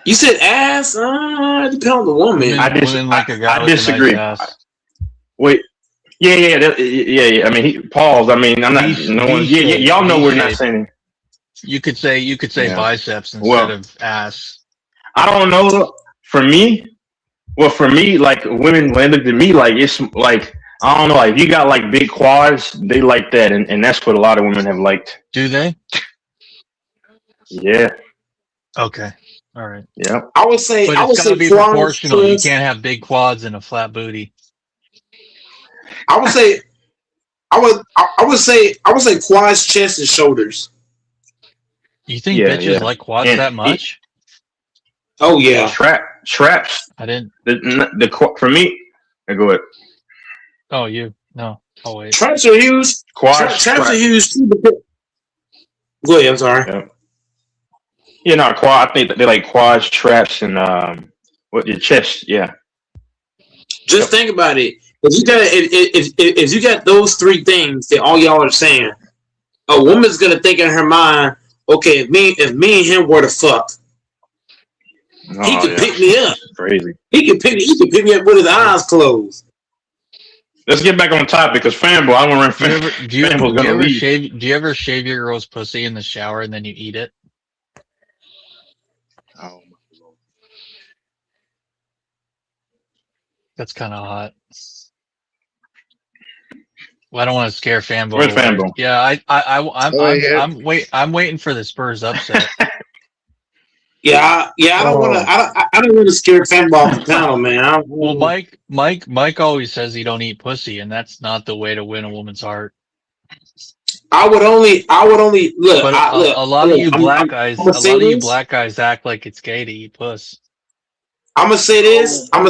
You said ass? It depends on the woman. I disagree. Wait. Yeah. I mean, pause. I mean, I'm not. Y'all know we're not saying. You could say biceps instead of ass. I don't know. For me, like women, when they look at me, like it's like I don't know. Like you got like big quads, they like that, and that's what a lot of women have liked. Do they? Yeah. Okay. All right. Yeah. I would say, but it's gotta be proportional. You can't have big quads and a flat booty. I would say I would say quads, chest, and shoulders. You think bitches like quads And that much? Oh yeah. Traps. I didn't. The for me. Go ahead. Oh, you no. Oh wait. Traps are huge. Quads. Traps are huge too. Go ahead. I'm sorry. Yeah, no quad. I think they like quads, traps, and what your chest. Yeah. Just think about it. If you got those three things that all y'all are saying, a woman's gonna think in her mind, okay, if me and him were to fuck, he could pick me up. Crazy. He could pick me up with his eyes closed. Let's get back on topic because fanboy, I want to run. Do you ever shave your girl's pussy in the shower and then you eat it? Oh. That's kind of hot. Well, I don't want to scare fanboy. Where's fanboy? Yeah, I'm waiting for the Spurs upset. I don't want to scare fanboy off the panel, man. Well, Mike always says he don't eat pussy, and that's not the way to win a woman's heart. I would only look. But a lot of you black guys act like it's gay to eat puss. I'm gonna say this, and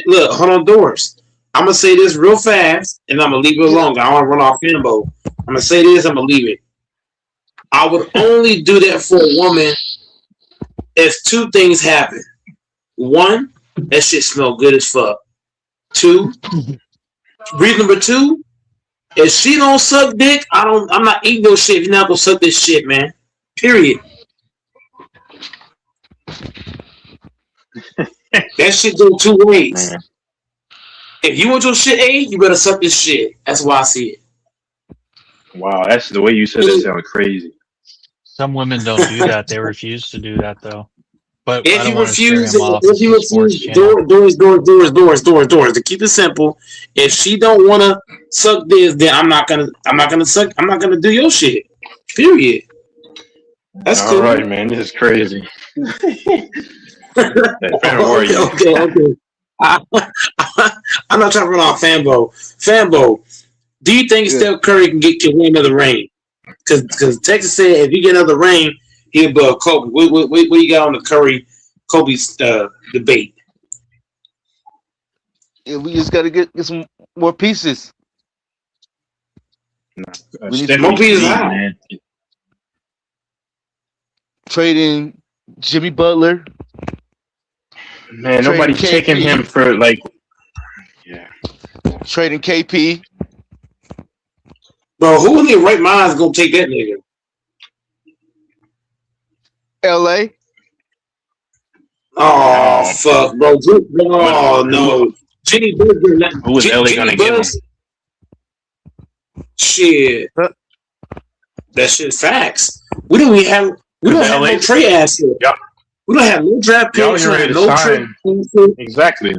look, hold on, Doris. I'm gonna say this real fast, and I'm gonna leave it alone. I don't want to run off fanboy. I'm gonna say this, I'm gonna leave it. I would only do that for a woman if two things happen. One, that shit smell good as fuck. Two, reason number two, if she don't suck dick, I'm not eating no shit if you're not gonna suck this shit, man. Period. That shit go two ways. Man. If you want your shit A, you better suck this shit. That's why I see it. Wow, that's the way you said it sounded crazy. Some women don't do that. They refuse to do that though. But if you refuse, doors. To keep it simple, if she don't want to suck this, then I'm not gonna do your shit. Period. That's all cool. right, man. This is crazy. Okay. I'm not trying to run off Fambo. Fambo, do you think Steph Curry can win another ring? Because Texas said if you get another ring, he'll be Kobe. What you got on the Kobe's debate? Yeah, we just got to get some more pieces. We need more pieces, man. Trading Jimmy Butler. Man, nobody's taking him for trading KP. Bro, who in their right mind is gonna take that nigga? LA. Oh fuck, bro! Oh no, Jimmy Butler. Who is LA gonna get him? Shit, that shit's facts. We don't have no trade assets. Yep. We don't have no draft picks. No trade. Exactly.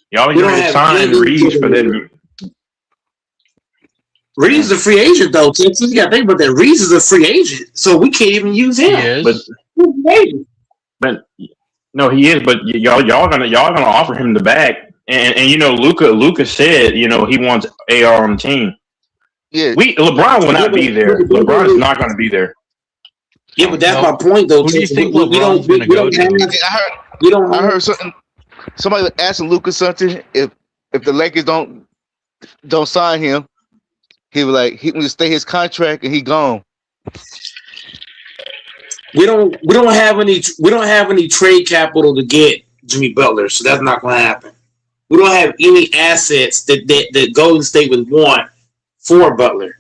Y'all ain't ready to sign Reeves for that. Reeves is a free agent though. Texas, you got to think about that. Reeves is a free agent, so we can't even use him. But no, he is. But y'all gonna offer him the bag, and you know Luka said he wants AR on the team. Yeah, LeBron will not be there. LeBron is not going to be there. Yeah, but that's my point though. Who do you think LeBron's going to go to? I heard something. Somebody was asking Luka something. If the Lakers don't sign him, he was like he will stay his contract and he gone. We don't have any trade capital to get Jimmy Butler, so that's not going to happen. We don't have any assets that Golden State would want for Butler.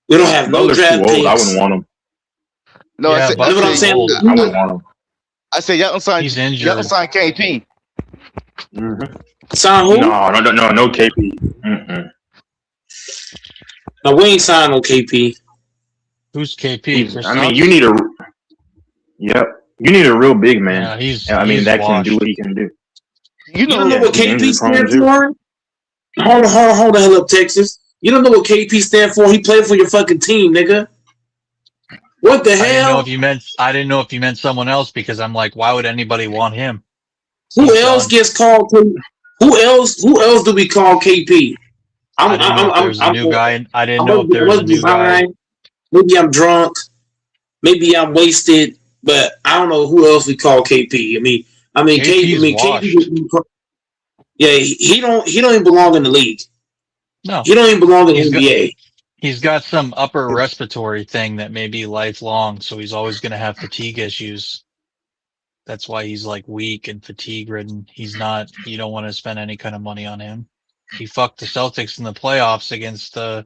We don't have no draft picks. I wouldn't want him. No, yeah, I what I'm saying. I wouldn't want him. I said y'all don't sign. He's injured. Y'all don't sign KP. Mm-hmm. Sign who? No KP. Mm-mm. No, we ain't signed no KP. Who's KP? I mean, you need a real big man. Yeah, that washed. can do what he can do. You don't know what KP stands for? Hold the hell up, Texas. You don't know what KP stands for? He played for your fucking team, nigga. What the hell? I didn't know if you meant someone else because I'm like, why would anybody want him? Who else gets called? Who else do we call KP? I didn't know if there was a new guy. I didn't know if there was a new guy. Maybe I'm drunk. Maybe I'm wasted. But I don't know who else we call KP. KP. Yeah, he don't even belong in the league. No, he don't even belong in the NBA. He's got some upper respiratory thing that may be lifelong, so he's always going to have fatigue issues. That's why he's like weak and fatigue ridden. He's not. You don't want to spend any kind of money on him. He fucked the Celtics in the playoffs against the.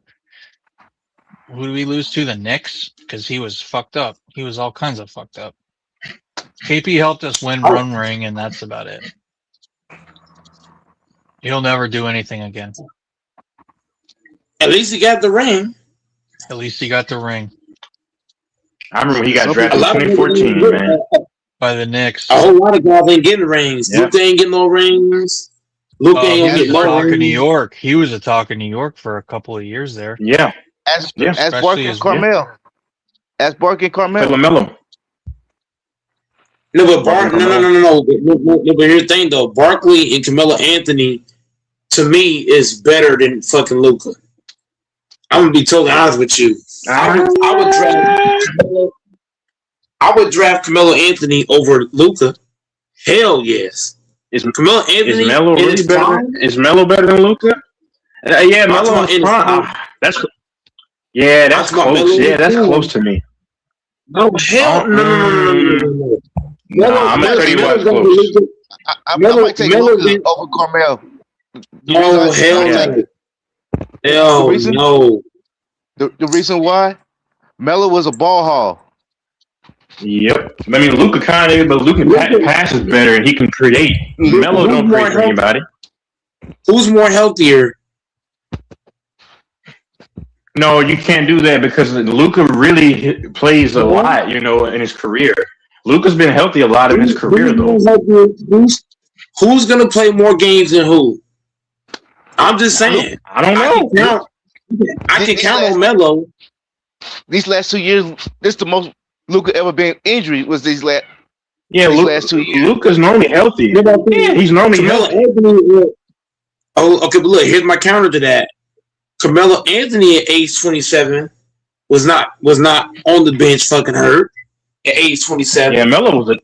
Who did we lose to? The Knicks? Because he was fucked up. He was all kinds of fucked up. KP helped us win one ring, and that's about it. He'll never do anything again. At least he got the ring. At least he got the ring. I remember when he got drafted in 2014, man. By the Knicks. A whole lot of guys ain't getting rings. Yeah. Luka ain't getting no rings. Luka ain't He was getting a no talk in rings. New York. He was a talk in New York for a couple of years there. Yeah. As Especially Barkley and as- Carmel. As Barkley and Carmel. LaMelo. No, but no. But here's the thing, though. Barkley and Carmelo Anthony, to me, is better than fucking Luka. I'm gonna be totally honest with you. I would draft Carmelo Anthony over Luka. Hell yes. Is Carmelo Anthony Melo in really his better? prime? Is Melo better than Luka? Yeah, Melo in is his prime. prime. That's I'm talking about close. Melo Yeah, that's in his close to me. No, hell no. Nah, I'm gonna tell you why it's close. I might take Luka over Carmel. No, hell no. Hell no. The reason why? Melo was a ball hog. Yep. I mean, Luka kind of, but Luka passes better and he can create. Melo don't create for anybody. Who's more healthier? No, you can't do that because Luka really plays a lot, in his career. Luka's been healthy a lot in his career, though. Who's going to play more games than who? I'm just saying. I don't know. I can count on Melo. These last 2 years, this is the most Luka ever been injured was these last 2 years. Luka's normally healthy. Yeah, he's normally healthy. Okay, but look, here's my counter to that. Carmelo Anthony at age 27 was not on the bench fucking hurt at age 27. Yeah, Melo was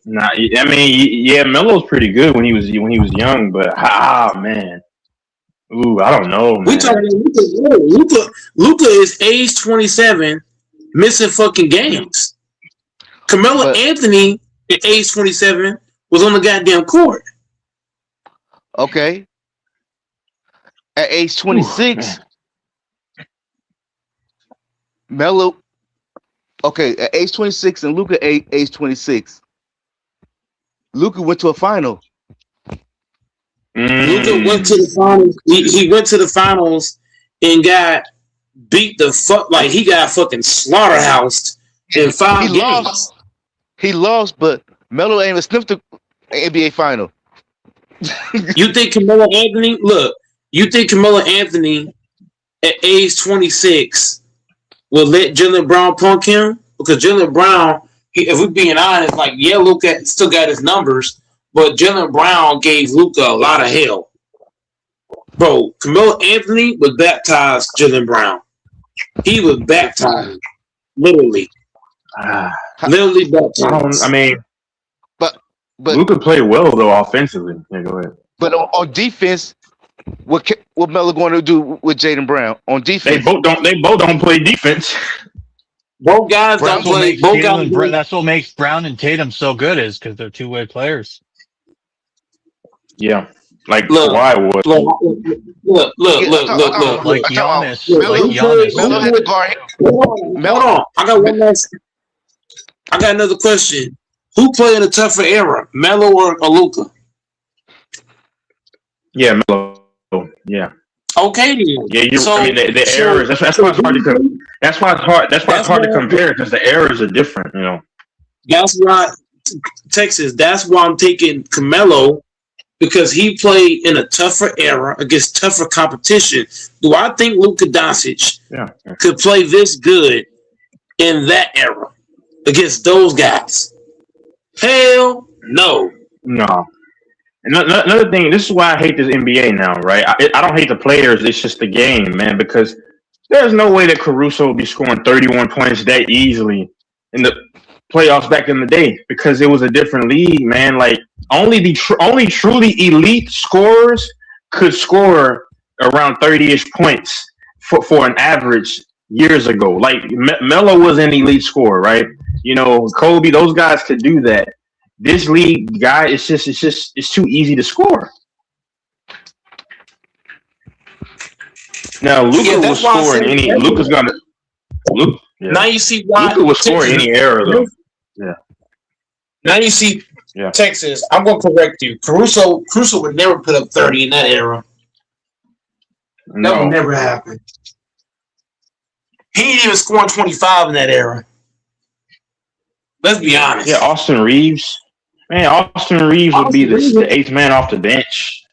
Melo's pretty good when he was young, but man. Ooh, I don't know, man. We talking Luka is age 27, missing fucking games. Carmelo Anthony at age 27 was on the goddamn court. Okay. At age 26, Melo. Okay, at age 26 and Luka at age 26, Luka went to a final. Luka went to the finals. He went to the finals and got beat the fuck like he got fucking slaughterhoused in 5 games. He lost, but Melo ain't even sniffed the NBA final. You think Carmelo Anthony? Look, you think Carmelo Anthony at age 26 will let Jalen Brown punk him? Because Jalen Brown, if we're being honest, like Luka still got his numbers. But Jalen Brown gave Luka a lot of hell. Bro, Carmelo Anthony was baptized Jalen Brown. He was baptized. Literally. Literally baptized. But Luka played well, though, offensively. Yeah, go ahead. But on defense, what Melo going to do with Jaden Brown? On defense. They both don't play defense. Both guys don't play. That's what makes Brown and Tatum so good is because they're two-way players. Yeah, like Kawhi was. Look. Like Giannis. Melo had to guard him. Hold on. I got another question. Who played in a tougher era, Melo or Luka? Yeah, Melo. Yeah. Okay, then. Yeah, the errors. That's why it's hard to. That's why it's hard to compare because the errors are different. That's why Texas. That's why I'm taking Carmelo. Because he played in a tougher era against tougher competition. Do I think Luka Doncic could play this good in that era against those guys? Hell no. No. And another thing, this is why I hate this NBA now, right? I don't hate the players. It's just the game, man, because there's no way that Caruso would be scoring 31 points that easily in the playoffs back in the day because it was a different league, man. Like only truly elite scorers could score around 30-ish points for an average years ago. Like Melo was an elite scorer, right? You know, Kobe, those guys could do that. This league, guy, it's too easy to score. Now Luka will score in any. Luka's gonna. Luka, yeah. Now you see why Luka will score in any era though. Yeah. Now you see Texas. I'm gonna correct you. Caruso would never put up 30 in that era. No. That would never happen. He ain't even scoring 25 in that era. Let's be honest. Yeah, Austin Reeves. Man, Austin Reeves would be the eighth man off the bench.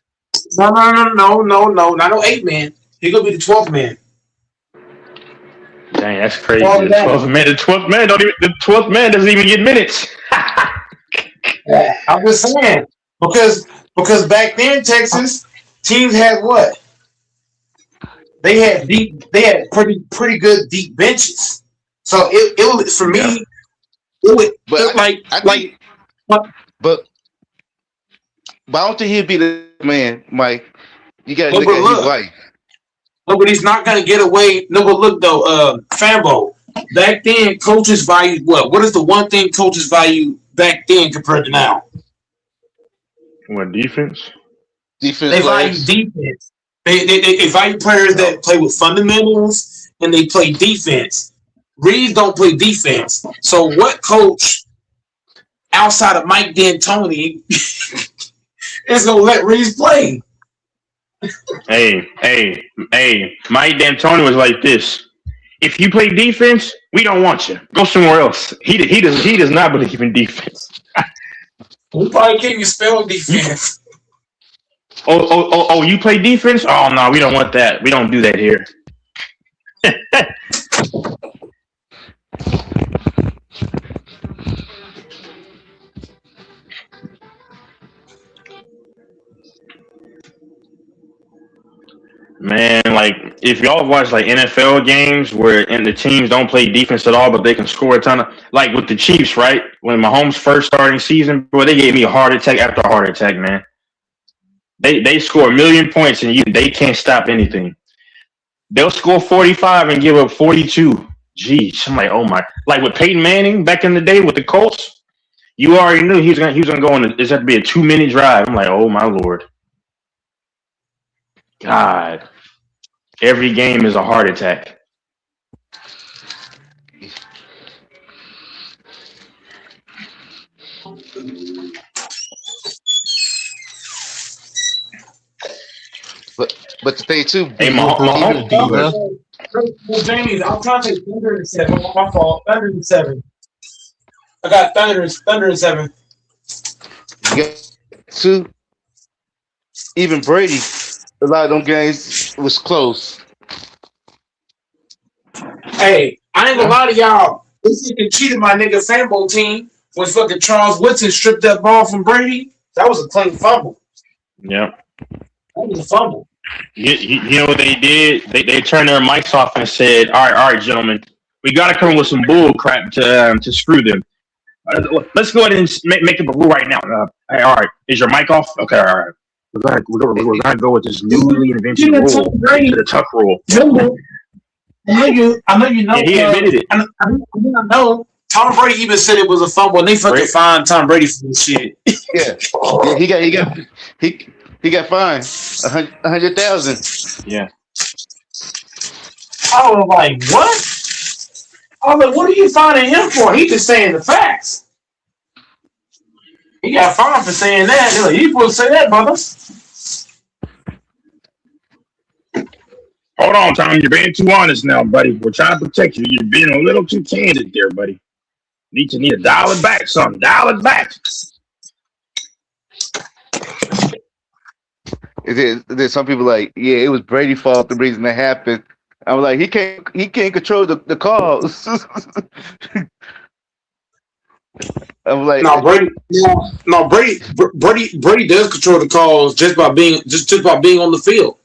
No. Not no 8 man. He gonna be the 12th man. Dang, that's crazy. The 12th man doesn't even get minutes. I'm just saying because back then Texas teams had what? They had pretty good deep benches. So it for me it would but I don't think he'd be the man, Mike. You gotta look at his wife. No, but he's not gonna get away. No, but look though, Fambo. Back then, coaches valued what? What is the one thing coaches value back then compared to now? What, defense? Defense. They value defense. They value players that play with fundamentals and they play defense. Reeves don't play defense. So what coach outside of Mike D'Antoni is gonna let Reeves play? Hey, Mike D'Antoni was like this. If you play defense, we don't want you. Go somewhere else. He does not believe in defense. We probably can't even spell defense. Oh, you play defense? Oh no, we don't want that. We don't do that here. Man, like if y'all watch like NFL games where the teams don't play defense at all, but they can score a ton of, like with the Chiefs, right? When Mahomes first starting season, boy, they gave me a heart attack after heart attack, man. They score 1,000,000 points and they can't stop anything. They'll score 45 and give up 42. Jeez, I'm like, oh my! Like with Peyton Manning back in the day with the Colts, you already knew he was gonna go on. This had to be a 2-minute drive. I'm like, oh my Lord. God, every game is a heart attack. But today too. Hey, Mahomes. James, I'm trying to take Thunder and 7. My fault. Thunder and 7. I got Thunder and 7. Yeah, two. Even Brady, a lot of them games was close. Hey, I ain't gonna lie to y'all. This nigga cheated my nigga Fambo team when fucking Charles Woodson stripped that ball from Brady. That was a clean fumble. Yep. That was a fumble. You know what they did? They turned their mics off and said, "All right, gentlemen, we got to come up with some bull crap to screw them. Let's go ahead and make up a rule right now. Hey, all right, is your mic off? Okay, all right. We're gonna go with this newly invented rule, the tough rule." I know you know. Yeah, he admitted it. I know. Tom Brady even said it was a fumble, and they fucking fined Tom Brady for this shit. Yeah, he got fined $100,000. Yeah. I was like, what? I was like, what are you fining him for? He just saying the facts. He got fined for saying that. They're like, you supposed to say that, brother. Hold on, Tom. You're being too honest now, buddy. We're trying to protect you. You're being a little too candid there, buddy. Need to dial it back, son. Dial it back. There's some people like, yeah, it was Brady's fault. The reason that happened. I'm like, he can't control the calls. I'm like, No, Brady does control the calls just by being on the field.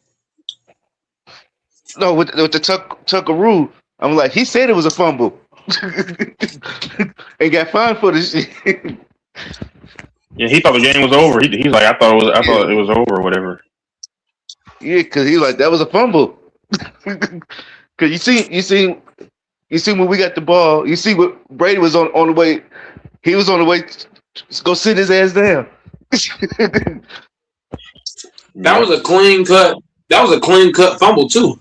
no, with the Tuckaroo, I'm like, he said it was a fumble, and got fined for this shit. Yeah, he thought the game was over. He's like, I thought it was over or whatever. Yeah, because he like that was a fumble. Because you see when we got the ball, you see what Brady was on the way. He was on the way to go sit his ass down. That was a clean cut. That was a clean cut fumble too.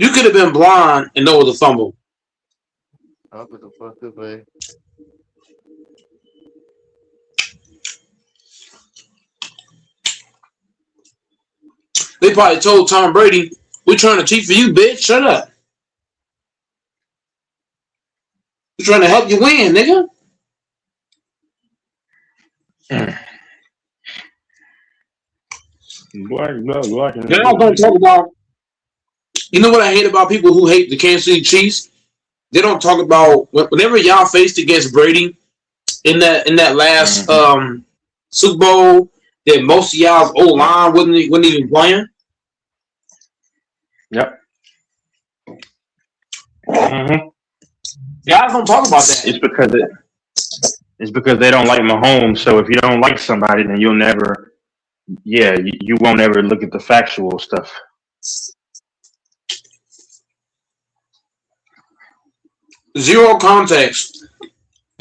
You could have been blind and know it was a fumble. What the fuck is that? They probably told Tom Brady, "We're trying to cheat for you, bitch. Shut up. We're trying to help you win, nigga." Black. Then I was going to talk about. You know what I hate about people who hate the Kansas City Chiefs? They don't talk about whenever y'all faced against Brady in that last Super Bowl that most of y'all's O line wasn't even playing. Yep. Mm-hmm. Guys don't talk about that. It's because they don't like Mahomes. So if you don't like somebody, then you'll never. Yeah, you won't ever look at the factual stuff. Zero context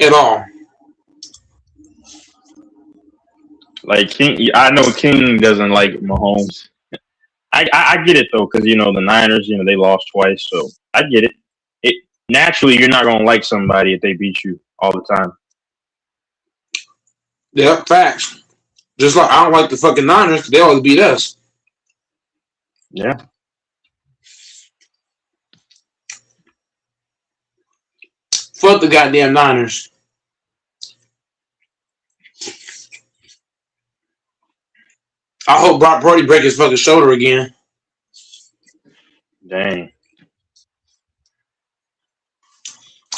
at all. Like King, I know King doesn't like Mahomes. I get it though, because the Niners, they lost twice, so I get it. It naturally you're not gonna like somebody if they beat you all the time. Yeah, facts. Just like I don't like the fucking Niners because they always beat us. Yeah. Fuck the goddamn Niners. I hope Brock Purdy break his fucking shoulder again. Dang.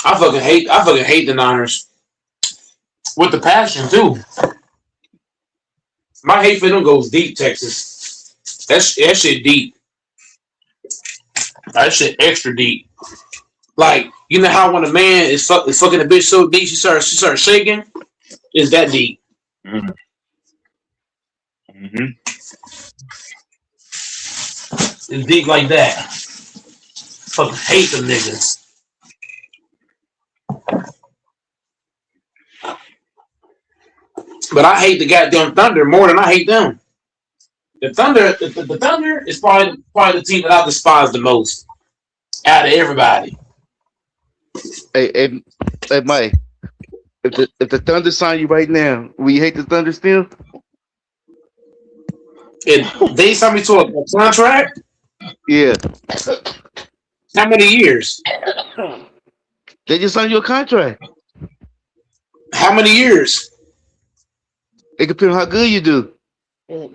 I fucking hate the Niners. With the passion too. My hate for them goes deep, Texas. That shit deep. That shit extra deep. Like, you know how when a man is fucking a bitch so deep she starts shaking? Is that deep? Mm-hmm. Mm-hmm. It's deep like that. Fucking hate them niggas. But I hate the goddamn Thunder more than I hate them. The Thunder is probably the team that I despise the most out of everybody. Hey, Mike. If the Thunder sign you right now, will you hate the Thunder still? If they signed me to a contract, yeah. How many years? They just signed you a contract. How many years? It depends on how good you do. I don't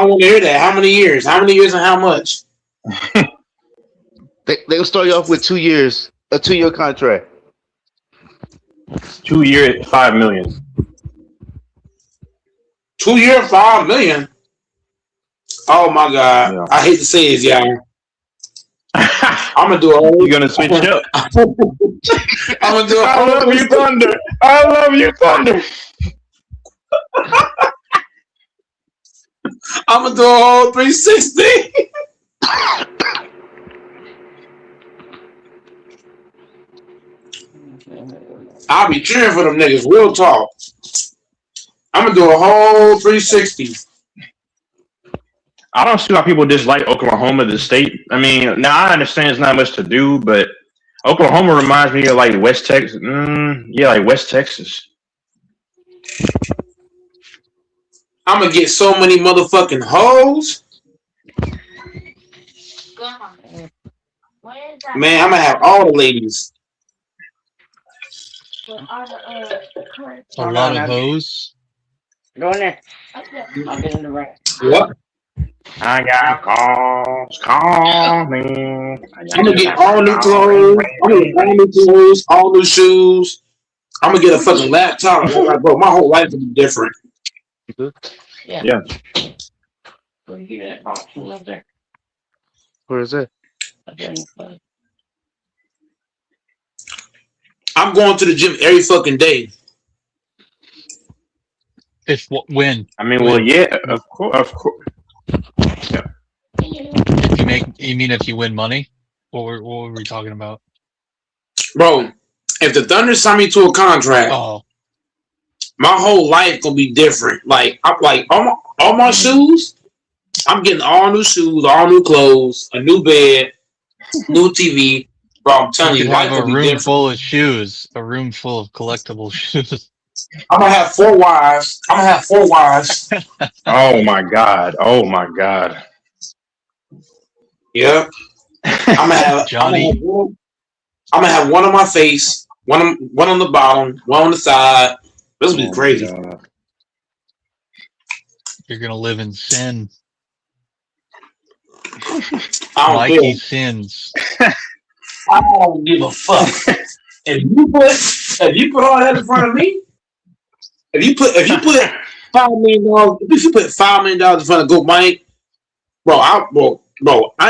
want to hear that. How many years? How many years and how much? They will start you off with 2 years, a 2-year contract. 2 years, $5 million. 2 years, $5 million. Oh my god! Yeah. I hate to say it, y'all. I'm gonna do a whole. You're gonna switch up. I'm gonna do a I whole. love you, Thunder. I love you, Thunder. I'm gonna do a whole 360. I'll be cheering for them niggas. Real talk. I'm gonna do a whole 360. I don't see why people dislike Oklahoma, the state. I mean, now I understand it's not much to do, but Oklahoma reminds me of like West Texas. Yeah, like West Texas. I'm gonna get so many motherfucking hoes. Man, I'm gonna have all the ladies. A lot of hoes. Go in there. I'll get in the ring. What? I got calls calling. I'm gonna get all new clothes. I'm gonna get all new clothes, all new shoes. I'm gonna get a fucking laptop. Like, bro, my whole life will be different. Yeah. Where is it? I'm going to the gym every fucking day. If when? I mean, well, yeah, of course. Yeah. You mean if you win money? What were we talking about? Bro, if the Thunder sign me to a contract, my whole life gonna be different. Like I'm like all my shoes, I'm getting all new shoes, all new clothes, a new bed, new TV. Bro, I'm telling you, could life have will a be room different. full of shoes, a room full of collectible shoes. I'm gonna have 4 wives. Oh my god. Oh my god. Yep. I'm gonna have Johnny. I'm gonna have one on my face, one on the bottom, one on the side. This will be crazy. You're gonna live in sin. I don't Mikey sins. I don't give a fuck. If you put all that in front of me, if you put $5 million, if you put $5 million in front of Go Mike, bro, I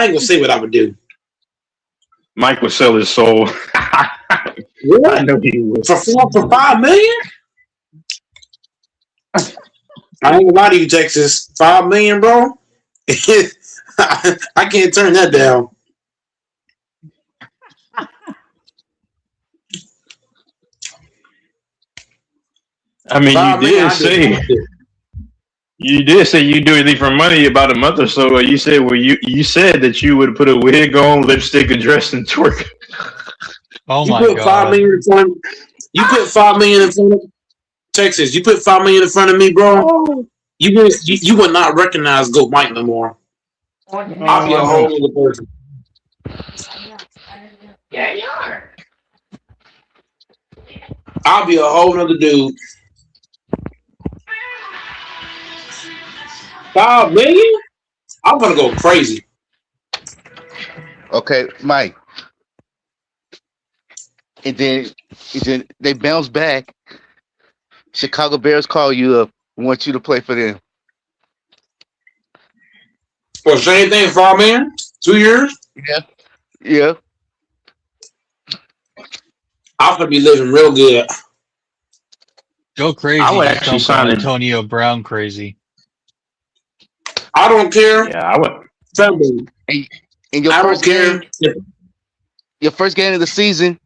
ain't gonna say what I would do. Mike would sell his soul. What? I know he would. For $5 million? I ain't gonna lie to you, Texas. $5 million, bro. I can't turn that down. I mean, you did say you do anything for money about a month or so. You said you said that you would put a wig on, lipstick, and dress and twerk. Oh you my put god! $5 million in front. You put $5 million in front of Texas. You put $5 million in front of me, bro. You would not recognize Goat Mike no more. I'll be a whole other person. Yeah, you are. I'll be a whole other dude. $5 million? I'm gonna go crazy. Okay, Mike. And then they bounce back. Chicago Bears call you up, want you to play for them. Well, same thing, $5 million, 2 years. Yeah. I'm gonna be living real good. Go crazy. I would Just actually don't sign go it. Antonio Brown crazy. I don't care. Yeah, I would. Family. And your I first don't care. game, your first game of the season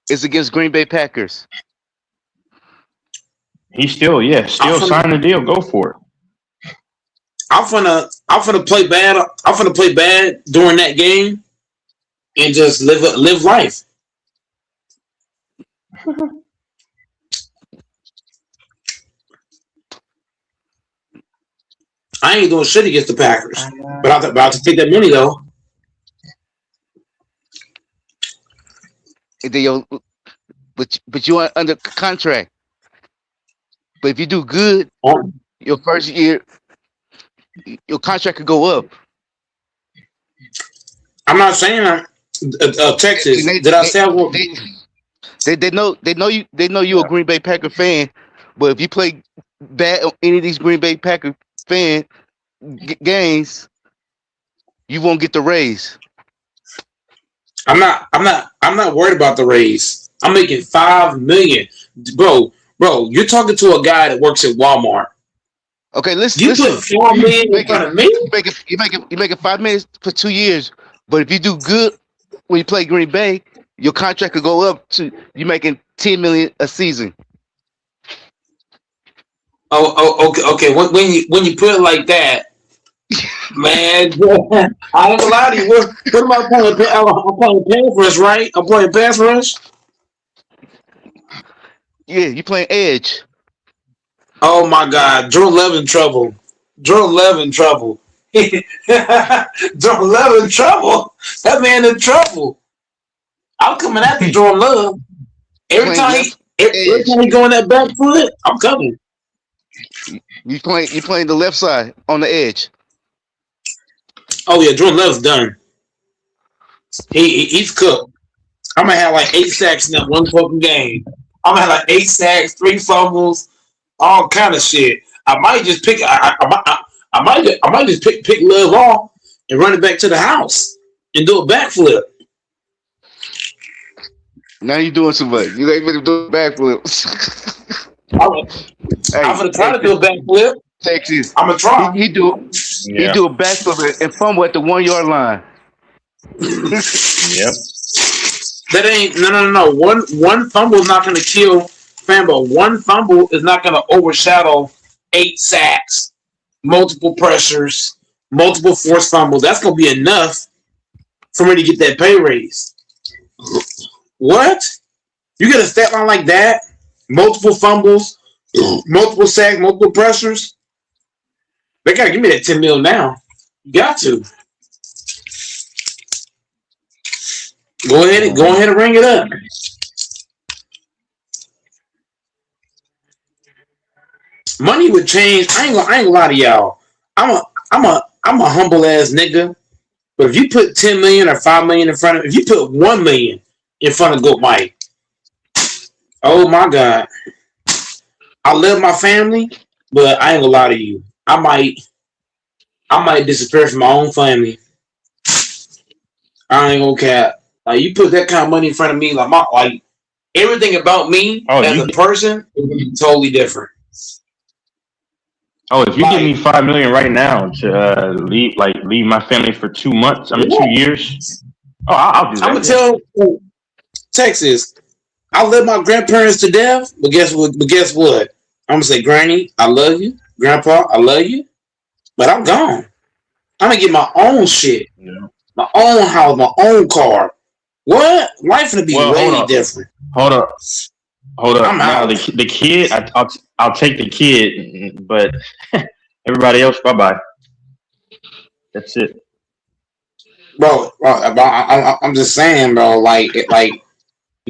is against Green Bay Packers. He still sign the deal. Go for it. I'm gonna play bad. I'm gonna play bad during that game, and just live life. I ain't doing shit against the Packers, but I'm about to take that money though. And then but you are under contract. But if you do good, your first year, your contract could go up. I'm not saying Texas. Did I say they know you a Green Bay Packer fan, but if you play bad on any of these Green Bay Packer fan games, you won't get the raise. I'm not worried about the raise. I'm making $5 million, bro. You're talking to a guy that works at Walmart. Okay, listen. You put $4 million in front of me. You make it $5 million for 2 years, but if you do good when you play Green Bay, your contract could go up to you making $10 million a season. Okay. When you put it like that, man, I ain't gonna lie to you. What am I playing? I'm playing pass rush, right? I'm playing pass rush. Yeah, you playing edge. Oh my God, Drew Love in trouble. Drew Love in trouble. That man in trouble. I'm coming after Drew Love. Every time he go in that back foot, I'm coming. You playing the left side on the edge. Oh yeah, Jordan Love's done. He's cooked. I'm gonna have like 8 sacks in that one fucking game. I'm gonna have like 8 sacks, 3 fumbles, all kind of shit. I might just pick. I might just pick Love off and run it back to the house and do a backflip. Now you doing too much. You ain't really doing backflips. I'm gonna try to do a backflip. Texas. I'm gonna try. He do a backflip and fumble at the 1 yard line. Yep. That ain't no. One fumble is not gonna kill Fambo. One fumble is not gonna overshadow 8 sacks, multiple pressures, multiple forced fumbles. That's gonna be enough for me to get that pay raise. What? You get a stat line like that? Multiple fumbles, multiple sacks, multiple pressures. They gotta give me that 10 mil now. You got to. Go ahead and ring it up. Money would change. I ain't gonna lie to y'all. I'm a humble ass nigga. But if you put 10 million or 5 million in front of, if you put 1 million in front of Goat Mike, oh my God. I love my family, but I ain't gonna lie to you. I might disappear from my own family. I ain't gonna cap. Like you put that kind of money in front of me, like everything about me as a person is totally different. Oh, if you give me $5 million right now to leave my family for 2 months, 2 years. Oh, I'll do that. I'm gonna tell Texas. I love my grandparents to death, but guess what? I'm gonna say, Granny, I love you. Grandpa, I love you. But I'm gone. I'm gonna get my own shit, my own house, my own car. What? Life gonna be way different. Hold up. I'm now out. The kid, I'll take the kid, but everybody else, bye. That's it, bro. I'm just saying, bro. Like you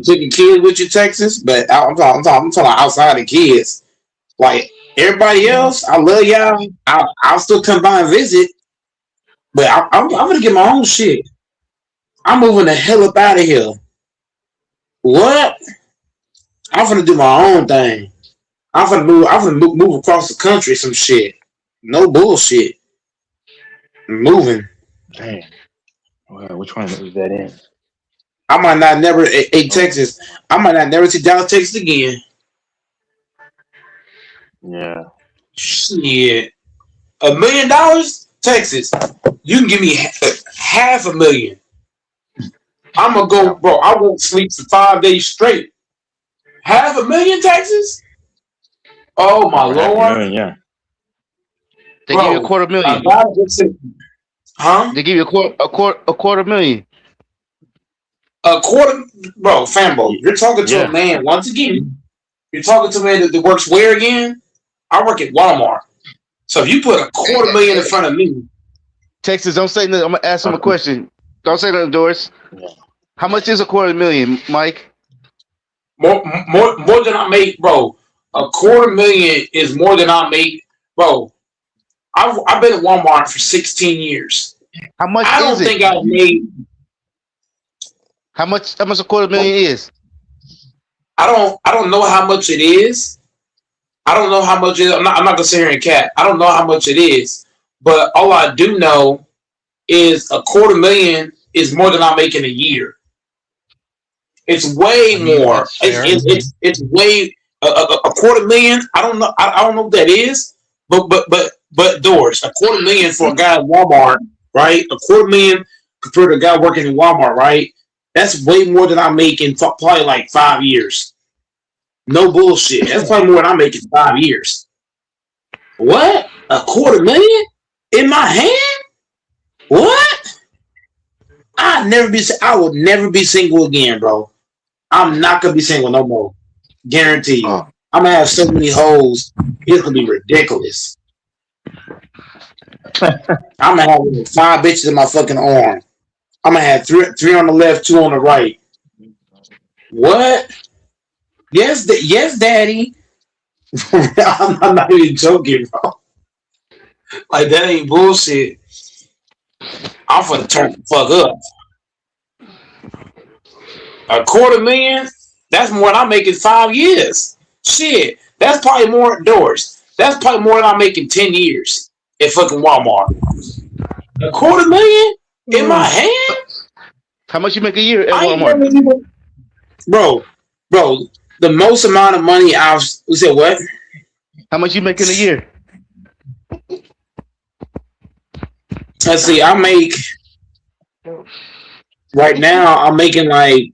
took your kid with you, Texas, but I'm talking outside the kids. Like everybody else, I love y'all. I'll still come by and visit, but I'm gonna get my own shit. I'm moving the hell up out of here. What? I'm gonna do my own thing. I'm gonna move across the country. Some shit. No bullshit. I'm moving. Damn. Well, which one is that in? I might not never. Hey, Texas. I might not never see Dallas, Texas again. Yeah. Shit. $1 million, Texas. You can give me $500,000. I'm gonna go, bro. I won't sleep for 5 days straight. $500,000, Texas? Oh my Lord! Yeah. They give you $250,000. Huh? They give you a quarter million. A quarter, bro. Fambo, you're talking to a man once again. You're talking to a man that works where again? I work at Walmart. So if you put $250,000 in front of me, Texas, don't say nothing. I'm gonna ask him a question. Don't say nothing, Doris. How much is $250,000, Mike? More than I make, bro. $250,000 is more than I make, bro. I've been at Walmart for 16 years. How much? I don't think I've made. How much $250,000 is? I don't know how much it is. I don't know how much it is. I'm not gonna sit here and cap. I don't know how much it is, but all I do know is $250,000 is more than I make in a year. It's way more. It's way $250,000. I don't know. I don't know what that is. But Doris, $250,000 for a guy at Walmart, right? $250,000 compared to a guy working in Walmart, right? That's way more than I make in probably like 5 years. No bullshit. That's probably more than I make in 5 years. What? $250,000 in my hand? What? I will never be single again, bro. I'm not gonna be single no more. Guarantee you. I'm gonna have so many hoes. It's gonna be ridiculous. I'm gonna have 5 bitches in my fucking arm. I'm gonna have three on the left, 2 on the right. What? Yes, Daddy. I'm not even joking, bro. Like that ain't bullshit. I'm finna turn the fuck up. $250,000. That's more than I make in 5 years. Shit, that's probably more indoors. That's probably more than I make in 10 years at fucking Walmart. $250,000 in my hand. How much you make a year at I ain't Walmart? never even, bro. The most amount of money I've. You said what? How much you make in a year? Let's see. I make right now. I'm making like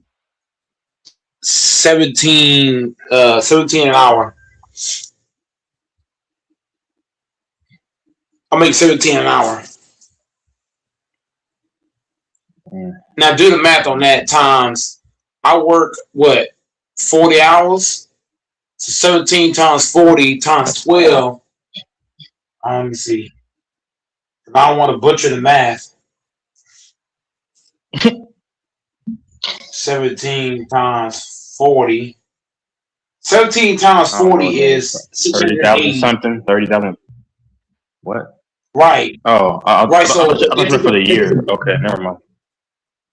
17 an hour. I make 17 an hour. Now do the math on that times. I work what 40 hours. So 17 times 40 times 12. Let me see. I don't want to butcher the math. 17 times 40. 17 times 40 is 30,000 something. 30,000. What? Right. Oh, right. So I was for the year. Okay, never mind.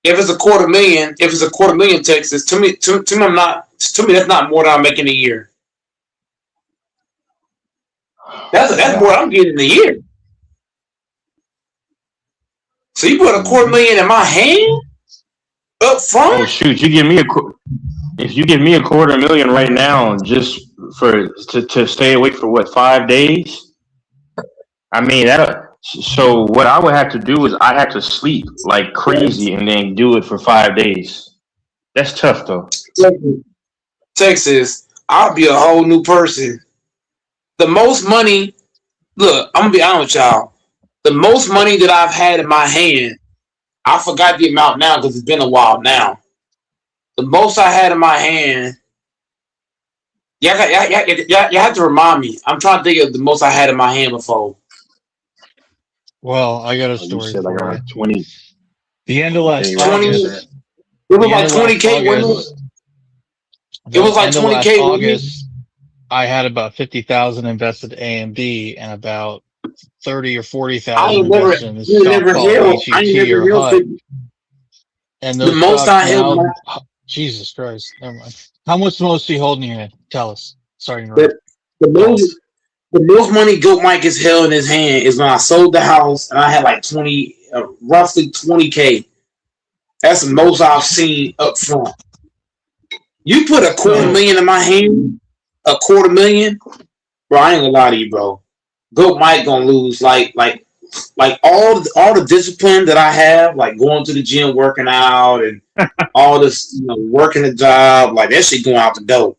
If it's $250,000, Texas, to me, that's not more than I'm making a year. That's more than I'm getting in a year. So you put $250,000 in my hand up front? Oh shoot! If you give me $250,000 right now, just to stay awake for what 5 days? I mean that. So what I would have to do is I have to sleep like crazy and then do it for 5 days. That's tough though. Texas, I'll be a whole new person. The most money. Look, I'm gonna be honest with y'all. The most money that I've had in my hand, I forgot the amount now because it's been a while now. The most I had in my hand, you have to remind me. I'm trying to think of the most I had in my hand before. Well, I got a story said like for around you. 20. The end of last 20. August. It was like 20K, wasn't it? It was like 20K. August, I had about 50,000 invested in AMD and about 30 or 40,000 invested in this stock called HET or HUT. And those the most stocks I held now, Jesus Christ, never mind. How much most are you holding in your hand? Tell us. Sorry to interrupt. The most money Goat Mike has held in his hand is when I sold the house and I had like roughly 20K. That's the most I've seen up front. You put $250,000 in my hand, $250,000, bro. I ain't gonna lie to you, bro. Goat Mike gonna lose like all the discipline that I have, like going to the gym, working out, and all this, working a job, like that shit going out the door.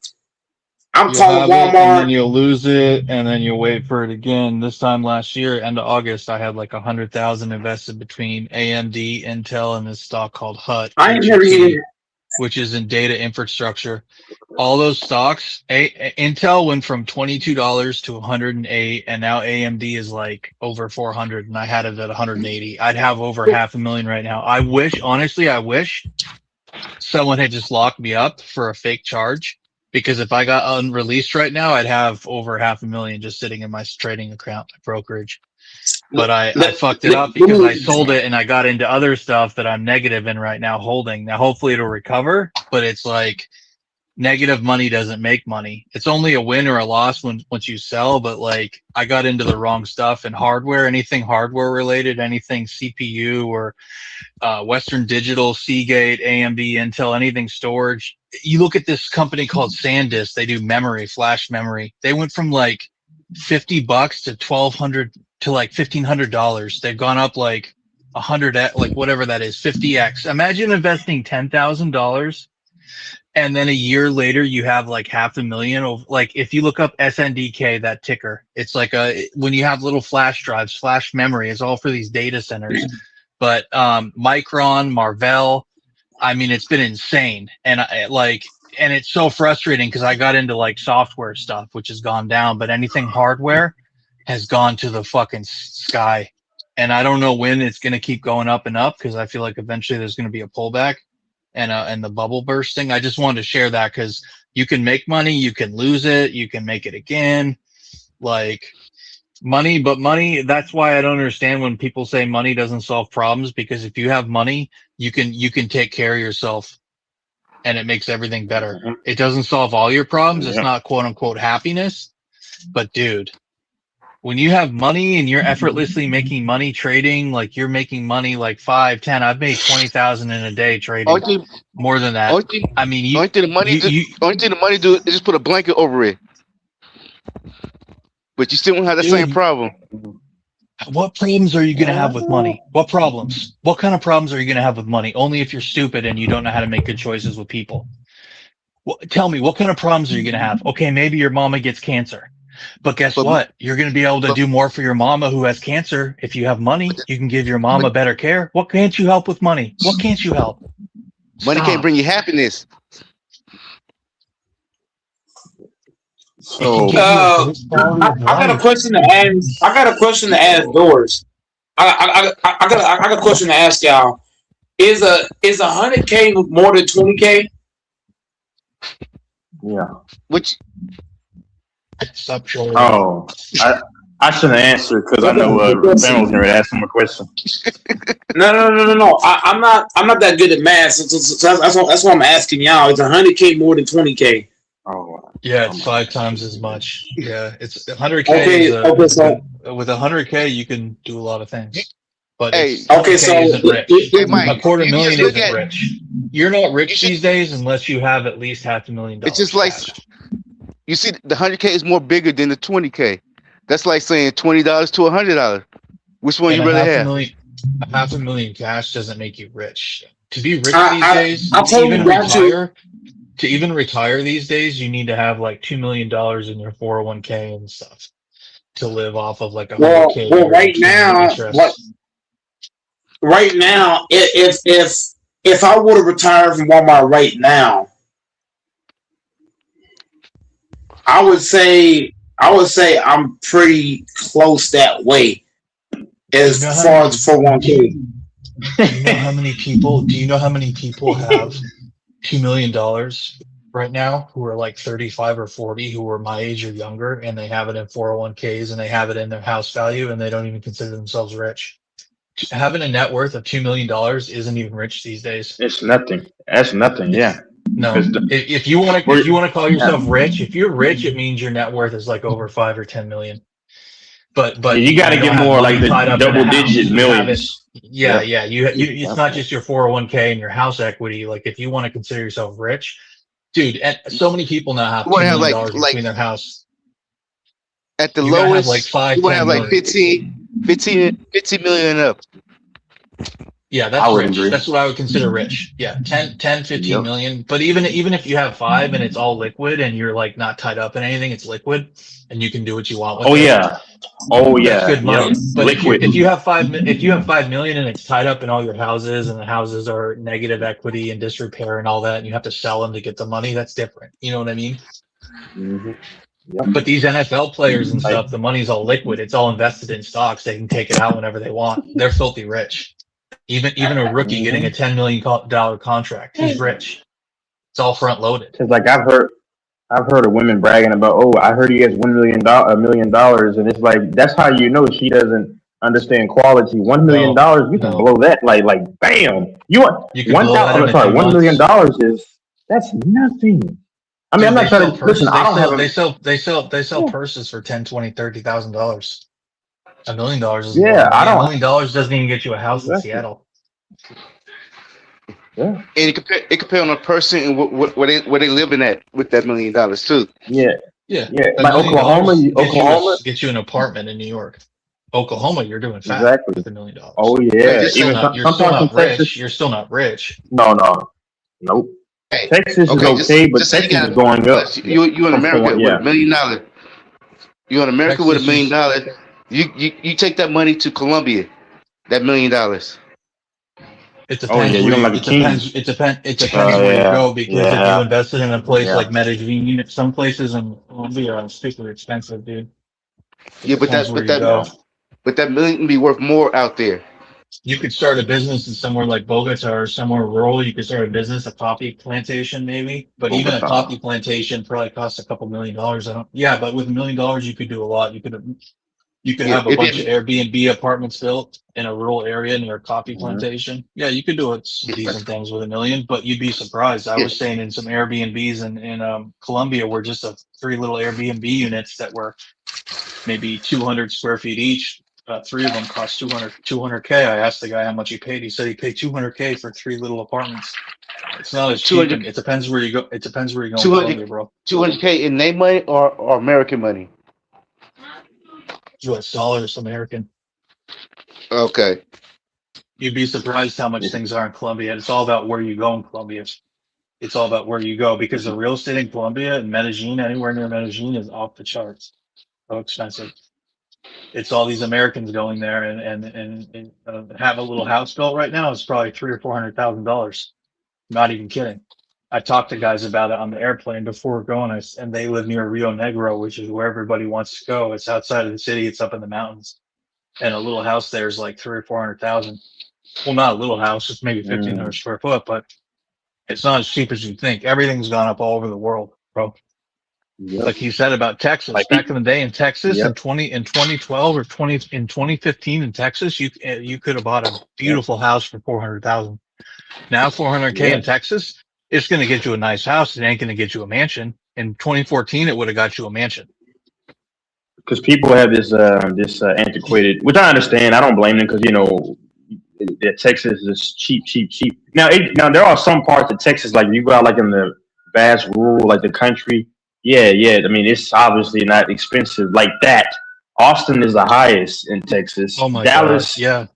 I'm calling Walmart. And then you'll lose it, and then you'll wait for it again. This time last year, end of August, I had like 100,000 invested between AMD, Intel, and this stock called HUT, which is in data infrastructure. All those stocks, Intel went from $22 to $108, and now AMD is like over 400, and I had it at 180. I'd have over $500,000 right now. I wish someone had just locked me up for a fake charge. Because if I got unreleased right now, I'd have over $500,000 just sitting in my trading account, my brokerage. But I fucked it up because I sold it and I got into other stuff that I'm negative in right now holding. Now, hopefully it'll recover, but it's like negative money doesn't make money. It's only a win or a loss once you sell, but like I got into the wrong stuff and hardware, anything hardware related, anything CPU or Western Digital, Seagate, AMD, Intel, anything storage. You look at this company called SanDisk. They do memory, flash memory. They went from like $50 to $1,200 to like $1,500. They've gone up like 100x, like whatever that is, 50x. Imagine investing $10,000 and then a year later you have like $500,000 of, like, if you look up SNDK, that ticker, it's like when you have little flash drives, flash memory is all for these data centers. But Micron, Marvell, I mean, it's been insane. And and it's so frustrating because I got into like software stuff, which has gone down, but anything hardware has gone to the fucking sky. And I don't know when it's going to keep going up and up because I feel like eventually there's going to be a pullback and the bubble bursting. I just wanted to share that because you can make money, you can lose it, you can make it again. Like, Money, that's why I don't understand when people say money doesn't solve problems, because if you have money, you can take care of yourself and it makes everything better. Mhm. It doesn't solve all your problems. It's Yeah. not quote unquote happiness, but dude, when you have money and you're effortlessly making money trading, like you're making money like 5, 10, I've made 20,000 in a day trading, Only thing, more than that. only thing, I mean, only thing the money do, you, only thing the money do is just put a blanket over it. But you still won't have the same dude, problem. what problems are you going to have with money? What problems? What kind of problems are you going to have with money? Only if you're stupid and you don't know how to make good choices with people. Tell me, what kind of problems are you going to have? Okay, maybe your mama gets cancer. But guess But what? You're going to be able to but, do more for your mama who has cancer. If you have money, but, you can give your but mama better care. What can't you help with money? What can't you help? money can't Stop. bring you happiness. It can So give you a great quality of I got a life. question to ask. I got a question to ask Doors. I got a question to ask y'all. Is 100K more than 20K? yeah. Which Stop trolling. Oh, I shouldn't answer because I know Ben was going to ask him a question. No. I'm not that good at math. So that's why I'm asking y'all. Is 100K more than 20K? Oh, Yeah, it's 5 times as much. Yeah, it's 100K Okay. is Okay. So with 100K you can do a lot of things, but hey, it's okay. 20K So isn't rich. hey A Mike, quarter you just million look isn't at rich. You're not you rich should. these days unless you have at least It's just $500,000 like cash. you see, the 100K is more bigger than the 20K. That's like saying $20 to $100. Which one And you a rather half a have? million, a half a million cash doesn't make you rich. To be rich these I days, I totally got you. to even retire these days, you need to have like $2 million in your 401k and stuff to live off of like Well, 100K a well, year, including the interest. right now, if I were to retire from Walmart right now, I would say I'm pretty close that way Do you know as how far as many? 401k. Do you know how many people? Do you know how many people have $2 million right now who are like 35 or 40 who are my age or younger, and they have it in 401ks and they have it in their house value and they don't even consider themselves rich? Having a net worth of $2 million isn't even rich these days. it's nothing. That's nothing. It's Yeah. no. If you want to call yourself rich, if you're rich, it means your net worth is like over 5 or 10 million. But You got to you don't get have more like money the tied up in a double house. digit You have it. millions. Yeah, Yep. yeah. It's not just your 401k and your house equity. Like if you want to consider yourself rich, dude. And so many people now have You want $2 to have million like between their house. at the You gotta have like lowest, you 5, want to 10 have like million. 15 million and up. Yeah, I that's would rich. agree. That's what I would consider rich. Yeah, 10, 15 Yep. million. But even if you have 5 and it's all liquid and you're like not tied up in anything, it's liquid and you can do what you want with Oh it. yeah. Oh That's yeah. good Yep. money. But Liquid. if you have 5 million and it's tied up in all your houses and the houses are negative equity and disrepair and all that, and you have to sell them to get the money, that's different. You know what I mean? Mm-hmm. Yep. But these NFL players and Like stuff, the money's all liquid. It's all invested in stocks. They can take it out whenever they want. They're filthy rich. Even a rookie getting a $10 million contract, he's rich. It's all front loaded. because like I've heard of women bragging about, oh, I heard he has $1 million, and it's like that's how you know she doesn't understand quality. $1 million, you can blow that like bam. You want You can blow that in a few $1 million months. that's nothing. I mean, Dude, I'm they not trying sell to listen. purses. I don't have They sell purses for 10, 20, $30,000. $1 million is a lot yeah. of I money. $1 don't million doesn't even get you a house in exactly. Seattle. Yeah. And it compare on a person and where they living at with that $1 million too. Yeah. Yeah. Yeah. $1 Like million Oklahoma. gets you an apartment in New York. Oklahoma, you're doing fat Exactly. with $1 million. Oh But yeah. you're still Even not. You're still sometimes not in rich. Texas. You're still not rich. No. Nope. Hey, Texas is okay, okay, but just say you Texas got is going up. you in America with $1 million. You in America with $1 million. You take that money to Colombia. That $1 million. It Oh yeah, depends you're where gonna you. like a king. It depends where you go, because if you Yeah. invested in a place Yeah. like Medellin, some places in Colombia are super expensive, dude. It Yeah, depends where you go. but that million be worth more out there. You could start a business in somewhere like Bogota or somewhere rural. You could start a business, a coffee plantation, maybe. But even a Bogota. coffee plantation probably costs a couple $1 million. Yeah, but with $1 million, you could do a lot. You could You could Yeah, have a bunch of Airbnb apartments built in a rural area near a coffee plantation. Yeah, you could do some decent things with $1 million, but you'd be surprised. I was staying in some Airbnbs in Colombia where just 3 little Airbnb units that were maybe 200 square feet each. 3 of them cost 200K. I asked the guy how much he paid. He said he paid 200K for 3 little apartments. It's not as cheap. And it depends where you go. It depends where you go in Colombia, bro. 200K in name money or American money? US dollars, American. Okay. You'd be surprised how much things are in Colombia. It's all about where you go in Colombia. It's all about where you go because the real estate in Colombia and Medellin, anywhere near Medellin, is off the charts. So expensive. It's all these Americans going there and have a little house built right now. It's probably $300,000 or $400,000. Not even kidding. I talked to guys about it on the airplane before going, and they live near Rio Negro, which is where everybody wants to go. It's outside of the city. It's up in the mountains, and a little house there is like 300,000 or 400,000. Well, not a little house; it's maybe 1,500 square foot, but it's not as cheap as you think. Everything's gone up all over the world, bro. Yep. Like you said about Texas, back in the day in Texas, in 2012 or in 2015 in Texas, you could have bought a beautiful house for 400,000. Now 400K in Texas, it's going to get you a nice house. It ain't going to get you a mansion. In 2014, it would have got you a mansion. Because people have this antiquated, which I understand. I don't blame them because Texas is cheap. Now there are some parts of Texas, like you go out like in the vast rural, like the country. Yeah. I mean, it's obviously not expensive like that. Austin is the highest in Texas. Oh my Dallas, gosh, yeah.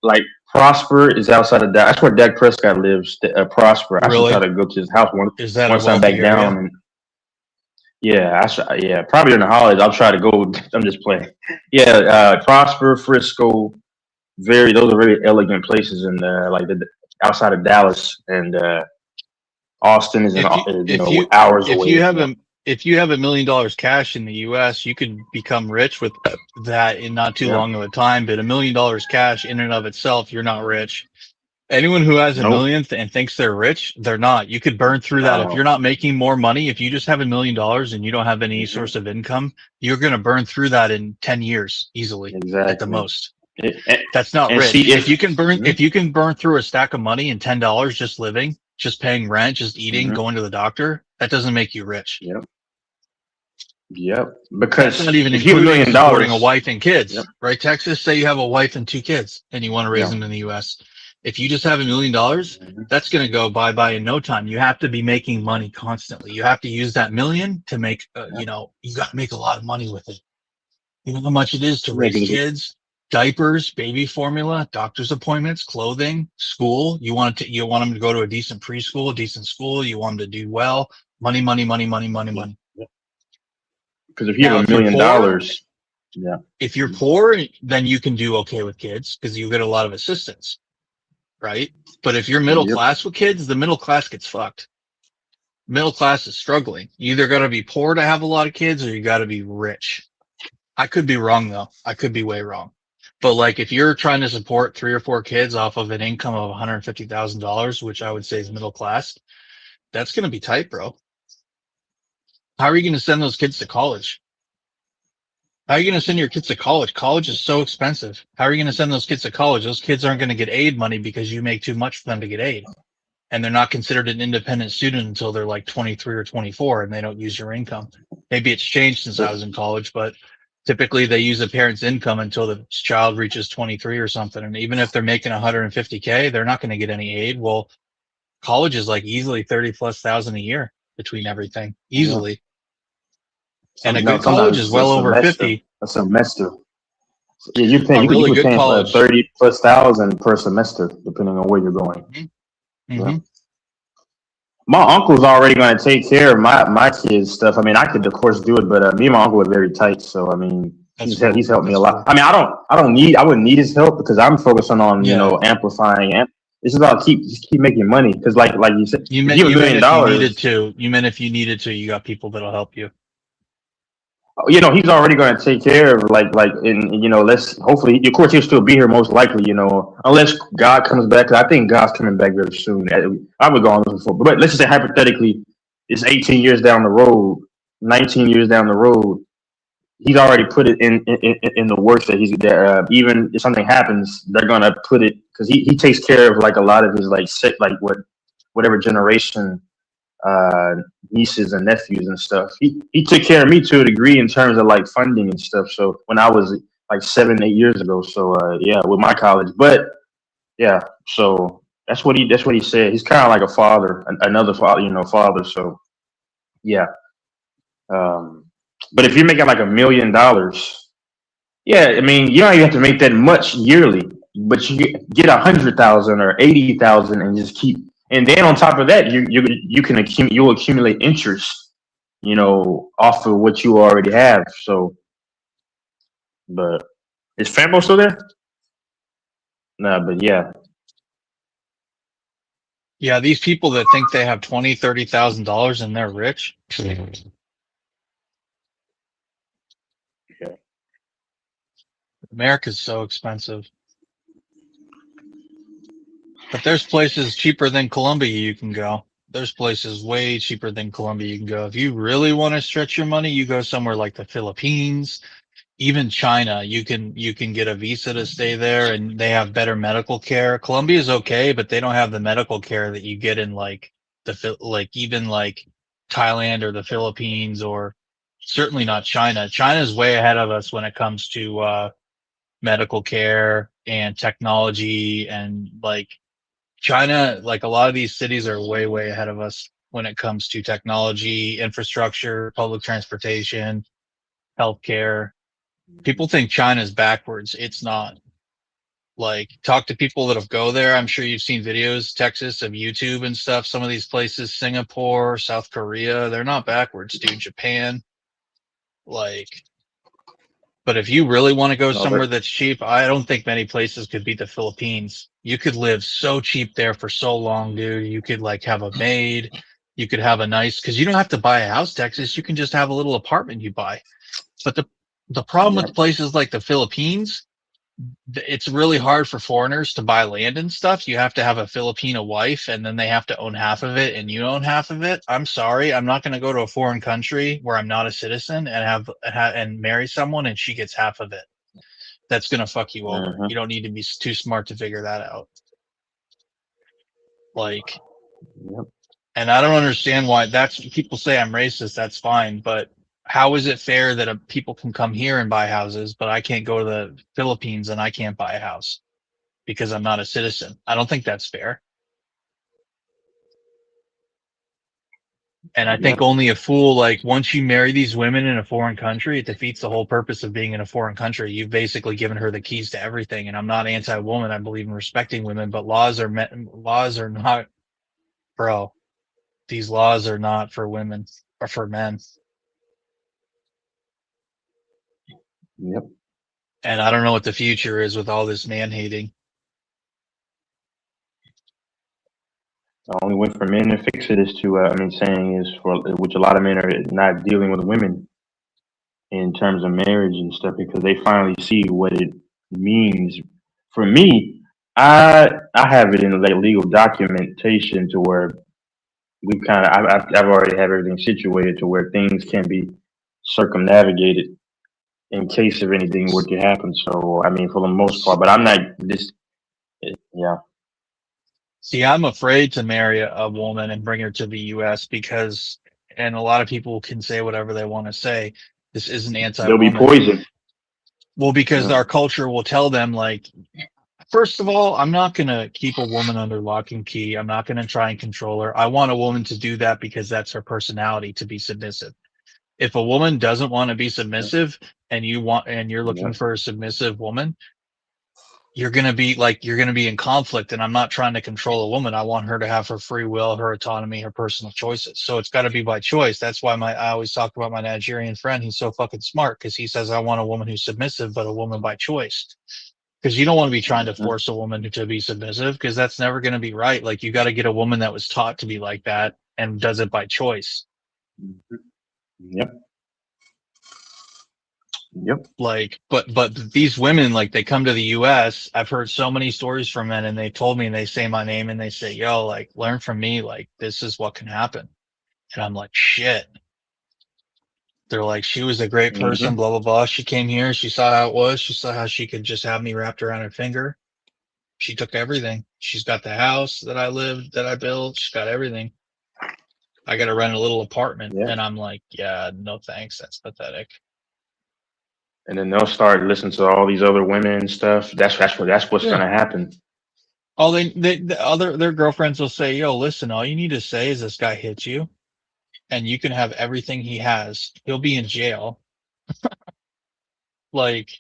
Like Prosper is outside of Dallas. That's where Dak Prescott lives. Prosper. I should try to go to his house once I'm back down. And, yeah, probably during the holidays I'll try to go. I'm just playing. Yeah, Prosper, Frisco, those are very elegant places, and like outside of Dallas and Austin is hours away. If you have $1 million cash in the U.S., you could become rich with that in not too long of a time. But $1 million cash in and of itself, you're not rich. Anyone who has $1 million and thinks they're rich, they're not. You could burn through that. If you're not making more money, if you just have $1 million and you don't have any source of income, you're going to burn through that in 10 years easily at the most. That's not rich. See, if you can burn through a stack of money in $10 just living, just paying rent, just eating, going to the doctor, that doesn't make you rich. Yep. Because that's not even including supporting a wife and kids, right? Texas, say you have a wife and 2 kids and you want to raise them in the U.S. If you just have $1 million, that's going to go bye in no time. You have to be making money constantly. You have to use that million to make, you got to make a lot of money with it. You know how much it is to raise kids, diapers, baby formula, doctor's appointments, clothing, school. You want them to go to a decent preschool, a decent school. You want them to do well. Money. Because if you have $1 million, if you're poor, then you can do okay with kids because you get a lot of assistance, right? But if you're middle class with kids, the middle class gets fucked. Middle class is struggling. You either got to be poor to have a lot of kids, or you got to be rich. I could be wrong though. I could be way wrong. But like, if you're trying to support 3 or 4 kids off of an income of $150,000, which I would say is middle class, that's going to be tight, bro. How are you going to send those kids to college? How are you going to send your kids to college? College is so expensive. How are you going to send those kids to college? Those kids aren't going to get aid money because you make too much for them to get aid. And they're not considered an independent student until they're like 23 or 24 and they don't use your income. Maybe it's changed since I was in college, but typically they use a parent's income until the child reaches 23 or something. And even if they're making $150K, they're not going to get any aid. Well, college is like easily 30,000+ a year between everything, easily. And a good college is well over 50. A semester. Yeah, you can really pay 30,000+ per semester, depending on where you're going. Mm-hmm. Yeah. My uncle's already going to take care of my kids' stuff. I mean, I could of course do it, but me and my uncle are very tight. So I mean, he's helped me a lot. I mean, I wouldn't need his help because I'm focusing on amplifying and. It's just about keep making money because, like you said, you meant $1 million. You meant if you needed to, you got people that'll help you. He's already going to take care of let's hopefully, of course, he'll still be here most likely. Unless God comes back. Cause I think God's coming back very soon. I would go on before, but let's just say hypothetically, it's 18 years down the road, 19 years down the road. he's already put it in the works that he's there. Even if something happens, they're gonna put it because he takes care of like a lot of his like sick like whatever generation nieces and nephews and stuff. He took care of me to a degree in terms of like funding and stuff. So when I was like 7-8 years ago, so yeah, with my college, but yeah, so that's what he said. He's kind of like a father, another father, father. So yeah. But if you're making like $1 million, yeah, I mean, you don't even have to make that much yearly, but you get 100,000 or 80,000 and just keep. And then on top of that, you'll accumulate interest, off of what you already have. So, but is Fambo still there? Nah, but yeah. Yeah, these people that think they have $20,000-$30,000 and they're rich. America's so expensive. But there's places cheaper than Colombia you can go. There's places way cheaper than Colombia you can go. If you really want to stretch your money, you go somewhere like the Philippines, even China. You can get a visa to stay there and they have better medical care. Colombia is okay, but they don't have the medical care that you get in like even like Thailand or the Philippines, or certainly not China. China's way ahead of us when it comes to medical care and technology, and like China, like a lot of these cities are way, way ahead of us when it comes to technology, infrastructure, public transportation, healthcare. People think China's backwards. It's not. Like, talk to people that have go there. I'm sure you've seen videos, Texas, of YouTube and stuff. Some of these places, Singapore, South Korea, they're not backwards, dude. Japan, like. But if you really want to go somewhere that's cheap, I don't think many places could beat the Philippines. You could live so cheap there for so long, dude. You could like have a maid. You could have a nice, because you don't have to buy a house, Texas. You can just have a little apartment you buy. But the problem with places like the Philippines, it's really hard for foreigners to buy land and stuff. You have to have a Filipino wife, and then they have to own half of it, and you own half of it. I'm sorry, I'm not going to go to a foreign country where I'm not a citizen and and marry someone, and she gets half of it. That's going to fuck you over. You don't need to be too smart to figure that out. Like, and I don't understand why people say I'm racist. That's fine, but how is it fair that people can come here and buy houses, but I can't go to the Philippines and I can't buy a house because I'm not a citizen? I don't think that's fair. And I think only a fool, like, once you marry these women in a foreign country, it defeats the whole purpose of being in a foreign country. You've basically given her the keys to everything. And I'm not anti-woman. I believe in respecting women, but laws are not, bro. These laws are not for women or for men. Yep. And I don't know what the future is with all this man hating. The only way for men to fix it is to, saying is for which a lot of men are not dealing with women in terms of marriage and stuff because they finally see what it means. For me, I have it in like legal documentation to where we I've already have everything situated to where things can be circumnavigated in case of anything were to happen. So I mean, for the most part, but I'm not this. Yeah. See, I'm afraid to marry a woman and bring her to the U.S. because, and a lot of people can say whatever they want to say. This isn't They'll be anti-woman. poisoned. Well, because our culture will tell them, like, first of all, I'm not going to keep a woman under lock and key. I'm not going to try and control her. I want a woman to do that because that's her personality, to be submissive. If a woman doesn't want to be submissive and you're looking for a submissive woman, you're going to be in conflict. And I'm not trying to control a woman. I want her to have her free will, her autonomy, her personal choices. So it's got to be by choice. That's why I always talk about my Nigerian friend. He's so fucking smart because he says, I want a woman who's submissive, but a woman by choice. Because you don't want to be trying to force a woman to be submissive, because that's never going to be right. Like, you got to get a woman that was taught to be like that and does it by choice. Yep. Like, but these women, like, they come to the US. I've heard so many stories from men, and they told me, and they say my name and they say, yo, like, learn from me. Like, this is what can happen. And I'm like, shit. They're like, she was a great person, blah, blah, blah. She came here. She saw how it was. She saw how she could just have me wrapped around her finger. She took everything. She's got the house that I built. She's got everything. I got to rent a little apartment. And I'm like, yeah, no thanks. That's pathetic. And then they'll start listening to all these other women and stuff. That's what's going to happen. Oh, their girlfriends will say, yo, listen, all you need to say is this guy hit you and you can have everything he has. He'll be in jail. Like,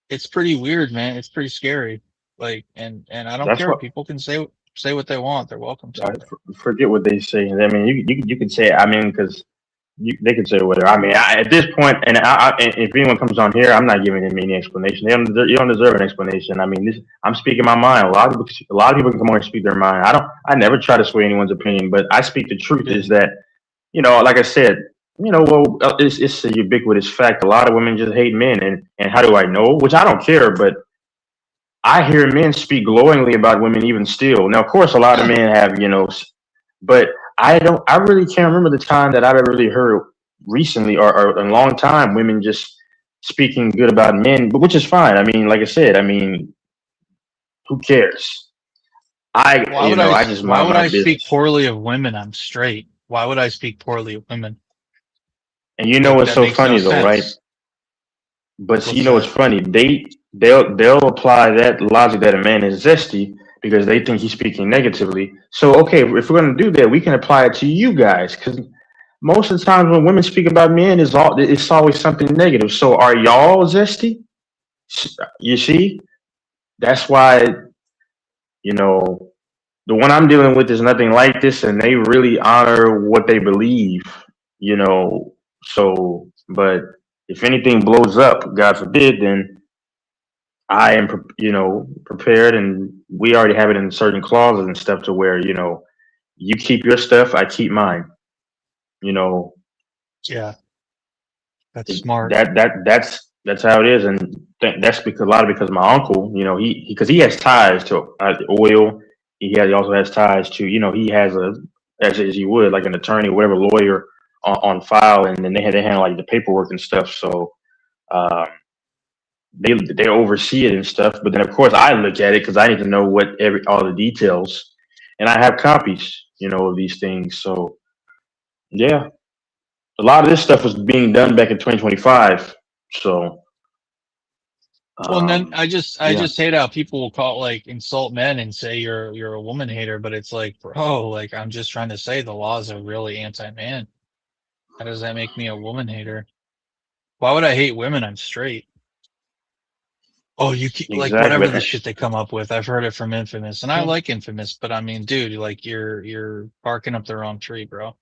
it's pretty weird, man. It's pretty scary. Like, and I don't care. People can say what they want. They're welcome to. Forget what they say. I mean, you can say, I mean, because they can say whatever. I mean, at this point, and if anyone comes on here, I'm not giving them any explanation. You don't deserve an explanation. I mean, I'm speaking my mind. A lot of people can come on and speak their mind. I never try to sway anyone's opinion, but I speak the truth. Is that, like I said, well, it's a ubiquitous fact. A lot of women just hate men, and how do I know? Which I don't care, but I hear men speak glowingly about women even still. Now, of course, a lot of men have, but I really can't remember the time that I've ever really heard recently or in a long time women just speaking good about men, but which is fine. I mean, like I said, who cares? Why would I speak poorly of women? I'm straight. Why would I speak poorly of women? And you know what's so funny though, right? But you know what's funny? They'll apply that logic that a man is zesty because they think he's speaking negatively. So, okay, if we're going to do that, we can apply it to you guys because most of the times when women speak about men, it's always something negative. So, are y'all zesty? You see, that's why the one I'm dealing with is nothing like this, and they really honor what they believe. So, but if anything blows up, God forbid, then I am, prepared, and we already have it in certain clauses and stuff to where, you keep your stuff, I keep mine. Yeah, that's smart. That's how it is, and that's because of my uncle. Because he has ties to oil. He also has ties to, he has as you would like an attorney, whatever lawyer on file, and then they handle like the paperwork and stuff. So. They oversee it and stuff, but then of course I look at it because I need to know all the details, and I have copies, of these things. So, yeah, a lot of this stuff was being done back in 2025. So, well, and then I just hate how people will insult men and say you're a woman hater, but it's like, bro, like I'm just trying to say the laws are really anti-man. How does that make me a woman hater? Why would I hate women? I'm straight. Oh, you keep, like whatever the shit they come up with. I've heard it from Infamous, and I like Infamous, but I mean, dude, like you're barking up the wrong tree, bro.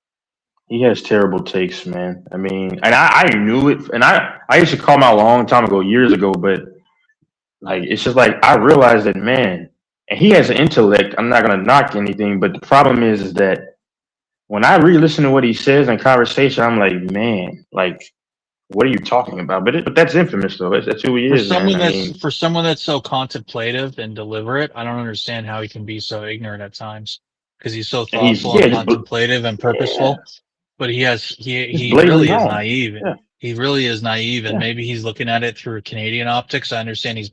He has terrible takes, man. I mean, and I knew it, and I used to call him out a long time ago, years ago, but like it's just like I realized that, man, and he has an intellect. I'm not gonna knock anything, but the problem is that when I re-listen to what he says in conversation, I'm like, man, like. What are you talking about? But that's Infamous, though. That's who he is. For someone that's so contemplative and deliberate, I don't understand how he can be so ignorant at times because he's so thoughtful and contemplative and purposeful. But he really is naive. Yeah. He really is naive, and maybe he's looking at it through Canadian optics. I understand he's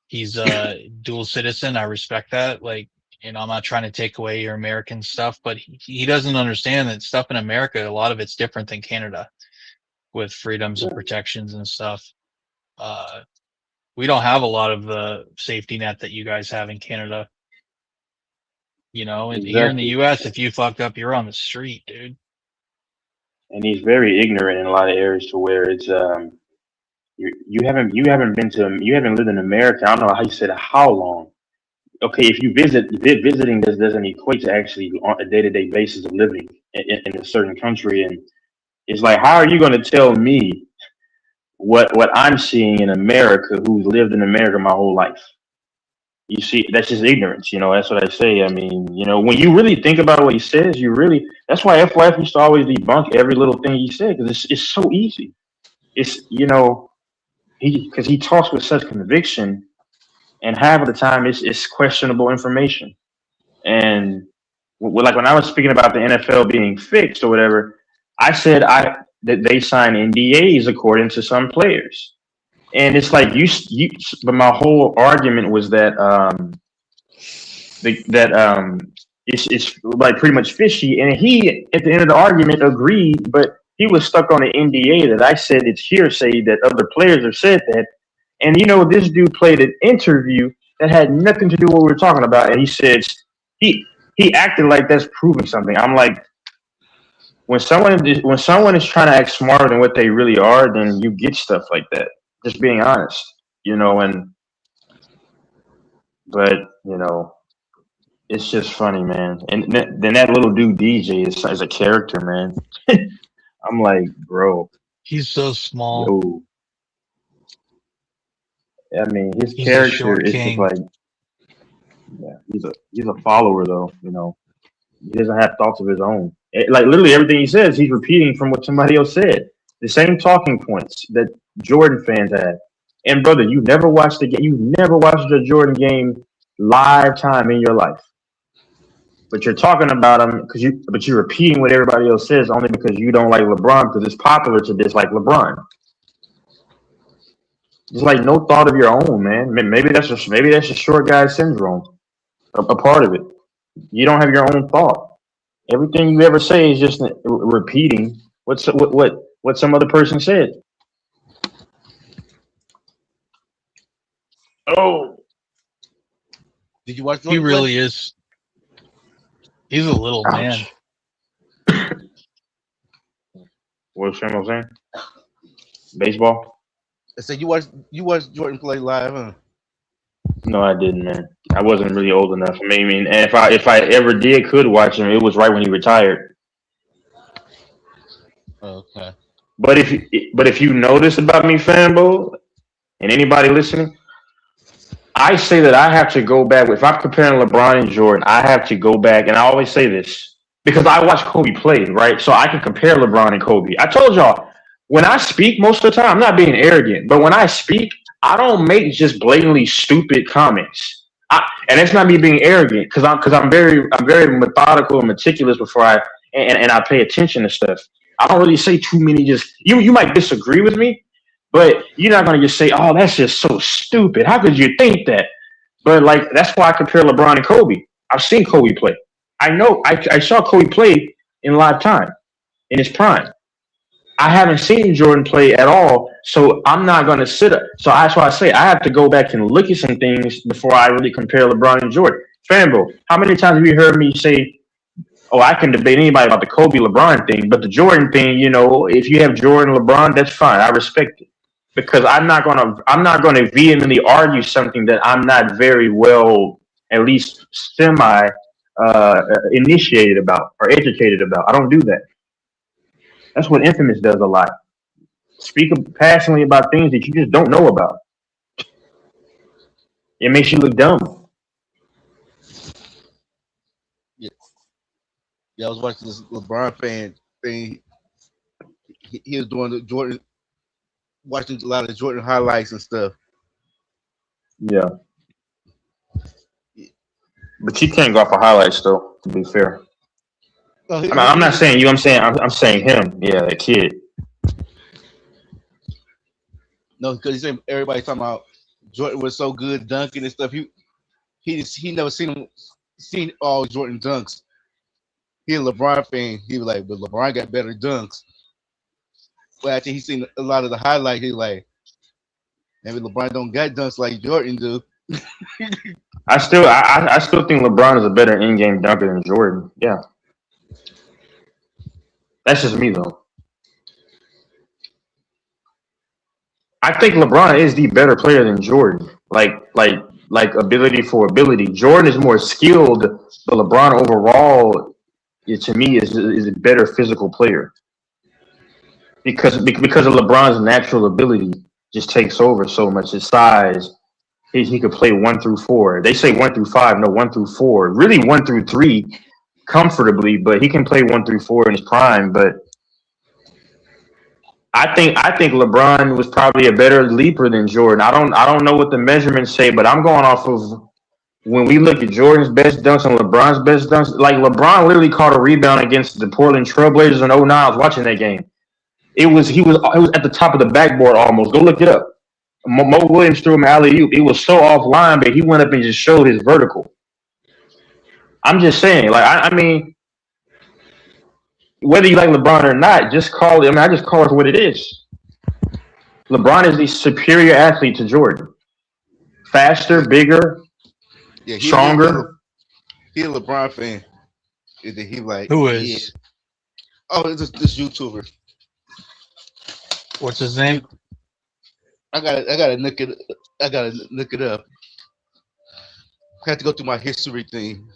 he's a dual citizen. I respect that. Like, I'm not trying to take away your American stuff, but he doesn't understand that stuff in America, a lot of it's different than Canada. With freedoms and protections and stuff. We don't have a lot of the safety net that you guys have in Canada. And here in the US, if you fuck up, you're on the street, dude. And he's very ignorant in a lot of areas to where it's you haven't lived in America. I don't know how you said how long. Okay, if you visiting doesn't equate to actually on a day-to-day basis of living in a certain country. And it's like, how are you going to tell me what I'm seeing in America, who's lived in America my whole life? You see, that's just ignorance. That's what I say. I mean, when you really think about what he says, that's why FYF used to always debunk every little thing he said, because it's so easy. It's, because he talks with such conviction, and half of the time it's questionable information. And like when I was speaking about the NFL being fixed or whatever, I said that they sign NDAs according to some players. And it's like but my whole argument was that it's like pretty much fishy. And he at the end of the argument agreed, but he was stuck on an NDA that I said it's hearsay that other players have said that. And this dude played an interview that had nothing to do with what we were talking about, and he said he acted like that's proving something. I'm like, when someone is trying to act smarter than what they really are, then you get stuff like that. Just being honest, but it's just funny, man. And then that little dude DJ is a character, man. I'm like, bro, he's so small. Yo. I mean, his character is just like, he's a follower though. He doesn't have thoughts of his own. Like literally everything he says, he's repeating from what somebody else said. The same talking points that Jordan fans had. And brother, you never watched the game. You never watched a Jordan game live time in your life. But you're talking about him but you're repeating what everybody else says only because you don't like LeBron because it's popular to dislike LeBron. It's like no thought of your own, man. Maybe that's a short guy syndrome. A part of it. You don't have your own thought. Everything you ever say is just repeating what some other person said. Oh, did you watch? He really is. He's a little man. What's Samuel saying? Baseball. I said you watched Jordan play live, huh? No, I didn't, man. I wasn't really old enough. I mean, and if I ever could watch him, it was right when he retired. Okay. But if you notice about me, Fanbo, and anybody listening, I say that I have to go back. If I'm comparing LeBron and Jordan, I have to go back, and I always say this because I watch Kobe play, right? So I can compare LeBron and Kobe. I told y'all, when I speak most of the time, I'm not being arrogant, but when I speak, I don't make just blatantly stupid comments. And it's not me being arrogant because I'm very methodical and meticulous before I pay attention to stuff. I don't really say too many you might disagree with me, but you're not gonna just say, "Oh, that's just so stupid. How could you think that?" But like that's why I compare LeBron and Kobe. I've seen Kobe play. I know I saw Kobe play in live time in his prime. I haven't seen Jordan play at all, so I'm not going to sit up. So that's why I say I have to go back and look at some things before I really compare LeBron and Jordan. Fanbo, how many times have you heard me say, "Oh, I can debate anybody about the Kobe LeBron thing, but the Jordan thing, if you have Jordan LeBron, that's fine. I respect it because I'm not gonna vehemently argue something that I'm not very well, at least semi initiated about or educated about. I don't do that. That's what Infamous does a lot. Speak passionately about things that you just don't know about. It makes you look dumb. Yeah, I was watching this LeBron fan thing. He was doing the Jordan, watching a lot of Jordan highlights and stuff. Yeah. But you can't go off of highlights, though, to be fair. I'm not saying you. I'm saying him. Yeah, that kid. No, because everybody talking about Jordan was so good dunking and stuff. He never seen all Jordan dunks. He a LeBron fan. He was like, but LeBron got better dunks. But after he seen a lot of the highlights, he like, maybe LeBron don't got dunks like Jordan do. I still think LeBron is a better in-game dunker than Jordan. Yeah. That's just me, though. I think LeBron is the better player than Jordan. Like ability for ability. Jordan is more skilled, but LeBron overall, to me, is a better physical player. Because of LeBron's natural ability just takes over so much. His size, he could play 1 through 4. They say 1 through 5, no 1 through 4. Really 1 through 3 comfortably, but he can play 1 through 4 in his prime. But I think LeBron was probably a better leaper than Jordan. I don't know what the measurements say, but I'm going off of when we look at Jordan's best dunks and LeBron's best dunks. Like LeBron literally caught a rebound against the Portland Trailblazers in 2009. I was watching that game. It was at the top of the backboard almost. Go look it up. Mo Williams threw him alley oop. It was so offline, but he went up and just showed his vertical. I'm just saying, like I mean, whether you like LeBron or not, just call it. I mean, I just call it for what it is. LeBron is the superior athlete to Jordan. Faster, bigger, Yeah, stronger. he a LeBron fan. And then he like, Who yeah. is? Oh, it's this YouTuber. What's his name? I gotta look it up. I have to go through my history thing.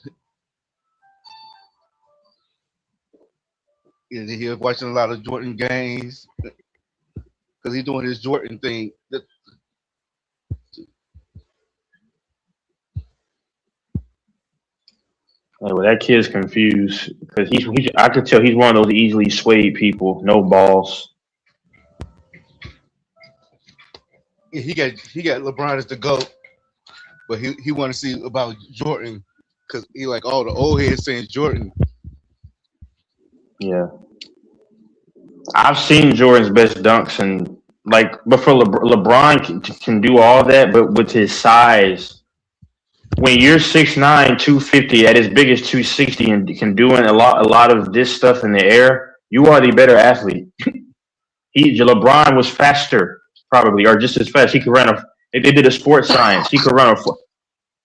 And then he was watching a lot of Jordan games because he's doing his Jordan thing. Well, that kid's confused because I could tell he's one of those easily swayed people. No balls. Yeah, he got LeBron as the GOAT, but he want to see about Jordan because he like all the old heads saying Jordan. Yeah, I've seen Jordan's best dunks and before LeBron can do all that, but with his size, when you're 6'9", 250 at his biggest 260 and can do a lot of this stuff in the air, you are the better athlete. LeBron was faster, probably, or just as fast. He could run If they did a sports science, he could run a.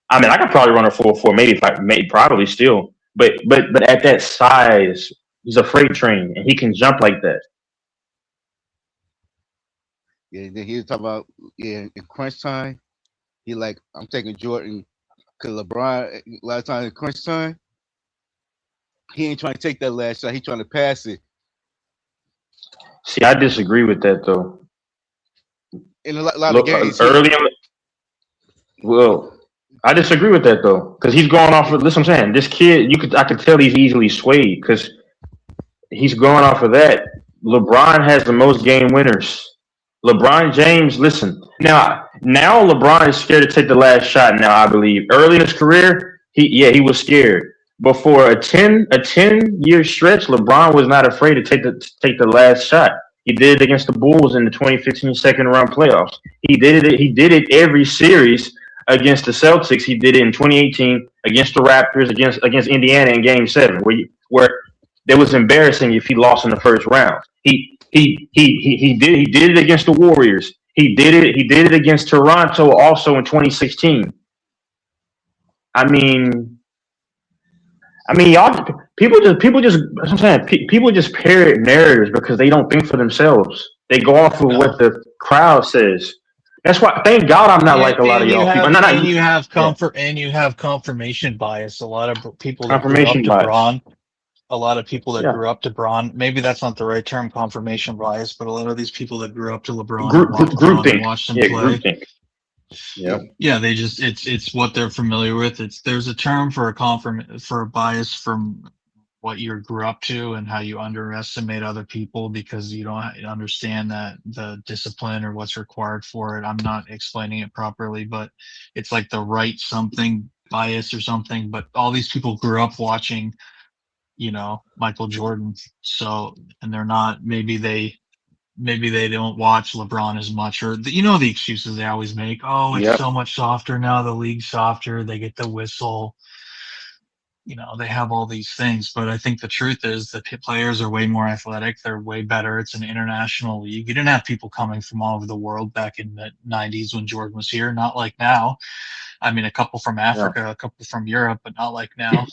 I mean, I could probably run a 4.4, maybe probably still, but at that size, he's a freight train and he can jump like that. Yeah, then he was talking about in crunch time. He like, I'm taking Jordan because LeBron a lot of times in crunch time, he ain't trying to take that last shot. He trying to pass it. See, I disagree with that though. In a lot of games, I disagree with that though, because he's going off of. Listen, I'm saying this kid. I could tell he's easily swayed because he's going off of that. LeBron has the most game winners. LeBron James, listen. Now LeBron is scared to take the last shot now, I believe. Early in his career, he was scared. But for a 10-year stretch, LeBron was not afraid to take the last shot. He did it against the Bulls in the 2015 second round playoffs. He did it every series against the Celtics. He did it in 2018 against the Raptors, against Indiana in Game 7, where it was embarrassing if he lost in the first round. He did it against the Warriors. He did it against Toronto also in 2016. I mean, y'all people just parrot narratives because they don't think for themselves. They go off of what the crowd says. That's why. Thank God I'm not like a lot of y'all people. And you have confirmation bias. A lot of people that grew up to Bron. A lot of people that grew up to Bron, maybe that's not the right term, confirmation bias, but a lot of these people that grew up to LeBron and watched him play. Yeah, they just it's what they're familiar with. There's a term for a bias from what you grew up to and how you underestimate other people because you don't understand that the discipline or what's required for it. I'm not explaining it properly, but it's like the right something bias or something. But all these people grew up watching, Michael Jordan. So, and they're not, maybe they don't watch LeBron as much, or the excuses they always make. Oh, it's so much softer now. The league's softer. They get the whistle. They have all these things, but I think the truth is that players are way more athletic. They're way better. It's an international league. You didn't have people coming from all over the world back in the 90s when Jordan was here. Not like now. I mean, a couple from Africa, a couple from Europe, but not like now.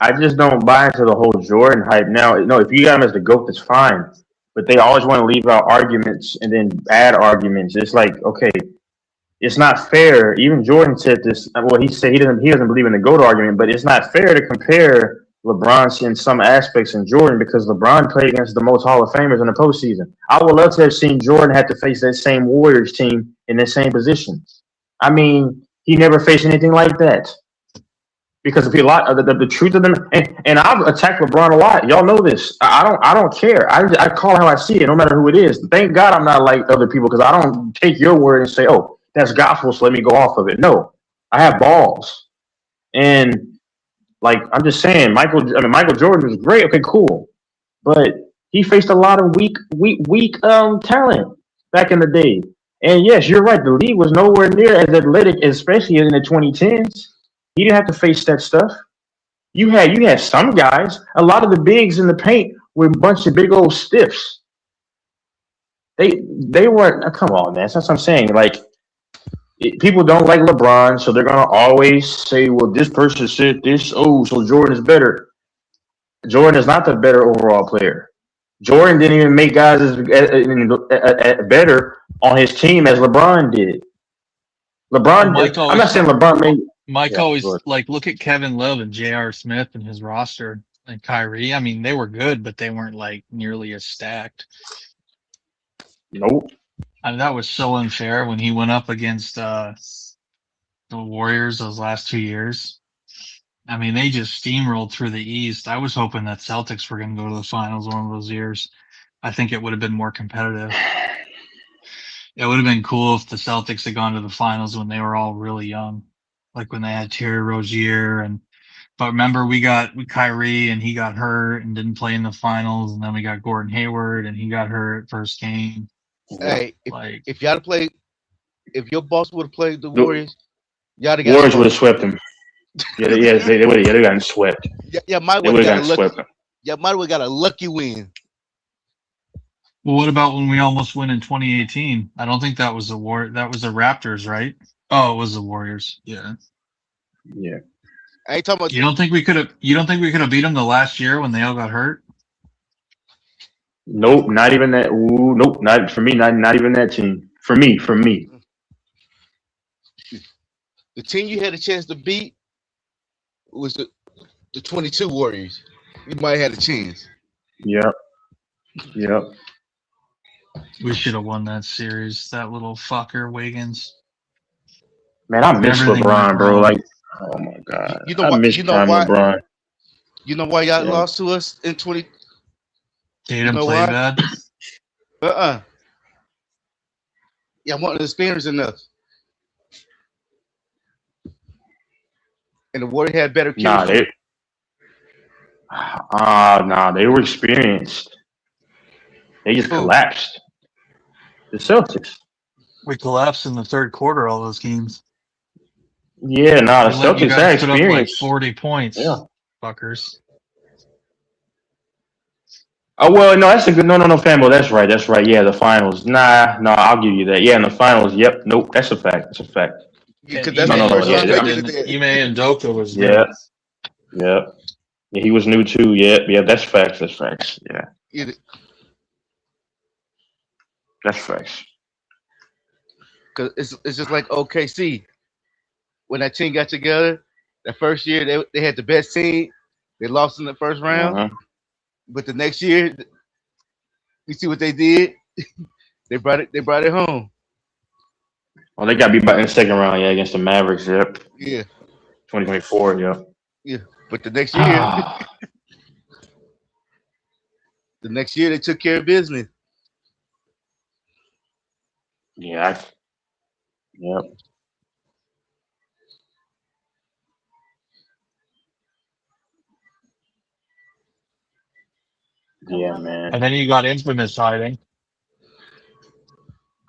I just don't buy into the whole Jordan hype. Now, if you got him as the GOAT, that's fine. But they always want to leave out arguments and then add arguments. It's like, okay, it's not fair. Even Jordan said this. Well, he said he doesn't believe in the GOAT argument, but it's not fair to compare LeBron in some aspects and Jordan because LeBron played against the most Hall of Famers in the postseason. I would love to have seen Jordan have to face that same Warriors team in the same position. I mean, he never faced anything like that. Because the truth of them, and I've attacked LeBron a lot. Y'all know this. I don't care. I call it how I see it, no matter who it is. Thank God I'm not like other people because I don't take your word and say, "Oh, that's gospel, so let me go off of it." No, I have balls, and I'm just saying, Michael Jordan was great. Okay, cool. but he faced a lot of weak talent back in the day. And yes, you're right. The league was nowhere near as athletic, especially in the 2010s. He didn't have to face that stuff. You had some guys. A lot of the bigs in the paint were a bunch of big old stiffs. They weren't. Come on, man. That's what I'm saying. Like people don't like LeBron, so they're gonna always say, "Well, this person said this. Oh, so Jordan is better." Jordan is not the better overall player. Jordan didn't even make guys better on his team as LeBron did. LeBron. Mike I'm not always saying LeBron made. Mike Yeah, always go ahead. like look at Kevin Love and J.R. Smith and his roster and Kyrie. I mean, they were good, but they weren't like nearly as stacked. Nope. I mean, that was so unfair when he went up against the Warriors those last 2 years. I mean, they just steamrolled through the East. I was hoping that Celtics were going to go to the finals one of those years. I think it would have been more competitive. It would have been cool if the Celtics had gone to the finals when they were all really young, like when they had Terry Rozier but remember we got Kyrie and he got hurt and didn't play in the finals, and then we got Gordon Hayward and he got hurt first game. Hey, Like if y'all played, if your boss would have played the The Warriors, y'all would have Warriors would got have swept him. Yeah, they would have gotten swept. yeah, might They would would have have got a gotten lucky. swept. Yeah, might have got a lucky win. Well, what about when we almost win in 2018? I don't think that was that was the Raptors, right? Oh, it was the Warriors. Yeah. Yeah. I ain't talking about. You don't think we could have beat them the last year when they all got hurt? Nope, not even that. Ooh, nope, not for me. Not even that team. For me. The team you had a chance to beat was the 22 Warriors. You might have had a chance. Yep. We should have won that series. That little fucker Wiggins. Man, I miss Everything LeBron, went bro. wrong. Like, oh my god, You know I what? miss prime LeBron. You know why y'all Yeah. lost to us in 20? They You didn't know play why? bad. Y'all wasn't experienced enough. And the Warriors had better Nah, chemistry. they were experienced. They just collapsed. The Celtics. We collapsed in the third quarter. All those games. Yeah, the We let you Celtics had guys put up like experience. 40 points. Yeah. Fuckers. Oh well, no, that's a good. No, Fambo. That's right. Yeah, the finals. Nah, no, I'll give you that. Yeah, in the finals. Yep. Nope. That's a fact. Because that's the first time they did it. Ime Udoka was Yeah. new. Yeah, he was new too. Yeah. That's facts. Yeah, that's facts. Because it's just like OKC. When that team got together, that first year they had the best team. They lost in the first round. Uh-huh. But the next year, you see what they did? They brought it home. Well, they got beat in the second round, yeah, against the Mavericks. Yep. Yeah. 2024. Yep. Yeah. But the next year, they took care of business. Yeah. Yep. Yeah, man. And then you got Infamous hiding.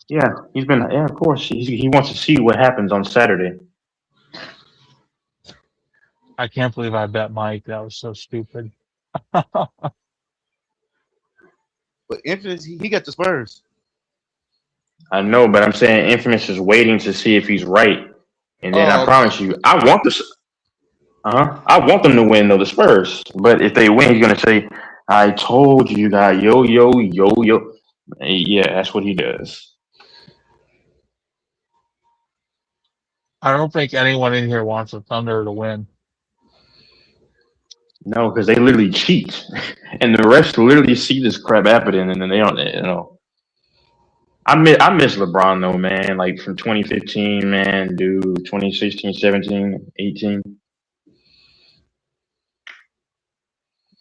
Yeah, he's been. Yeah, of course. He wants to see what happens on Saturday. I can't believe I bet Mike. That was so stupid. But Infamous, he got the Spurs. I know, but I'm saying Infamous is waiting to see if he's right, and then I promise you, I want them to win though, the Spurs. But if they win, he's gonna say, "I told you that, yo." Yeah, that's what he does. I don't think anyone in here wants the Thunder to win. No, because they literally cheat, and the rest literally see this crap happening, and then they don't. I miss LeBron though, man. Like from 2015, man, dude, 2016, 17, 18.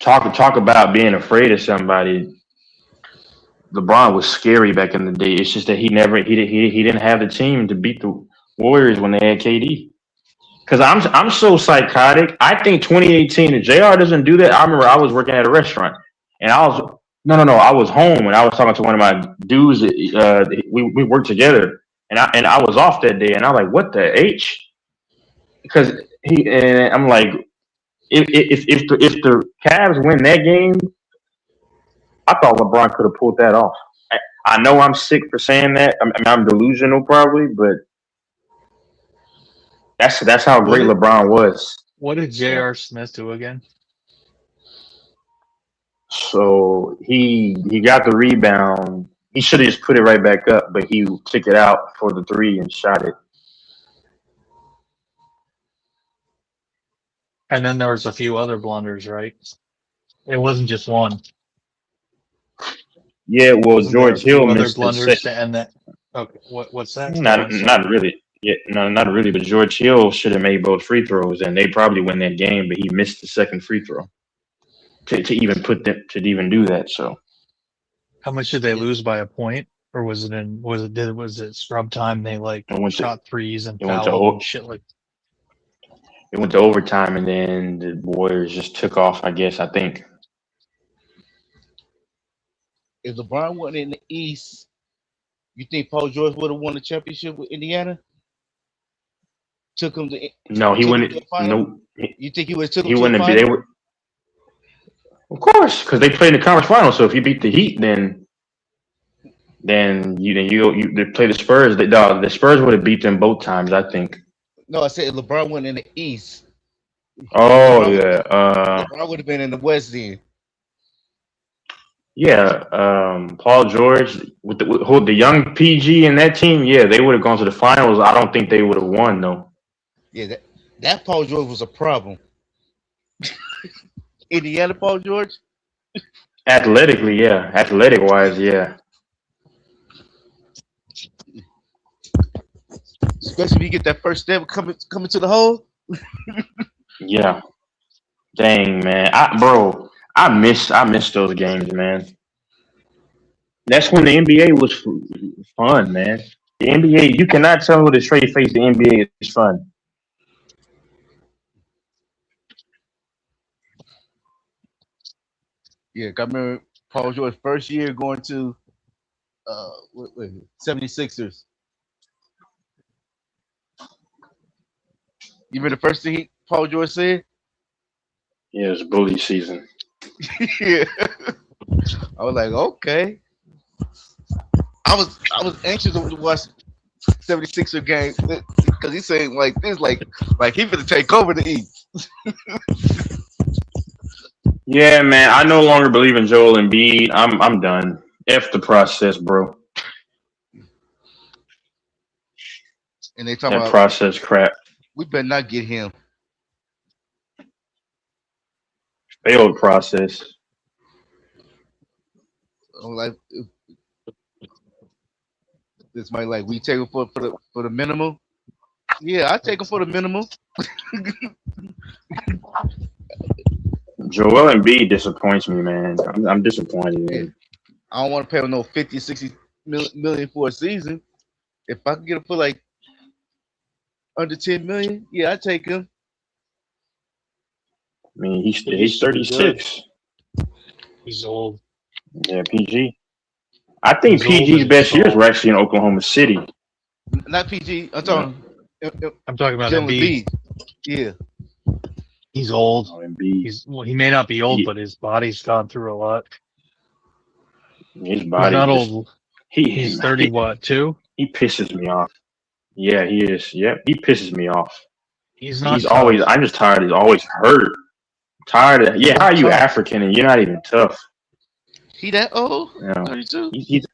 Talk about being afraid of somebody. LeBron was scary back in the day. It's just that he didn't have the team to beat the Warriors when they had KD. Because I'm so psychotic. I think 2018, if JR doesn't do that, I remember I was working at a restaurant. and I was no, I was home and I was talking to one of my dudes. We worked together, and I was off that day, and I was like, "What the H?" Because and I'm like, if the Cavs win that game, I thought LeBron could have pulled that off. I know I'm sick for saying that. I mean, I'm delusional probably, but that's how What great did LeBron was. what did So J.R. Smith do again? so he got the rebound. He should have just put it right back up, but he took it out for the three and shot it. And then there was a few other blunders, right? It wasn't just one. Yeah, well, Wasn't there a George Hill few other missed the blunders second. to end that? Okay, what's that? Go on, Not sorry. really. Yeah, no, not really. But George Hill should have made both free throws, and they probably win that game. But he missed the second free throw to even put them to even do that. So How much did they lose by a point? Or was it scrub time? They like it went to shot threes and it went to fouled and o- shit like. it went to overtime, and then the Warriors just took off. I guess I think. If LeBron wasn't in the East, you think Paul George would have won the championship with Indiana? Took him to No, he took him to wouldn't. a final? No, You think he would have took him he to a wouldn't have. They final? were, of course, because they played in the conference final. So if you beat the Heat, then you they play the Spurs. The Spurs would have beat them both times, I think. No, I said if LeBron went in the East. Oh LeBron would yeah, LeBron would have been in the West then. yeah. Paul George with the young PG in that team. Yeah, they would have gone to the finals. I don't think they would have won though. Yeah, that Paul George was a problem. Indiana Paul George? Athletically, yeah. Athletic wise, yeah. Especially if you get that first step coming to the hole. Yeah. Dang, man. I miss those games, man. That's when the NBA was fun, man. The NBA, you cannot tell with a straight face the NBA is fun. Yeah, I remember Paul George first year going to 76ers. You remember the first thing Paul George said? Yeah, it was bully season. Yeah. I was like, okay. I was anxious to watch 76er game because he's saying like this, like he finna take over the East. Yeah, man. I no longer believe in Joel Embiid. I'm done. F the process, bro. And they talking That about process crap. we better not get him. Failed process. I'm like, this might like we take him for the minimum. Yeah, I take him for the minimum. Joel Embiid disappoints me, man. I'm disappointed in him. I don't want to pay him no 50, 60 million for a season. If I can get him for like under 10 million, yeah, I take him. I mean, he's 36. He's old. Yeah, PG. I think He's old PG's and best years tall. were actually in Oklahoma City. Not PG. I'm talking. I'm talking about Joel Embiid. Yeah. He's old. Oh, Embiid. He may not be old, He- but his body's gone through a lot. His He's body not just old. he He's 30 he, what, 2? he pisses me off. Yeah, he is. Yep, he pisses me off. He's not He's tough. always. I'm just tired. He's always hurt. Tired of. Yeah, how are you Tough. African and you're not even tough? He that old? You know, 32. he's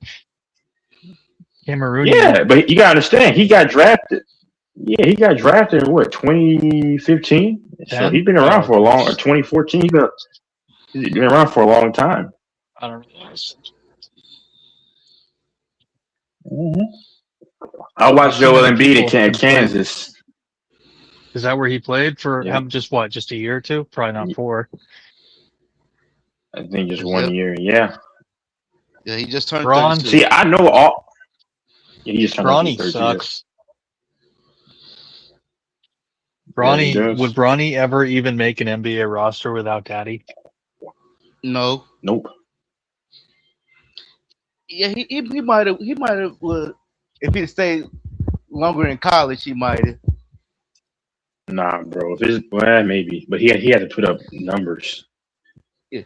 Cameroonian. yeah, but you gotta understand. He got drafted. Yeah, he got drafted in what 2015. So 10? he's been around for a long. Or 2014. He's been around for a long time. I don't know. I watched Too Joel many Embiid people in can play. Kansas. Is that where he played for Yeah. just a year or two? Probably not 4. I think just Yep. 1 year. Yeah. Yeah, he just turned Braun. 32. See, I know all. Yeah, he just turned like Bronny 32. sucks. Yeah, he Bronny does. would Bronny ever even make an NBA roster without Daddy? No. Nope. Yeah, he might have if he stayed longer in college, he might have. Nah, bro. If it's well, maybe, but he had to put up numbers. Yeah.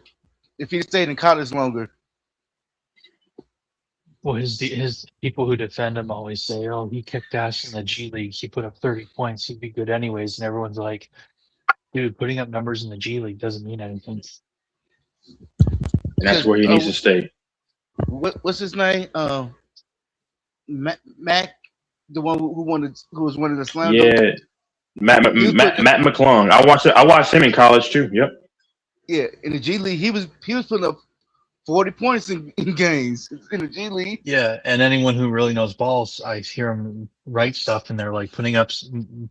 If he stayed in college longer, Well, his people who defend him always say, "Oh, he kicked ass in the G League. He put up 30 points. He'd be good anyways." And everyone's like, "Dude, putting up numbers in the G League doesn't mean anything." And that's where he needs to stay. what's his name? Mac, the one who was one of the slam dunk. Yeah, Matt McClung. I watched him in college too. Yep. Yeah, in the G League, he was putting up 40 points in games in the G League. Yeah, and anyone who really knows balls, I hear them write stuff, and they're like putting up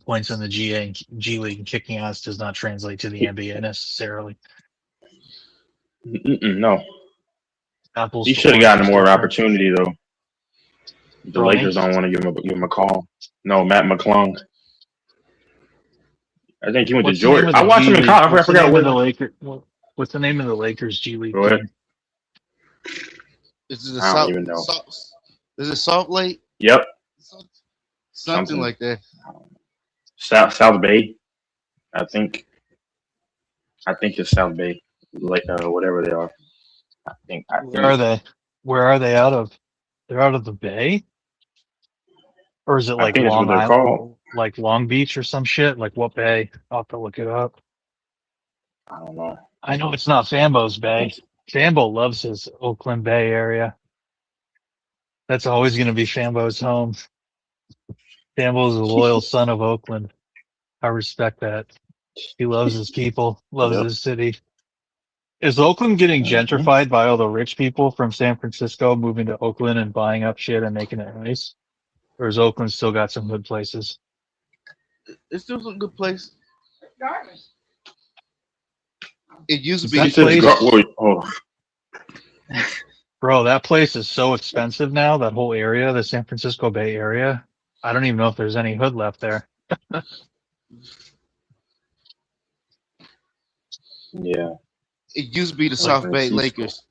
points in the GA and G League and kicking ass does not translate to the NBA necessarily. No. Apples He should have gotten more opportunity though. The Lakers don't want to give him a call. No, Matt McClung. I think he went to Georgia. I watched him in college. I forgot what the Lakers. What's the name of the Lakers G League? Go ahead. Is it I don't even know. Is it Salt Lake? Yep. Something like that. South Bay. I think it's South Bay. Like whatever they are. I think. Where are they? Where are they out of? They're out of the Bay? Or is it like Long Island, like Long Beach or some shit? Like what bay? I'll have to look it up. I don't know. I know it's not Fambo's Bay. Fambo loves his Oakland Bay area. That's always going to be Fambo's home. Fambo's a loyal son of Oakland. I respect that. He loves his people, loves his city. Is Oakland getting gentrified by all the rich people from San Francisco moving to Oakland and buying up shit and making it nice? Or has Oakland still got some good places? It's still some good place. It used to be. Bro, that place is so expensive now. That whole area, the San Francisco Bay Area. I don't even know if there's any hood left there. Yeah. It used to be the South Bay Lakers.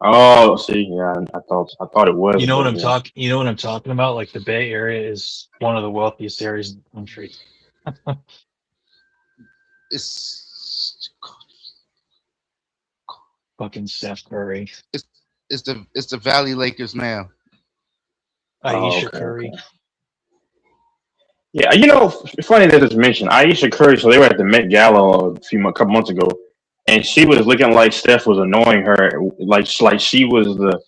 Oh, see, yeah, I thought it was. You know what I'm talking. You know what I'm talking about. Like the Bay Area is one of the wealthiest areas in the country. It's fucking Steph Curry. It's the Valley Lakers now. Ayesha Curry. Okay. Yeah, you know, funny that it's mentioned Ayesha Curry. So they were at the Met Gala a couple months ago. And she was looking like Steph was annoying her, like she was the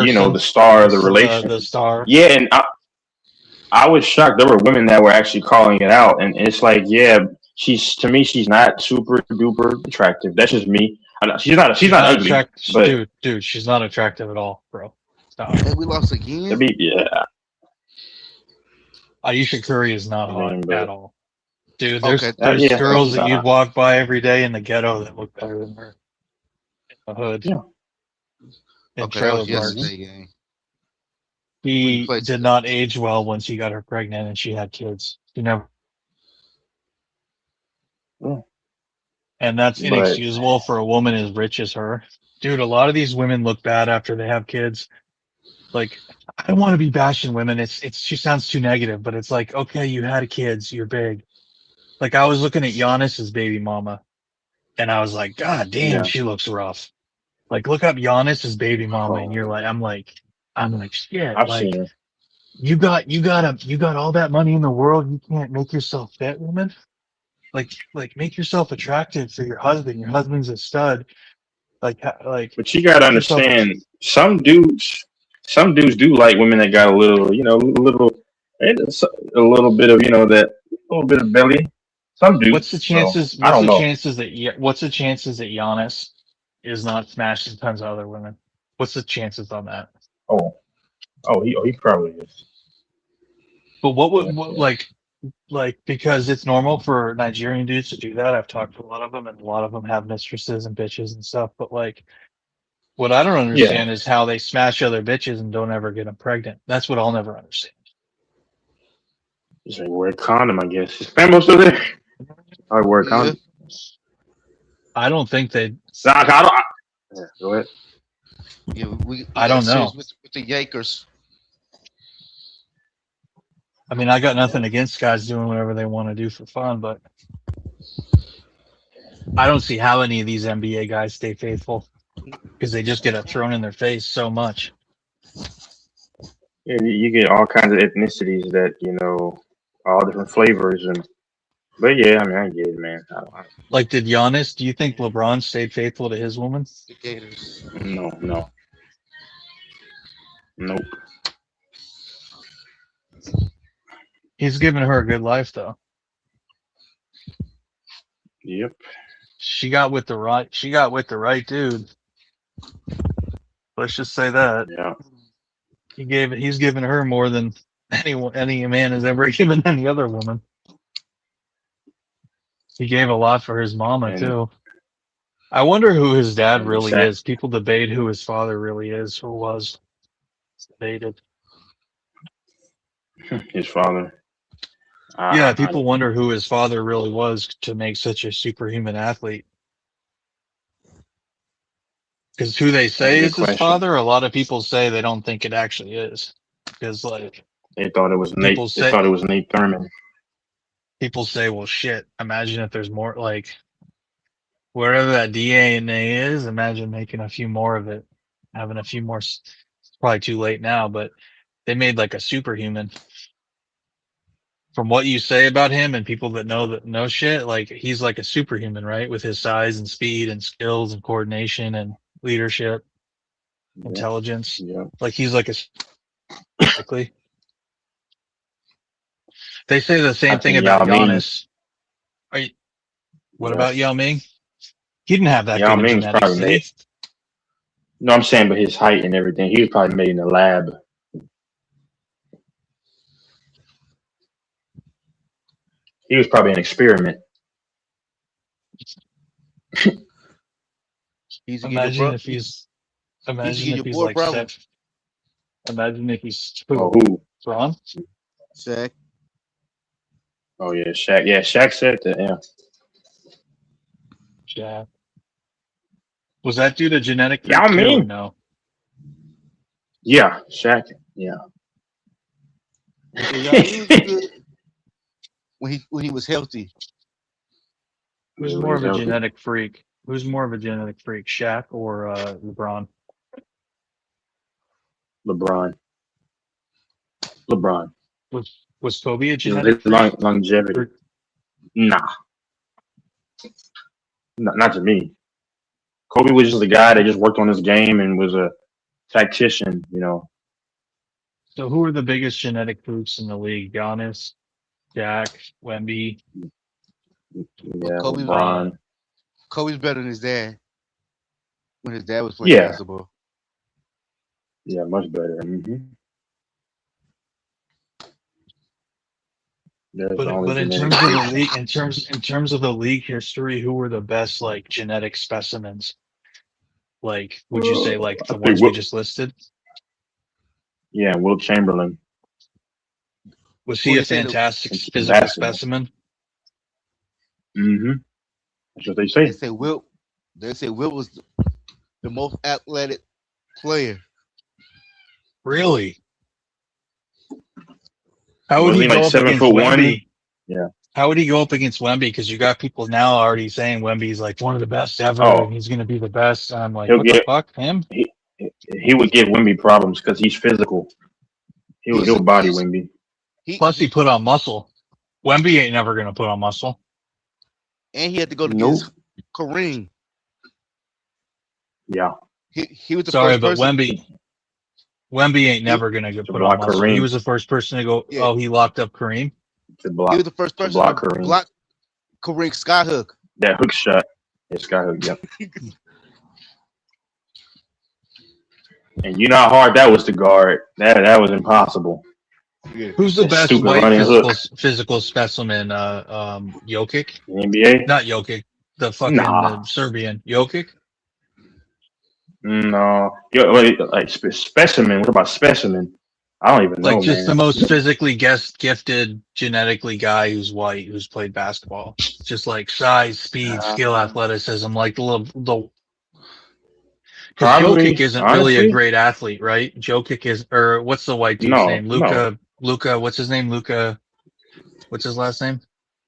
you know, the star of the relationship. The star. Yeah, and I was shocked. There were women that were actually calling it out, and it's like, yeah, she's not super duper attractive. That's just me. She's not ugly, but dude, she's not attractive at all, bro. Stop. Hey, we lost again. Yeah. Ayesha Curry is not hot at all. Dude, there's yeah, girls that you'd walk by every day in the ghetto that look better than her in the hood. Yeah. In trailer parks. She did not age well when she got her pregnant and she had kids. She never. Yeah. And that's inexcusable for a woman as rich as her. Dude, a lot of these women look bad after they have kids. Like, I don't want to be bashing women. She sounds too negative, but it's like, okay, you had kids, you're big. Like I was looking at Giannis's baby mama, and I was like, God damn, she looks rough. Like look up Giannis's baby mama, and you're like, I'm like, shit. I've like seen her. you got all that money in the world, you can't make yourself fit, woman. Like make yourself attractive for your husband. Your husband's a stud. Like. But you gotta understand, some dudes do like women that got a little, you know, a little bit of, you know, that little bit of belly. Some do. What's the chances? What's the chances that Giannis is not smashing tons of other women? What's the chances on that? He probably is. But what would like because it's normal for Nigerian dudes to do that. I've talked to a lot of them, and a lot of them have mistresses and bitches and stuff. But like, what I don't understand is how they smash other bitches and don't ever get them pregnant. That's what I'll never understand. Just like wear a condom, I guess. Is Fambo still there? I wear a condom. I don't think they. Sock, I don't. Yeah, go ahead. Yeah, we I got don't serious know. with the Yakers. I mean, I got nothing against guys doing whatever they want to do for fun, but I don't see how any of these NBA guys stay faithful because they just get it thrown in their face so much. Yeah, you get all kinds of ethnicities that all different flavors but yeah, I mean, I get it, man. Like, did Giannis? Do you think LeBron stayed faithful to his woman? The Gators. No, nope. He's giving her a good life, though. Yep. She got with the right dude. Let's just say that. Yeah. He's given her more than any man has ever given any other woman. He gave a lot for his mama too. I wonder who his dad really is. People debate who his father really is or was. It's debated. His father. Yeah, people wonder who his father really was to make such a superhuman athlete. Because who they say is his father, a lot of people say they don't think it actually is. Because like they thought it was Nate. They thought it was Nate Thurman. People say, "Well, shit. Imagine if there's more like wherever that DNA is. Imagine making a few more of it, having a few more. It's probably too late now, but they made like a superhuman." From what you say about him and people that know shit, like he's like a superhuman, right? With his size and speed and skills and coordination and leadership, intelligence. Yeah. Like he's like likely. They say the same thing about Giannis. What about Yao Ming? He didn't have that Yao good of Ming's probably genetics. No, I'm saying, but his height and everything, he was probably made in the lab. He was probably an experiment. Imagine if he's like set. Imagine if he's who? Braun? Shaq. Oh yeah, Shaq. Yeah, Shaq said that. Yeah. Shaq. Was that due to genetic? Yeah, I mean, no. Yeah, Shaq. Yeah. when he was healthy. Who's more of a genetic freak? Shaq or LeBron? LeBron. Was Kobe a genetic freak? Longevity? Nah. Not to me. Kobe was just a guy that just worked on his game and was a tactician, So who are the biggest genetic freaks in the league? Giannis, Shaq, Wemby. Yeah, LeBron. Kobe's better than his dad. When his dad was playing basketball. Yeah, much better. Mm-hmm. But in terms of the league, in terms of the league history, who were the best like genetic specimens? Like, would you say like the ones we just listed? Yeah, Wilt Chamberlain. Was he a fantastic physical specimen? Mm-hmm. That's what they say. They say Wilt was the most athletic player. Really? How would he go up against Wemby? Yeah. How would he go up against Wemby? Because you got people now already saying Wemby's like one of the best ever, and he's going to be the best. I'm like, the fuck, him? He would give Wemby problems because he's physical. He'll body Wemby. Plus, he put on muscle. Wemby ain't never going to put on muscle. And he had to go against Kareem. Yeah. He was the Sorry, first but person. Wemby ain't never going to get put on muscle. Kareem. He was the first person to go, he locked up Kareem? He was the first person to block Kareem skyhook. That hook shot. Yeah, skyhook, yep. And you know how hard that was to guard. That was impossible. Yeah. Who's the best white physical specimen? Jokic? NBA? Not Jokic. The fucking Serbian. Jokic? No. Like specimen. What about specimen? I don't even know, Like just the man. most physically gifted, genetically guy who's white, who's played basketball. Just like size, speed, skill, athleticism, like the because Jokic Probably, isn't really a honestly, great athlete, right? Jokic is, or what's the white dude's no, name? no, Luca, what's his name? Luca, what's his last name?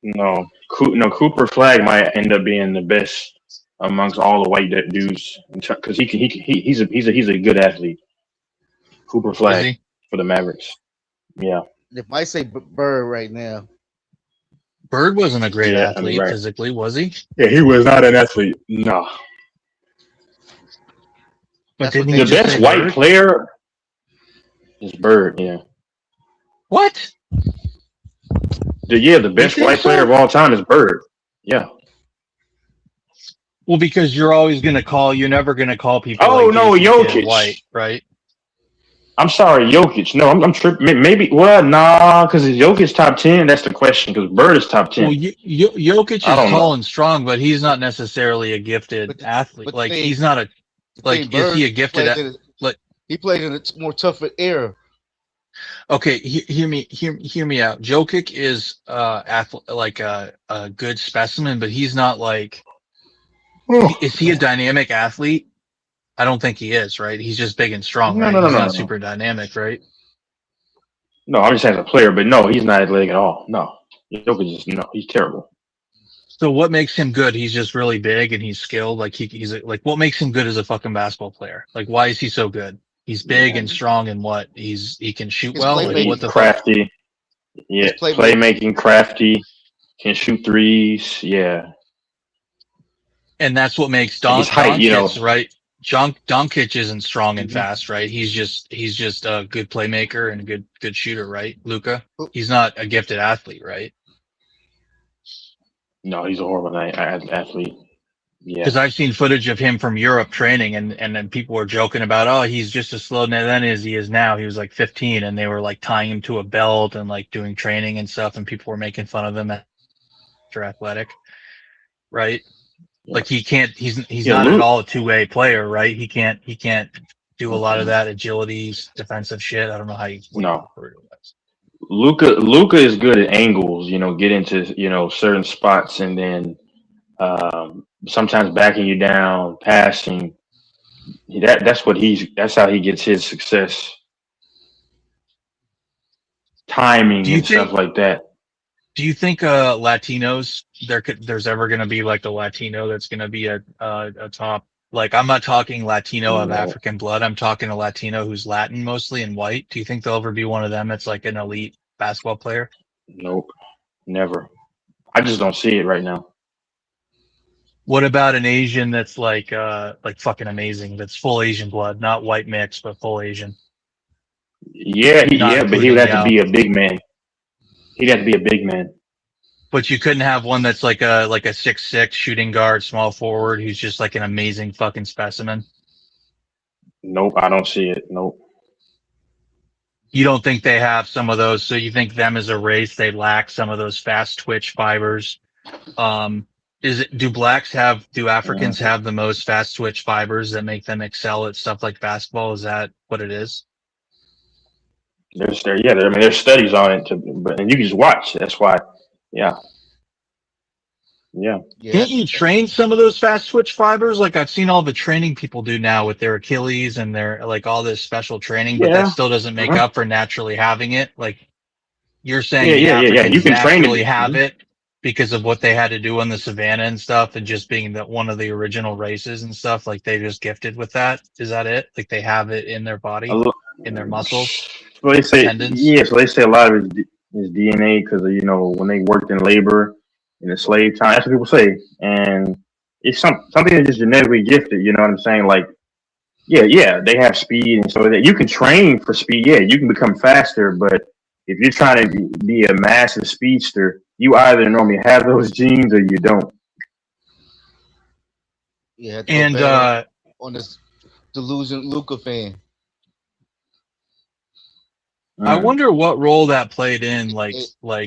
no. No, Cooper Flag might end up being the best amongst all the white dudes because he's a good athlete. Cooper Is Flag he? for the Mavericks. Yeah, If I say Bird right now, Bird wasn't a great yeah, I mean, athlete right. physically, was he? Yeah, he was not an athlete. No, But that's what didn't he the they just best say white Bird? player is Bird. Yeah, What? the You best think white player so? of all time is Bird. Yeah. Well, because you're never gonna call people Oh like no, Jason Kidd white, Jokic. right? I'm sorry, Jokic. No, I'm tripping. Maybe well, nah, because is Jokic top 10? That's the question. Because Bird is top Well, 10. Jokic I is don't tall know. and strong, but he's not necessarily a but gifted athlete. but Like he's not a the thing like. Is he Bird a gifted? played in Like he played in a more tougher era. okay, hear me out. Jokic is like a good specimen, but he's not like. Is he a dynamic athlete? I don't think he is. Right? He's just big and strong. No, Right? no, no, He's no, not no, no. super dynamic. Right? No, I'm just saying as a player, but no, he's not athletic at all. No, Jokic is no, he's terrible. So what makes him good? He's just really big and he's skilled. Like like what makes him good as a fucking basketball player? Like why is he so good? He's big Yeah, and strong and what? He can shoot His well. Like he's what playmaking, the fuck? crafty. Yeah, his playmaking. playmaking, crafty, can shoot threes. Yeah, And that's what makes and his height. Doncic, right? Doncic isn't strong and Mhm. fast, right? He's just a good playmaker and a good shooter, right? Luca. He's not a gifted athlete, right? No, he's a horrible athlete. Yeah, Because I've seen footage of him from Europe training, and then people were joking about, oh, he's just as slow then as he is now. He was like 15, and they were like tying him to a belt and like doing training and stuff, and people were making fun of him after athletic, right? yeah, Like he can't, he's yeah. not at Luke. all a two-way player, right? He can't do a lot of that agility, defensive shit. I don't know what you No, refer to it as. Luca is good at angles. Get into certain spots and then sometimes backing you down, passing. That's how he gets his success, Do timing you and stuff think? like that. Do you think Latinos there's ever going to be like a Latino that's going to be a top, like I'm not talking Latino of No, African blood, I'm talking a Latino who's Latin mostly and white. Do you think there'll ever be one of them that's like an elite basketball player? nope, never. I just don't see it right now. What about an Asian that's like fucking amazing, that's full Asian blood, not white mix but full Asian, Yeah, not but he would including have to Yao? be a big man. He'd have to be a big man. But you couldn't have one that's like a 6'6" shooting guard, small forward who's just like an amazing fucking specimen. Nope, I don't see it. Nope. You don't think they have some of those, so you think them as a race they lack some of those fast twitch fibers? Do Africans have the most fast twitch fibers that make them excel at stuff like basketball? Is that what it is? There's studies on it, and you can just watch. That's why. Yeah, yeah. Can't you train some of those fast twitch fibers? Like I've seen all the training people do now with their Achilles and their like all this special training, but that Yeah. still doesn't make up for naturally having it. Like you're saying Yeah, the yeah. You Africans can train naturally it. have it because of what they had to do on the savannah and stuff, and just being one of the original races and stuff. Like they just gifted with that. Is that it? Like they have it in their body, in their muscles, So they say, tendons. yeah. So they say a lot of his DNA because when they worked in labor in the slave time. That's what people say, and it's something that's just genetically gifted. You know what I'm saying? Like, yeah, they have speed, and so that you can train for speed. Yeah, you can become faster, but if you're trying to be a massive speedster, you either normally have those genes or you don't. Yeah, And on this delusion Luca fan. I wonder what role that played in.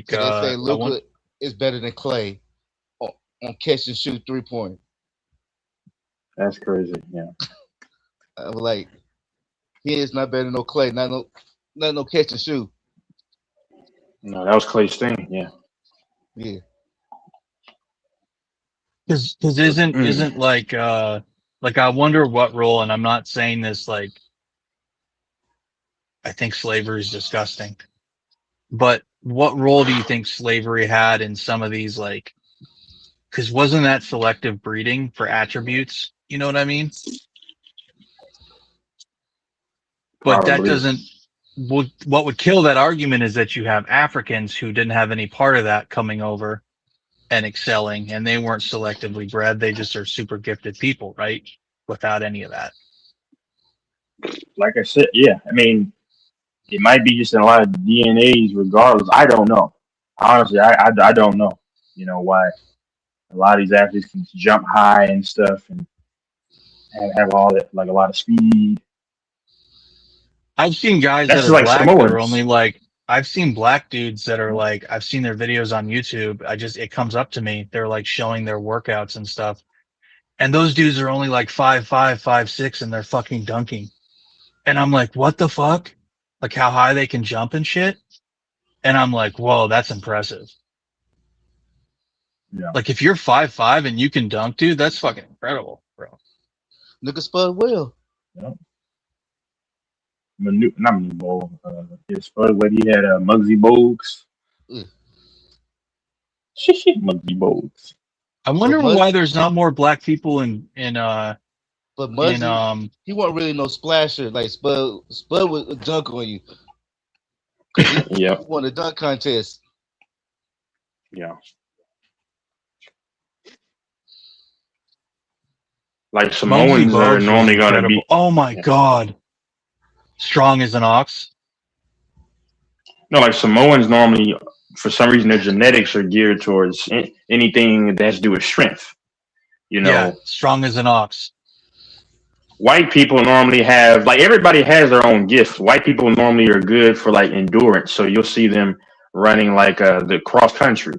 They say Luca is better than Clay on catch and shoot 3-point. That's crazy. Yeah. I'm like, he is not better than no Clay. Not no. no catch and shoot. No, that was Clay Steen. Yeah. Yeah. Because isn't like I wonder what role, and I'm not saying this like I think slavery is disgusting, but what role do you think slavery had in some of these like? Because wasn't that selective breeding for attributes? You know what I mean? But that Probably. doesn't. What would kill that argument is that you have Africans who didn't have any part of that coming over and excelling, and they weren't selectively bred. They just are super gifted people, right? Without any of that. Like I said, yeah. I mean, it might be just in a lot of DNAs, regardless. I don't know. Honestly, I don't know. You know why a lot of these athletes can jump high and stuff and have all that, like a lot of speed. I've seen guys That's that just are like black that are only Samoans. like, I've seen black dudes that are like, I've seen their videos on YouTube. It comes up to me. They're like showing their workouts and stuff. And those dudes are only like 5'5", 5'6", and they're fucking dunking. And I'm like, what the fuck? Like how high they can jump and shit. And I'm like, whoa, that's impressive. Yeah. Like if you're 5'5" and you can dunk, dude, that's fucking incredible, bro. Look at Spud Will. Yeah. Not Manu Bowl. His first what he had Muggsy Bogues. Mm. Muggsy Bogues. I wonder why there's not more black people in But Muggsy, he wasn't really no splasher. Like Spud would dunk on you. Yeah. He won a dunk contest. Yeah. Like Samoans are normally going to be. Oh my god. Strong as an ox. No, like Samoans normally, for some reason, their genetics are geared towards anything that has to do with strength. You know, yeah, strong as an ox. White people normally have, like, everybody has their own gift. White people normally are good for like endurance, so you'll see them running like the cross country.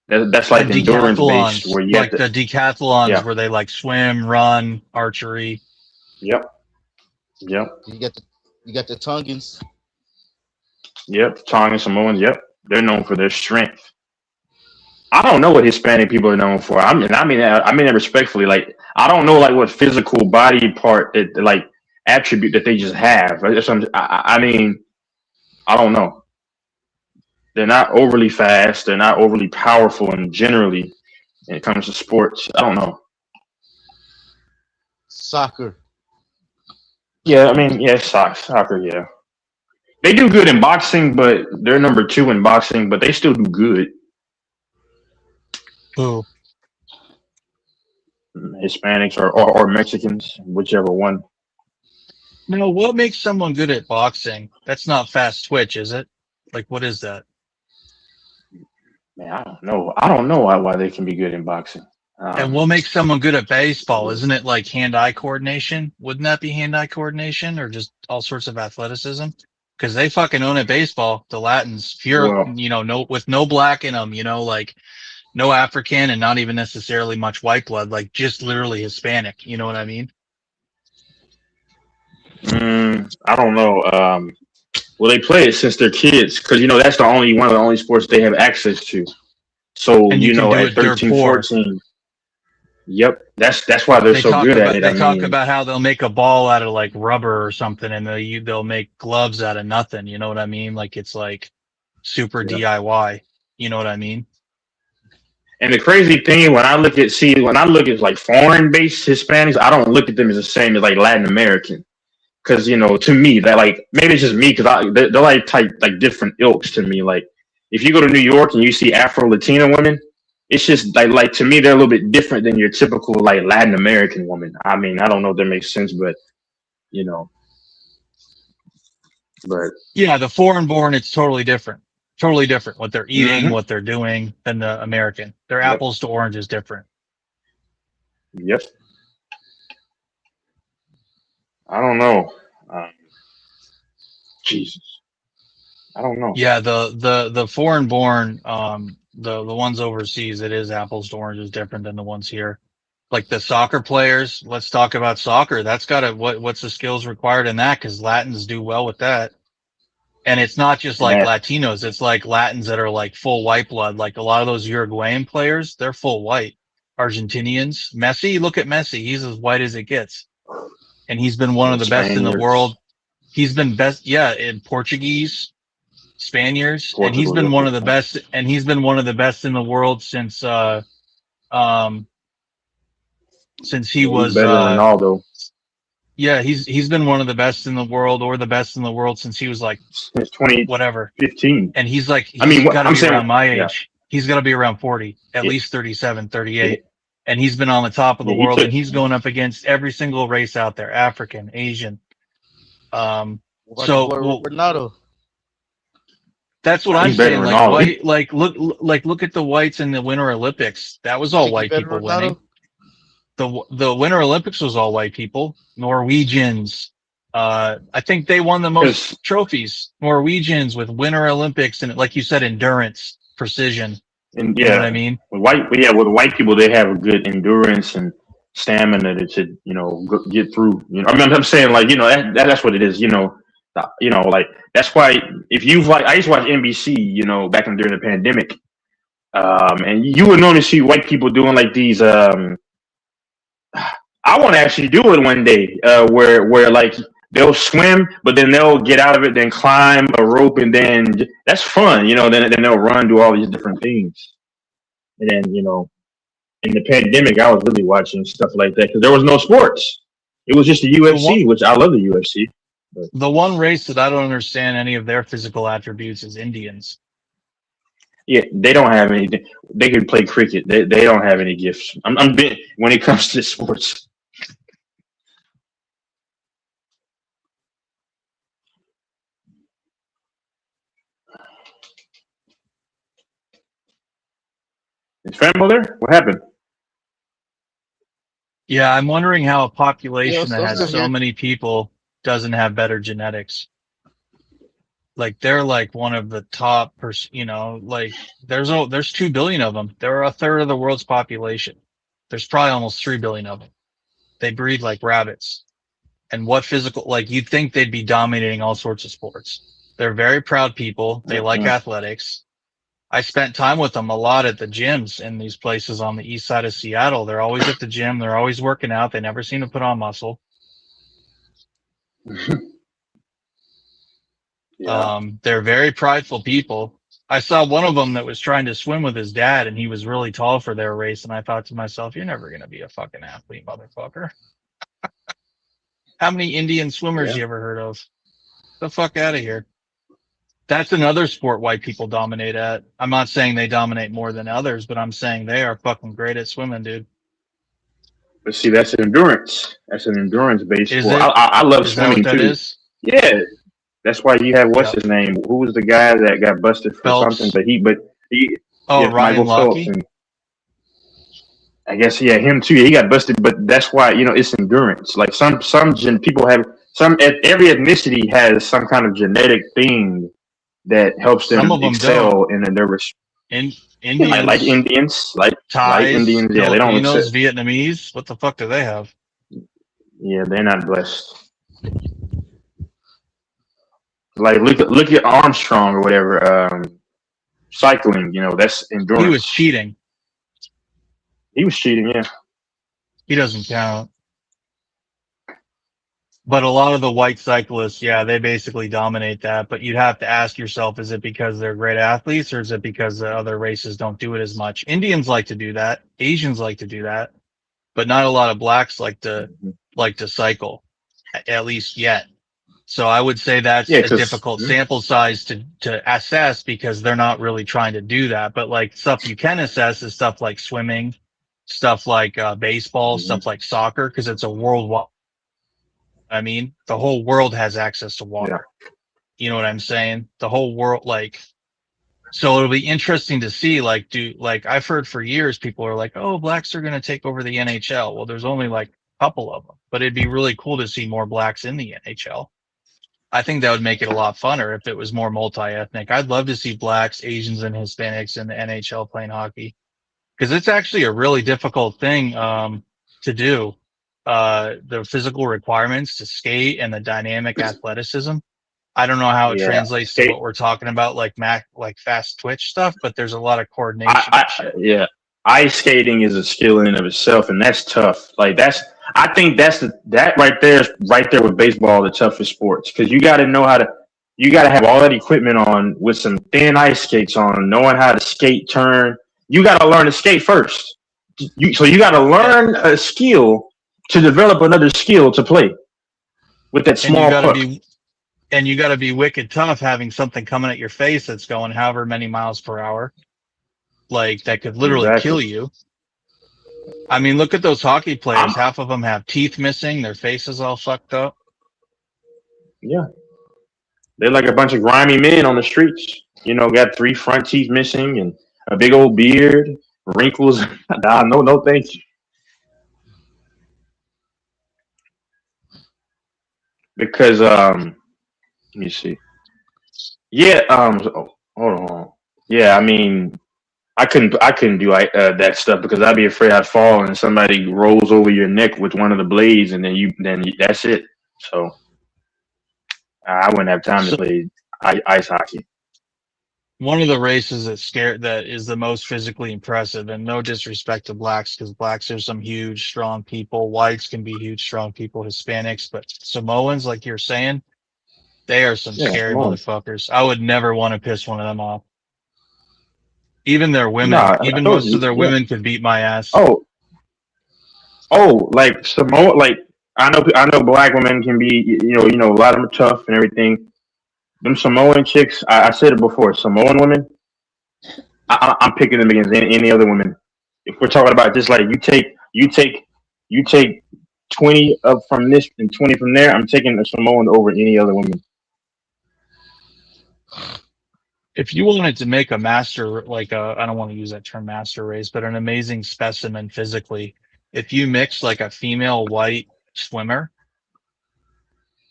That's like endurance based, where you like have to, the decathlons yeah. where they like swim, run, archery. Yep. You got the Tongans. Yep, Tongan Samoans. Yep, they're known for their strength. I don't know what Hispanic people are known for. I mean that respectfully. Like, I don't know like what physical body part that like attribute that they just have. I mean, I don't know. They're not overly fast. They're not overly powerful, and generally, when it comes to sports, I don't know. Soccer. Yeah, I mean, yeah, soccer. Yeah, they do good in boxing, but they're number 2 in boxing, but they still do good. Who? Hispanics or Mexicans, whichever one. No, what makes someone good at boxing? That's not fast twitch, is it? Like, what is that? Man, I don't know. I don't know why they can be good in boxing. And what makes someone good at baseball? Isn't it like hand-eye coordination? Wouldn't that be hand-eye coordination or just all sorts of athleticism? Because they fucking own it. Baseball, the Latins. If you're, with no black in them, like no African and not even necessarily much white blood, like just literally Hispanic. You know what I mean? I don't know. Well, they play it since they're kids because, that's one of the only sports they have access to. So, at 13, 14. Yep. That's why they're so good at it. They talk about how they'll make a ball out of like rubber or something and they'll make gloves out of nothing. You know what I mean? Like it's like super DIY. You know what I mean? And the crazy thing, when I look at like foreign-based Hispanics, I don't look at them as the same as like Latin American. Because, to me, that like, maybe it's just me because they're like different ilks to me. Like, if you go to New York and you see Afro-Latina women, it's just like to me, they're a little bit different than your typical like Latin American woman. I mean, I don't know if that makes sense, but, but. Yeah, the foreign-born, it's totally different. Totally different what they're eating, what they're doing than the American. Their apples to oranges different. Yep. I don't know. Jesus. I don't know. Yeah, the foreign born, the ones overseas, it is apples to oranges different than the ones here. Like the soccer players, let's talk about soccer. That's what's the skills required in that? Because Latins do well with that. And it's not just And like that Latinos, it's like Latins that are like full white blood. Like a lot of those Uruguayan players, they're full white. Argentinians, Messi, look at Messi. He's as white as it gets. And he's been one of the best in the world. Spaniards, He's been best, yeah, in Portuguese, Spaniards, and he's Portugal, been one of the yeah. best, and he's been one of the best in the world since um he He's was better than Ronaldo yeah, he's been one of the best in the world, or the best in the world since he was like since whatever. 2015. And he's like, I mean, he's got to I'm be saying, around my yeah, age. He's got to be around 40, at yeah, least 37, 38. yeah, And he's been on the top of the yeah, he world, took. and he's going up against every single race out there, African, Asian. What about your boy Well, Ronaldo? that's what I'm He's better saying. than Like Ronaldo. white, look at the whites in the Winter Olympics. That was You all think he white better people than winning. Ronaldo? The Winter Olympics was all white people. Norwegians. I think they won the Because most trophies. Norwegians with Winter Olympics and, like you said, endurance, precision. and You know what I yeah, mean? with white people, they have a good endurance and stamina to get through. You know, I mean, I'm saying like that's what it is. Like that's why if you've like I used to watch NBC, back during the pandemic, and you would normally see white people doing like these. I want to actually do it one day, where like they'll swim, but then they'll get out of it, then climb a rope, and then that's fun, Then they'll run, do all these different things, and then in the pandemic, I was really watching stuff like that because there was no sports. It was just the UFC, which I love the UFC. But The one race that I don't understand any of their physical attributes is Indians. yeah, they don't have anything. They can play cricket. They don't have any gifts. I'm bit when it comes to sports. Is Fambo there? What happened? Yeah, I'm wondering how a Yeah, population that I'm has still so here. many people doesn't have better genetics. Like they're like one of the top, like there's 2 billion of them. They're a third of the world's population. There's probably almost 3 billion of them. They breed like rabbits. And what physical, like you'd think they'd be dominating all sorts of sports. They're very proud people. They like athletics. I spent time with them a lot at the gyms in these places on the east side of Seattle. They're always at the gym. They're always working out. They never seem to put on muscle. Yeah. They're very prideful people. I saw one of them that was trying to swim with his dad, and he was really tall for their race. And I thought to myself, you're never going to be a fucking athlete, motherfucker. How many Indian swimmers Yeah. you ever heard of? The fuck out of here. That's another sport white people dominate at. I'm not saying they dominate more than others, but I'm saying they are fucking great at swimming, dude. But see, that's endurance. That's an endurance-based Is sport. it? I love Is that what swimming that too. is? Yeah, that's why you have what's Yep. his name? Who was the guy that got busted for Phelps. something? He Oh, yeah, Ryan Michael Phelps, Lochte. and I guess him too. He got busted, but that's why it's endurance. Like some people have every ethnicity has some kind of genetic thing that helps Some them of them excel in their Indians, like Indians, like Thais, Indians. Yeah, they don't Filipinos, accept. Vietnamese. What the fuck do they have? Yeah, they're not blessed. Like look at Armstrong or whatever. Cycling, that's endurance. He was cheating. He was cheating, yeah. He doesn't count. But a lot of the white cyclists, yeah, they basically dominate that. But you'd have to ask yourself, is it because they're great athletes, or is it because the other races don't do it as much? Indians like to do that. Asians like to do that. But not a lot of blacks like to cycle, at least yet. So I would say that's a difficult sample size to assess because they're not really trying to do that. But like stuff you can assess is stuff like swimming, stuff like baseball, stuff like soccer, because it's a worldwide. I mean, the whole world has access to water. Yeah. You know what I'm saying? The whole world, so it'll be interesting to see, I've heard for years people are like, oh, blacks are going to take over the NHL. Well, there's only like a couple of them, but it'd be really cool to see more blacks in the NHL. I think that would make it a lot funner if it was more multi-ethnic. I'd love to see blacks, Asians, and Hispanics in the NHL playing hockey, because it's actually a really difficult thing to do. The physical requirements to skate and the dynamic athleticism. I don't know how it Yeah, translates to skate. what we're talking about, like fast twitch stuff, but there's a lot of coordination and shit. Yeah, ice skating is a skill in and of itself, and that's tough. Like I think that right there is right there with baseball the toughest sports because you got to know how to. You got to have all that equipment on with some thin ice skates on, knowing how to skate, turn. You got to learn to skate first. So you got to learn a skill to develop another skill to play with that And you small gotta puck. be wicked tough having something coming at your face that's going however many miles per hour. Like that could literally Exactly. kill you. I mean, look at those hockey players. Half of them have teeth missing. Their faces all fucked up. Yeah. They're like a bunch of grimy men on the streets. Got 3 front teeth missing and a big old beard, wrinkles. Nah, no, thank you. Because let me see. Yeah, hold on. Yeah, I mean, I couldn't do that stuff because I'd be afraid I'd fall and somebody rolls over your neck with one of the blades, and then that's it. So I wouldn't have time to So play ice hockey. one of the races that is the most physically impressive, and no disrespect to blacks, because blacks are some huge, strong people. Whites can be huge, strong people. Hispanics, but Samoans, like you're saying, they are some Yeah, scary come on. motherfuckers. I would never want to piss one of them off. Even their women, Nah, I even told most of you. their Yeah. women could beat my ass. Like Samoa. Like I know black women can be. A lot of them are tough and everything. Them Samoan chicks. I said it before. Samoan women. I'm picking them against any other women. If we're talking about just like you take 20 up from this and 20 from there, I'm taking a Samoan over any other woman. If you wanted to make a master, I don't want to use that term master race, but an amazing specimen physically, if you mix like a female white swimmer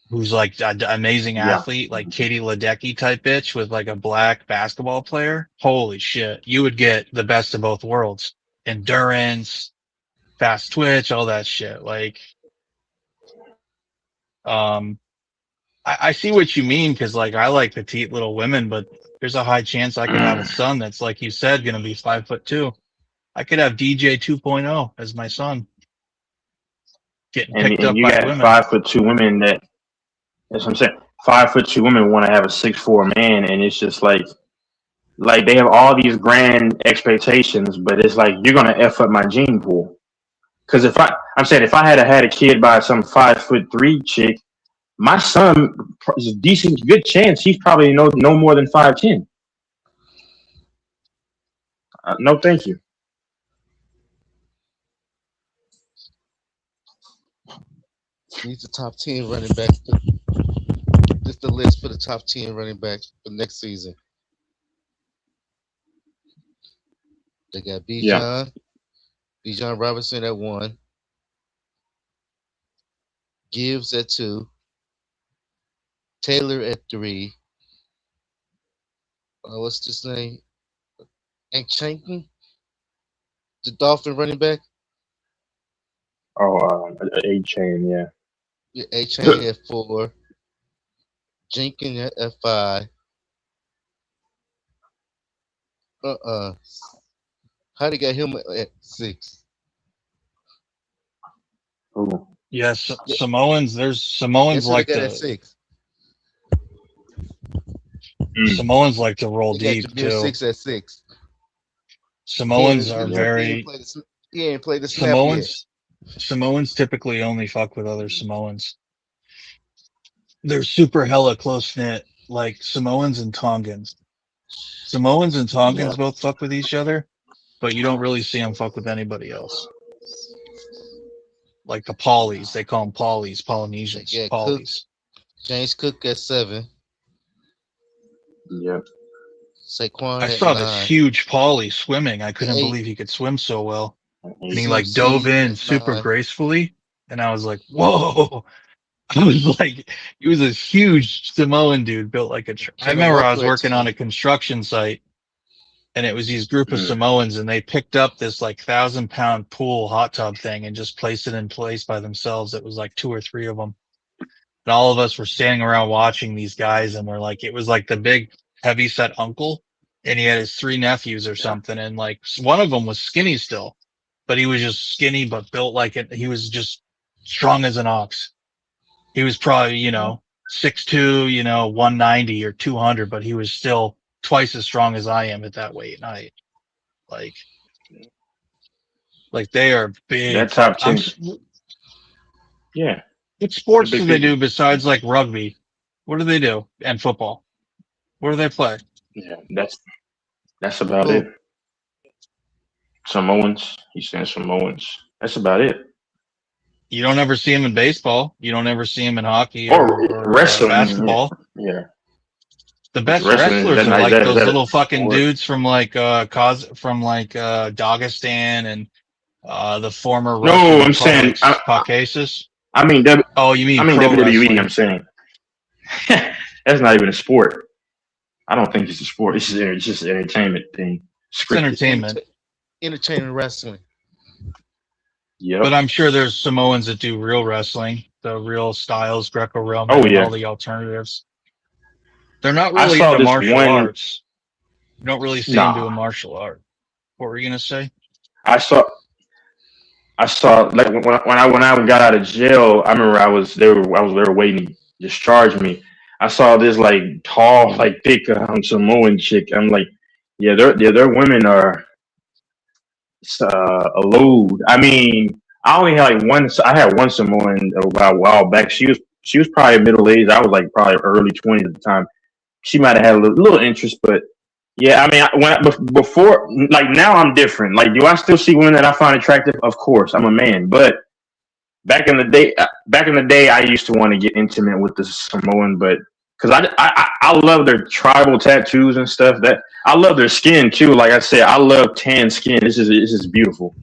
who's like an amazing Yeah. athlete, like Katie Ledecky type bitch with like a black basketball player, holy shit, you would get the best of both worlds. Endurance, fast twitch, all that shit. Like, I see what you mean because like I like petite little women, but there's a high chance I could have a son that's like you said going to be 5'2". I could have DJ 2.0 as my son getting picked And up you by got women. 5'2" women that's what I'm saying. 5'2" women want to have a 6'4" man, and it's just like they have all these grand expectations, but it's like you're gonna f up my gene pool. Because I'm saying if I had a kid by some 5'3" chick, my son is a good chance he's probably no more than 5'10". No, thank you. Needs the top 10 running back. Just the list for the top 10 running backs for next season. They got Bijan, Bijan Robinson at 1, Gibbs at 2, Taylor at 3. What's his name? Hank Shankin, the Dolphin running back. A chain, yeah. Yeah, A Chain at 4, Jenkins at 5. How they got him at 6? Ooh. Yes, Samoans. There's Samoans like got to at 6. Samoans like to roll They deep got Jameer too. 6 at 6. Samoans are very He ain't played the snap yet. Samoans typically only fuck with other Samoans. They're super hella close knit, like Samoans and Tongans. Samoans and Tongans both fuck with each other, but you don't really see them fuck with anybody else. Like the Paulies, they call them Paulies, Polynesians, Paulies. James Cook at 7. Yep. Saquon I at saw 9. this huge Paulie swimming. I couldn't believe he could swim so well. And he like CMC dove in at super 9. gracefully. And I was like, whoa. I was like, he was a huge Samoan dude built like a. I remember I was working on a construction site and it was these group of Samoans and they picked up this like 1,000-pound pool hot tub thing and just placed it in place by themselves. It was like 2 or 3 of them. And all of us were standing around watching these guys, and we're like, it was like the big heavy set uncle, and he had his 3 nephews or something, and like one of them was skinny still, but he was just skinny but built like it. He was just strong as an ox. He was probably 6'2", 190 or 200, but he was still twice as strong as I am at that weight. And like they are big. That top 10. Yeah. What sports They're do big they do people. besides like rugby? What do they do? And football? What do they play? Yeah, that's about it. Samoans. He's saying Samoans. That's about it. You don't ever see him in baseball. You don't ever see him in hockey Or wrestling. basketball. Yeah. The best Wrestling, wrestlers are that- like that- those that- little fucking sport. dudes from like Dagestan and the former No, Russian I'm saying republics, Caucasus. I mean Oh, you mean I mean pro WWE. wrestling. I'm saying that's not even a sport. I don't think it's a sport. It's just an entertainment thing. It's entertainment. Entertainment wrestling. Yeah. But I'm sure there's Samoans that do real wrestling, the real styles, Greco-Roman, Oh, and yeah. all the alternatives. They're not I really saw into this martial one- arts. You don't really see Nah. them doing martial art. What were you gonna say? I saw like when I got out of jail. I remember they were waiting to discharge me. I saw this like tall, like thick Samoan chick. I'm like, yeah, their women are a load. I mean, I only had like one. I had one Samoan a while back. She was probably middle aged. I was like probably early 20s at the time. She might have had a little interest, but yeah, I mean, before, like now, I'm different. Like, do I still see women that I find attractive? Of course, I'm a man. But back in the day, I used to want to get intimate with the Samoan, but because I love their tribal tattoos and stuff. That I love their skin too. Like I said, I love tan skin. This is beautiful.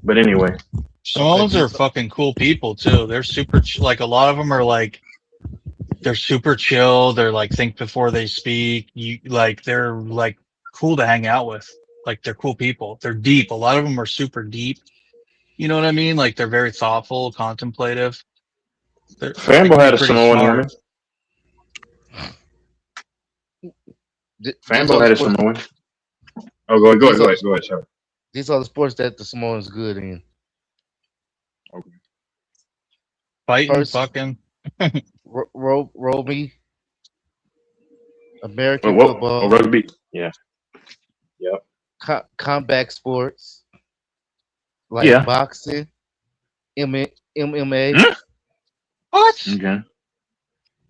But anyway, Samoans are fucking cool people too. They're super. Like a lot of them are like. They're super chill. They're like think before they speak. They're like cool to hang out with. Like they're cool people. They're deep. A lot of them are super deep. You know what I mean? Like they're very thoughtful, contemplative. Fambo had a Samoan woman. Fambo had a Samoan. Oh, go ahead. Sorry. These are the sports that the Samoans good in. Okay. Fighting, fucking. Rugby, American What? football, Oh, rugby. Yeah. Yep. Combat sports, like boxing, MMA. What? Okay.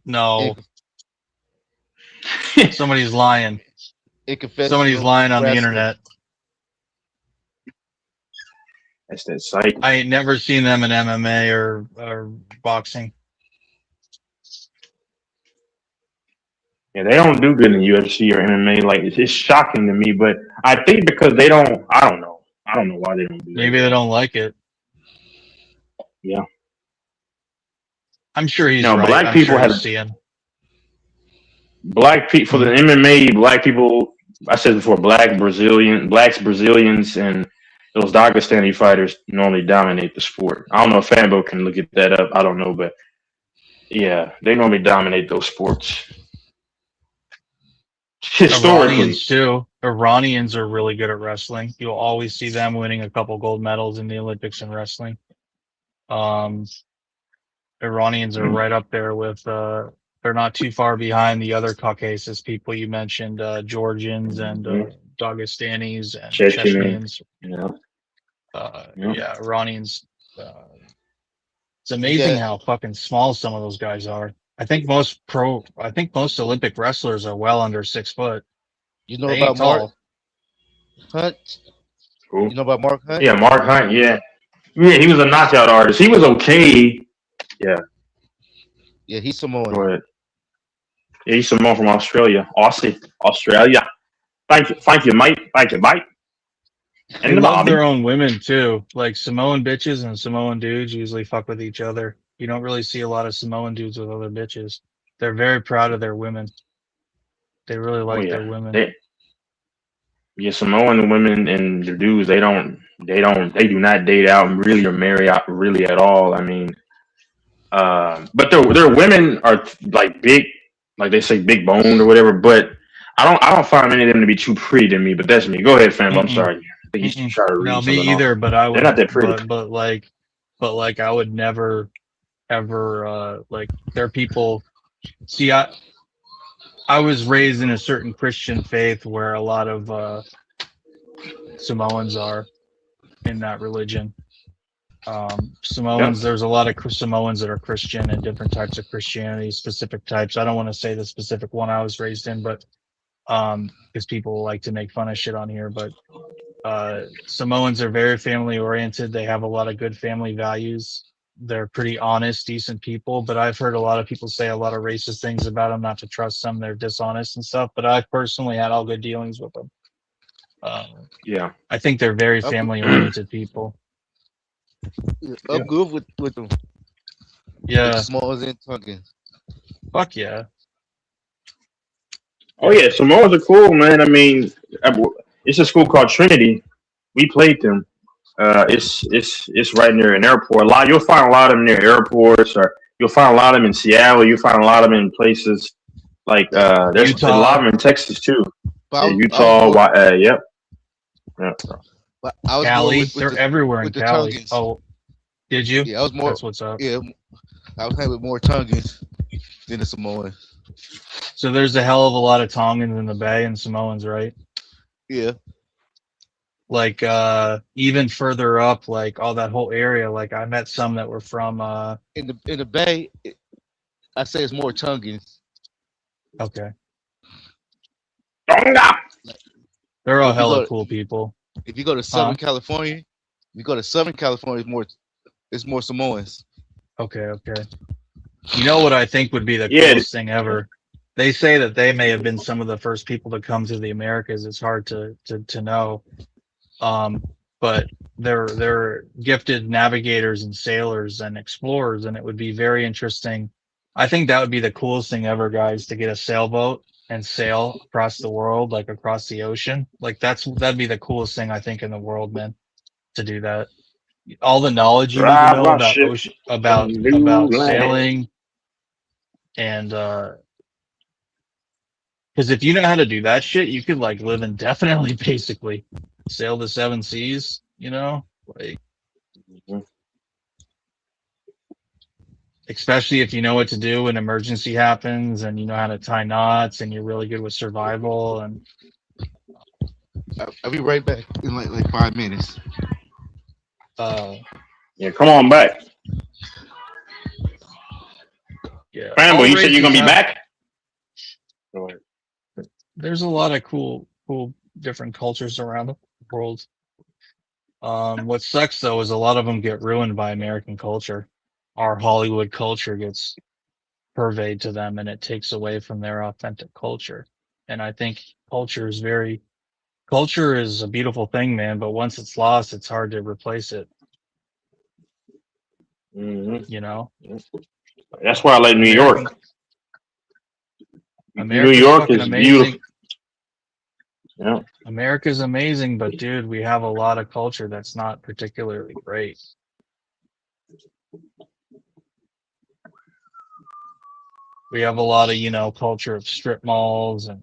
No. Somebody's lying. Somebody's lying on the internet. That's that site. I ain't never seen them in MMA or boxing. Yeah, they don't do good in UFC or MMA. Like it's shocking to me, but I think because they don't. I don't know why they don't do that. Maybe they don't like it. Yeah. I'm sure he's no, right. black I'm people sure have he's seeing. Black people for the MMA. Black people. I said before, blacks, Brazilians, and those Dagestani fighters normally dominate the sport. I don't know if Fambo can look at that up. I don't know, but yeah, they normally dominate those sports. Historically, Iranians too. Iranians are really good at wrestling. You'll always see them winning a couple gold medals in the Olympics in wrestling. Iranians are right up there with. They're not too far behind the other Caucasus people you mentioned, Georgians and Dagestanis and Chechens. Yeah, Iranians. It's amazing how fucking small some of those guys are. I think most Olympic wrestlers are well under 6 foot. You know They about ain't Mark tall. Hunt? Cool. You know about Mark Hunt? Yeah, Mark Hunt. Yeah, he was a knockout artist. He was okay. Yeah. Yeah, he's Samoan. Go ahead. Yeah, he's Samoan from Australia. Australia. Thank you, mate. They love their own women too. Like Samoan bitches and Samoan dudes usually fuck with each other. You don't really see a lot of Samoan dudes with other bitches. They're very proud of their women. They really like their women. Samoan women and the dudes, they do not date out really or marry out really at all. I mean, But their women are like big, like they say, big boned or whatever. But I don't find any of them to be too pretty to me. But that's me. Go ahead, fam. I'm Mm-mm, sorry. I think you mm-mm. try to No, read me something off. either. But I They're would, not that pretty. but I would never ever like there are people. See, I was raised in a certain Christian faith where a lot of Samoans are in that religion. Yep. Samoans, there's a lot of Samoans that are Christian and different types of Christianity, specific types. I don't want to say the specific one I was raised in, but because people like to make fun of shit on here. But Samoans are very family oriented. They have a lot of good family values. They're pretty honest, decent people. But I've heard a lot of people say a lot of racist things about them, not to trust them. They're dishonest and stuff. But I've personally had all good dealings with them. Yeah. I think they're very I'm, family oriented people. Yeah. I'm good with them. With Yeah. Smalls and Tunkins. Fuck yeah. Oh yeah, Samoans are cool, man. I mean, it's a school called Trinity. We played them. It's right near an airport. You'll find a lot of them near airports, or you'll find a lot of them in Seattle. You'll find a lot of them in places like there's a lot Utah. of them in Texas too. But Yeah, I was Utah. more, Yep. Yep. but I was more Cali. They're everywhere in with the Cali. Tungans. Oh, did you? Yeah, I was more. That's what's up. Yeah, I was hanging with more Tungans than the Samoans. So there's a hell of a lot of Tongans in the Bay and Samoans, right? Yeah, Like even further up, like all that whole area. Like I met some that were from in the Bay, I say it's more Tungans. okay. Tonga. They're all If you hella go, cool people. if you go to Southern California, it's more Samoans. Okay. You know what I think would be the Yeah. coolest thing ever? They say that they may have been some of the first people to come to the Americas. It's hard to know. But they're gifted navigators and sailors and explorers, and it would be very interesting. I think that would be the coolest thing ever, guys, to get a sailboat and sail across the world, like across the ocean. Like that'd be the coolest thing I think in the world, man, to do that. All the knowledge you need to Drive know my about ship ocean, to new about land. sailing, and because if you know how to do that shit, you could like live indefinitely, basically. Sail the seven seas, you know? Like especially if you know what to do when emergency happens and you know how to tie knots and you're really good with survival and I'll be right back in like 5 minutes. Yeah, come on back. Yeah. Rambo, you said you're gonna be back? There's a lot of cool different cultures around the world. What sucks though is a lot of them get ruined by American culture. Our Hollywood culture gets purveyed to them and it takes away from their authentic culture. And I think culture is a beautiful thing, man, but once it's lost, it's hard to replace it. Mm-hmm. You know? That's why I like New York. New York is beautiful. Yeah. America's amazing, but dude, we have a lot of culture that's not particularly great. We have a lot of, culture of strip malls and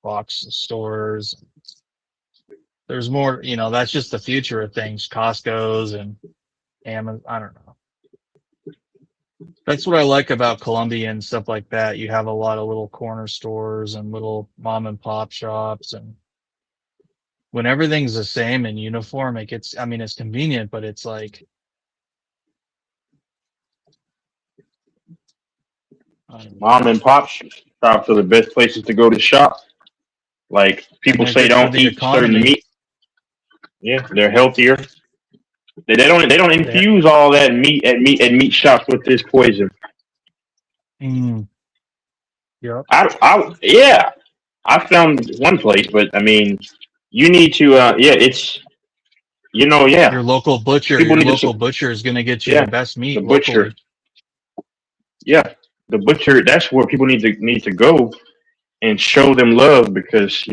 box stores. There's more, that's just the future of things. Costco's and Amazon. I don't know. That's what I like about Colombia and stuff like that. You have a lot of little corner stores and little mom and pop shops, and when everything's the same and uniform, it's convenient, but it's like Mom and pop shops are the best places to go to shop. Like people say, don't eat certain meat. Yeah, they're healthier. They don't infuse all that meat at meat shops with this poison. Yeah. I found one place, but I mean, you need to. It's Your local butcher. Butcher is going to get you the best meat. The butcher. Locally. Yeah, the butcher. That's where people need to go and show them love because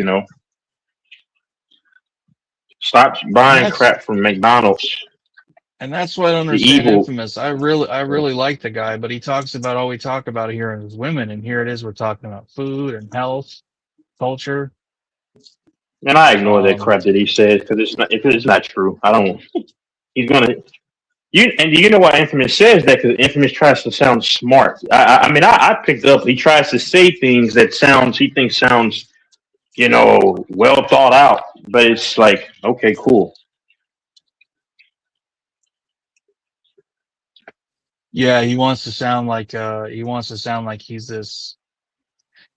Stop And buying that's crap from McDonald's. and that's why I don't The understand evil. Infamous. I really like the guy, but he talks about all we talk about here is women, and here it is we're talking about food and health, culture. And I ignore that Um, crap that he said because it's not true. I don't. He's gonna. You and do you know why Infamous says that? Because Infamous tries to sound smart. I mean, I picked up. He tries to say things that he thinks sounds, well thought out. But it's like, okay, cool. yeah, he wants to sound like he's this.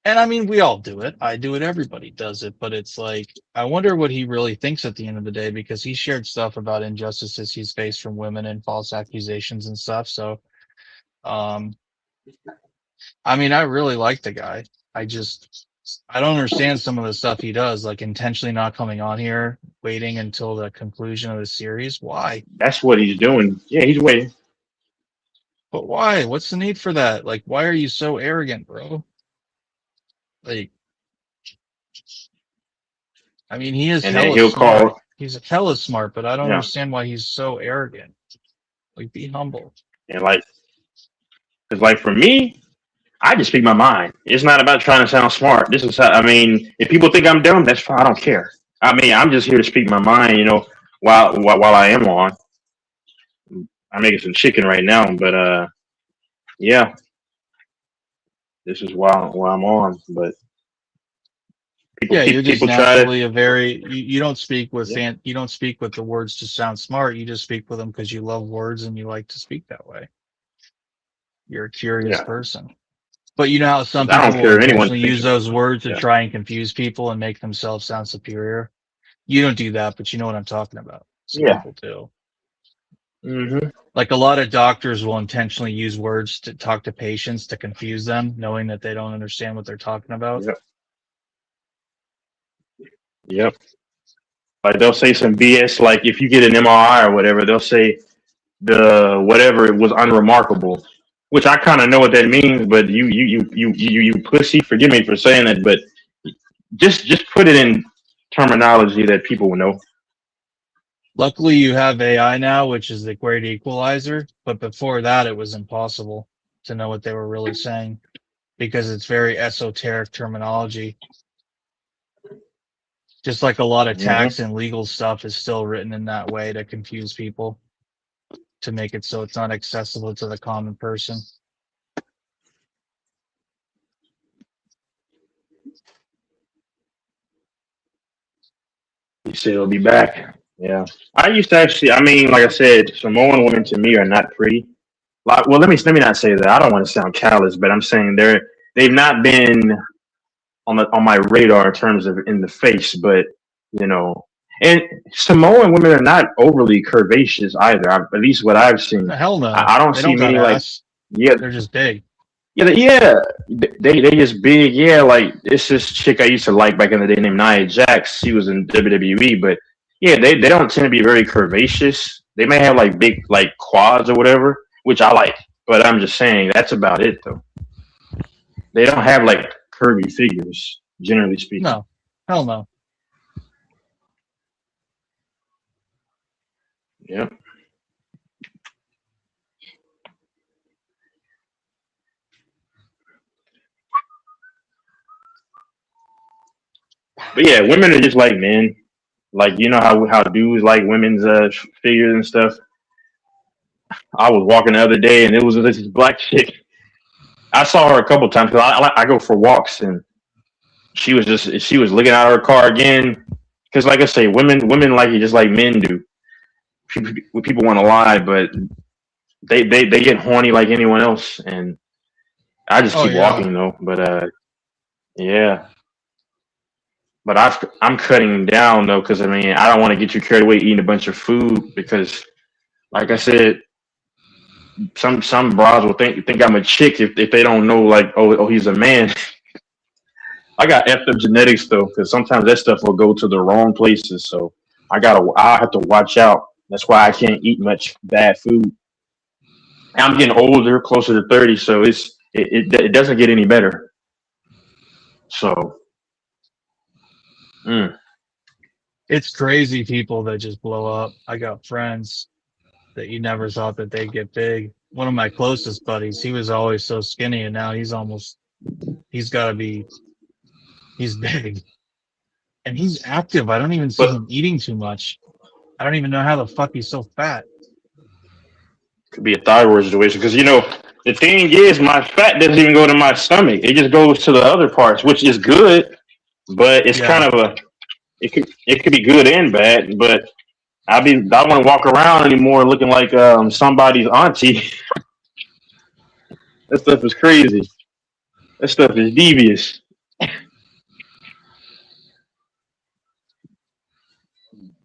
And I mean, we all do it. I do it. Everybody does it. But it's like, I wonder what he really thinks at the end of the day, because he shared stuff about injustices he's faced from women and false accusations and stuff. So, um, I mean, I really like the guy. I don't understand some of the stuff he does, like intentionally not coming on here, waiting until the conclusion of the series. Why? That's what he's doing. Yeah, he's waiting. But why? What's the need for that? Like, why are you so arrogant, bro? Like, I mean, he is And then hella he'll smart. call. He's hella smart, but I don't Yeah, understand why he's so arrogant. Like, be humble. and because for me, I just speak my mind. It's not about trying to sound smart. This is how, I mean, if people think I'm dumb, that's fine. I don't care. I mean, I'm just here to speak my mind. While I am on, I'm making some chicken right now. But yeah, this is why I'm on. But people Yeah, you're people just people try to. naturally you don't speak with Yeah, you don't speak with the words to sound smart. You just speak with them because you love words and you like to speak that way. You're a curious yeah. person. But you know how some 'Cause I people don't will care if anyone intentionally thinks use about those it. words to Yeah. try and confuse people and make themselves sound superior? You don't do that, but you know what I'm talking about. Some Yeah. people do. Hmm. Like a lot of doctors will intentionally use words to talk to patients to confuse them, knowing that they don't understand what they're talking about. Yep. Yep. Like they'll say some BS. Like if you get an MRI or whatever, they'll say the whatever it was unremarkable, which I kind of know what that means. But you pussy. Forgive me for saying it, but just put it in terminology that people will know. Luckily, you have AI now, which is the great equalizer. But before that, it was impossible to know what they were really saying because it's very esoteric terminology. Just like a lot of Hmm. tax and legal stuff is still written in that way to confuse people, to make it so it's not accessible to the common person. You say it'll be back. Yeah. I used to actually. I mean, like I said, Samoan women to me are not pretty. Like, well, let me not say that. I don't want to sound callous, but I'm saying they've not been on my radar in terms of in the face, but you know, and Samoan women are not overly curvaceous either. At least what I've seen, Hell no. I don't They see don't got many like ass. yeah, They're just big. yeah. They just big. Yeah, like it's this chick I used to like back in the day named Nia Jax. She was in WWE, but yeah, they don't tend to be very curvaceous. They may have like big like quads or whatever, which I like, but I'm just saying that's about it though. They don't have like curvy figures, generally speaking. No. Hell no. Yep. But yeah, women are just like men. Like you know how dudes like women's figures and stuff. I was walking the other day and it was this black chick. I saw her a couple times because I go for walks and she was looking out of her car again. Because like I say, women like you just like men do. People want to lie, but they get horny like anyone else, and I just Oh keep yeah. walking though. But yeah. But I'm cutting down though because I mean I don't want to get you carried away eating a bunch of food because, like I said, some bras will think I'm a chick if they don't know like oh he's a man. I got effed up genetics though because sometimes that stuff will go to the wrong places. So I have to watch out. That's why I can't eat much bad food. I'm getting older, closer to 30, so it doesn't get any better. So. Mm. It's crazy people that just blow up. I got friends that you never thought that they'd get big. One of my closest buddies, he was always so skinny, and now he's got to be, he's big. And he's active. I don't even see But him eating too much. I don't even know how the fuck he's so fat. could be a thyroid situation because the thing is, my fat doesn't even go to my stomach. It just goes to the other parts, which is good, but it's kind Yeah. of it could be good and bad. But I don't want to walk around anymore looking like somebody's auntie. That stuff is crazy. That stuff is devious.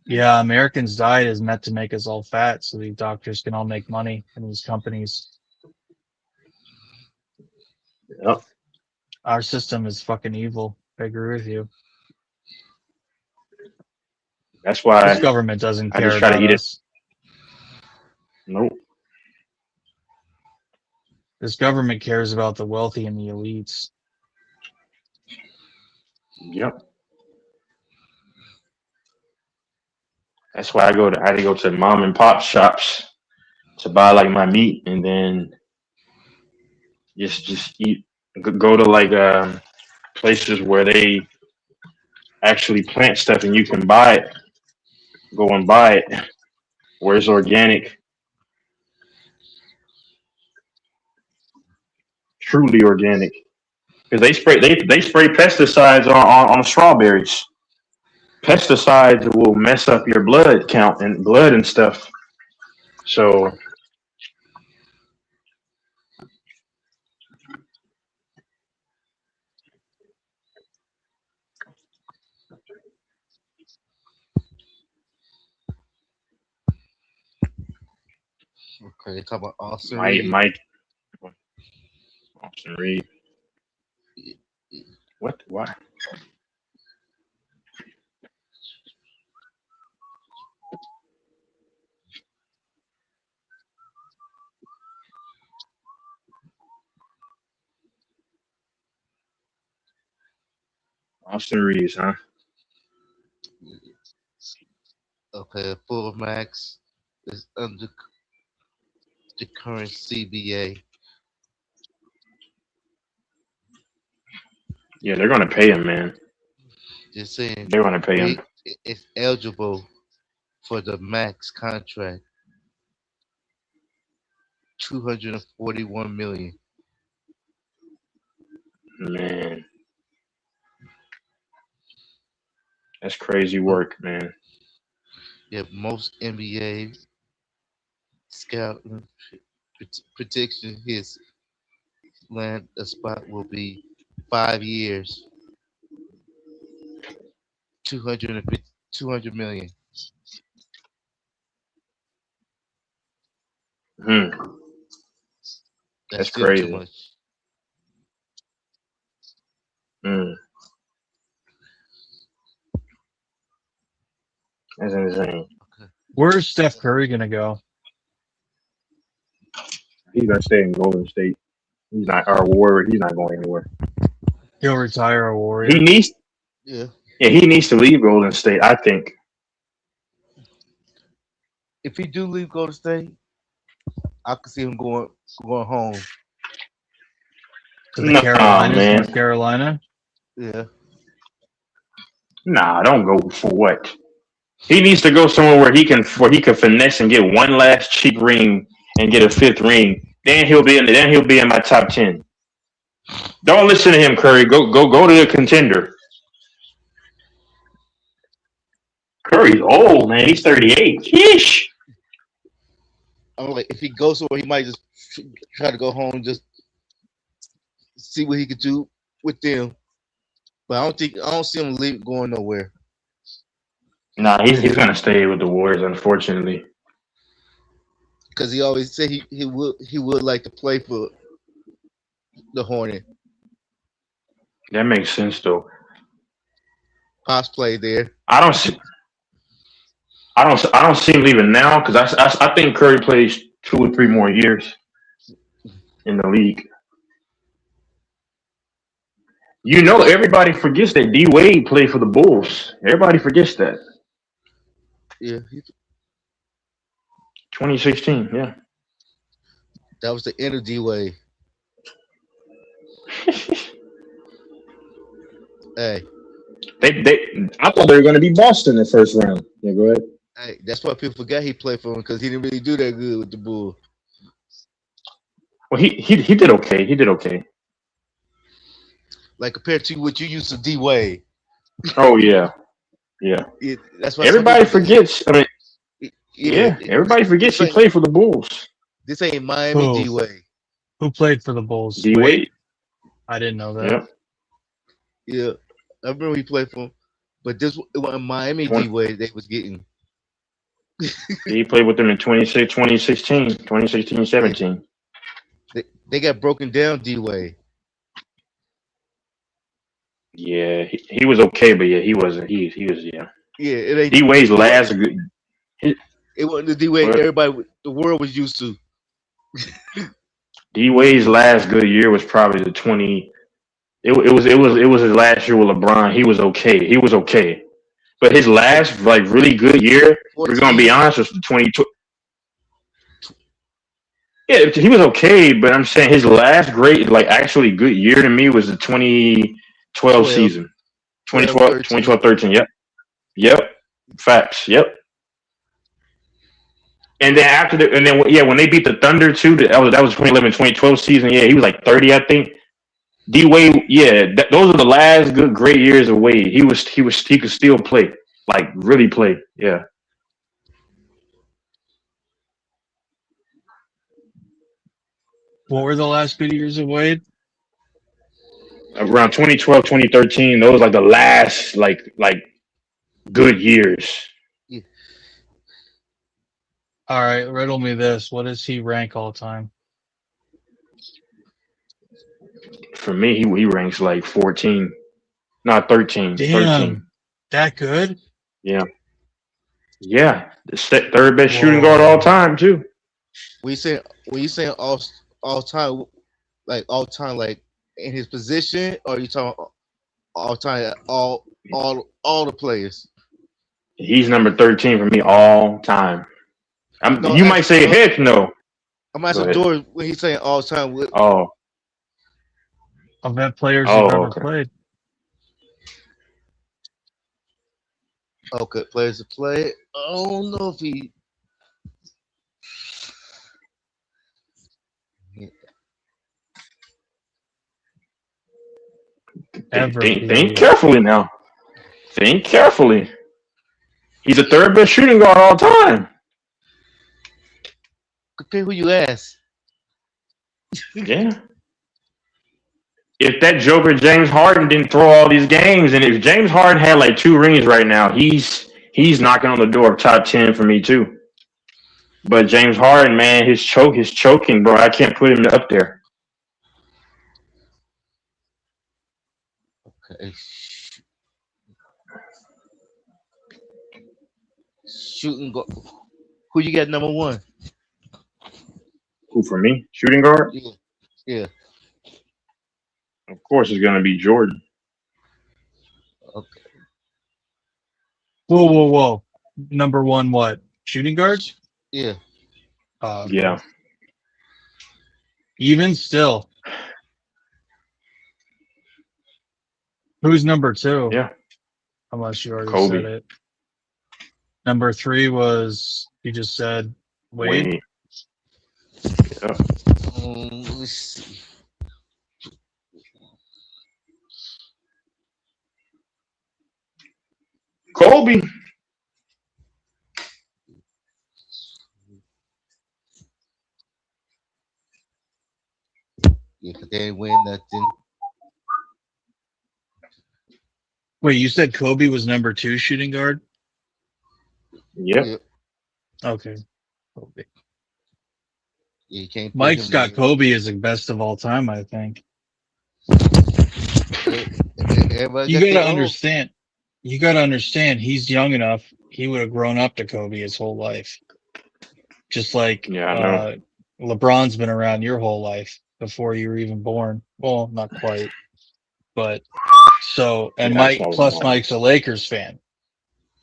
Yeah, Americans' diet is meant to make us all fat so these doctors can all make money from these companies. Yep. Our system is fucking evil. I agree with you. That's This why government doesn't I care just try to about eat it. us. Nope. This government cares about the wealthy and the elites. Yep. That's why I had to go to mom and pop shops to buy like my meat, and then just eat. Go to like places where they actually plant stuff and you can buy it. Go and buy it where it's organic, truly organic. Because they spray pesticides on strawberries. Pesticides will mess up your blood count and blood and stuff. So Okay, talk about Austin Mike, Reed. Mike, Austin Reed. What? Why? Austin Reeves, huh? Okay, Full Max is under the current CBA. Yeah, they're gonna pay him, man. Just saying, They're gonna pay him. Reed is eligible for the max contract, 241 million. Man, that's crazy work, man. Yeah, most NBA scout prediction his land a spot will be 5 years, 200 million. Hmm. That's That's still too crazy. much. Hmm. That's insane. Where's Steph Curry gonna go? He's gonna stay in Golden State. He's not our warrior. He's not going anywhere. He'll retire a He Warrior. needs. Yeah. Yeah, he needs to leave Golden State. I think. If he do leave Golden State, I could see him going home. To the Nah, Carolinas, man. North Carolina. Yeah. Nah, don't go for what. He needs to go somewhere where he can finesse and get one last cheap ring and get a fifth ring. Then he'll be in my top 10. Don't listen to him, Curry. Go to the contender. Curry's old, man. He's 38. Yeesh. I'm like, if he goes somewhere, he might just try to go home, just see what he could do with them. But I don't see him going nowhere. Nah, he's gonna stay with the Warriors, unfortunately. Because he always said he would like to play for the Hornet. That makes sense, though. Pops played there. I don't see him leaving now because I think Curry plays 2 or 3 more years in the league. Everybody forgets that D Wade played for the Bulls. Everybody forgets that. Yeah, 2016. Yeah. that was the inner D way. Hey, I thought they were going to be Boston in the first round. Yeah, go ahead. hey, that's why people forgot he played for him because he didn't really do that good with the Bull. Well, he did okay. He did okay. Like compared to what you used to D Wade. Oh yeah, yeah. That's why some Everybody people forget. forgets. I mean, yeah. Everybody forgets he played for the Bulls. This ain't Miami D Wade. Who played for the Bulls? D Wade. I didn't know that. Yep. Yeah, I remember he played for him, but this it wasn't Miami D Wade they was getting. He played with them in 2016, 17. They got broken down D Wade. Yeah, he was okay, but yeah, he wasn't. He was yeah. Yeah, it ain't D Wade's last good. It wasn't the D Wade the world was used to. D Wade's last good year was probably the 20. It was his last year with LeBron. He was okay. He was okay, but his last like really good year, we're gonna be honest, was the 22. Yeah, he was okay, but I'm saying his last great, like actually good year to me was the 2012 season. 2012, 13. Yep. Facts. Yep. And then when they beat the Thunder too, that was 2011, 2012 season. Yeah, he was like 30, I think. D Wade, yeah, those are the last good great years of Wade. He could still play, like really play. Yeah. What were the last good years of Wade? Around 2012, 2013, those like the last like good years. Yeah. All right, riddle me this. What does he rank all time? For me, he ranks like 14, not 13. Damn, 13. that good? Yeah. Yeah, the third best shooting guard all time too. When you say all time, like in his position, or you talking all time, all the players? He's number 13 for me all time. No, you might say heck no. I'm asking Doris when he's saying all time. Oh, of that players who've ever played. Okay, players to play. I don't know if he. Think carefully now. Think carefully. He's the third best shooting guard all time. Compare who you ask. Yeah. If that Joker James Harden didn't throw all these games, and if James Harden had like 2 rings right now, he's knocking on the door of top 10 for me too. But James Harden, man, his choking, bro. I can't put him up there. Okay. Shooting guard. Who you got number 1? Who for me? Shooting guard? Yeah. Of course, it's gonna be Jordan. Okay. Whoa. Number 1, what? Shooting guards? Yeah. Yeah. Even still. Who's number 2? Yeah. Unless you already Kobe. said it. Number 3 was, you just said, Wade. Yeah. Let's see. Kobe. Yeah, because they didn't win nothing. Wait, you said Kobe was number 2 shooting guard? Yep. Okay. Kobe. Yeah, you can't. Mike's got Kobe as the best of all time, I think. You gotta understand. You gotta understand. He's young enough. He would have grown up to Kobe his whole life. Just like LeBron's been around your whole life before you were even born. Well, not quite, but so. And Mike's a Lakers fan,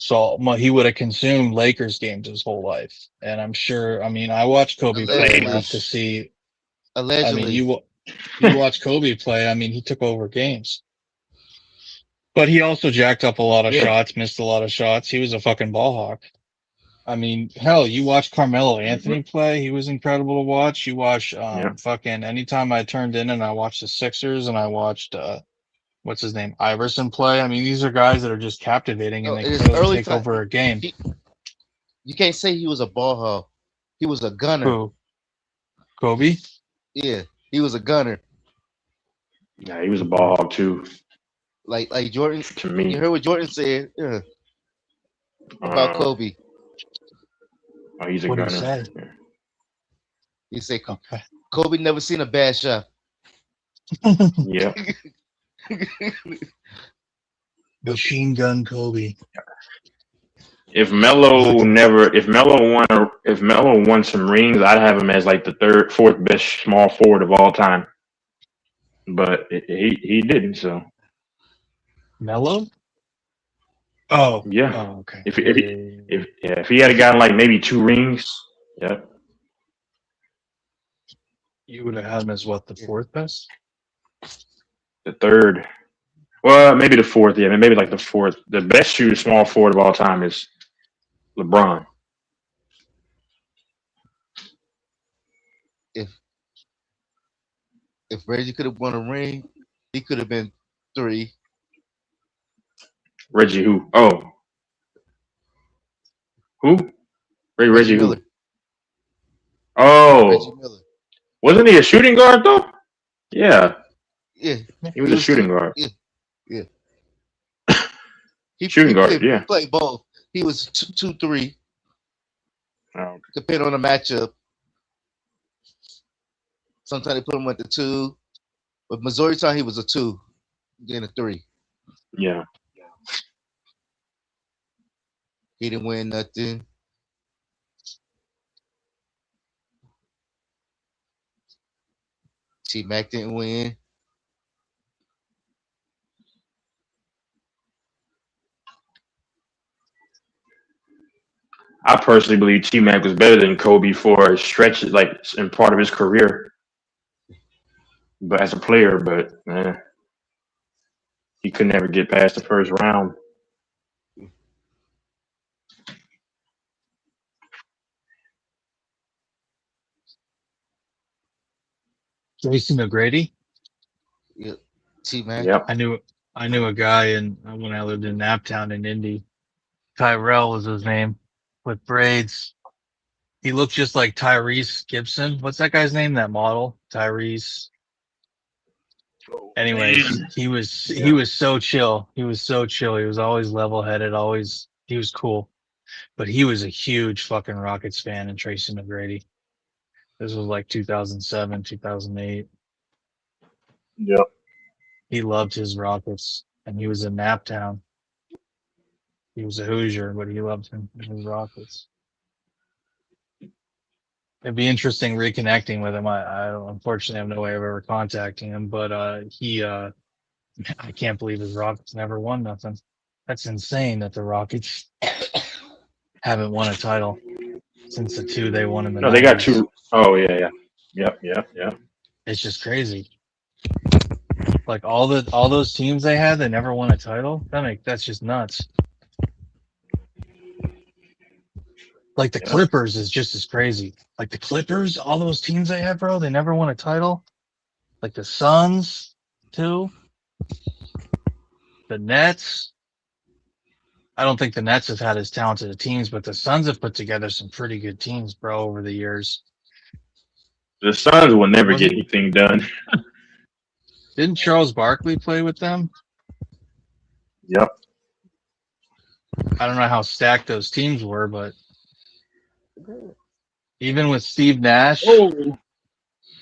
So he would have consumed Lakers games his whole life. And I'm sure, I mean, I watched Kobe play enough to see. Allegedly. I mean, you watch Kobe play. I mean, he took over games. But he also jacked up a lot of shots, missed a lot of shots. He was a fucking ball hawk. I mean, hell, you watch Carmelo Anthony play. He was incredible to watch. You watch fucking anytime I turned in and I watched the Sixers and I watched what's his name, Iverson play. I mean, these are guys that are just captivating and they clearly take over a game. You can't say he was a ball hog. He was a gunner. Who? Kobe? Yeah, he was a gunner. Yeah, he was a ball hog too. Like Jordan. To me, you heard what Jordan said about Kobe. Oh, he's a what gunner. He said? He said Kobe never seen a bad shot. Yeah. Machine gun Kobe. If Melo won some rings, I'd have him as like the fourth best small forward of all time. But he didn't. So Melo. Oh yeah. Oh, okay. If he had gotten like maybe 2 rings, yeah. You would have had him as what, the fourth best? The third. Well, maybe the fourth. Yeah, maybe like the fourth. The best shooter small forward of all time is LeBron. If Reggie could have won a ring, he could have been 3. Reggie who? Oh. Who? Reggie who? Miller. Oh. Reggie Miller. Wasn't he a shooting guard though? Yeah. Yeah. He was a shooting guard. Yeah. Shooting guard, played, yeah. He played both. He was 2-3. Oh. Depending on the matchup. Sometimes they put him at the 2. But majority of the time he was a 2. Then a 3. Yeah. He didn't win nothing. T-Mac didn't win. I personally believe T-Mac was better than Kobe for a stretch, like in part of his career, but as a player, he could never get past the first round. Jason O'Grady. Yep. T-Mac. Yep. I knew a guy when I lived in Naptown in Indy. Tyrell was his name, with braids. He looked just like Tyrese Gibson. What's that guy's name? That model, Tyrese. Anyways, he was so chill. He was so chill. He was always level-headed. He was cool. But he was a huge fucking Rockets fan and Tracy McGrady. This was like 2007, 2008. Yep. He loved his Rockets, and he was in Naptown. He was a Hoosier, but he loved his Rockets. It'd be interesting reconnecting with him. I unfortunately have no way of ever contacting him, but I can't believe his Rockets never won nothing. That's insane that the Rockets haven't won a title since the 2 they won in the 90s. They got 2. Oh yeah. Yep. It's just crazy. Like all those teams they had, they never won a title. That's just nuts. Like the Clippers is just as crazy. Like the Clippers, all those teams they had, bro, they never won a title. Like the Suns, too. The Nets. I don't think the Nets have had as talented of teams, but the Suns have put together some pretty good teams, bro, over the years. The Suns will never get anything done. Didn't Charles Barkley play with them? Yep. I don't know how stacked those teams were, but even with Steve Nash,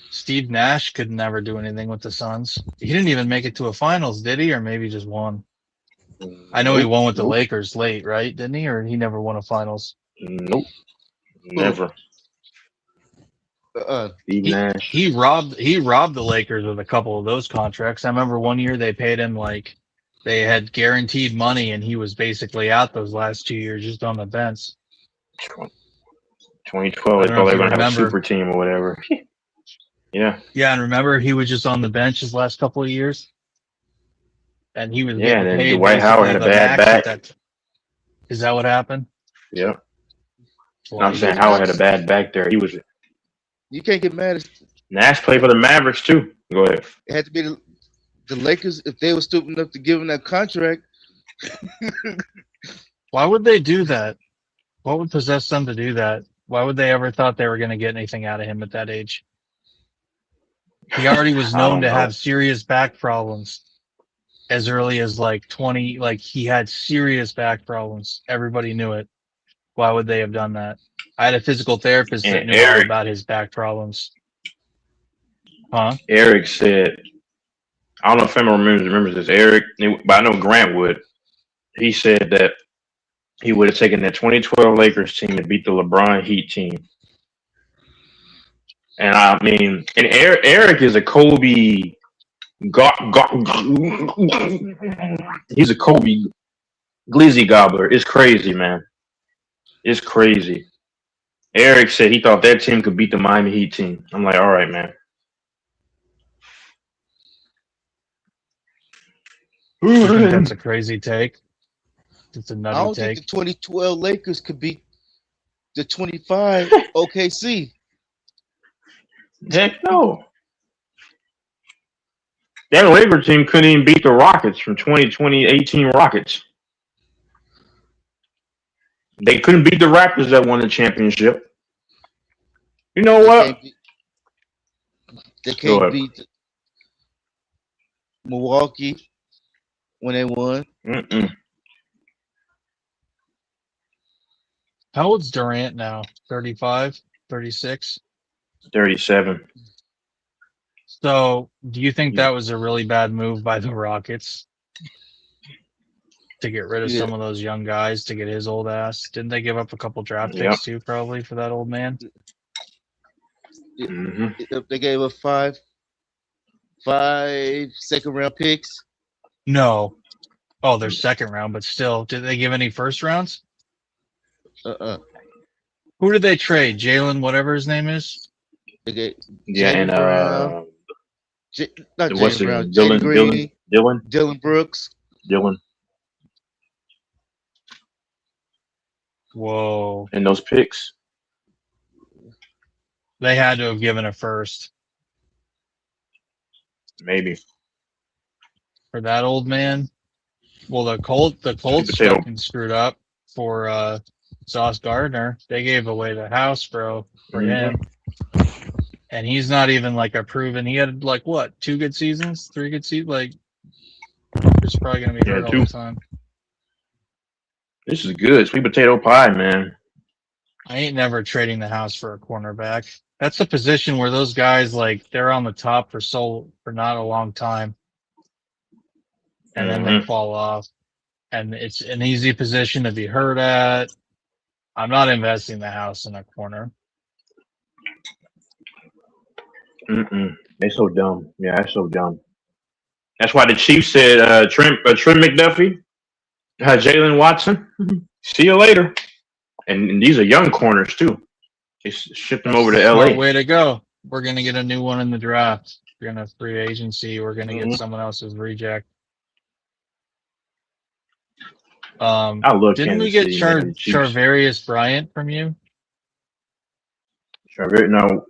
Steve Nash could never do anything with the Suns. He didn't even make it to a finals, did he? Or maybe just won. I know he won with the Lakers late, right? Didn't he? Or he never won a finals? Nope. Never. He robbed the Lakers with a couple of those contracts. I remember one year they paid him like They had guaranteed money, and he was basically out those last 2 years just on the bench. 2012, they thought they were going to have a super team or whatever. Yeah. Yeah, and remember, he was just on the bench his last couple of years? And he was getting and then paid Dwight Howard had a the bad max back. at that. Is that what happened? Yeah. Well, I'm saying Howard had a bad back there. He was. You can't get mad at Nash played for the Mavericks too. Go ahead. it. Had to be the Lakers if they were stupid enough to give him that contract. Why would they do that? What would possess them to do that? Why would they ever thought they were going to get anything out of him at that age? He already was known to have serious back problems as early as like 20. Like he had serious back problems. Everybody knew it. Why would they have done that? I had a physical therapist that knew all about his back problems. Huh? Eric said, I don't know if anyone remembers this. Eric, but I know Grant would. He said that he would have taken that 2012 Lakers team to beat the LeBron Heat team. And I mean, and Eric is a Kobe. He's a Kobe glizzy gobbler. It's crazy, man. It's crazy. Eric said he thought that team could beat the Miami Heat team. I'm like, all right, man. I think that's a crazy take. It's a nutty I don't take. think the 2012 Lakers could beat the 25 OKC. Heck no. That Lakers team couldn't even beat the Rockets from 2018 Rockets. They couldn't beat the Raptors that won the championship. You know what? They can't beat Milwaukee when they won. How old's Durant now? 35, 36? 37. So, do you think that was a really bad move by the Rockets to get rid of some of those young guys to get his old ass? Didn't they give up a couple draft picks too, probably, for that old man? They gave up five second-round picks. No. Oh, they're second round, but still. Did they give any first rounds? Who did they trade? Jalen, whatever his name is? They gave Brown. Not what's Jalen Brown. Dylan Brooks. Dylan. Whoa. And those picks. They had to have given a first. Maybe. For that old man? Well, the Colts fucking screwed up for Sauce Gardner. They gave away the house, bro, for him. And he's not even like a proven. He had like what, 2 good seasons, 3 good seasons. Like, he's probably gonna be hurt all the time. This is good, sweet potato pie, man. I ain't never trading the house for a cornerback. That's a position where those guys like they're on the top for not a long time, and then they fall off. And it's an easy position to be hurt at. I'm not investing the house in a corner. They're so dumb. Yeah, that's so dumb. That's why the Chiefs said Trent McDuffie, Jalen Watson. See you later. And these are young corners too. They shipped them over to LA. Way to go. We're gonna get a new one in the draft. We're gonna have free agency. We're gonna get someone else's reject. Didn't we get Charvarius Bryant from you? No,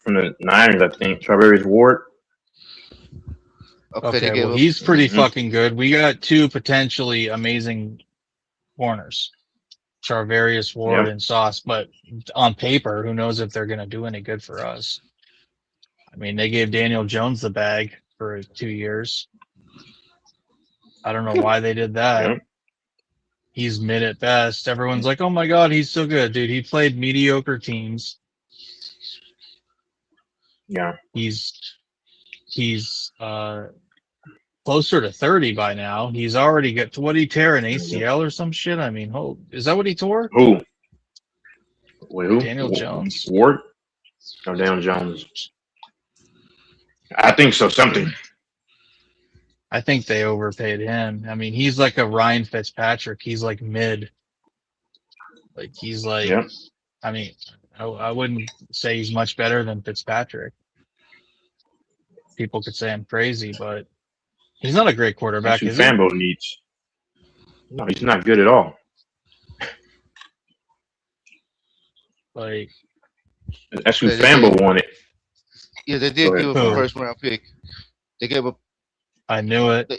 from the Niners, I think. Charvarius Ward. Okay, well, he's pretty fucking good. We got 2 potentially amazing corners, Charvarius Ward and Sauce. But on paper, who knows if they're going to do any good for us? I mean, they gave Daniel Jones the bag for 2 years. I don't know why they did that. He's mid at best. Everyone's like, oh my God, he's so good. Dude, he played mediocre teams. Yeah. He's closer to 30 by now. He's already got to, what did he tear, an ACL or some shit? I mean, is that what he tore? Who? Wait, who? Daniel Jones? Ward? No, Daniel Jones. I think so, something. I think they overpaid him. I mean, he's like a Ryan Fitzpatrick. He's like mid. Like he's like, Yeah. I mean, I wouldn't say he's much better than Fitzpatrick. People could say I'm crazy, but he's not a great That's quarterback, who is he? Fambo needs. No, he's not good at all. Like That's who They Fambo gave, wanted. yeah, they Go did ahead. give up a who? first round pick. They gave up I knew it.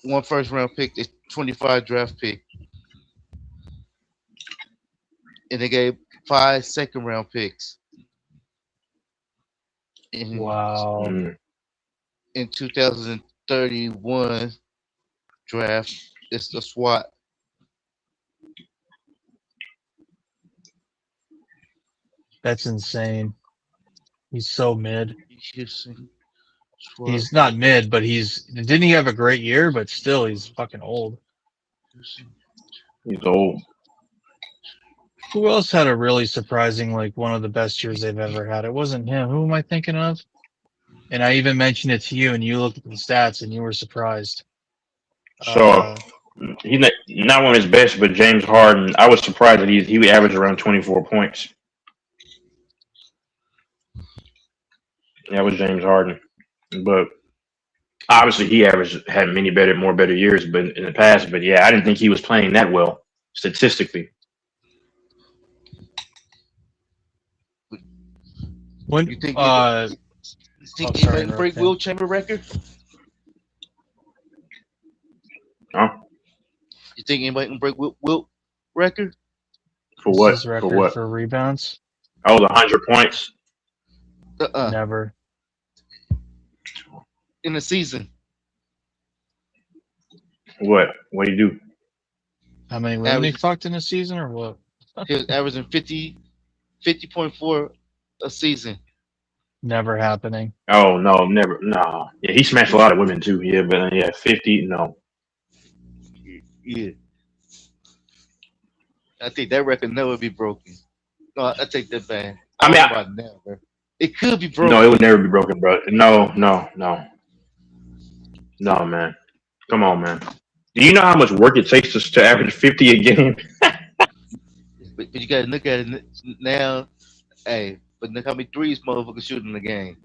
one first round pick, a 25 draft pick, and they gave 5 second round picks in Wow. Mm. in 2031 draft. It's the SWAT. That's insane. He's so mid. Houston SWAT. He's not mid, but didn't he have a great year? But still, he's fucking old. He's old. Who else had a really surprising, like one of the best years they've ever had? It wasn't him. Who am I thinking of? And I even mentioned it to you, and you looked at the stats, and you were surprised. So he's not one of his best, but James Harden. I was surprised that he would average around 24 points. That was James Harden, but obviously he had more better years, but in the past. But yeah, I didn't think he was playing that well statistically. When You think sorry, anybody can break Will Chamber record? Huh? You think anybody can break Will record? For What's what? his record For what? for rebounds? Oh, the 100 points. Never. In a season. What? What do you do? How many women he fucked in a season, or what? He was averaging 50.4 a season. Never happening. Oh no, never. No. Yeah, he smashed a lot of women too. Yeah, but yeah, 50. No. Yeah. I think that record never be broken. No, I take that back. I mean, about never. It could be broken. No, it would never be broken, bro. No, man. Come on, man. Do you know how much work it takes to average 50 a game? But you gotta look at it now. Hey, but look how many threes motherfuckers shooting in the game.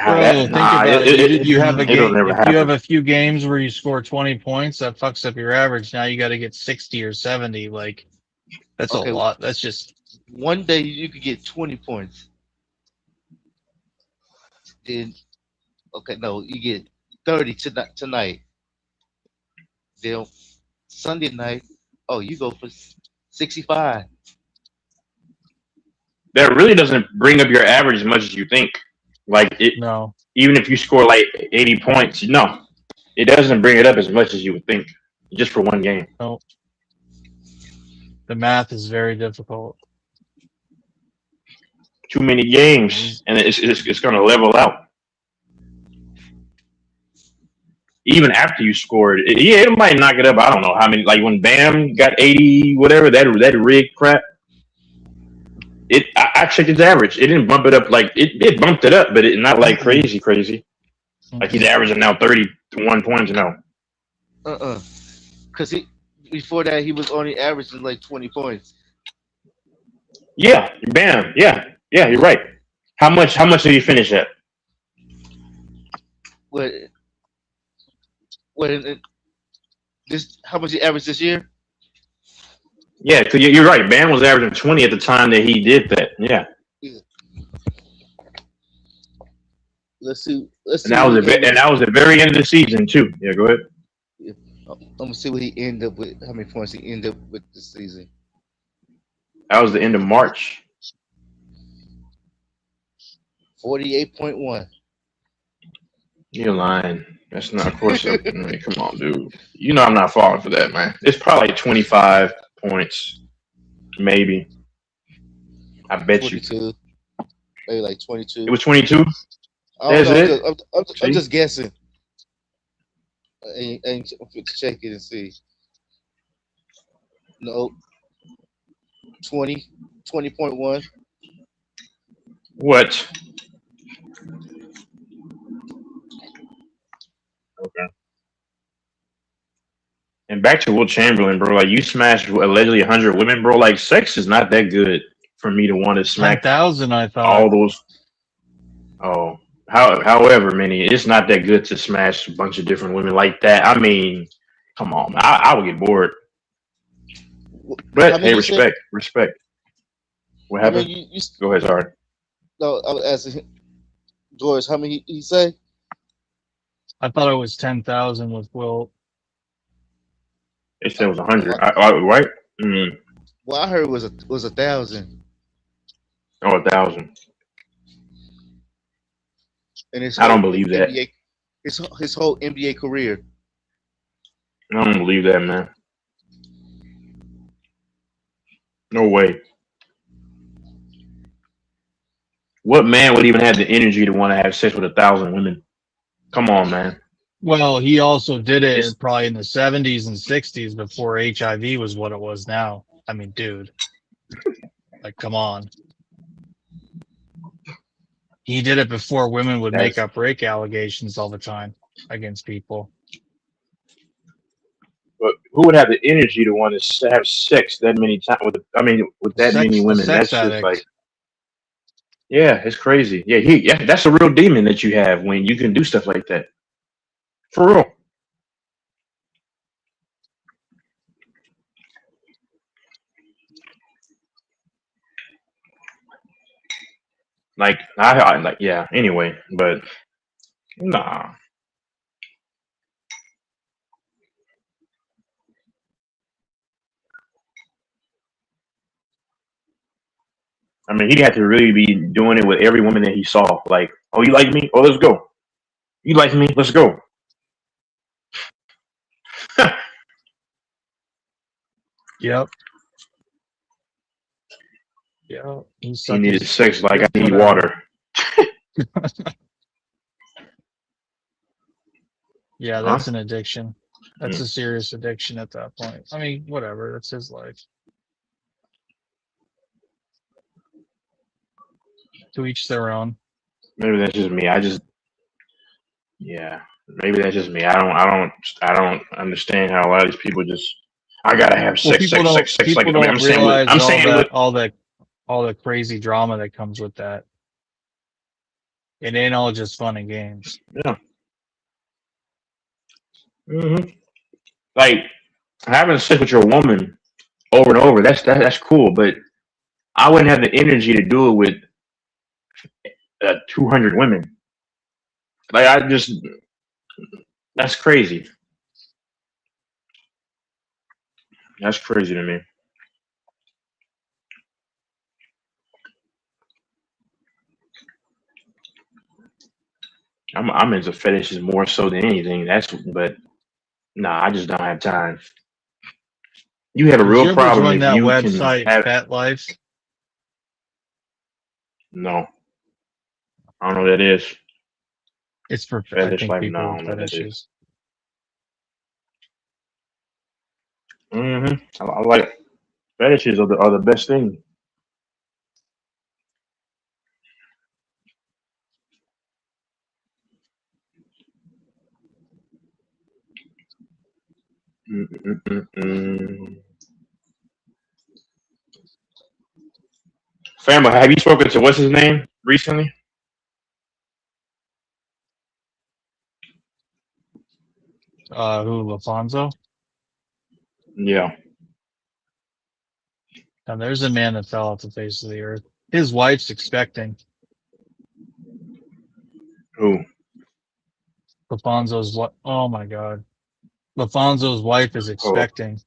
Bro, think about it. You have a game. If you have a few games where you score 20 points, that fucks up your average. Now you got to get 60 or 70. Like, that's a lot. That's just one day you could get 20 points. Then, you get 30 tonight. Then Sunday night, you go for 65. That really doesn't bring up your average as much as you think. Like no. Even if you score like 80 points, no, it doesn't bring it up as much as you would think, just for one game. No. The math is very difficult. Too many games, and it's going to level out. Even after you scored, it might knock it up. I don't know how many. Like when Bam got 80, whatever that rigged crap. I checked his average. It didn't bump it up like it bumped it up, but it not like crazy. Like he's averaging now 31 points now. Because before that he was only averaging like 20 points. Yeah, Bam. Yeah, you're right. How much did he finish at? What how much he averaged this year? Yeah, because you're right. Bam was averaging 20 at the time that he did that. Yeah. Let's see. And that was the very end of the season too. Yeah, go ahead. Yeah. I'm gonna see what he ended up with. How many points he ended up with this season? That was the end of March. 48.1. You're lying. That's not, of course. Man, come on, dude. You know I'm not falling for that, man. It's probably 25 points, maybe. I bet 22. You. Maybe like 22. It was 22. I'm just guessing. I ain't check it and see. No. 20.1. What? Okay. And back to Will Chamberlain, bro. Like you smashed allegedly 100 women, bro. Like sex is not that good for me to want to smack 10,000, I all thought. those. Oh, however many, it's not that good to smash a bunch of different women like that. I mean, come on, man. I would get bored. How But many hey, you said? respect. What How many happened? you Go ahead, sorry. no, I was asking George, how many he say? I thought it was 10,000 with Will. They said it was Well, 100. Right? Mm. I heard it was a 1,000 Oh, 1,000. in his I don't whole believe that. NBA his whole NBA career. I don't believe that, man. No way. What man would even have the energy to want to have sex with 1,000 women? Come on, man. Well, he also did It's it probably in the 70s and 60s before HIV was what it was now. I mean, dude, like, come on. He did it before women would make that's up rape allegations all the time against people. but who would have the energy to want to have sex that many times with? I mean, with that many A women, sex that's just like, addict. yeah, it's crazy. Yeah, that's a real demon that you have when you can do stuff like that. For real. Like I like yeah. Anyway, but nah. I mean, he'd have to really be doing it with every woman that he saw. Like, oh, you like me? Oh, let's go. You like me? Let's go. Yep. Yeah. He He suck needed sex like his I need foot out. water. Yeah, Huh? that's an addiction. That's Mm. a serious addiction at that point. I mean, whatever. That's his life. To each their own. Maybe that's just me. Yeah. Maybe that's just me. I don't understand how a lot of these people just. I gotta have Well, sex, sex, sex, sex. Like people I mean, don't realize I'm saying with. all the crazy drama that comes with that. It ain't all just fun and games. Yeah. Like having sex with your woman over and over. That's cool, but I wouldn't have the energy to do it with 200 women. Like I just. That's crazy. That's crazy to me. I'm into fetishes more so than anything. But nah, I just don't have time. You have a Did you real ever problem join if that you can website, have Fat Life? no. I don't know what that is. It's for, I Fetish think, life. No, people I with don't know what that is. fetishes. I like fetishes are the best thing. Mm-mm-mm-mm. Family, have you spoken to what's his name recently? Who, LaFonso? Yeah. And there's a man that fell off the face of the earth. His wife's expecting. Who? LaFonso's what? Oh my God. LaFonso's wife is Oh, expecting.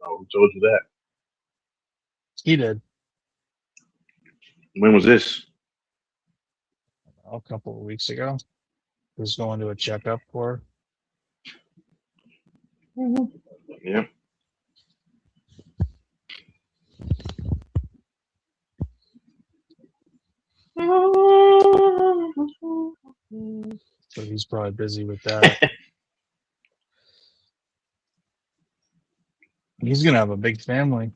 who told you that? He did When was this? a couple of weeks ago. He was going to a checkup for her. Yeah. So he's probably busy with that. He's gonna have a big family.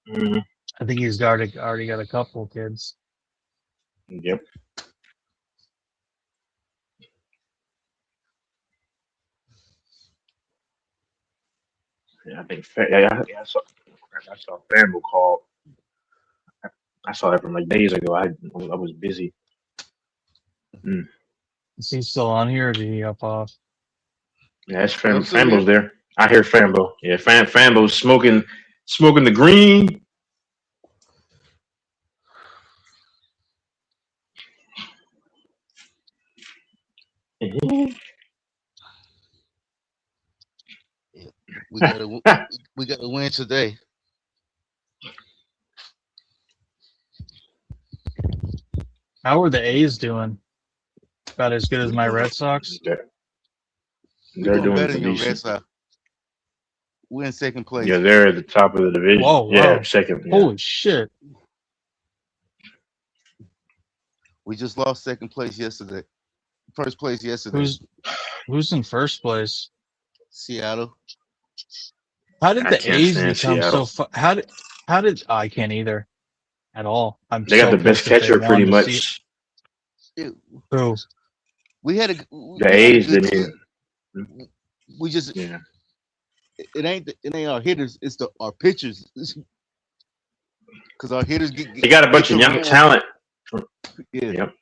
Mhm. I think he's already got a couple of kids. Yep. Yeah, I think. I saw FanDuel call. I saw that from like days ago. I was busy. Mm. Is he still on here or did he up off? Yeah, it's No, still here. Fambo's there. I hear Fambo. Yeah, Fambo's smoking the green. We got to win today. How are the A's doing? About as good as my Red Sox? They're doing better doing than your Red decent. Sox. We're in second place. Yeah, they're at the top of the division. Whoa, Yeah, wow. second. Yeah. Holy shit. We just lost second place yesterday. First place yesterday. Who's in first place? Seattle. How did I the can't A's stand become Seattle. so how did I can't either at all. I'm They so got the best pissed that they catcher pretty won to see much. who. We had a The A's good didn't. team. We just Yeah. it ain't our hitters, it's our pitchers. Because our hitters They got a bunch of young talent. Yeah. Yep.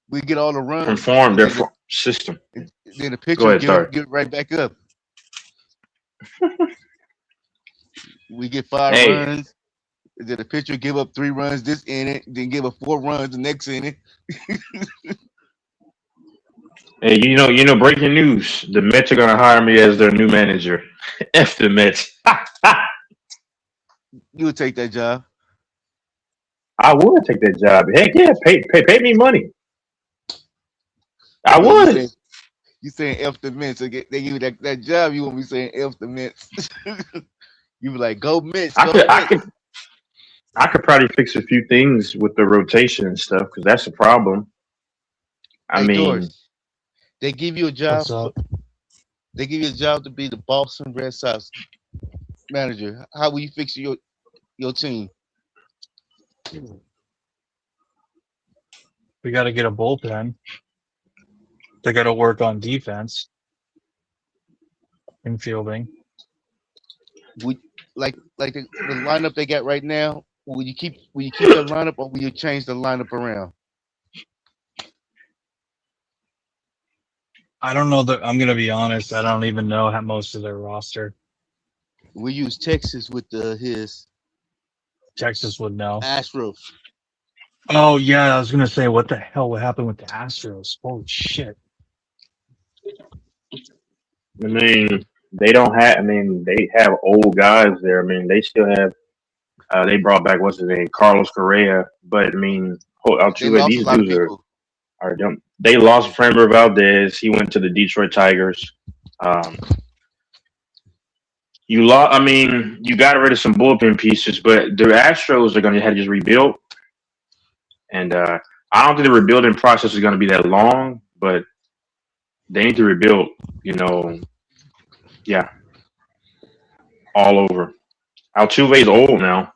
We get all the runs. Conform their system. Then the Go pitcher ahead, get right back up. We get 5 Hey. runs. Then the pitcher give up 3 runs this inning, then give up 4 runs the next inning. Hey, you know, breaking news. The Mets are gonna hire me as their new manager. F the Mets. You would take that job. I would take that job. Heck yeah, pay me money. I would. You saying F the Mets? They give you that job. You won't be saying F the Mets. You be like, go Mets. I could probably fix a few things with the rotation and stuff because that's a problem. I mean, George, they give you a job. What's up? They give you a job to be the Boston Red Sox manager. How will you fix your team? We got to get a bullpen. They got to work on defense and fielding. Like the lineup they got right now. Will you keep the lineup or will you change the lineup around? I don't know that. I'm gonna be honest. I don't even know how most of their roster. We use Texas with his Texas would know. Astros. Oh yeah, I was gonna say, what the hell would happen with the Astros? Holy shit! I mean, they don't have. I mean, they have old guys there. I mean, they still have. They brought back what's his name, Carlos Correa. But I mean, Altuve, these dudes are dumb. They lost Framber Valdez. He went to the Detroit Tigers. You lost. I mean, you got rid of some bullpen pieces, but the Astros are going to have to just rebuild. And I don't think the rebuilding process is going to be that long, but they need to rebuild. You know, yeah, all over. Altuve's old now.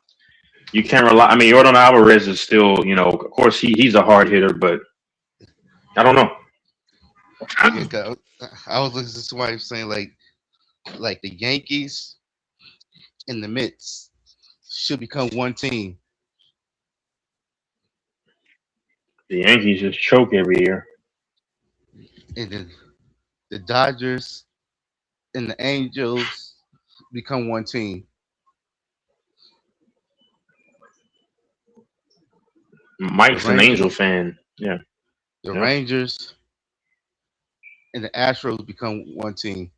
You can't rely. I mean, Yordan Alvarez is still, you know, of course he's a hard hitter, but I don't know. Yeah, I was listening to somebody saying like the Yankees and the Mets should become one team. The Yankees just choke every year. And then the Dodgers and the Angels become one team. Mike's an Angel fan. Yeah. The Rangers and the Astros become one team.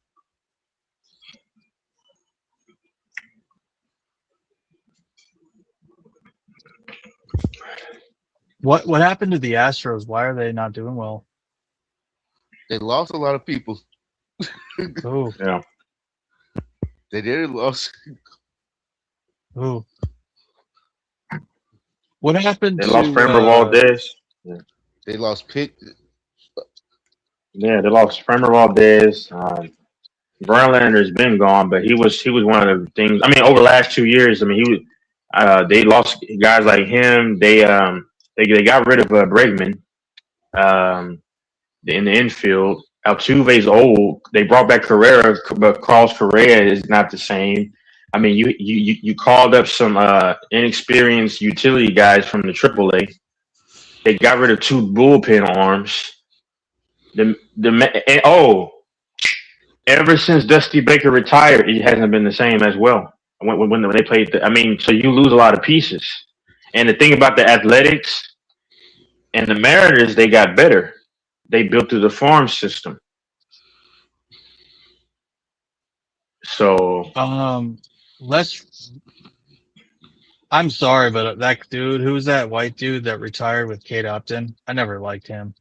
What happened to the Astros? Why are they not doing well? They lost a lot of people. Oh. Yeah. They did lose. Oh. What happened They to lost Framber Valdez. Yeah. They lost Pitt. Yeah, they lost Framber Valdez. Verlander's been gone, but he was one of the things. I mean, over the last 2 years, I mean, they lost guys like him. They They got rid of Bregman in the infield. Altuve's old. They brought back Carrera, but Carlos Correa is not the same. I mean, you called up some inexperienced utility guys from the AAA. They got rid of 2 bullpen arms. Ever since Dusty Baker retired, it hasn't been the same as well. When they played, so you lose a lot of pieces. And the thing about the Athletics and the Mariners, they got better. They built through the farm system. So I'm sorry, but that dude, who's that white dude that retired with Kate Upton? I never liked him.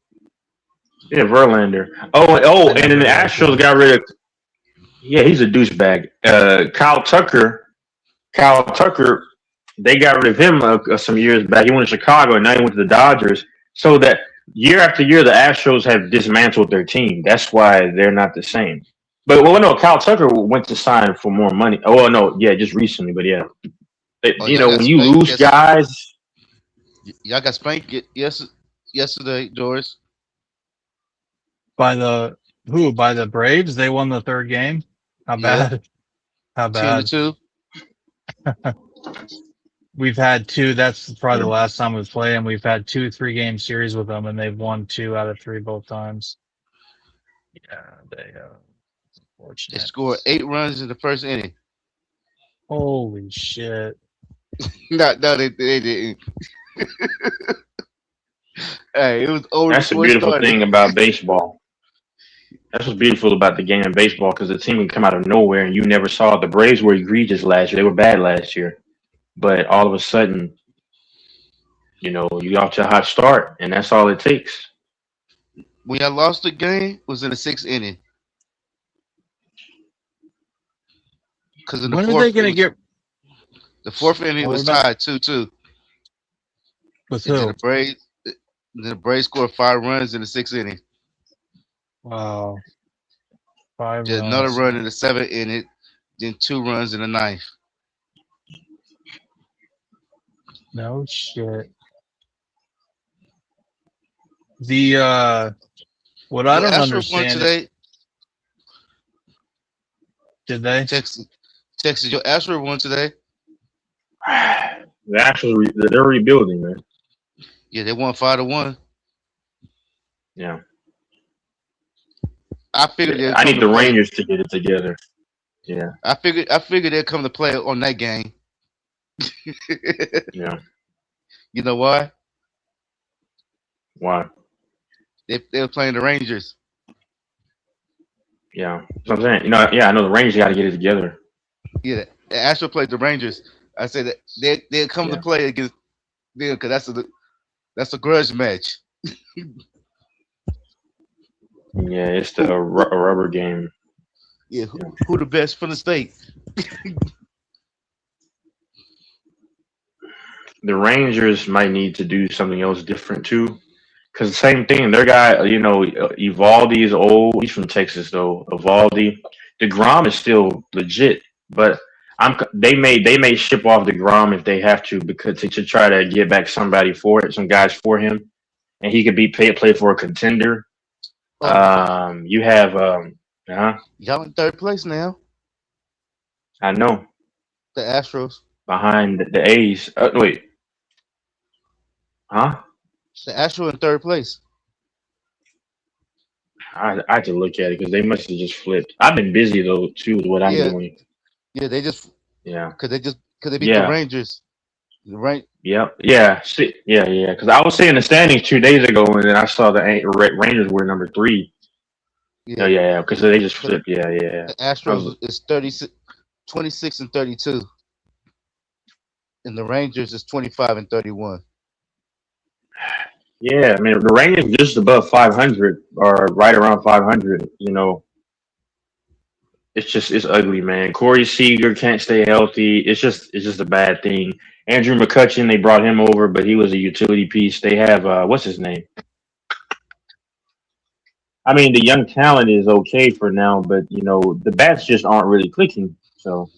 Yeah, Verlander. And then the Astros got rid of. Yeah, he's a douchebag. Kyle Tucker, they got rid of him some years back. He went to Chicago, and now he went to the Dodgers. So that year after year, the Astros have dismantled their team. That's why they're not the same. But no, Kyle Tucker went to sign for more money. Oh no, yeah, just recently. But yeah, when you lose guys, y'all got spanked yesterday, Doris. By the Braves? They won the 3rd game. How bad? How bad? 10-2. We've had 2. That's probably the last time we've played, and we've had 2 3-game series with them, and they've won 2 out of 3 both times. Yeah, they unfortunate. They scored 8 runs in the first inning. Holy shit! No, they didn't. Hey, it was over. That's the beautiful thing about baseball. That's what's beautiful about the game of baseball, because the team can come out of nowhere and you never saw it. The Braves were egregious last year. They were bad last year. But all of a sudden, you got to a hot start, and that's all it takes. When I lost the game, was in the 6th inning. Because in the when 4th, are they going to get? The 4th inning was tied 2-2. With who? The Braves scored 5 runs in the 6th inning. Wow. 5 Just runs. another run in the 7th inning, then 2 runs in the 9th. No shit. The what I don't understand today. Did they? Texas, your Astros won today. They're rebuilding, man. Yeah, they won 5-1. Yeah. I figured. I need the Rangers to get it together. Yeah. I figured they'd come to play on that game. Yeah. You know why? Why? They were playing the Rangers. Yeah. That's what I'm saying. I know the Rangers got to get it together. Yeah, the Astros played the Rangers. I said that they'll come to play against them because that's a grudge match. Yeah, it's a rubber game. Yeah, who the best from the state? The Rangers might need to do something else different too, because the same thing. Their guy, Evaldi is old. He's from Texas though. Evaldi, DeGrom is still legit, but they may ship off DeGrom if they have to, because to try to get back some guys for him, and he could play for a contender. You have y'all in 3rd place now. I know. The Astros behind the A's. Wait. Huh? The Astros in 3rd place. I have to look at it because they must have just flipped. I've been busy though too with what I'm doing. Yeah, they just because they beat the Rangers. Right? Yep. Yeah. Yeah. Because I was seeing the standings 2 days ago, and then I saw the Rangers were number 3. Yeah. Because they just flipped. Yeah. The Astros is 26 and 32, and the Rangers is 25 and 31. Yeah, I mean the Rangers just above 500 or right around 500. It's ugly, man. Corey Seager can't stay healthy. It's just a bad thing. Andrew McCutchen, they brought him over, but he was a utility piece. They have what's his name? I mean, the young talent is okay for now, but the bats just aren't really clicking. So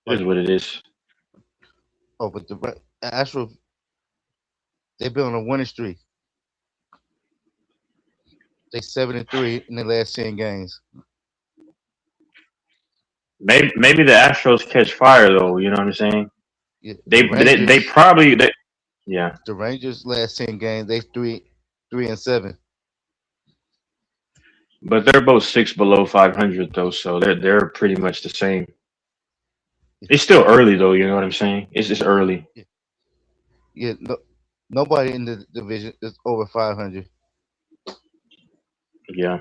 it is what it is. Oh, but the Astros They've been on a winning streak. They 7-3 in the last 10 games. Maybe the Astros catch fire though. You know what I'm saying? Yeah, They probably yeah. the Rangers last 10 games they 3-7. But they're both six below 500 though, so they're pretty much the same. It's still early though. You know what I'm saying? It's just early. Yeah, nobody in the division is over 500. Yeah.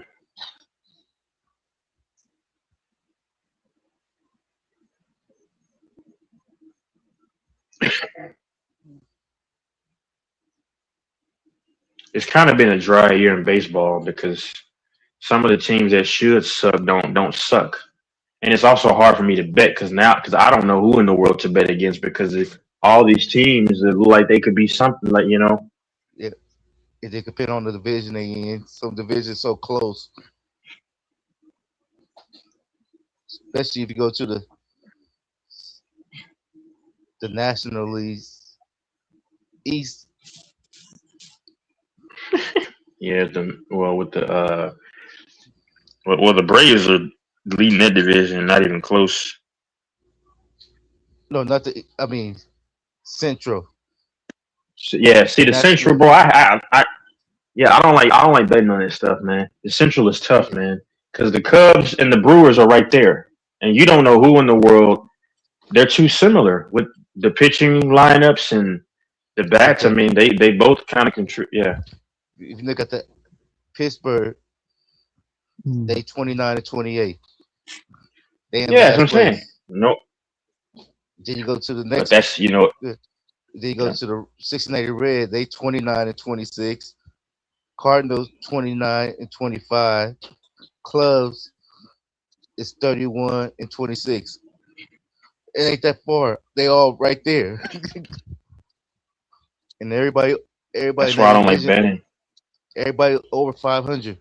It's kind of been a dry year in baseball because some of the teams that should suck don't suck, and it's also hard for me to bet because I don't know who in the world to bet against because if all these teams that look like they could be something like Yeah, if they compete on the division they in, some divisions so close, especially if you go to the National Leagues East. yeah with the well the Braves are leading that division, not even close. No, not the. I mean Central. So, yeah, see The the National. Central, bro. Yeah, I don't like betting on that stuff, man. The Central is tough, man, because the Cubs and the Brewers are right there, and you don't know who in the world. They're too similar with the pitching lineups and the bats. I Okay, mean, they both kind of contribute. Yeah, if you look at the Pittsburgh, they 29-28. They in yeah, that's what I'm last saying. place. No, Then you go to the but next. that's Then you go yeah, to the Cincinnati Red. They 29-26. Cardinals 29-25. Clubs is 31-26. It ain't that far. They all right there, and everybody that's in why that I don't like division, betting. everybody over 500.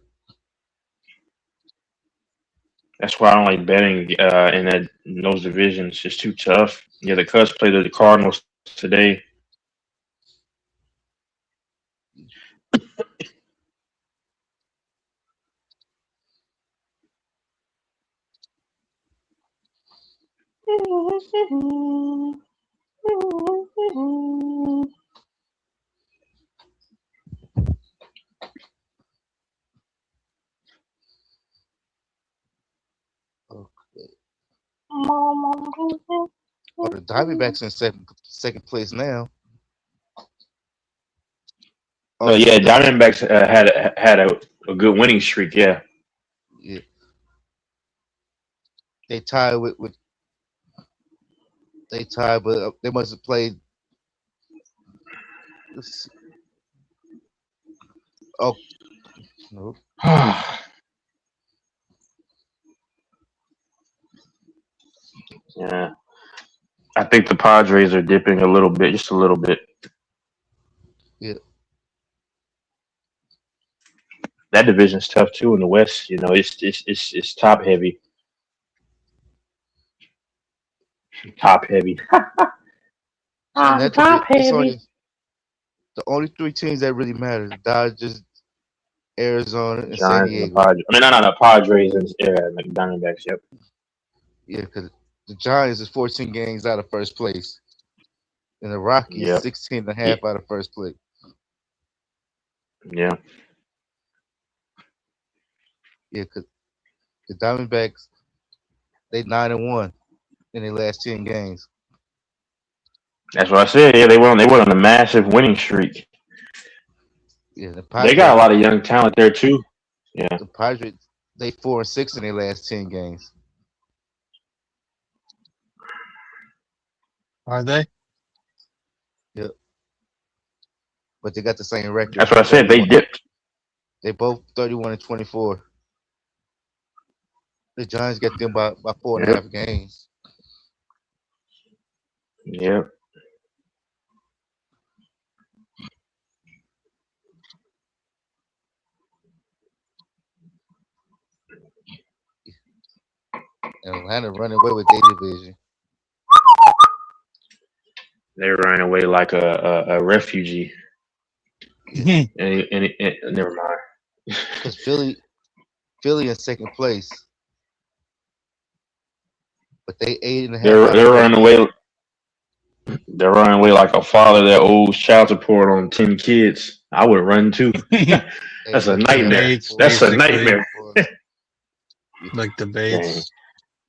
That's why I don't like betting in those divisions. It's too tough. Yeah, the Cubs play the Cardinals today. Oh, the Diamondbacks in second place now. Oh, No, yeah, Diamondbacks had a good winning streak. Yeah, yeah, they tied with they tied, but they must have played. Oh no, yeah. I think the Padres are dipping a little bit, just a little bit. yeah, That division's tough too in the West. You know, it's top heavy, top heavy. in that division, Top it's heavy. only the only three teams that really matter: the Dodgers, Arizona, and San Giants and the Diego. Padres. I mean, no, Padres and like Diamondbacks. Yep. Yeah, because the Giants is 14 games out of first place, and the Rockies Yep. 16 and a Yeah. half out of first place. Yeah. Yeah, because the Diamondbacks they 9-1 in their last 10 games. That's what I said. Yeah, they went on a massive winning streak. Yeah, the They got a Padres, lot of young talent there too. Yeah. the Padres, they 4-6 in their last 10 games. Are they? Yep, but they got the same record. That's what I said. They 31. dipped. They both 31-24. The Giants get them by 4.5 Yep. games. Yep. And Atlanta running away with their division. They ran away like a refugee. and never mind. Because Philly in second place, but they 8.5 They're out of they're first running place. away. They're running away like a father that owes child support on 10 kids. I would run too. That's a nightmare. Debates, That's a basically, nightmare. like Dang. debates.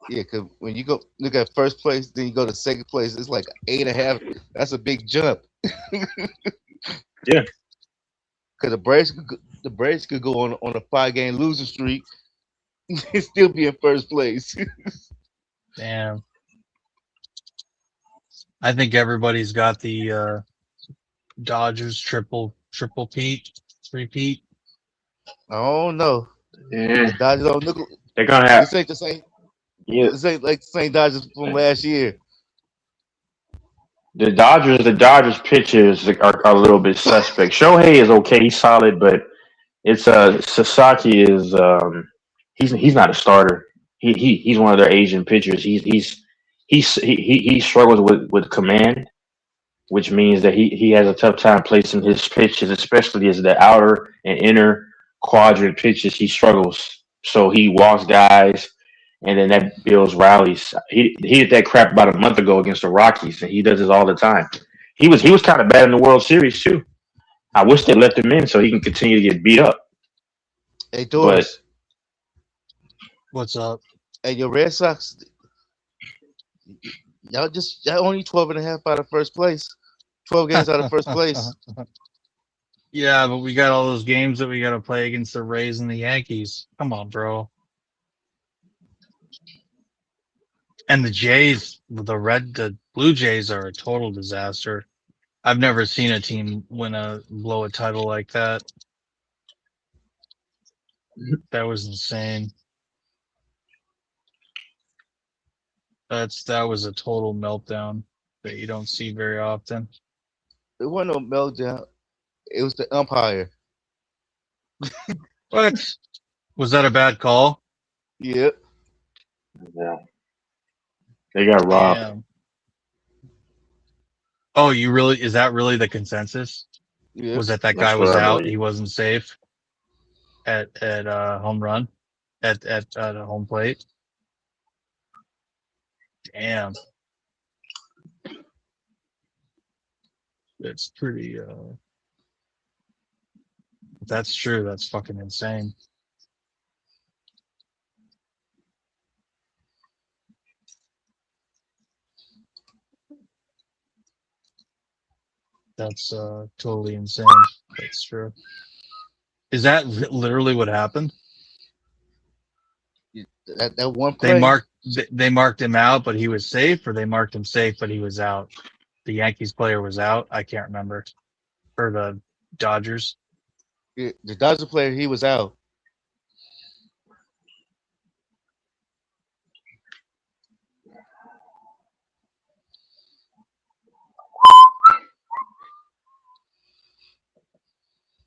Yeah, because when you go look at first place, then you go to second place, it's like 8.5. That's a big jump. Yeah. Because the Braves could go on a 5-game losing streak and still be in first place. Damn. I think everybody's got the Dodgers triple Pete, repeat. I don't know. Yeah. The Dodgers don't look. They're gonna have. This ain't the same. Yeah. This ain't like the same Dodgers from last year. The Dodgers pitchers are a little bit suspect. Shohei is okay, he's solid, but it's Sasaki is he's not a starter. He's one of their Asian pitchers. He struggles with command, which means that he has a tough time placing his pitches, especially as the outer and inner quadrant pitches. He struggles, so he walks guys, and then that builds rallies. He did that crap about a month ago against the Rockies, and he does this all the time. He was kind of bad in the World Series too. I wish they left him in so he can continue to get beat up. Hey, But Doris. What's up? Hey, your Red Sox. Y'all only 12.5 out of first place. 12 games out of first place. Yeah, but we got all those games that we got to play against the Rays and the Yankees. Come on, bro. And the Jays, the Blue Jays are a total disaster. I've never seen a team blow a title like that. That was insane. That was a total meltdown that you don't see very often. It wasn't no meltdown. It was the umpire. What? Was that a bad call? Yep. yeah, they got robbed. Damn. Oh, is that really the consensus? Yep. Was that That's guy what was I out? believe. He wasn't safe at home run at a home plate. Damn. It's pretty if that's true, that's fucking insane. That's totally insane. That's true. Is that literally what happened? That one play. They marked him out, but he was safe, or they marked him safe, but he was out. The Yankees player was out. I can't remember. Or the Dodgers. Yeah, the Dodger player, he was out.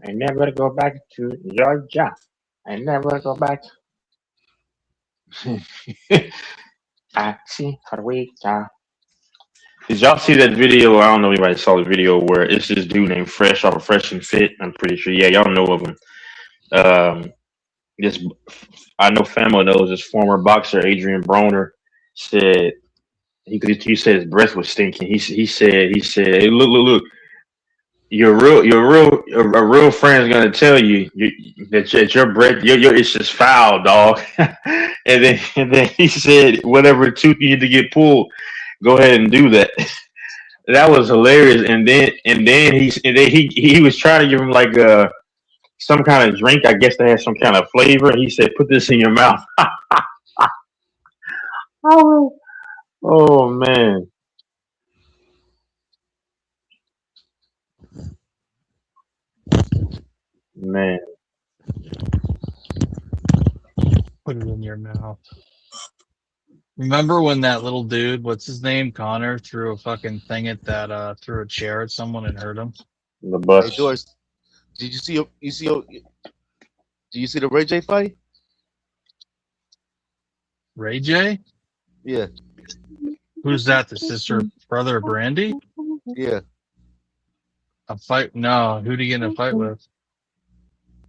I never go back to Georgia. I never go back. I see Georgia. Did y'all see that video? I don't know if anybody saw the video where it's this dude named Fresh off of Fresh and Fit. I'm pretty sure. Yeah, y'all know of him. This I know Famo knows this former boxer Adrian Broner said he said his breath was stinking. He said hey, look. A real friend is gonna tell you that your breath, your it's just foul, dog. and then he said, whatever tooth you need to get pulled, go ahead and do that. That was hilarious. And then he was trying to give him like some kind of drink. I guess that had some kind of flavor. And he said, "Put this in your mouth." Oh man. Man. Put it in your mouth. Remember when that little dude, what's his name, Connor, threw a fucking thing at that threw a chair at someone and hurt him? The bus. Hey, Doris, did you see the Ray J fight? Ray J? Yeah. Who's that? The sister brother of Brandy? Yeah. A fight? No. Who'd he get in a fight with?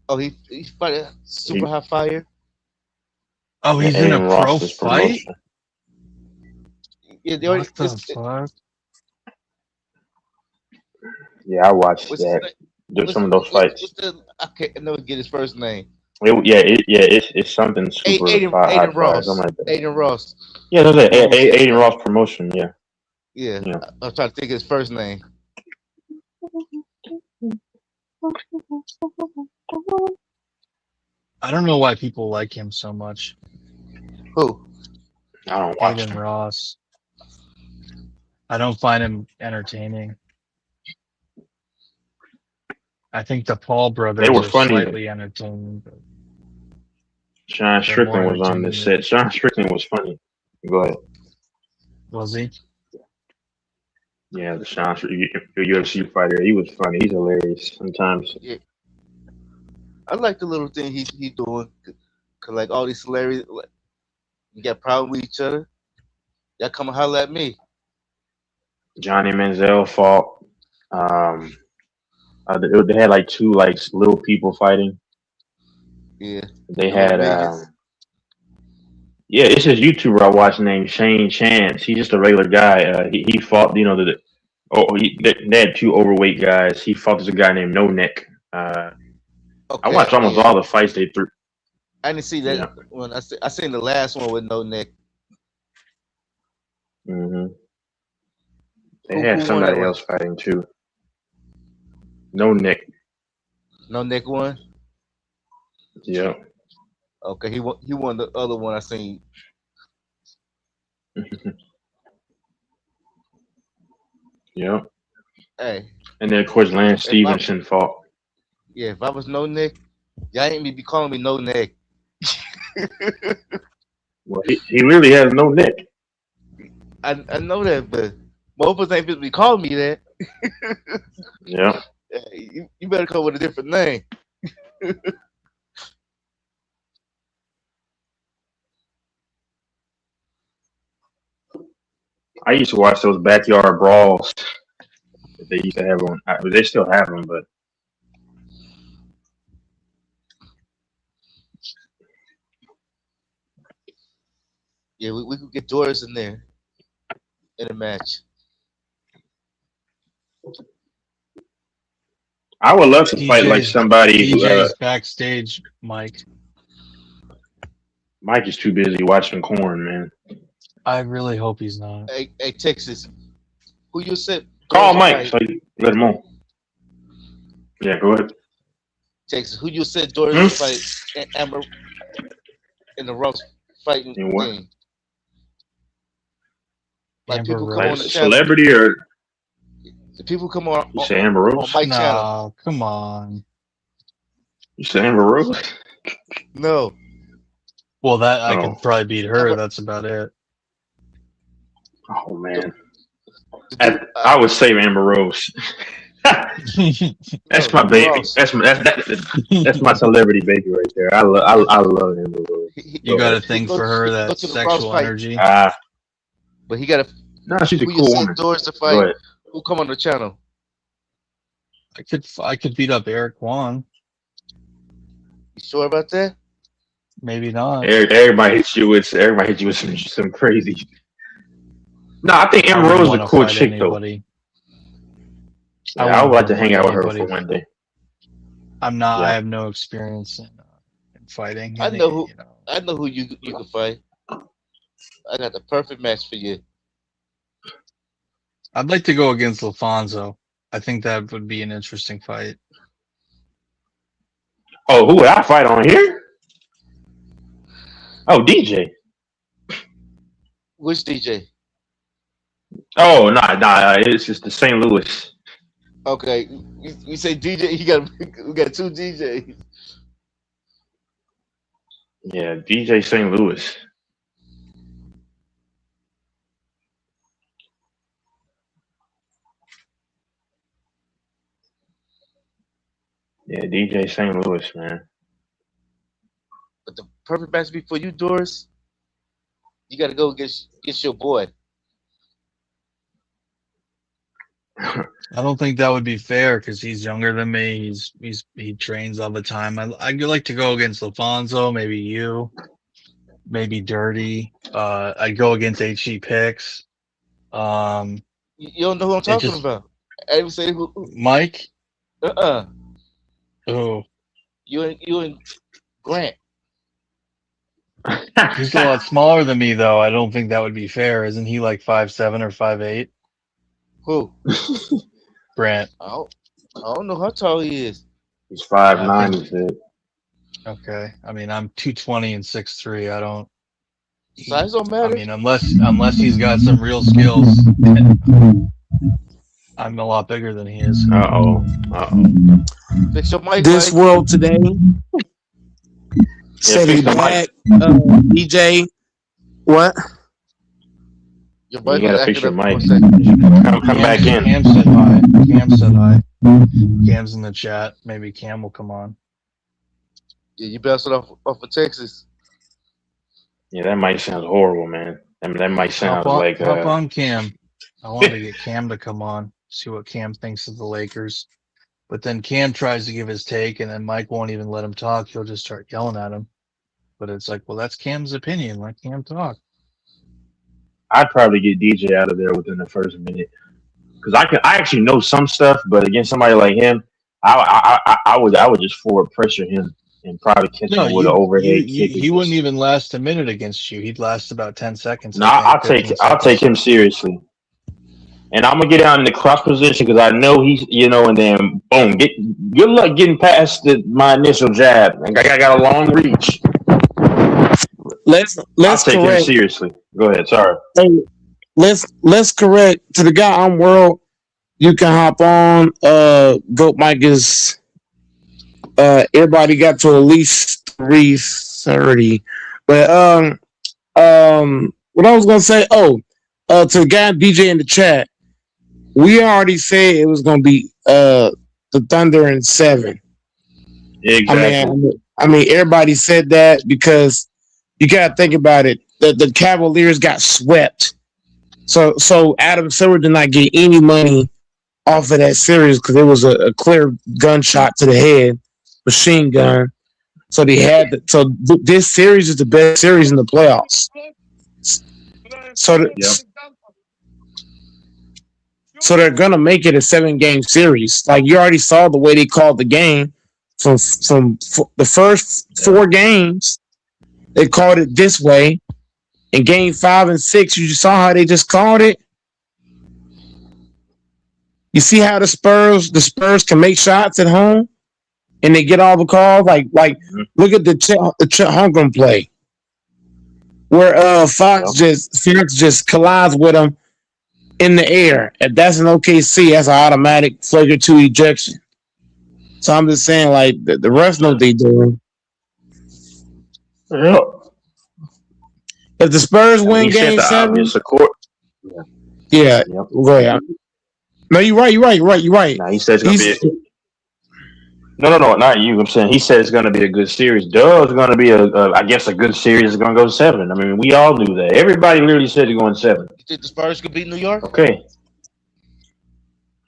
Oh, he fighting super high fire. Oh, Yeah, he's in a Aiden pro Ross's fight? promotion. Yeah, they already. What the fuck? Yeah, I watched What's his that. name? There's some of those fights. What's the? I can't never get his first name. It's something super high Aiden fire, something Ross. like that. Aiden Ross. Yeah, that's it. Ross. Aiden Ross promotion. Yeah. Yeah, Yeah. I'm trying to think of his first name. I don't know why people like him so much. Who? I don't watch Aiden him. Ross. I don't find him entertaining. I think the Paul brothers They were are funny. slightly entertaining. But Sean they're more Strickland was on this set. Sean Strickland was funny. Go ahead. Was he? Yeah, the Sean UFC fighter. He was funny. He's hilarious sometimes. Yeah. I like the little thing he doing. Cause like all these celebrities, like, you got problem with each other. Y'all come and holler at me. Johnny Manziel fought. They had like two like little people fighting. Yeah. They had yeah, it's this YouTuber I watch named Shane Chance. He's just a regular guy. He fought, they had two overweight guys. He fought this guy named No Neck. I watched almost all the fights they threw. I didn't see that when I seen the last one with No Neck. Mm-hmm. They had somebody else fighting too. No Neck. No Neck won. Yeah. Okay, he won the other one I seen. Yeah. Hey. And then of course Lance Stevenson fought. Yeah, if I was No Neck, y'all ain't be calling me No Neck. Well, he really has no neck. I know that, but most of us ain't supposed to be calling me that. Yeah. You better come with a different name. I used to watch those backyard brawls that they used to have on. They still have them, but Yeah, we could get Doris in there in a match. I would love to fight like somebody who. DJ's backstage, Mike. Mike is too busy watching corn, man. I really hope he's not. Hey, Texas, who you said? Call Mike so you let him on. Yeah, go ahead. Texas, who you said Doris fight Amber in the Ross fighting game? Like Amber people Rose. come on Like the channel. Celebrity or The people come on. you say Amber Rose? On my channel. Come on. You say Amber Rose? No. Well, that I could probably beat her. That's about it. Oh man, I would save Amber Rose. That's my baby. That's my celebrity baby right there. I love Amber Rose. You got a thing for her, that sexual energy. But he got a. No, she's a who cool you said woman. Doris to Go fight? ahead. Who come on the channel? I could beat up Eric Kwan. You sure about that? Maybe not. Everybody hits you with some crazy. No, I think Amber Rose is a cool chick anybody. though. Yeah, I would like to hang out with her for one day. I'm not. Yeah. I have no experience in fighting. I know who. I know who you can fight. I got the perfect match for you. I'd like to go against Lafonso. I think that would be an interesting fight. Oh, who would I fight on here? Oh, DJ. Which DJ? Oh, nah. It's just the St. Louis. Okay, you say DJ. We got two DJs. Yeah, DJ St. Louis. Yeah, DJ St. Louis, man. But the perfect match be for you, Doris. You got to go get your boy. I don't think that would be fair because he's younger than me. He trains all the time. I'd like to go against Alfonso, maybe you, maybe Dirty. I'd go against HG Picks. You don't know who I'm talking about. I even say who. Mike. Oh. You and Grant. He's a lot smaller than me, though. I don't think that would be fair. Isn't he like 5'7" or 5'8"? Who? Grant. I don't know how tall he is. He's 5'9", he said. Okay. I mean, I'm 220 and 6'3". I don't. Size don't matter. I mean, unless he's got some real skills. I'm a lot bigger than he is. Fix your mic, This Mike. world today. Steady back, DJ. What? Your You gotta fix your mic. Come back in. Cam said hi. Cam said hi. Cam's in the chat. Maybe Cam will come on. Yeah, you bounced it off of Texas. Yeah, that mic sounds horrible, man. I mean, that mic sounds like. Hop on Cam. I wanted to get Cam to come on, see what Cam thinks of the Lakers. But then Cam tries to give his take, and then Mike won't even let him talk. He'll just start yelling at him. But it's like, well, that's Cam's opinion. Let Cam talk. I'd probably get DJ out of there within the first minute because I actually know some stuff, but against somebody like him, I would just forward pressure him and probably catch him with an overhead kick. He wouldn't even last a minute against you. He'd last about 10 seconds. No, I'll take him seriously. And I'm gonna get out in the cross position because I know he's, and then boom, good luck getting past my initial jab. I got a long reach. Let's take correct. him seriously. Go ahead. Sorry. Hey, let's correct to the guy on World. You can hop on. Goat Mike is. Everybody got to at least 3:30, but what I was gonna say. To the guy DJ in the chat, we already said it was gonna be the Thunder in 7. Exactly. I mean, everybody said that because you gotta think about it. The Cavaliers got swept, so Adam Silver did not get any money off of that series because it was a clear gunshot to the head, machine gun. So they had this series is the best series in the playoffs. So they're gonna make it a 7-game series. Like you already saw the way they called the game from the first 4 games. They called it this way. In game 5 and 6, you just saw how they just called it. You see how the Spurs can make shots at home, and they get all the calls. Like look at the Chet Holmgren play, where Fox just collides with him in the air. If that's an OKC, that's an automatic flagrant 2 ejection. So I'm just saying, like the refs know what they doing. Yeah. If the Spurs win game 7, yeah, go ahead. No, you're right. Nah, he says it's gonna be. No, not you. I'm saying he said it's gonna be a good series. It's gonna be I guess a good series is gonna go 7. I mean, we all knew that. Everybody literally said they're going 7. You think the Spurs could beat New York? Okay.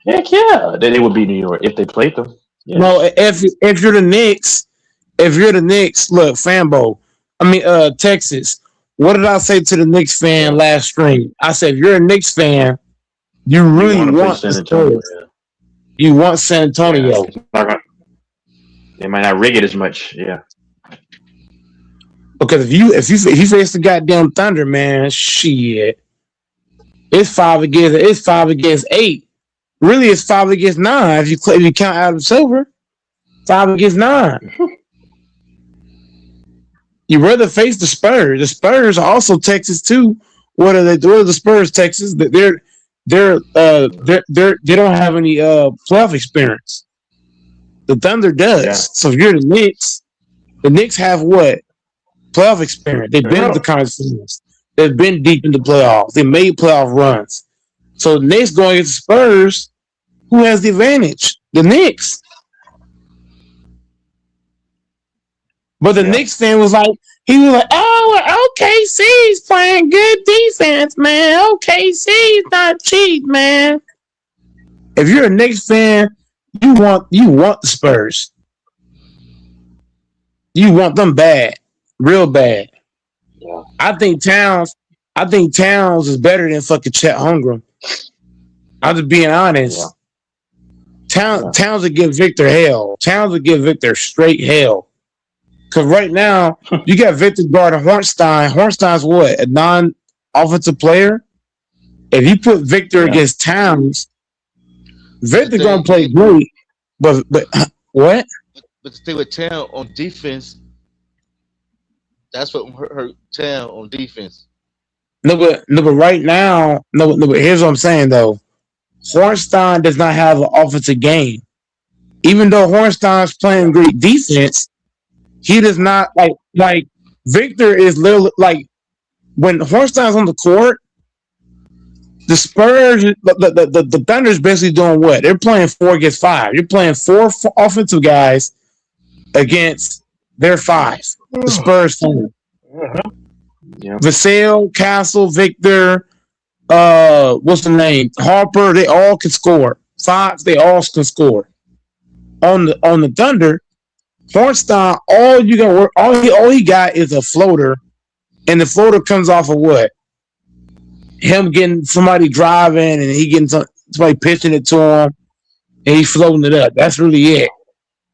Heck yeah, then it would be New York if they played them. Yes. No, if you're the Knicks, look, Fambo. Texas. What did I say to the Knicks fan last stream? I said, if you're a Knicks fan, you really want San Antonio. Yeah. You want San Antonio. Yeah, they might not rig it as much. Yeah. Because if you face the goddamn Thunder, man, shit. It's 5 against 8. Really, it's 5 against 9 if you count Adam Silver. 5 against 9. You'd rather face the Spurs. The Spurs are also Texas too. What are they? What are the Spurs? Texas? They don't have any playoff experience. The Thunder does. Yeah. So if you're the Knicks have what? Playoff experience. They've been to the conference finals. They've been deep in the playoffs. They made playoff runs. So the Knicks going against the Spurs, who has the advantage? The Knicks. But the Knicks fan was like, OKC's playing good defense, man. OKC's not cheap, man. if you're a Knicks fan, you want the Spurs. You want them bad, real bad. Yeah. I think Towns is better than fucking Chet Holmgren. I'm just being honest. Towns would give Victor hell. Towns would give Victor straight hell. Because right now, you got Victor guarding Hornstein. Hornstein's what? A non-offensive player? If you put Victor against Towns, Victor going to play great. But what? But the thing with Town on defense, that's what hurt Town on defense. No, but right now, no, but here's what I'm saying though. Hornstein does not have an offensive game. Even though Hornstein's playing great defense, he does not like Victor is literally like when Hornstein's on the court, the Spurs, the Thunder's basically doing what? They're playing 4 against 5. You're playing 4 offensive guys against their 5. The Spurs 4. Yeah. Vassell, Castle, Victor, what's the name? Harper, they all can score. Fox, they all can score. On the Thunder, Hornstein, all he got is a floater, and the floater comes off of what? Him getting somebody driving and he getting somebody pitching it to him, and he floating it up. That's really it.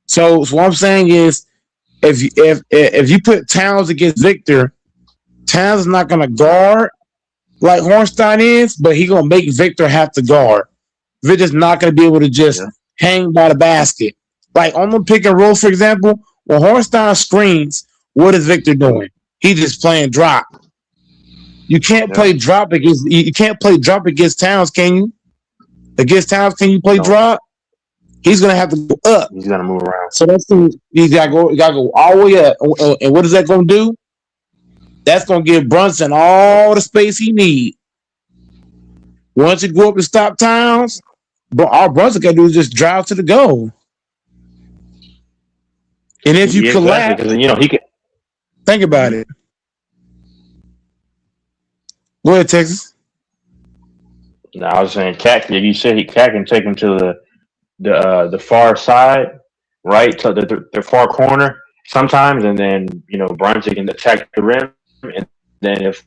So what I'm saying is, if you put Towns against Victor, Towns is not gonna guard like Hornstein is, but he gonna make Victor have to guard. Victor's not gonna be able to just hang by the basket. Like on the pick and roll, for example, when Hornstein screens, what is Victor doing? He's just playing drop. You can't play drop against Towns, can you? Against Towns, can you play drop? He's gonna have to go up. He's gonna move around. So that's you gotta go all the way up. And what is that gonna do? That's gonna give Brunson all the space he needs. Once you go up to stop Towns, all Brunson gotta do is just drive to the goal. And if you collapse, exactly, he can think about it. Go ahead, Texas. No, I was saying Cat. You said Cat can take him to the far side, right to the far corner sometimes, and then Brunson can attack the rim, and then if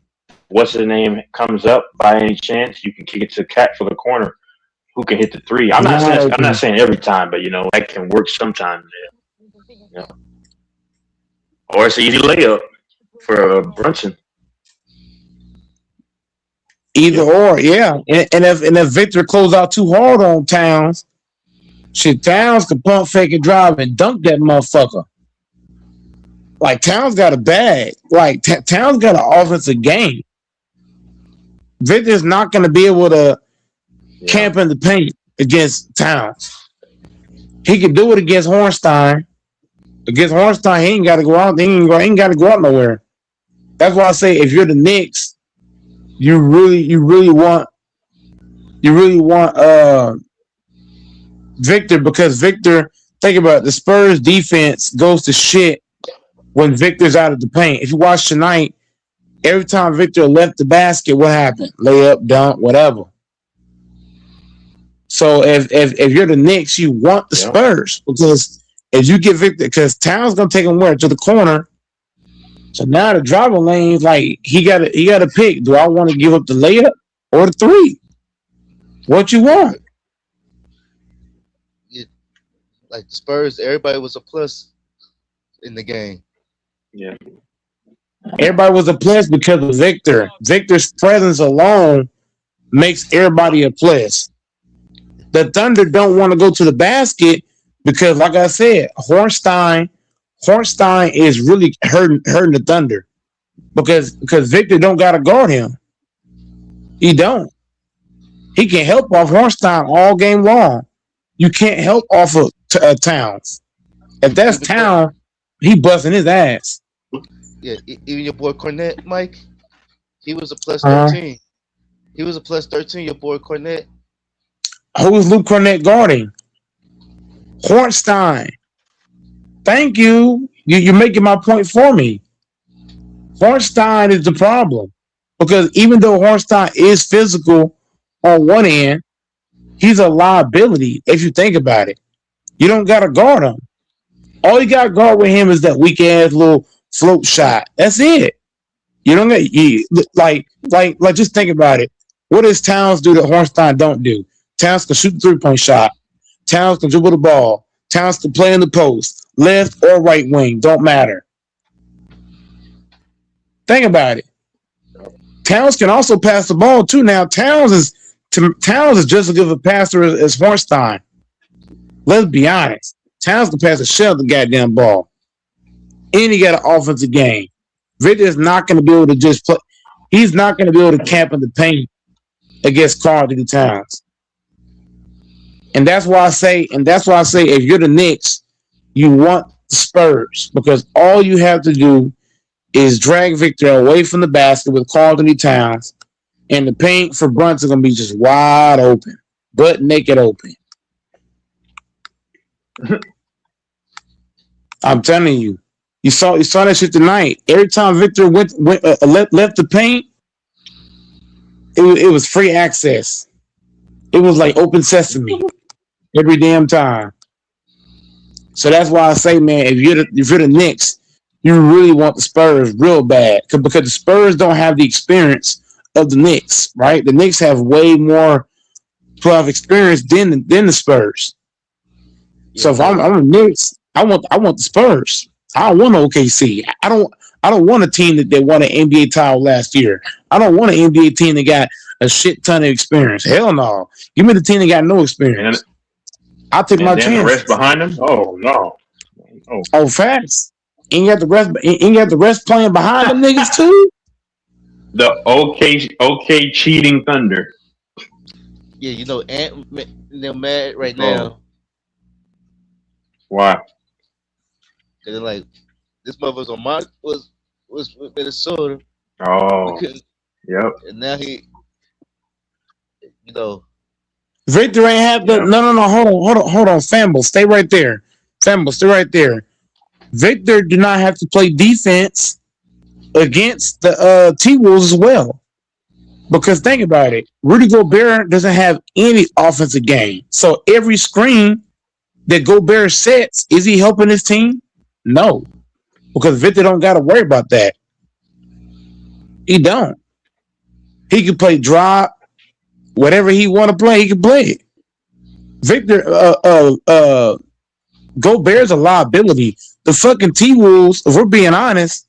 what's his name comes up by any chance, you can kick it to Cat for the corner, who can hit the 3. I'm not saying every time, but that can work sometimes. Yeah. Or it's an easy layup for Brunson. Either or, yeah. And if Victor closed out too hard on Towns, Towns can pump, fake, and drive and dunk that motherfucker. Like Towns got a bag. Like Towns got an offensive game. Victor's not going to be able to camp in the paint against Towns. He can do it against Hornstein. Against Hornstein, he ain't got to go out. He ain't got to go out nowhere. That's why I say if you're the Knicks, you really want Victor, because Victor, think about it, the Spurs defense goes to shit when Victor's out of the paint. If you watch tonight, every time Victor left the basket, what happened? Layup, dunk, whatever. So if you're the Knicks, you want the Spurs, because if you get Victor, because Towns gonna take him where? To the corner. So now the driving lanes, like he got to pick. Do I want to give up the layup or the 3? What you want? Like the Spurs, everybody was a plus in the game. Yeah. Everybody was a plus because of Victor. Victor's presence alone makes everybody a plus. The Thunder don't want to go to the basket because, like I said, Hornstein is really hurting the Thunder because Victor don't got to guard him. He don't. He can help off Hornstein all game long. You can't help off of Towns. If that's Town, he busting his ass. Yeah, even your boy Cornette, Mike, he was a plus 13. He was a plus 13, your boy Cornette. Who's Luke Cornette guarding? Hornstein. Thank you. You're making my point for me. Hornstein is the problem. Because even though Hornstein is physical on one end, He's a liability if you think about it. You don't got to guard him. All you got to guard with him is that weak ass little float shot. That's it. You don't get like. Just think about it. What does Towns do that Hornstein don't do? Towns can shoot the 3-point shot. Towns can dribble the ball. Towns can play in the post, left or right wing, don't matter. Think about it. Towns can also pass the ball too. Now Towns is just as good of a passer as Hornstein. Let's be honest. Towns can pass the shell of the goddamn ball, and he got an offensive game. Victor is not going to be able to just play. He's not going to be able to camp in the paint against Karl Anthony Towns. And that's why I say, if you're the Knicks, you want the Spurs, because all you have to do is drag Victor away from the basket with Karl Anthony Towns, and the paint for Brunson going to be just wide open, butt naked open. I'm telling you, you saw that shit tonight. Every time Victor left the paint, it was free access. It was like open sesame every damn time. So that's why I say, man, if you're the Knicks, you really want the Spurs real bad, because the Spurs don't have the experience of the Knicks, right? The Knicks have way more playoff experience than the Spurs. So if I'm the Knicks, I want the Spurs. I don't want OKC. I don't want a team that won an NBA title last year. I don't want an NBA team that got a shit ton of experience. Hell no. Give me the team that got no experience. I'll take my chance. The rest behind them? Oh no. Oh, facts. And you got the rest playing behind them niggas too. The okay cheating Thunder. Yeah, you know, they're mad right now. Why? Because they're like, this motherfucker was with Minnesota. Oh. Yep. And now he, you know. Victor ain't have the no. Hold on, Famble, stay right there. Famble, stay right there. Victor do not have to play defense against the T-Wolves as well. Because think about it, Rudy Gobert doesn't have any offensive game. So every screen that Gobert sets, is he helping his team? No. Because Victor don't got to worry about that. He don't. He can play drop, whatever he want to play, he can play it. Victor, Gobert's a liability. The fucking T-Wolves, if we're being honest,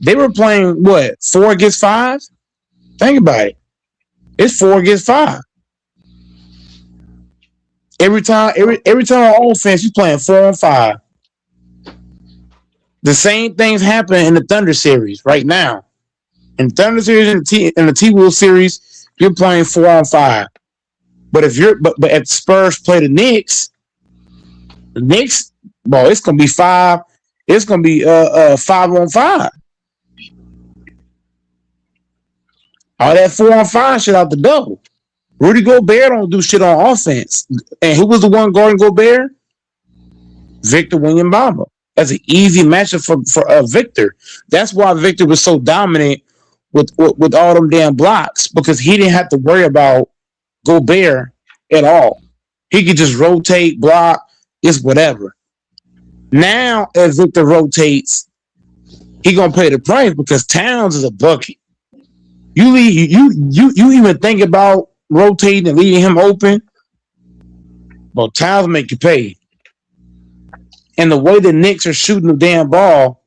they were playing what, 4 against 5? Think about it. It's 4 against 5. Every time on offense, you're playing 4 on 5. The same things happen in the Thunder series right now. In the Thunder series and the T-Wolves series, you're playing 4 on 5. But if at Spurs play the Knicks, well, it's gonna be 5. It's gonna be 5 on 5. All that 4 on 5 shit out the door. Rudy Gobert don't do shit on offense. And who was the one guarding Gobert? Victor Wembanyama. That's an easy matchup for Victor. That's why Victor was so dominant with all them damn blocks, because he didn't have to worry about Gobert at all. He could just rotate, block, it's whatever. Now, as Victor rotates, he gonna pay the price because Towns is a bucket. You even think about rotating and leaving him open, but Towns make you pay. And the way the Knicks are shooting the damn ball,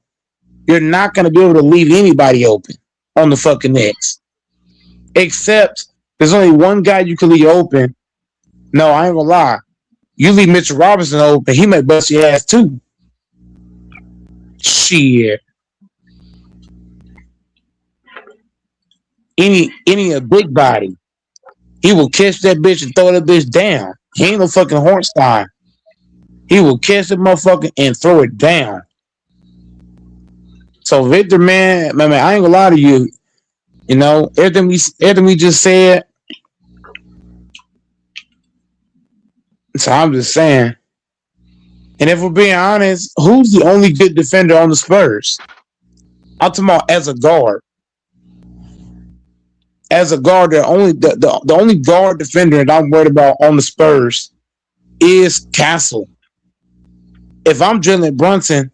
you're not gonna be able to leave anybody open on the fucking Knicks. Except there's only one guy you can leave open. No, I ain't gonna lie. You leave Mitchell Robinson open, he might bust your ass too. Shit. Any a big body, he will catch that bitch and throw that bitch down. He ain't no fucking Hornstein. He will catch the motherfucker and throw it down. So Victor, man, I ain't gonna lie to you. You know, everything we just said. So I'm just saying. And if we're being honest, who's the only good defender on the Spurs? I'm talking about as a guard. as a guard, the only guard defender that I'm worried about on the Spurs is Castle. If I'm Jalen Brunson,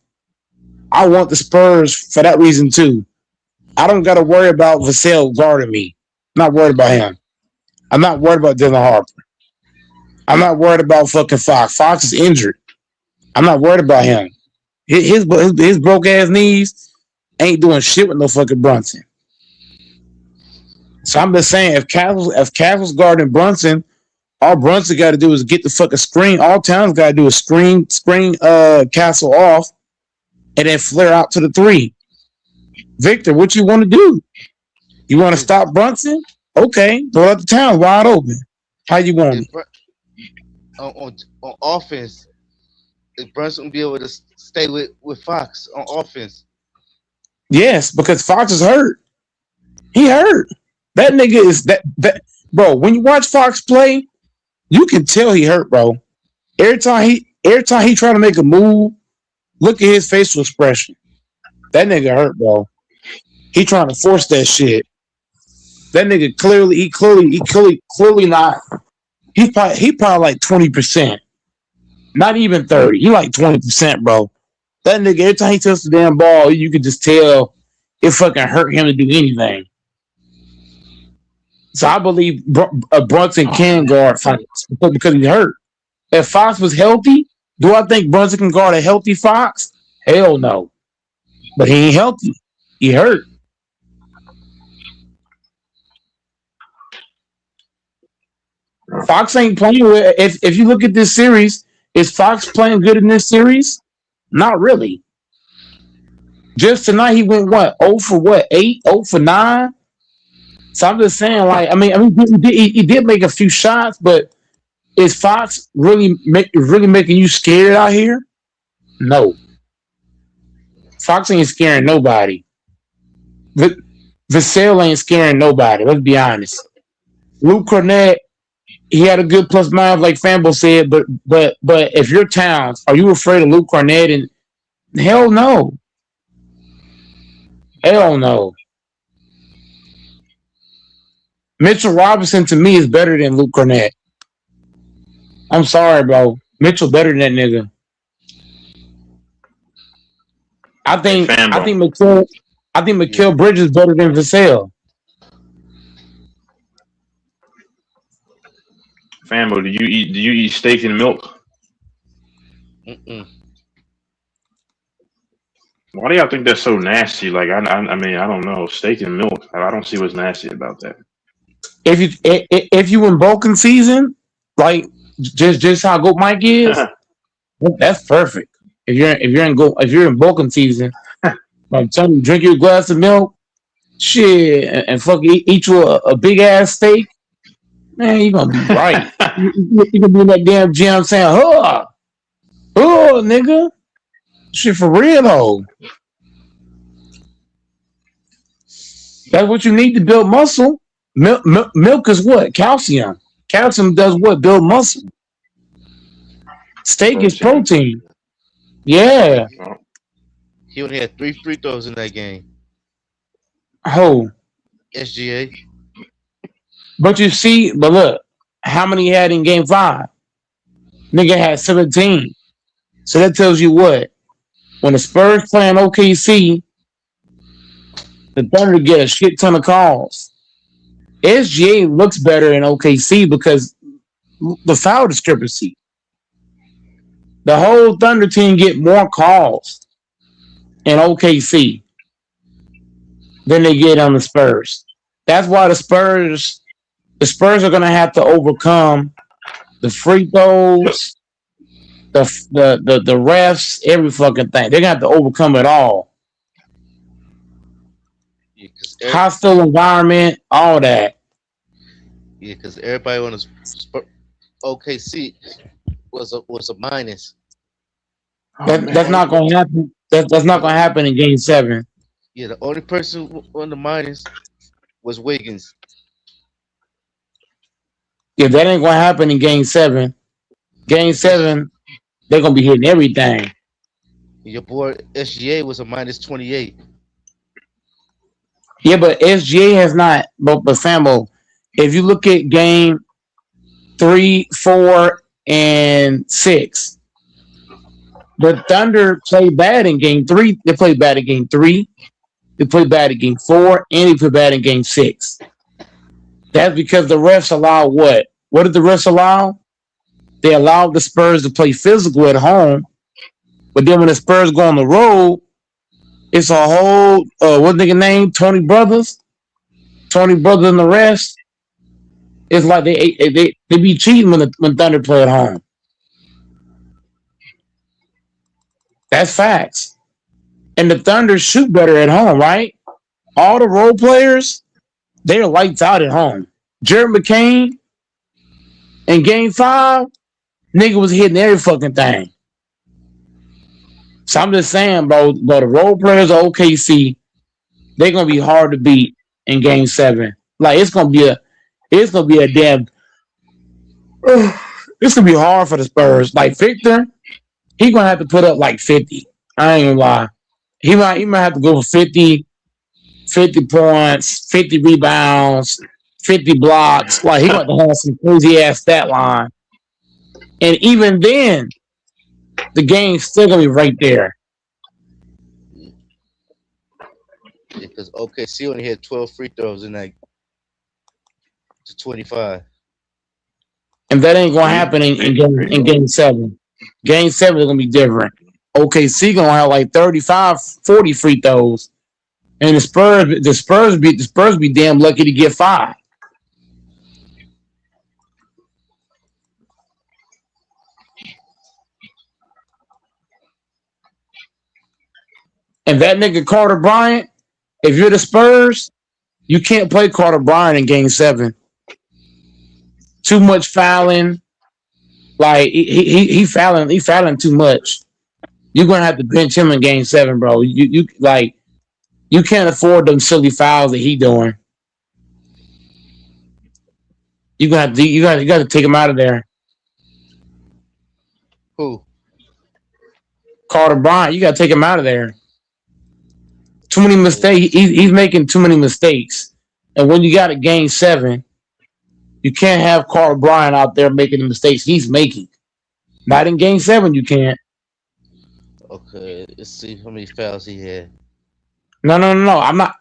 I want the Spurs for that reason too. I don't got to worry about Vassell guarding me. I'm not worried about him. I'm not worried about Dylan Harper. I'm not worried about fucking Fox. Fox is injured. I'm not worried about him. His broke ass knees ain't doing shit with no fucking Brunson. So I'm just saying, if Castle's guarding Brunson, all Brunson got to do is get the fucking screen. All Towns got to do is screen Castle off, and then flare out to the three. Victor, what you want to do? You want to stop Brunson? Okay, throw out the Towns wide open. How you want it? On offense, if Brunson will be able to stay with Fox on offense. Yes, because Fox is hurt. He hurt. That nigga is that bro. When you watch Fox play, you can tell he hurt, bro. Every time he try to make a move, look at his facial expression. That nigga hurt, bro. He trying to force that shit. That nigga clearly not. He probably like 20%. Not even 30. He like 20%, bro. That nigga, every time he touches the damn ball, you can just tell it fucking hurt him to do anything. So I believe Brunson can guard Fox because he's hurt. If Fox was healthy, do I think Brunson can guard a healthy Fox? Hell no. But he ain't healthy. He hurt. Fox ain't playing with. If you look at this series, is Fox playing good in this series? Not really. Just tonight he went what? 0 for what? 8? 0 for 9? So I'm just saying, like, I mean, he did make a few shots, but is Fox really making you scared out here? No. Fox ain't scaring nobody. Vassell ain't scaring nobody. Let's be honest. Luke Cornett, he had a good plus minus, like Fambo said, but if you're Towns, are you afraid of Luke Cornett? And hell no. Hell no. Mitchell Robinson to me is better than Luke Cornett. I'm sorry, bro. Mitchell better than that nigga. I think Mikal Bridges is better than Vassell. Fambo, do you eat steak and milk? Mm-mm. Why do y'all think that's so nasty? Like I mean, I don't know. Steak and milk. I don't see what's nasty about that. If you in bulking season, like just how Goat Mike is, that's perfect. If you're in bulking season, I'm telling you, drink your glass of milk, shit, and fuck eat you a big ass steak, man, you gonna be right. You gonna be in that damn gym saying, "Oh, nigga, shit for real though." That's what you need to build muscle. Milk is what? Calcium. Calcium does what? Build muscle. Steak is protein. Yeah. He only had 3 free throws in that game. Oh. SGA. But look, how many he had in game 5? Nigga had 17. So that tells you what? When the Spurs playing OKC, the Thunder get a shit ton of calls. SGA looks better in OKC because the foul discrepancy. The whole Thunder team get more calls in OKC than they get on the Spurs. That's why the Spurs are going to have to overcome the free throws, the refs, every fucking thing. They're going to have to overcome it all. Hostile environment, all that. Yeah, because everybody on the OKC was a minus. That's not going to happen. That's not going to happen in Game 7. Yeah, the only person on the minus was Wiggins. Yeah, that ain't going to happen in Game 7. Game 7, they're going to be hitting everything. Your boy SGA was a minus 28. Yeah, but SGA has not. But Famo, if you look at game 3, 4, and 6, the Thunder played bad in game 3. They played bad in game 3. They played bad in game 4, and they played bad in game 6. That's because the refs allow what? What did the refs allow? They allowed the Spurs to play physical at home, but then when the Spurs go on the road, it's a whole what nigga name? Tony Brothers and the rest. It's like they be cheating when Thunder play at home. That's facts. And the Thunder shoot better at home, right? All the role players, they're lights out at home. Jared McCain in game 5, nigga was hitting every fucking thing. So I'm just saying, bro, the role players of OKC, they're gonna be hard to beat in game 7. Like it's gonna be a damn it's gonna be hard for the Spurs. Like Victor, he gonna have to put up like 50. I ain't gonna lie. He might have to go for 50 points, 50 rebounds, 50 blocks. Like he got to have some crazy ass stat line. And even then, the game's still gonna be right there. Because OKC only had 12 free throws in that to 25. And that ain't gonna happen in game 7. Game 7 is gonna be different. OKC gonna have like 35, 40 free throws. And the Spurs be damn lucky to get 5. And that nigga Carter Bryant, if you're the Spurs, you can't play Carter Bryant in game 7. Too much fouling. Like he fouling too much. You're gonna have to bench him in game 7, bro. You can't afford them silly fouls that he doing. You got to take him out of there. Who? Carter Bryant, you got to take him out of there. Too many mistakes. He's making too many mistakes. And when you got a game 7, you can't have Carter Bryant out there making the mistakes he's making. Not in game 7, you can't. Okay, let's see how many fouls he had. No.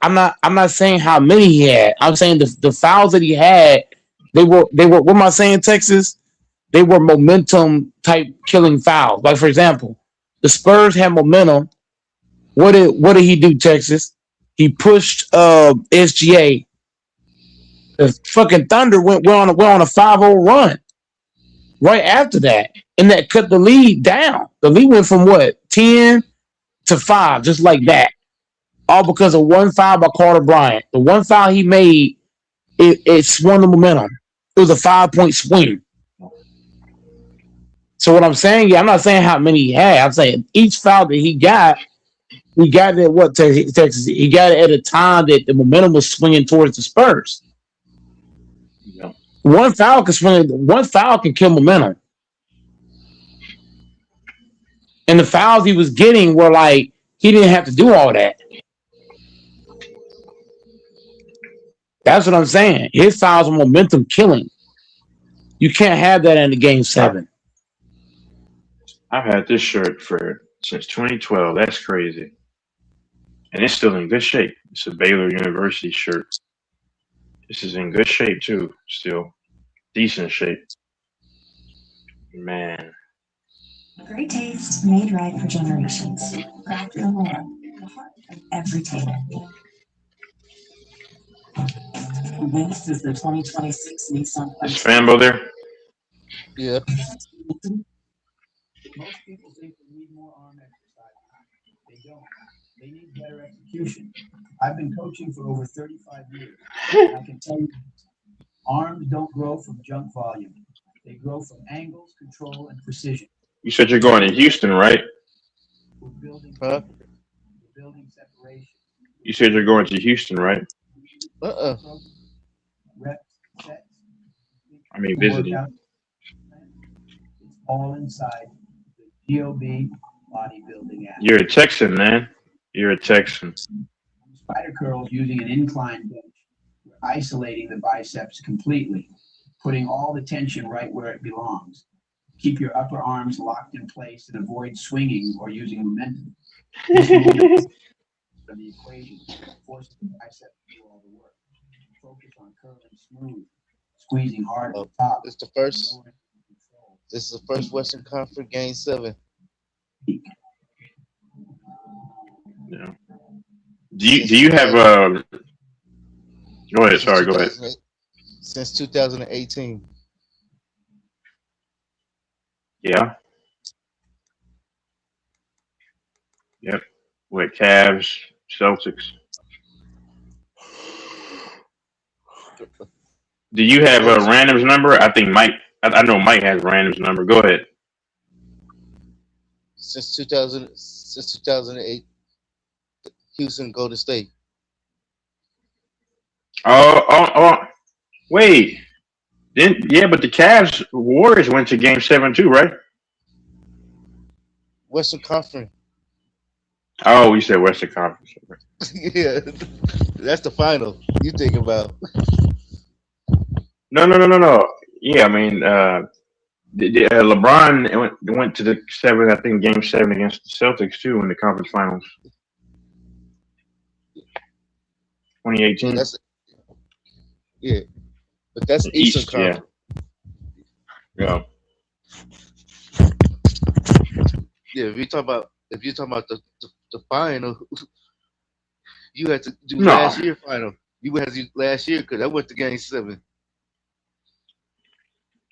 I'm not saying how many he had. I'm saying the fouls that he had, they were what am I saying, Texas? They were momentum type killing fouls. Like for example, the Spurs had momentum. What did he do, Texas? He pushed SGA. The fucking Thunder went on a 5-0 run right after that. And that cut the lead down. The lead went from what? 10 to 5, just like that. All because of one foul by Carter Bryant. The one foul he made, it swung the momentum. It was a 5-point swing. So what I'm saying, I'm not saying how many he had. I'm saying each foul that he got it at what, Texas? He got it at a time that the momentum was swinging towards the Spurs. Yeah. One foul can kill momentum. And the fouls he was getting were like, he didn't have to do all that. That's what I'm saying. His fouls are momentum killing. You can't have that in the game 7. I've had this shirt since 2012. That's crazy. And it's still in good shape. It's a Baylor University shirt. This is in good shape too. Still decent shape. Man. Great taste, made right for generations. Craft Aurora, the heart of every table. This is the 2026 Nissan. Is Fambo there? Yeah. Most people think they need more arm exercise. They don't. They need better execution. I've been coaching for over 35 years. I can tell you, arms don't grow from junk volume. They grow from angles, control, and precision. You said you're going to Houston, right? We're building separation. You said you're going to Houston, right? Reps, sets. I mean, visiting. It's all inside the GOB bodybuilding app. You're a Texan, man. You're a Texan. Spider curls using an incline bench. We're isolating the biceps completely, putting all the tension right where it belongs. Keep your upper arms locked in place and avoid swinging or using momentum. This movement from the equation forces the bicep to do all the work. Focus on curling smooth, squeezing hard at the top. It's the first. This is the first Western Conference Game 7. Yeah. Do you have Go ahead. Sorry. Go ahead. Since 2018. Yeah. Yep. With Cavs, Celtics. Do you have Random's number? I think Mike. I know Mike has Random's number. Go ahead. Since 2008, Houston, Golden State. Oh. Wait. But the Cavs Warriors went to Game 7 too, right? Western Conference. Oh, you said Western Conference. Yeah, that's the final. You think about? No. Yeah, I mean, LeBron went to the 7. I think Game 7 against the Celtics too in the conference finals. 2018. But that's Eastern Conference. Yeah. Yeah, if you're talking about the final, you had to do No. last year final. You had to do last year because I went to Game 7.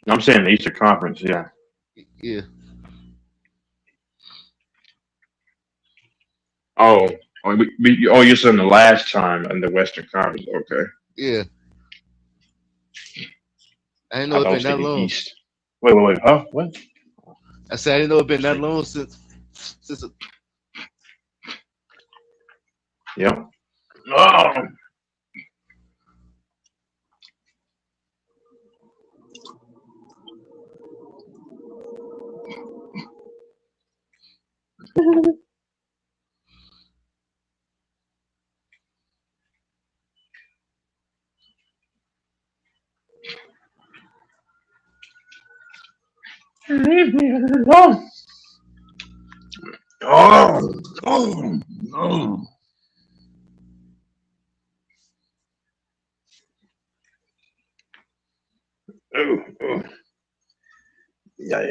I'm saying the Eastern Conference. Yeah. Yeah. You're saying the last time in the Western Conference. Okay. Yeah. I didn't I know thought it's been that long. East. Wait. Huh? What? I said I didn't know it's been that long since. Yep. Oh. Leave me alone. Oh. Oh. Yeah.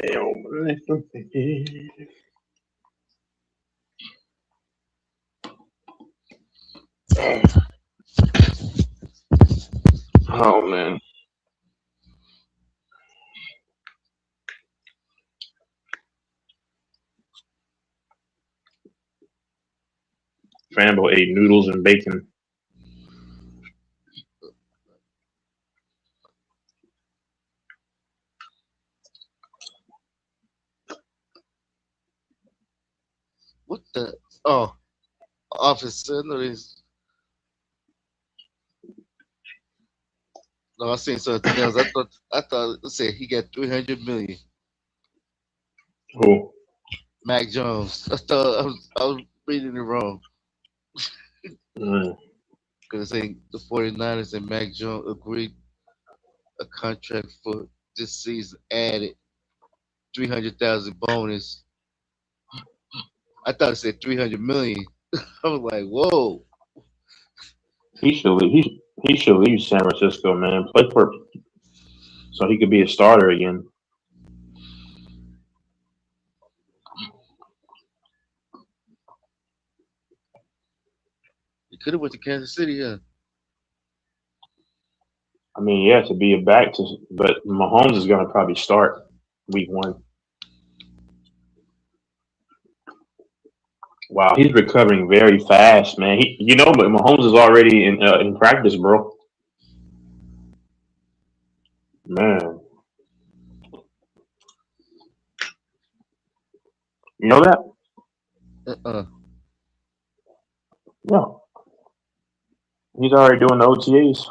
Oh man. Rambo ate noodles and bacon. What the? Oh, officer. No, I seen something else. I thought it said he got 300 million. Who? Mac Jones. I thought I was reading it wrong. Because I think the 49ers and Mac Jones agreed a contract for this season added 300,000 bonus. I thought it said 300 million. I was like, whoa. He should leave San Francisco, man. Play for so he could be a starter again. He could have went to Kansas City, yeah. I mean, yeah, to be a back to, but Mahomes is going to probably start week 1. Wow, he's recovering very fast, man. But Mahomes is already in practice, bro. Man, you know that? Yeah, he's already doing the OTAs.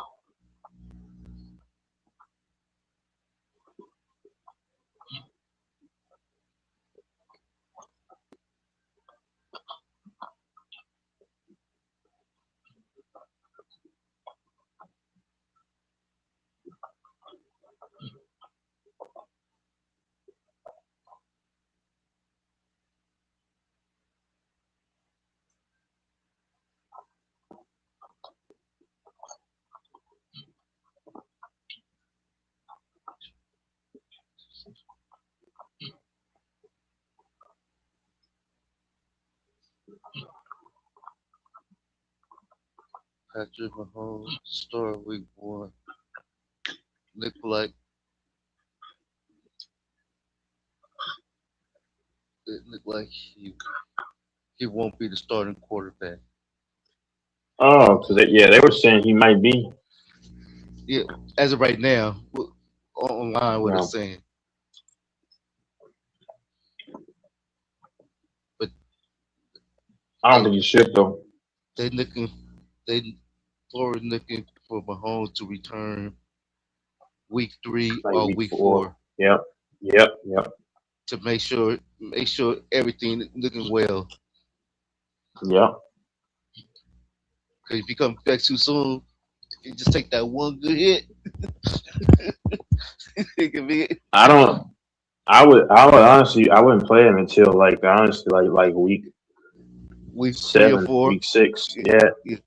Patrick Mahomes start week 1. Look like he won't be the starting quarterback. Oh, because they were saying he might be. Yeah, as of right now, online what it's No, saying. But I don't they think he should though. they looking they forward looking for Mahomes to return week 3 Like or week week 4. 4 Yep. to make sure everything looking well. Yep. Because if you come back too soon, if you just take that one good hit, it could be I don't. I would honestly. I wouldn't play him until like honestly like week week 3 or 7, 4. week 6. Yeah, Yeah. yeah,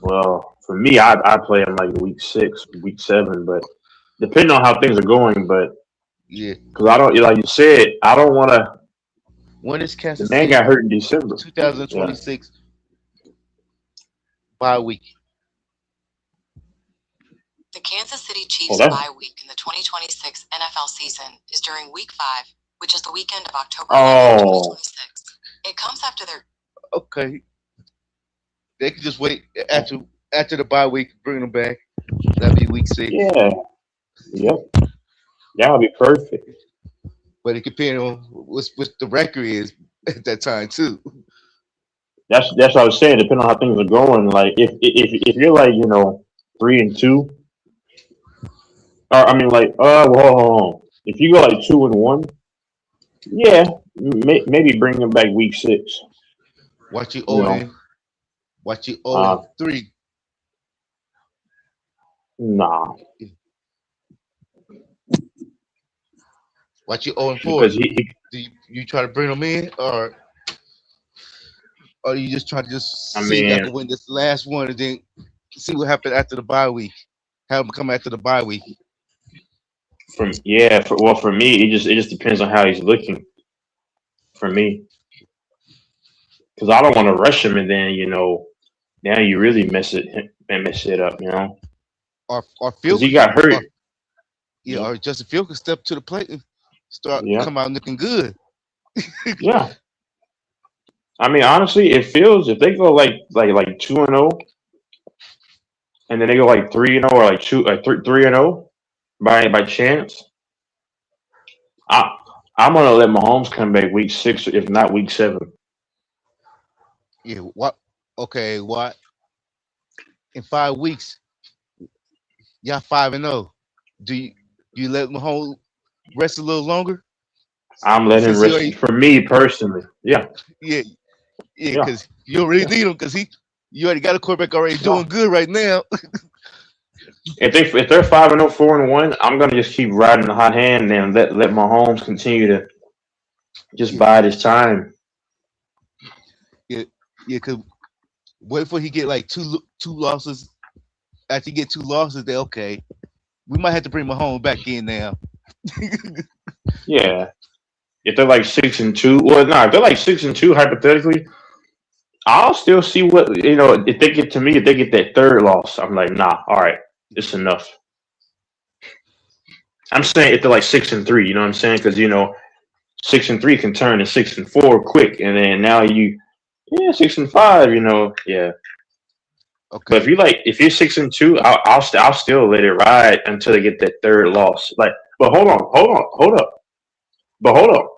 Well, for me, I play him like week 6, week 7, but depending on how things are going. But yeah. because I don't like you said, I don't want to. When is The Kansas man City got hurt in December. Yeah. 2026 bye week? The Kansas City Well, Chiefs that's bye week in the 2026 NFL season is during Week 5, which is the weekend of October 11th, oh 2026. It comes after their Okay, they could just wait after the bye week, bring them back. That'd be week 6. yeah. Yep. That would be perfect. But it depends on what the record is at that time too. That's what I was saying. Depending on how things are going, like if you're like 3-2, or I mean like well, hold on. If you go like 2-1, yeah, maybe bring him back week 6. Watch you You 0 know, and watch you 0 uh, and 3. nah, Watch you 0 and 4. because he Do you try to bring them in, or you just try to just I see if y'all mean, can win this last one and then see what happened after the bye week? Have them come after the bye week. for me, it just depends on how he's looking. For me, because I don't want to rush him, and then now you really mess it up. Or Because Phil he could got hurt. or Justin Field could step to the plate and start Yeah, come out looking good. yeah. I mean, honestly, it feels if they go like 2-0, and then they go like 3-0 or like 3-0 by chance, I I'm gonna let Mahomes come back week 6, if not week 7. Yeah, what? Okay, what? In 5 weeks, y'all 5-0. Do you let Mahomes rest a little longer I'm letting him since he rest already? for me personally. Yeah, Yeah, yeah, yeah, because you don't really need him because you already got a quarterback already no. doing good right now. If they're 5-0, 4-1, I'm gonna just keep riding the hot hand and let Mahomes continue to just Yeah, bide his time. yeah, yeah. Because what if he get like two losses? After you get 2 losses, then okay, we might have to bring Mahomes back in now. Yeah, if they're like 6-2, well, no, if they're like 6-2, hypothetically, I'll still see if they get to me, if they get that third loss, I'm like, nah, all right, it's enough. I'm saying if they're like 6-3, you know what I'm saying? Because 6-3 can turn to 6-4 quick, and then now 6-5, yeah. But Okay, if you're 6-2, I'll still let it ride until they get that third loss. Like, but hold up. But hold up.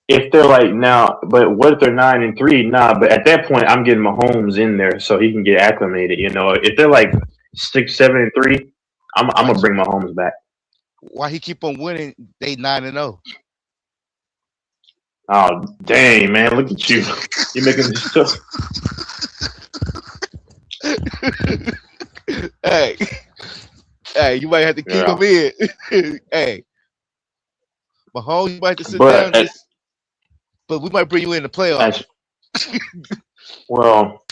If they're like now, but what if they're 9-3? Nah, but at that point, I'm getting Mahomes in there so he can get acclimated. If they're like 6, 7-3, I'm gonna watch bring Mahomes back. why he keep on winning. They 9-0. Oh dang, man! Look at you. You're making this stuff. Hey, hey, you might have to keep Yeah, him in. Hey, Mahomes, you might have to sit down. but But we might bring you in the playoffs. as well,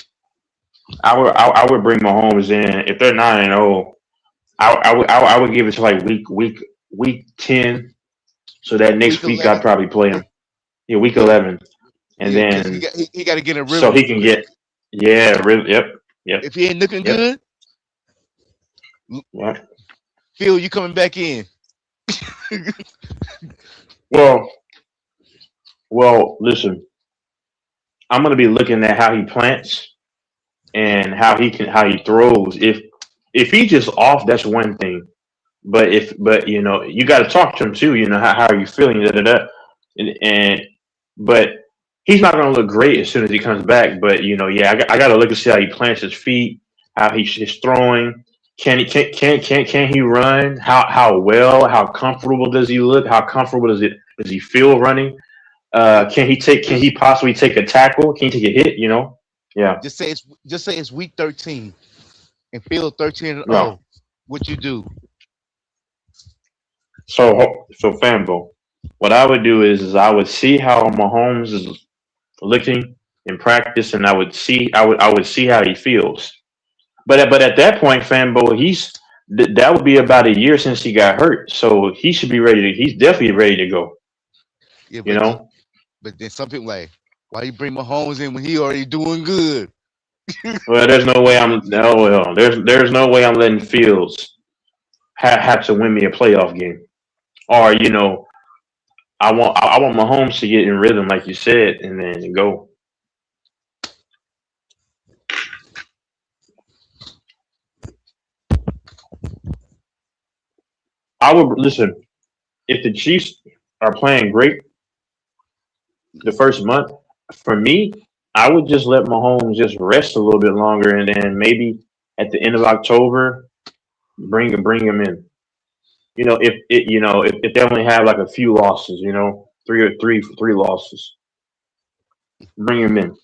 I would bring Mahomes in if they're 9-0. I would give it to like week 10. So that Week next week I'd 11. probably play him. Yeah, week Yeah, 11, and yeah, because then he got to get a so rhythm. he can get. Yeah, really. Yep. Yep. If he ain't looking Yep. good, Yep. Phil, you coming back in? Well, listen. I'm gonna be looking at how he plants and how he throws. If he just off, that's one thing. But you got to talk to him too. How are you feeling? Da, da, da. But he's not going to look great as soon as he comes back. But yeah, I got to look and see how he plants his feet, how he's throwing. Can he run? How well? How comfortable does he look? How comfortable does he feel running? Can he possibly take a tackle? Can he take a hit? Yeah. Just say it's week 13 and Phil 13-0. Yeah. What you do? So Fambo, what I would do is I would see how Mahomes is looking in practice, and I would see how he feels. But at that point, Fambo, that would be about a year since he got hurt, so he should be ready to. He's definitely ready to go. Yeah, You know. but then some people like, why you bring Mahomes in when he already doing good? Well, there's no way there's no way I'm letting Fields have to win me a playoff game, or I want Mahomes to get in rhythm, like you said, and then go. I would listen if the Chiefs are playing great the first month. For me, I would just let Mahomes just rest a little bit longer, and then maybe at the end of October, bring him in. If they only have like a few losses, three losses, bring him in.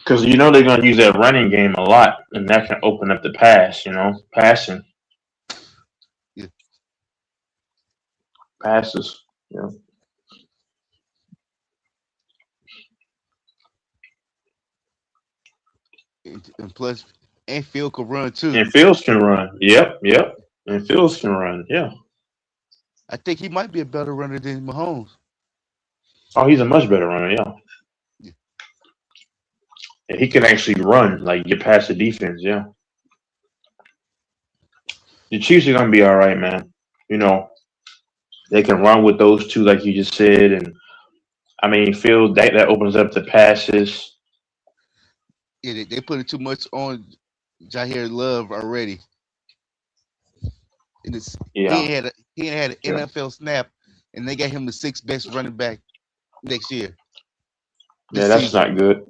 Because they're going to use that running game a lot, and that can open up the pass. Passing Yeah. passes. And plus, and Phil could run too. And Fields can run. Yep. And Fields can run. Yeah. I think he might be a better runner than Mahomes. Oh, he's a much better runner. Yeah. And he can actually run, like get past the defense. Yeah. The Chiefs are going to be all right, man. They can run with those two, like you just said, and I mean, Field that opens up the passes. Yeah, they put too much on Jair Love already. And Yeah. he ain't had an NFL snap, and they got him the sixth best running back next year. Yeah, that's season. Not good.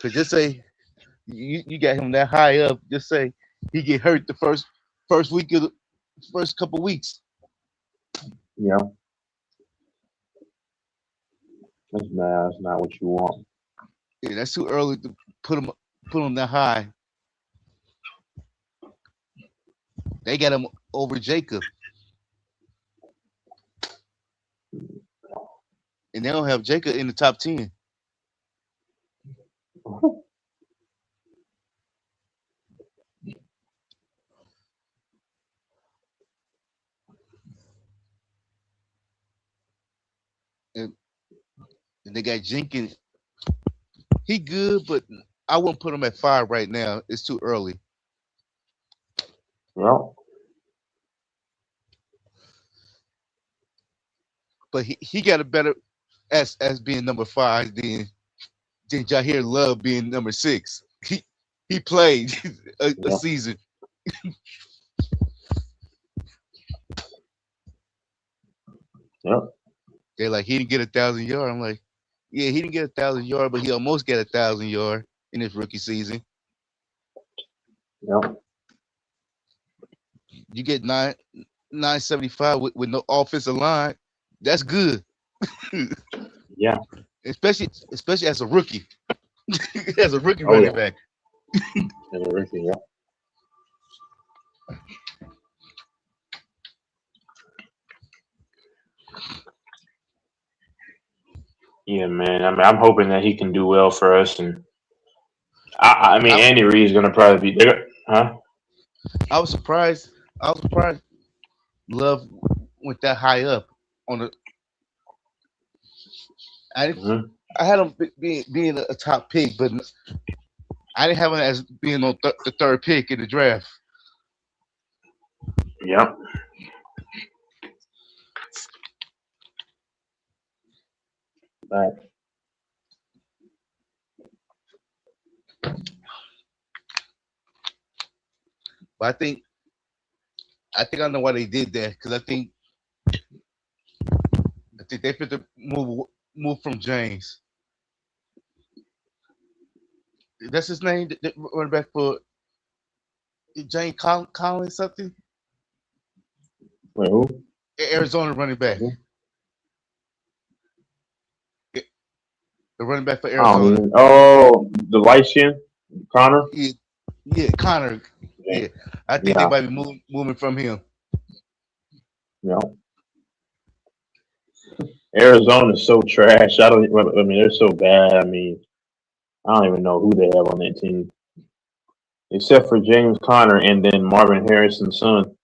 Cause just say you got him that high up. Just say he get hurt the first week of the first couple weeks. Yeah. That's not what you want. Yeah, that's too early to put him that high. They got him over Jacob. And they don't have Jacob in the top 10. And they got Jenkins. He good, but I wouldn't put him at 5 right now. It's too early. Well, but he got a better as being number 5 than Jair Love being number 6. He played a season. Yep. They're like, he didn't get 1,000 yards. I'm like, yeah, he didn't get 1,000 yards, but he almost got 1,000 yards in his rookie season. Yep. You get 975 with no offensive line. That's good. Yeah. Especially as a rookie. As a rookie running back. As a rookie, yeah. Yeah, man. I mean, I'm hoping that he can do well for us, and I mean, Andy Reid's gonna probably be there, huh? I was surprised. I was surprised. Love went that high up on the. Mm-hmm. I had him being a top pick, but I didn't have him as being on the third pick in the draft. Yep. Right. But I know why they did that because I think they fit to move from James. That's his name. Running back for James Collins something. Wait, who? Arizona running back. The running back for Arizona. The light skin, Connor. Yeah, Connor. Yeah, I think they might be moving from him. Yeah. Arizona's so trash. I mean, they're so bad. I mean, I don't even know who they have on that team, except for James Conner and then Marvin Harrison's son.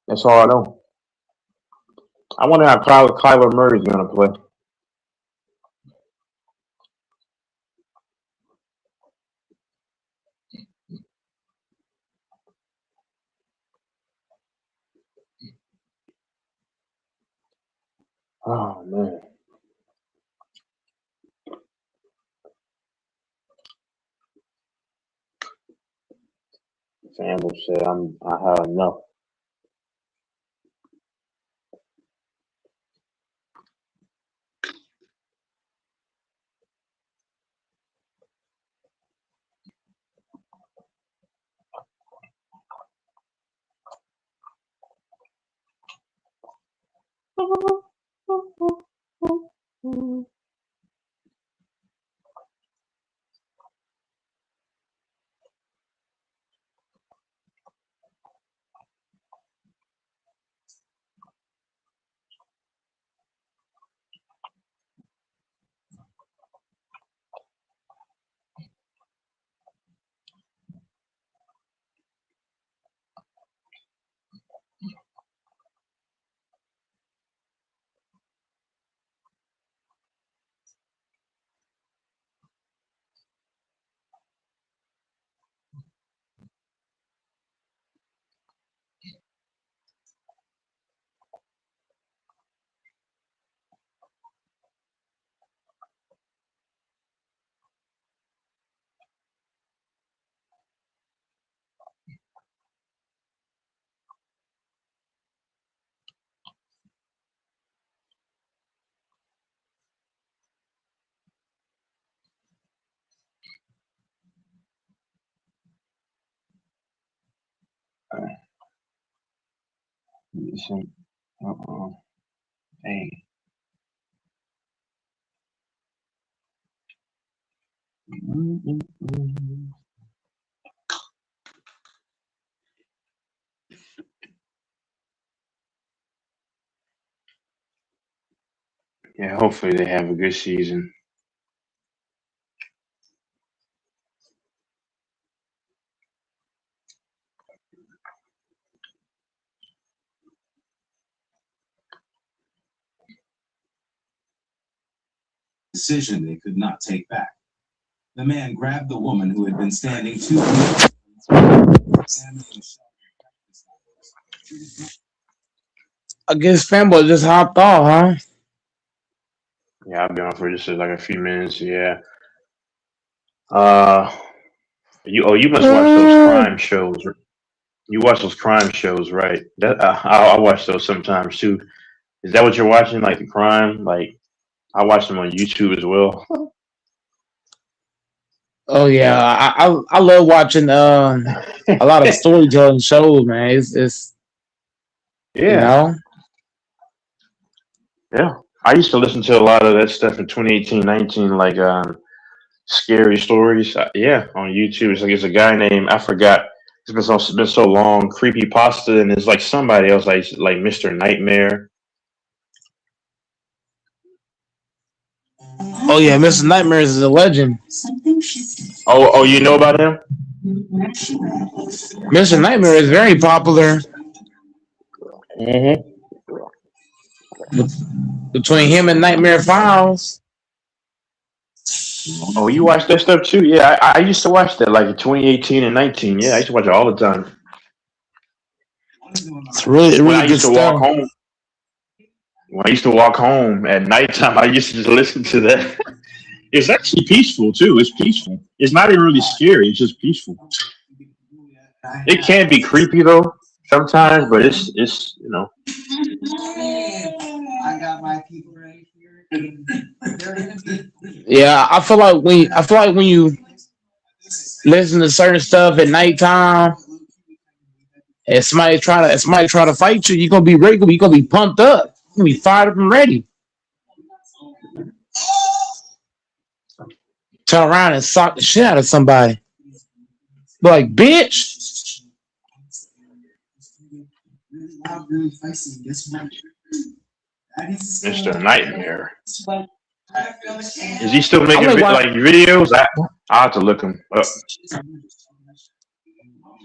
That's all I know. I wonder how Kyler Murray's going to play. Oh man. Campbell said, I had enough. Hey. Yeah, hopefully they have a good season. Decision they could not take back. The man grabbed the woman who had been standing 2 meters. I guess fanboy just hopped off, huh? Yeah, I'll be on for just like a few minutes. Yeah. You must watch those crime shows. You watch those crime shows, right? That I watch those sometimes too. Is that what you're watching? Like the crime? Like I watch them on YouTube as well. Oh yeah, I love watching a lot of storytelling shows, man. It's you Yeah. know. Yeah. I used to listen to a lot of that stuff in 2018, 19, like scary stories. Yeah, on YouTube. It's a guy named, I forgot. It's been so long. Creepy Pasta, and it's like somebody else, like Mr. Nightmare. Oh yeah, Mr. Nightmares is a legend. Oh, you know about him? Mr. Nightmare is very popular. Mm-hmm. Between him and Nightmare Files. Oh, you watch that stuff too? Yeah, I used to watch that like in 2018 and 19. Yeah, I used to watch it all the time. It's really, When I really good used to walk stuff. home, when I used to walk home at nighttime, I used to just listen to that. It's actually peaceful too. It's peaceful. It's not even really scary. It's just peaceful. It can be creepy though sometimes, but it's you know. I got my people right here. Yeah, I feel like when you listen to certain stuff at nighttime, and somebody try to fight you, you're gonna be ready. You're gonna be pumped up. You're gonna be fired up and ready. Turn around and sock the shit out of somebody. Be like, bitch. Mr. Nightmare. Is he still making like videos? I have to look him up.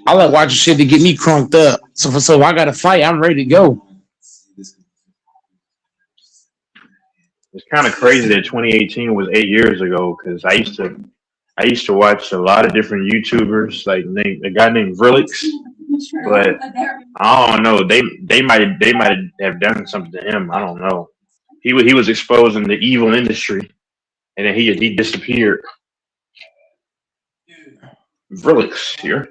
I like watching shit to get me crunked up. So if I got to fight, I'm ready to go. It's kind of crazy that 2018 was 8 years ago because I used to watch a lot of different YouTubers, like a guy named Vrillix, but I don't know. They might have done something to him. I don't know. He was exposing the evil industry, and then he disappeared. Vrillix here.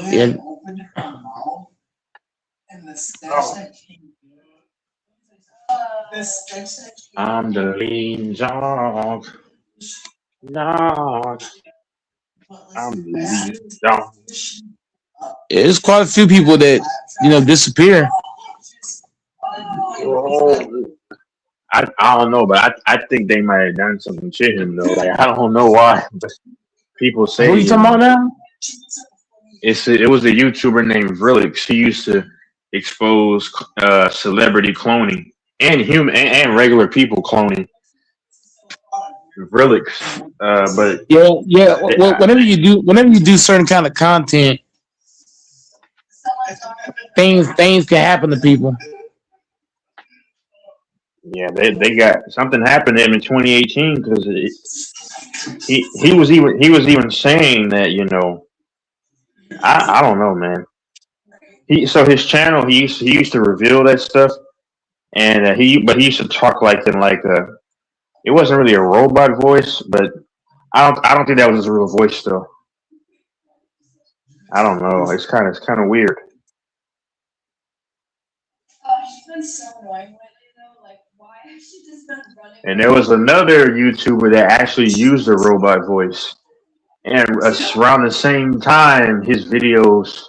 Yeah. I'm the lead dog. Dog. I'm the lead dog. There's quite a few people that disappear. I don't know, but I think they might have done something to him though. Like I don't know why, but people say. Who are you talking about now? It was a YouTuber named Vrillix. He used to expose celebrity cloning and human and regular people cloning. Vrillix, but yeah. Well, whenever you do certain kind of content, things can happen to people. Yeah, they got something happened to him in 2018 because he was even saying that I don't know, man. His channel he used to reveal that stuff, and he used to talk like in like a it wasn't really a robot voice, but I don't think that was his real voice though. I don't know. It's kind of weird. And there was another YouTuber that actually used a robot voice, and around the same time, his videos.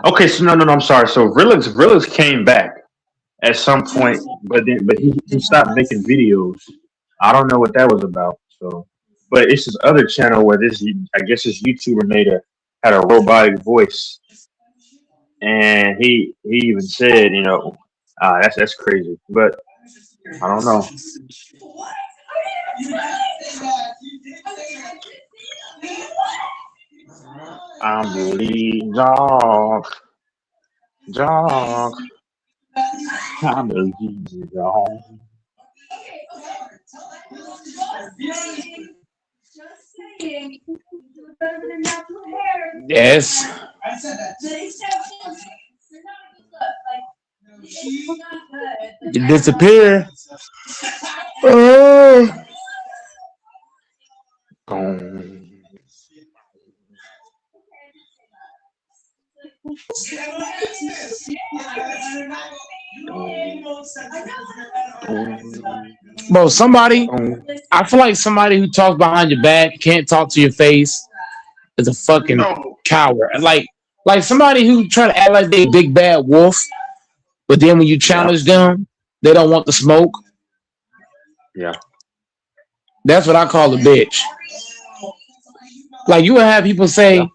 Okay, so no, I'm sorry. So Vrillix came back at some point, but he stopped making videos. I don't know what that was about. So, but it's this other channel where this YouTuber had a robotic voice, and he even said, that's crazy, but I don't know. I'm the lead dog. Dog. I'm the lead dog. Yes. You disappear. Bro, I feel like somebody who talks behind your back, can't talk to your face, is a fucking coward. Like somebody who try to act like they big bad wolf, but then when you challenge them, they don't want the smoke. Yeah. That's what I call a bitch. Like you would have people say,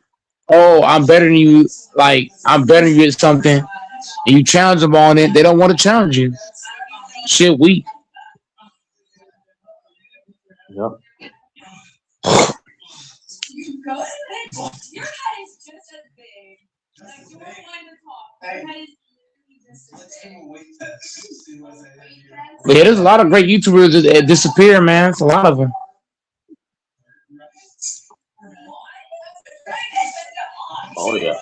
"Oh, I'm better than you." Like I'm better than you at something, and you challenge them on it. They don't want to challenge you. Shit, weak. Yep. You go ahead. Your head is just as big. Like you won't find the top. Your head is just as big. But yeah, there's a lot of great YouTubers that disappear, man. It's a lot of them. Oh yeah.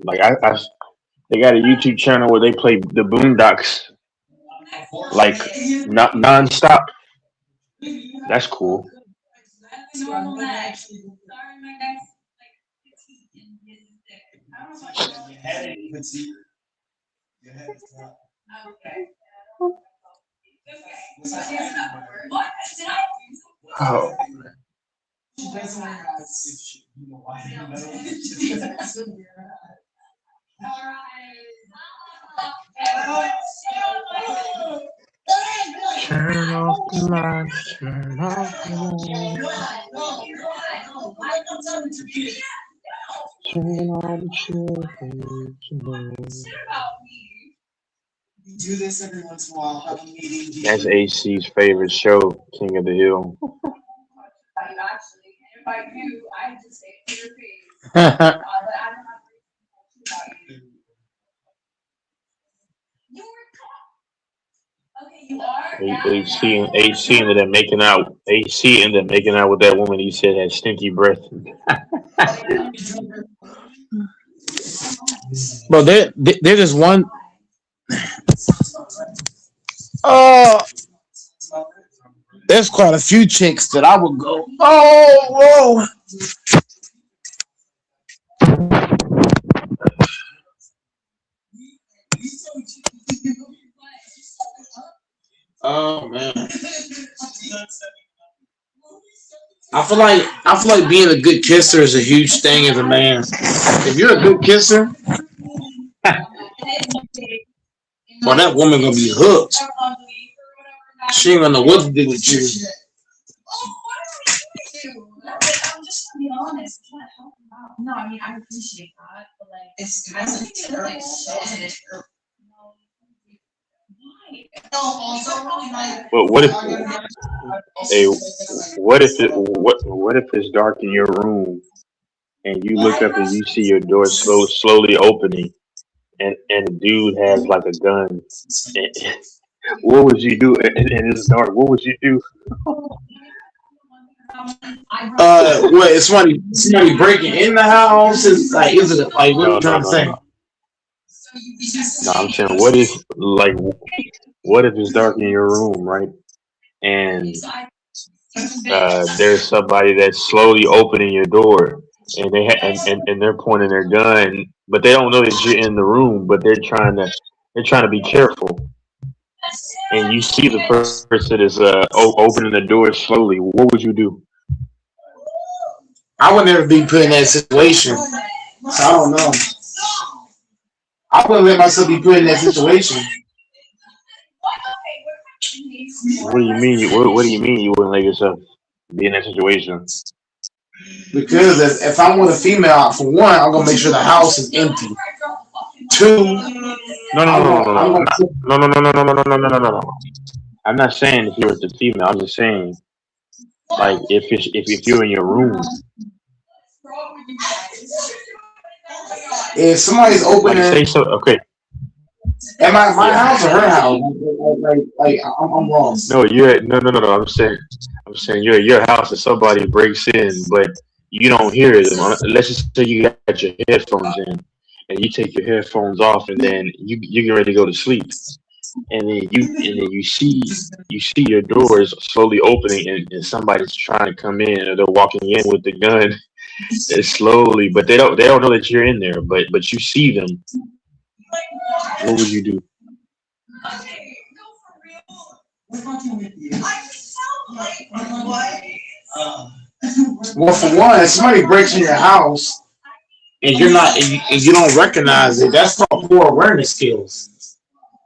Like they got a YouTube channel where they play the Boondocks like not non-stop. That's cool. Oh. Turn off the lights, turn off the turn on the children. We do this every once in a while. Have a meeting. That's AC's favorite show, King of the Hill. Actually, if I do, I just say it to your face. But I don't have to you. Okay, you are. AC ended up making out. AC ended up making out with that woman he said had stinky breath. Bro, there's just one. Oh, there's quite a few chicks that I would go. Oh, whoa. Oh man. I feel like being a good kisser is a huge thing as a man. If you're a good kisser, well, that woman gonna be hooked. She ain't gonna know what to do with you. I'm just gonna be honest. No, I mean I appreciate that, but like it's But what if it's dark in your room and you look up and you see your door slowly opening and the dude has like a gun? What would you do? And it's dark. What would you do? What is somebody breaking in the house? Is it like what are you trying to say? No, I'm saying what if it's dark in your room, right? And there's somebody that's slowly opening your door, and and they're pointing their gun, but they don't know that you're in the room, but they're trying to be careful. And you see the person is opening the door slowly. What would you do? I would never be put in that situation. I don't know. I wouldn't let myself be put in that situation. What do you mean? What do you mean you wouldn't let yourself be in that situation? Because if I'm with a female, for one, I'm gonna make sure the house is empty. Two, no. I'm not saying if you're with the female. I'm just saying, like, if you're in your room. If somebody's opening, like, say so. Okay. Am I my house or her house? Like I'm wrong. No, no. I'm saying you're at your house and somebody breaks in, but you don't hear them. Let's just say you got your headphones in, and you take your headphones off, and then you get ready to go to sleep, and then you see your doors slowly opening, and somebody's trying to come in, or they're walking in with the gun, slowly, but they don't know that you're in there, but you see them. What would you do? Well, for one, if somebody breaks in your house and you're not and you don't recognize it, that's called poor awareness skills.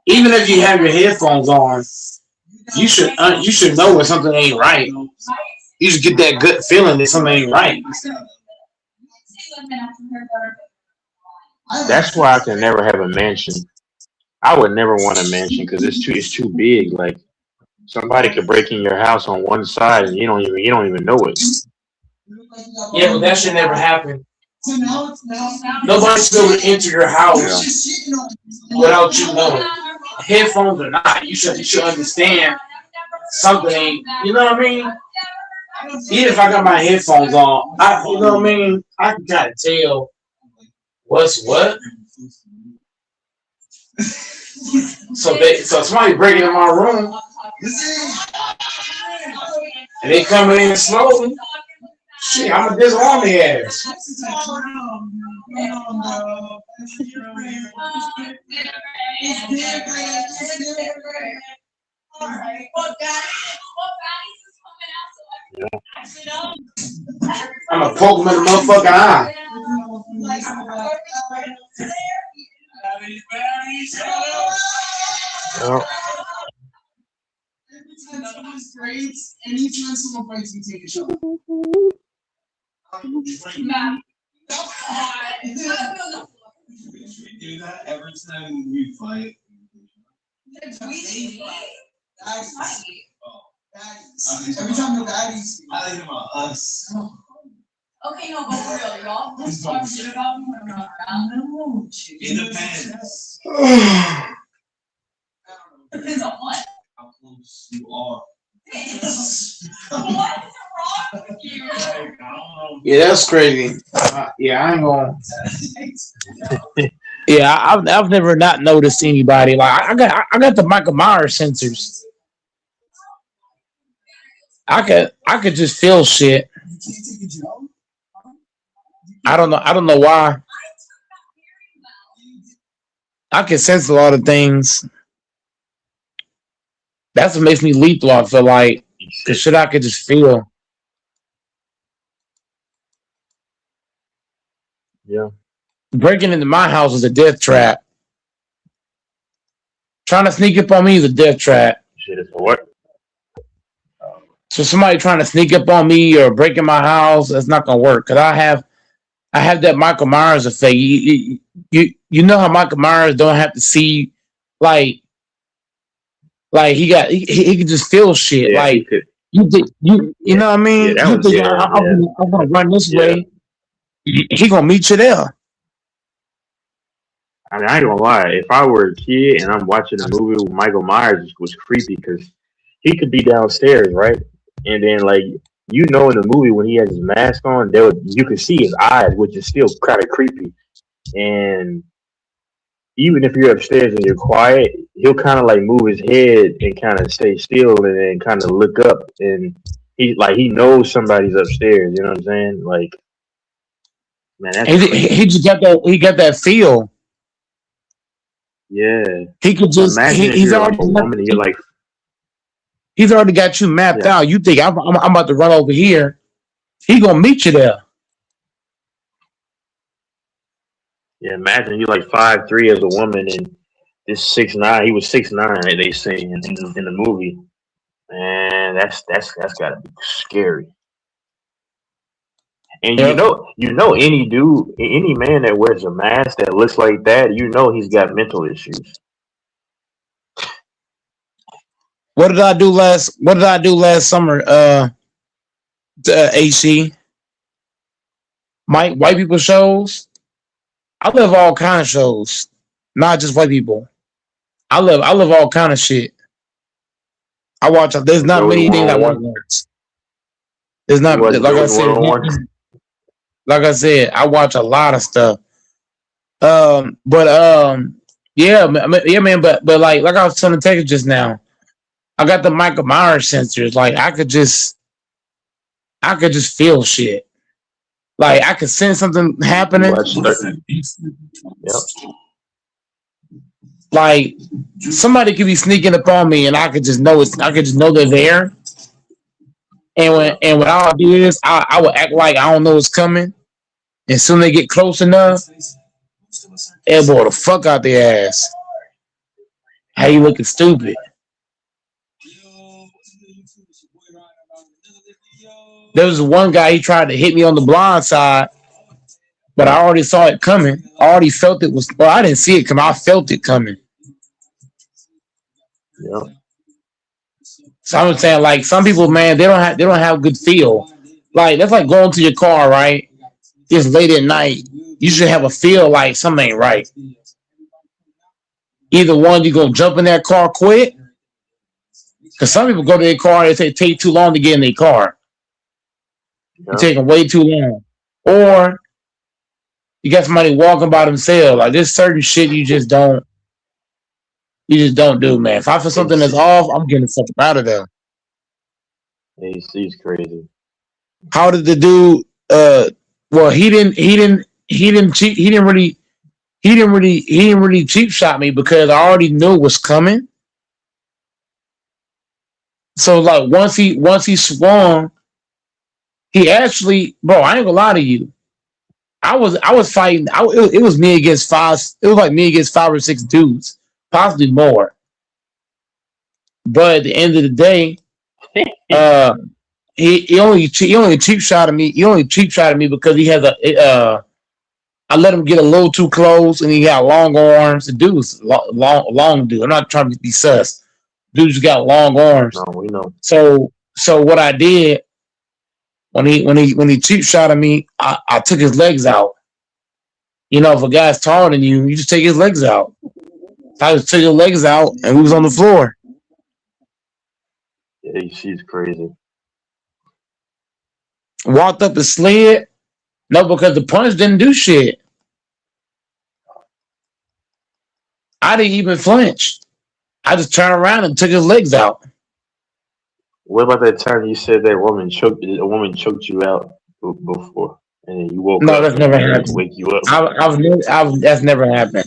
Even if you have your headphones on, you should know when something ain't right. You should get that gut feeling that something ain't right. That's why I can never have a mansion. I would never want a mansion because it's too big. Like somebody could break in your house on one side and you don't even know it. Yeah, but that should never happen. Nobody should be able to enter your house without you knowing. Headphones or not, you should understand something ain't. You know what I mean? Even if I got my headphones on, you know what I mean? I can kind of tell what's what. So somebody breaking in my room and they coming in slowly. Shit, I'm gonna disarm their ass. I'm gonna poke him in the motherfucking eye. Well, Anytime someone fights, you take a shot. We do that every time we fight. Every time the baddies, I think about us. Okay, no, but for real, y'all. Let's talk shit about me when I'm not around them. It depends. Depends on what? How close you are. What is wrong with you? Yeah, that's crazy. Yeah, I ain't gonna. Yeah, I've never not noticed anybody like I got the Michael Myers sensors. I could just feel shit. I don't know why. I can sense a lot of things. That's what makes me lethal. I feel like the shit I could just feel. yeah. Breaking into my house is a death trap. Trying to sneak up on me is a death trap. Shit is what? So somebody trying to sneak up on me or break in my house, that's not gonna work. Cause I have that Michael Myers effect. You know how Michael Myers don't have to see like he can just feel shit. Yeah, he Like could. you know what I mean? Yeah, that You was think I'm gonna run this yeah. way? He gonna meet you there. I mean, I ain't gonna lie. If I were a kid and I'm watching a movie with Michael Myers, it was creepy because he could be downstairs, right? And then, like, in the movie when he has his mask on, you could see his eyes, which is still kind of creepy. And even if you're upstairs and you're quiet, he'll kind of like move his head and kind of stay still and then kind of look up. And he knows somebody's upstairs. You know what I'm saying? Like, man, that's creepy. He just got that feel. Yeah. He could just imagine if he's you're already a woman and you're like, he's already got you mapped out. You think I'm about to run over here? He gonna meet you there. yeah, imagine you're like 5'3" as a woman and this 6'9". He was 6'9", they say in the movie. Man, that's gotta be scary. And Yep. any dude, any man that wears a mask that looks like that, he's got mental issues. What did I do last summer? AC. White people shows. I love all kind of shows, not just white people. I love all kind of shit. I watch. There's not Joey many things I want to 101. watch. There's not You watch like I Joey said. 101? Like I said, I watch a lot of stuff. Yeah, man. But like I was telling Texas just now, I got the Michael Myers sensors. Like I could just feel shit. Like I could sense something happening. Yep. Like somebody could be sneaking up on me, and I could just know I could just know they're there. And when all I do is I will act like I don't know what's coming. And soon they get close enough, elbow the fuck out their ass. How you looking stupid? There was one guy, he tried to hit me on the blind side, but I already saw it coming. I already felt it was. Well, I didn't see it coming. I felt it coming. Yeah. So I'm saying, like, some people, man, they don't have good feel. Like, that's like going to your car, right? It's late at night. You should have a feel like something ain't right. Either one, you gonna jump in that car quick, because some people go to their car and they take too long to get in their car. You're Yeah. taking way too long. Or you got somebody walking by themselves. Like, there's certain shit you just don't do, man. If I feel something that's off, I'm getting the fuck out of there. AC's crazy. How did the dude? Well, he didn't really cheap shot me because I already knew it was coming. So like once he swung, he actually, bro, I ain't gonna lie to you. I was fighting. It was me against five. It was like me against 5 or 6 dudes, possibly more. But at the end of the day, uh, he only cheap shot at me. He only cheap shot at me because he has I let him get a little too close, and he got long arms. The dude's long dude. I'm not trying to be sus. Dude's got long arms. No, we know. So what I did when he cheap shot at me, I took his legs out. You know, if a guy's taller than you just take his legs out. I just took his legs out, and we was on the floor. AC's crazy. Walked up and slid. No, because the punch didn't do shit. I didn't even flinch. I just turned around and took his legs out. What about that time you said that a woman choked you out before, and then you woke No, up that's and never they had to happened. wake you up? That's never happened.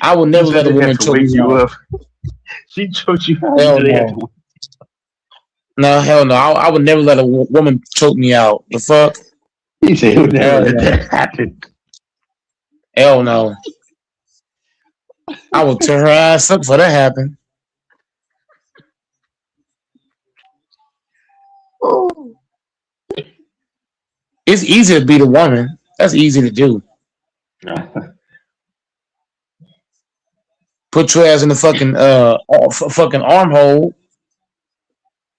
I would You never said let a they had woman to choke wake me you out. up. She choked you out. Hell They had to no. No, hell no. I would never let a woman choke me out. The fuck? He said he would never Hell let no. that happen. Hell no. I would tear her ass up for that happen. It's easy to beat a woman. That's easy to do. Put your ass in the fucking armhole.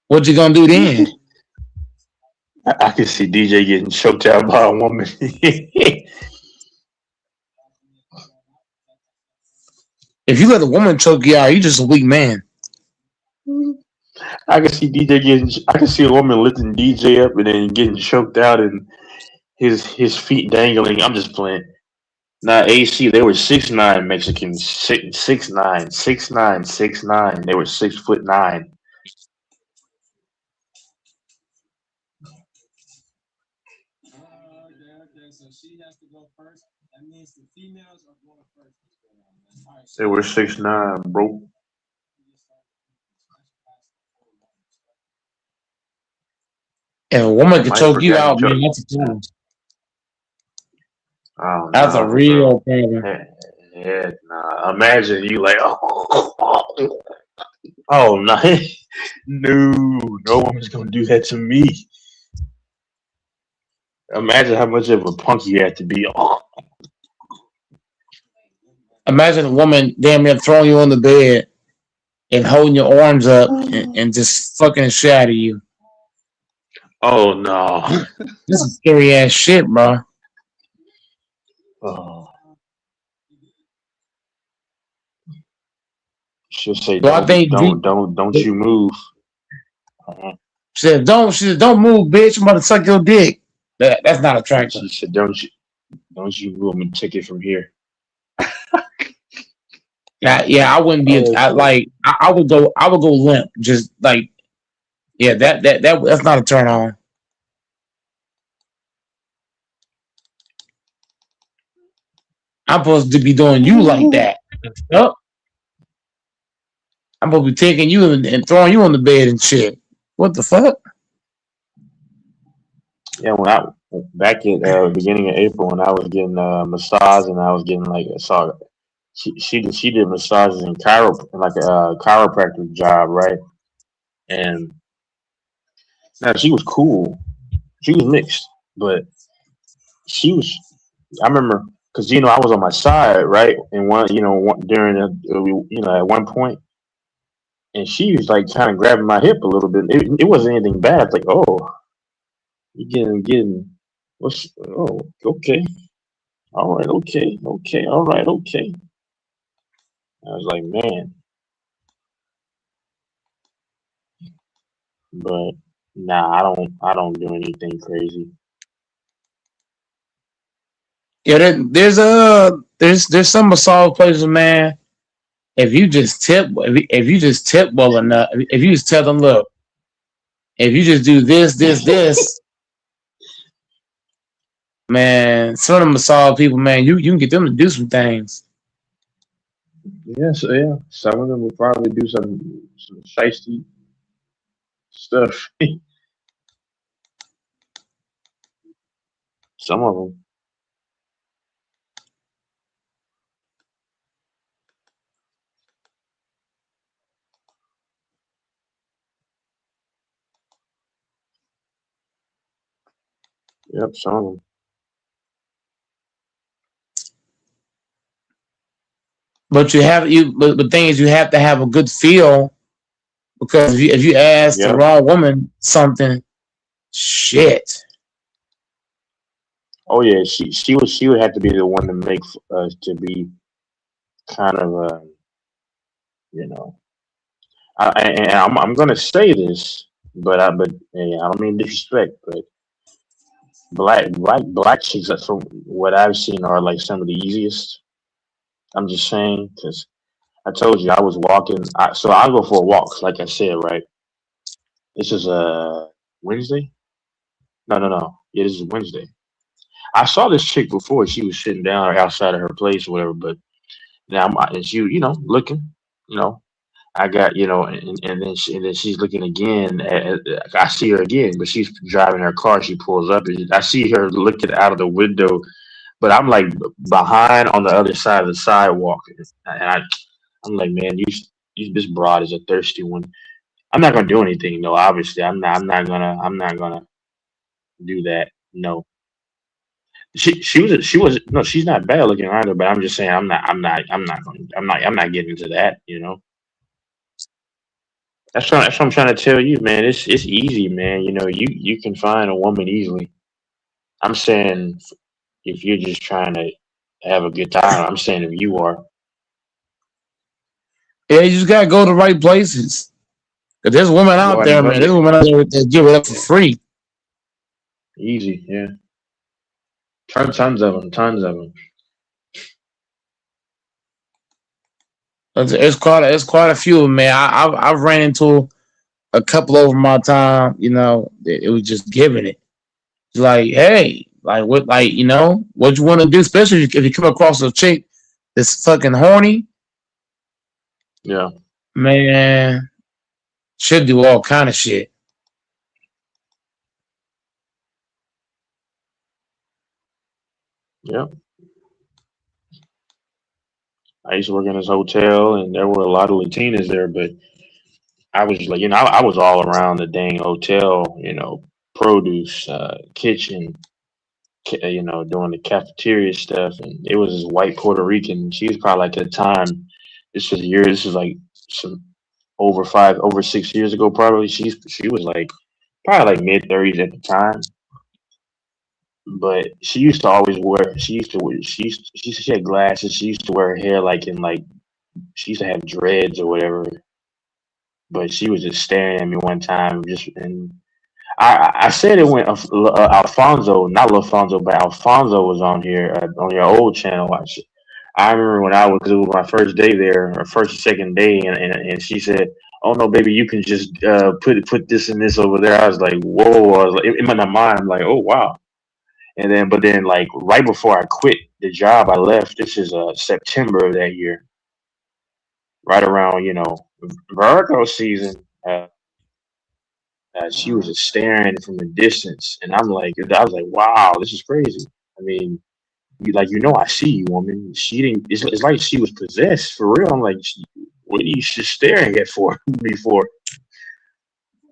What you gonna do then? I can see DJ getting choked out by a woman. If you let a woman choke you out, you just a weak man. I can see DJ getting. I can see a woman lifting DJ up and then getting choked out and his feet dangling. I'm just playing. Now AC, they were 6'9" Mexicans, 6'9", 6'9", 6'9". They were 6'9". They were 6'9", bro. If a woman can Mike choke you forgot he out, man, choked. that's a problem. Oh That's a no, bro. real problem. Yeah, nah. Imagine you like, oh no, no woman's gonna do that to me. Imagine how much of a punk you have to be. Imagine a woman damn near throwing you on the bed and holding your arms up and just fucking the shit out of you. Oh no. This is scary ass shit, bro. Oh. She'll say, So I think don't you move. She said, don't move, bitch. I'm about to suck your dick. That's not attractive. She said, don't you move. I'm gonna take it from here. Yeah, I wouldn't be. I would go limp. Just like, yeah, that's not a turn on. I'm supposed to be doing you like that. Yup. I'm supposed to be taking you and throwing you on the bed and shit. What the fuck? Yeah, when I back in beginning of April when I was getting massage and I was getting like she did massages in like a chiropractic job, right? And now she was cool. She was mixed, but she was. I remember because I was on my side, right? And during at one point. and she was like kind of grabbing my hip a little bit. It wasn't anything bad. It's like, oh, you getting what's oh okay, all right, okay, all right, okay. I was like, man, but nah, I don't do anything crazy. Yeah, there's some massage places, man. If you just tip, if you just tip well enough, if you just tell them, look, if you just do this, man, some of the massage people, man, you can get them to do some things. Yeah, so yeah, some of them will probably do some shiesty stuff. Some of them. Yep, some of them. But but the thing is, you have to have a good feel because if you ask the Yep. wrong woman something, shit. Oh yeah, she would have to be the one to make to be kind of you know. And I'm gonna say this, but yeah, I don't mean disrespect, but black chicks, from what I've seen, are like some of the easiest. I'm just saying because I told you I was walking. So I go for walks, like I said, right? This is Wednesday. No, no, no. Yeah, this is Wednesday. I saw this chick before. She was sitting down outside of her place or whatever, but now and she, looking, you know. I got, and then she's looking again. I see her again, but she's driving her car. She pulls up, and I see her looking out of the window, but I'm like behind on the other side of the sidewalk, and I'm like, man, this broad is a thirsty one. I'm not gonna do anything, though. Obviously, I'm not gonna do that. No, she was no, she's not bad looking either. But I'm just saying, I'm not getting into that. That's what I'm trying to tell you, man. It's easy, man. You can find a woman easily. I'm saying if you're just trying to have a good time. I'm saying if you are. Yeah, you just gotta go to the right places. Cause there's women Go out out and there, man. hunt There's it. women out there that give it up for free. Easy, yeah. Tons of them, tons of them. It's quite a few, man. I've ran into a couple over my time. It was just giving it. Like, hey, like what, like what you want to do, especially if you come across a chick that's fucking horny, Yeah, man. Should do all kind of shit. yeah. I used to work in this hotel, and there were a lot of Latinas there, but I was just like, I was all around the dang hotel, produce, kitchen, doing the cafeteria stuff, and it was this white Puerto Rican. She was probably like at the time, this was like some over 6 years ago, probably. She was like probably like mid-30s at the time, but she used to always wear. She used to wear. She had glasses. She used to wear her hair like in like she used to have dreads or whatever. But she was just staring at me one time, and I said it when Alfonso, not Alfonso, but Alfonso was on here on your old channel. I remember when I was, because it was my first day there, or first second day, and she said, "Oh no, baby, you can just put this and this over there." I was like, "Whoa!" I was like, in my mind, I'm like, "Oh wow!" But then, like right before I quit the job, I left. This is September of that year, right around Virgo season. She was just staring from a distance, and I was like, wow, this is crazy. I mean, I see you, woman. She didn't. It's like she was possessed for real. I'm like, what are you just staring at for me for?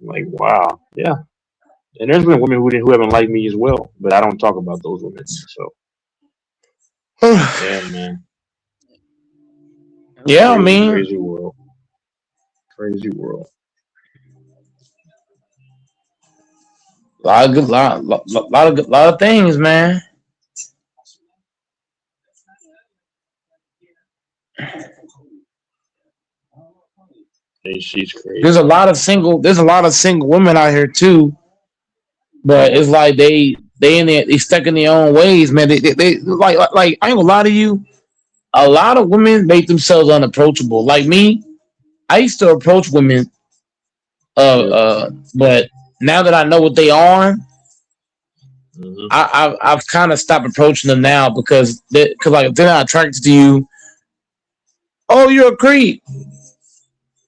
I'm like, wow, yeah. And there's been women who haven't liked me as well, but I don't talk about those women. So yeah, man, Yeah, I crazy, mean, crazy world. Crazy world. Lot of good, lot of things, man. She's crazy. There's a lot of single women out here too, but it's like they stuck in their own ways, man. They like I ain't gonna lie to you. A lot of women make themselves unapproachable. Like me, I used to approach women, but now that I know what they are, I've kind of stopped approaching them now because like if they're not attracted to you, oh, you're a creep,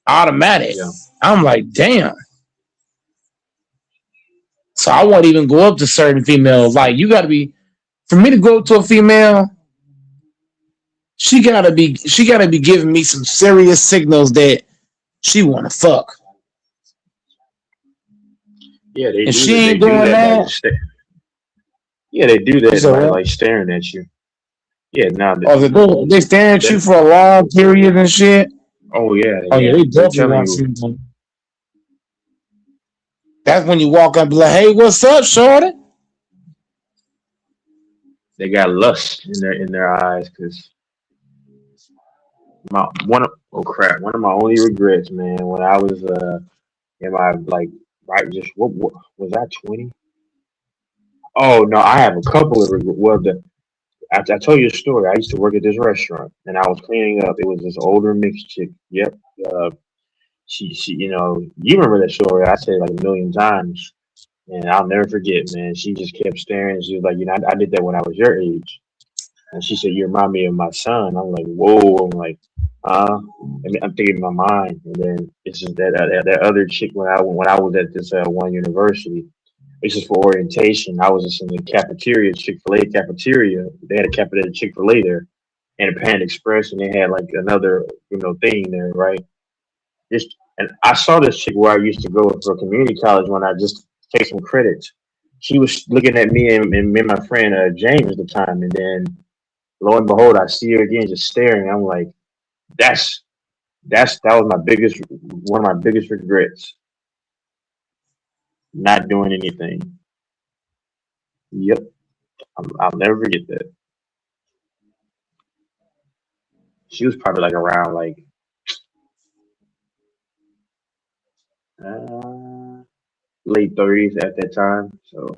automatic. Yeah. I'm like, damn. So I won't even go up to certain females. Like you got to be, for me to go up to a female, she gotta be giving me some serious signals that she want to fuck. Yeah, they and do. She They ain't do doing that. that. Yeah, they do that So by what? like staring at you. Yeah, now They stare at you for a long period and shit. Oh yeah, Oh yeah, they They're definitely telling want you. something. That's when you walk up and be like, "Hey, what's up, shorty?" They got lust in their eyes because one of my only regrets, man, when I was in my like right just what was I 20? Oh no, I have a couple of regrets. Well, I told you a story. I used to work at this restaurant and I was cleaning up. It was this older mixed chick. Yep. Uh, she you remember that story? I said it like a million times. And I'll never forget, man. She just kept staring. She was like, I did that when I was your age. And she said, you remind me of my son. I'm like, whoa. I'm like, and I'm thinking in my mind. And then it's just that other chick when I was at this one university. This is for orientation. I was just in the cafeteria, Chick-fil-A cafeteria. They had a cafeteria Chick-fil-A there and a Panda Express, and they had like another thing there, right? And I saw this chick where I used to go for community college when I just take some credits. She was looking at me and me and my friend James at the time, and then lo and behold, I see her again, just staring. I'm like, that was one of my biggest regrets, not doing anything. Yep, I'll never forget that. She was probably like around like uh, late 30s at that time. So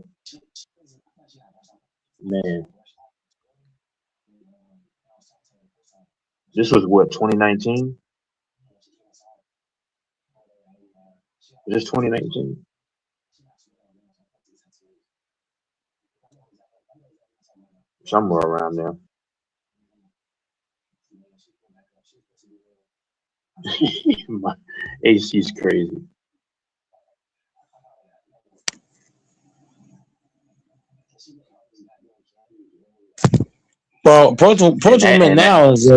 man, this was what 2019. This 2019. Somewhere around there. My AC's crazy. Well, approach women now is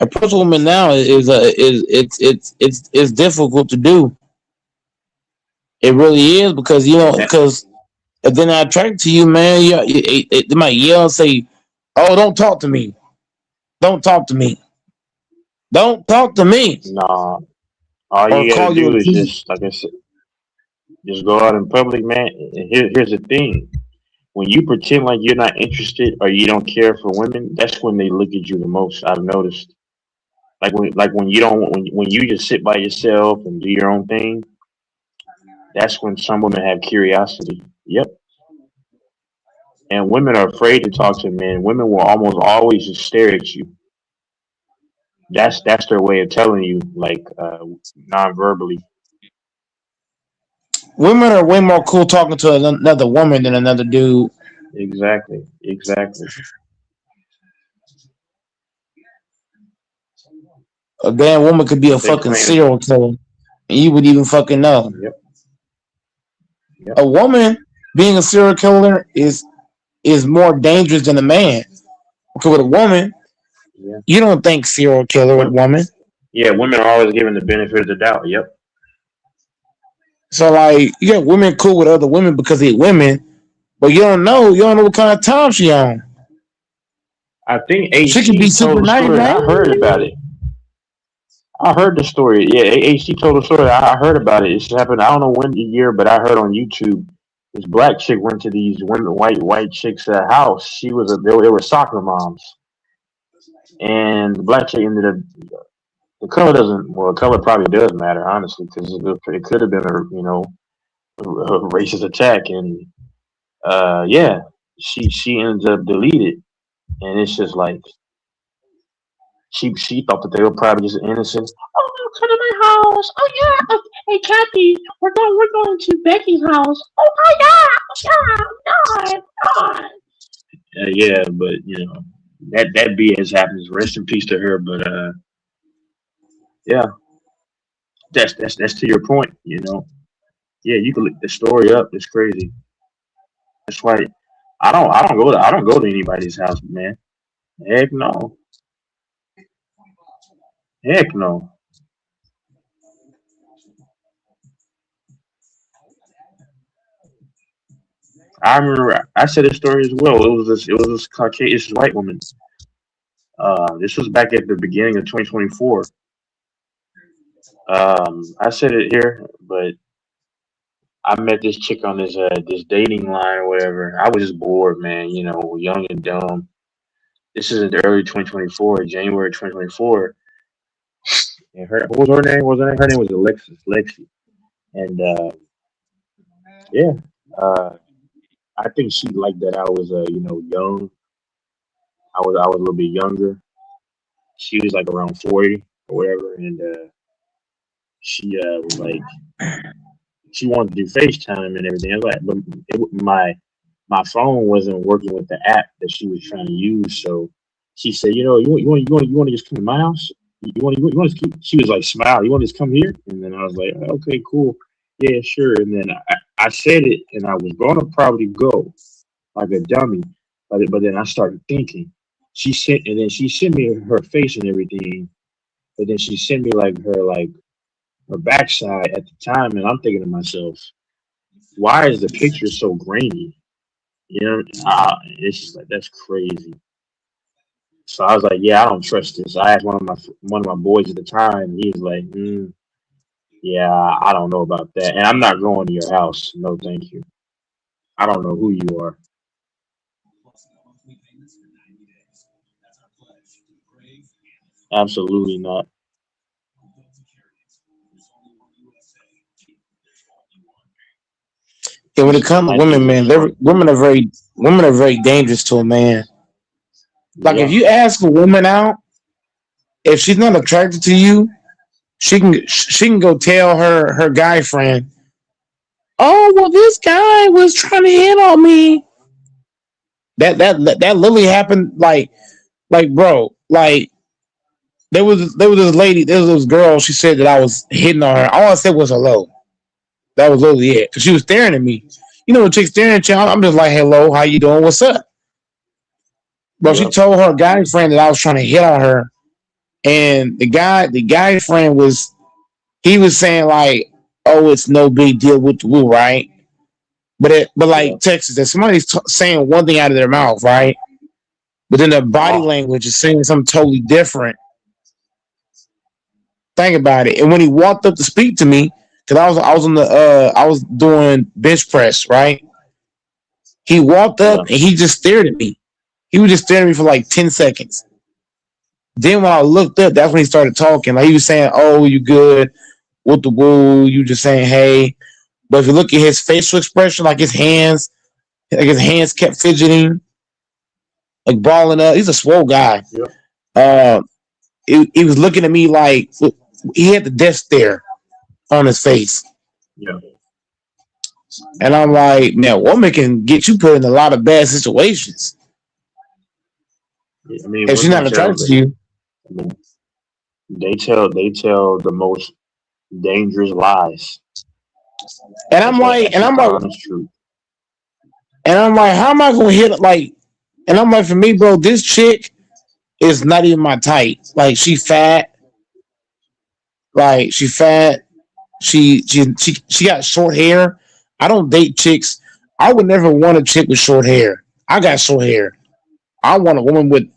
approach women now is it's difficult to do. It really is because because if they're not attracted to you, man, they might yell and say, "Oh, don't talk to me! Don't talk to me! Don't talk to me!" Nah, all Or you gotta call you a do is creep. just like I said, just go out in public, man. And here's the thing: when you pretend like you're not interested or you don't care for women, that's when they look at you the most. I've noticed. Like when you don't when you just sit by yourself and do your own thing, that's when some women have curiosity. Yep. And women are afraid to talk to men. Women will almost always just stare at you. That's their way of telling you, like non-verbally. Women are way more cool talking to another woman than another dude. Exactly. A damn woman could be a They fucking claim. serial killer, and you would even fucking know. Yep. A woman being a serial killer is more dangerous than a man. Because with a woman, Yeah. you don't think serial killer with a woman. Yeah, women are always given the benefit of the doubt. Yep. So like you got women cool with other women because they're women, but you don't know what kind of time she on. I think She can AC be super told a nice, story. like, I heard about it. I heard the story. Yeah, AC told the story. I heard about it. It's happened. I don't know when the year, but I heard on YouTube. This black chick went to these women, white chicks' house. She was they were soccer moms, and the black chick ended up. The color doesn't. Well, the color probably does matter, honestly, because it could have been a racist attack, and yeah, she ends up deleted, and it's just like she thought that they were probably just innocent. Oh, come to my house. Oh yeah. Hey Kathy, we're going to Becky's house. Oh my god. God. Yeah, but that BS happens. Rest in peace to her. But yeah, that's to your point. Yeah, you can look the story up. It's crazy. That's why I don't go to anybody's house, man. Heck no. Heck no. I remember I said a story as well. It was this Caucasian white woman. This was back at the beginning of 2024. I said it here, but I met this chick on this dating line or whatever. I was just bored, man. Young and dumb. This is in the early 2024, January 2024. And what was her name? Her name was Alexis, Lexi. And yeah, uh, I think she liked that I was, young. I was a little bit younger. She was like around 40 or whatever, and she was like she wanted to do FaceTime and everything. I was like, but my phone wasn't working with the app that she was trying to use, so she said, you want to just come to my house? You want to keep? She was like, smile. You want to just come here? And then I was like, okay, cool, yeah, sure. And then I said it, and I was gonna probably go like a dummy, but then I started thinking. She sent me her face and everything, but then she sent me her backside at the time, and I'm thinking to myself, why is the picture so grainy? It's just like that's crazy. So I was like, yeah, I don't trust this. I asked one of my boys at the time, and he was like, yeah, I don't know about that, and I'm not going to your house. No, thank you. I don't know who you are. Absolutely not. Yeah, when it comes to Like it women, man, was fun. women are very dangerous to a man. Like if Yeah, you ask a woman out, if she's not attracted to you, she can go tell her guy friend, oh well, this guy was trying to hit on me. That literally happened. Like bro, like there was this lady, there was this girl. She said that I was hitting on her. All I said was hello. That was literally it. Cause she was staring at me. When chicks staring at you, I'm just like, hello, how you doing? What's up? Bro, she yep, told her guy friend that I was trying to hit on her, and the guy friend he was saying like, oh, it's no big deal with the woo, right? But yeah. like Texas, if somebody's saying one thing out of their mouth, right? But then their body Oh, language is saying something totally different. Think about it. And when he walked up to speak to me, because I was doing bench press, right? He walked up yeah, and he just stared at me. He was just staring at me for like 10 seconds. Then when I looked up, that's when he started talking. Like he was saying, oh, you good? What the woo? You just saying, hey. But if you look at his facial expression, like his hands kept fidgeting, like balling up. He's a swole guy. yep, Uh, he was looking at me like he had the death stare on his face. yeah. And I'm like, man, woman can get you put in a lot of bad situations I mean, if she's women not attracted to you. I mean, they tell the most dangerous lies. And I'm That's the like, that's and just I'm the like, honest truth. and I'm like, how am I gonna hit it? Like, and I'm like, for me, bro, this chick is not even my type. Like, she fat. Like, she fat. She got short hair. I don't date chicks. I would never want a chick with short hair. I got short hair. I want a woman with.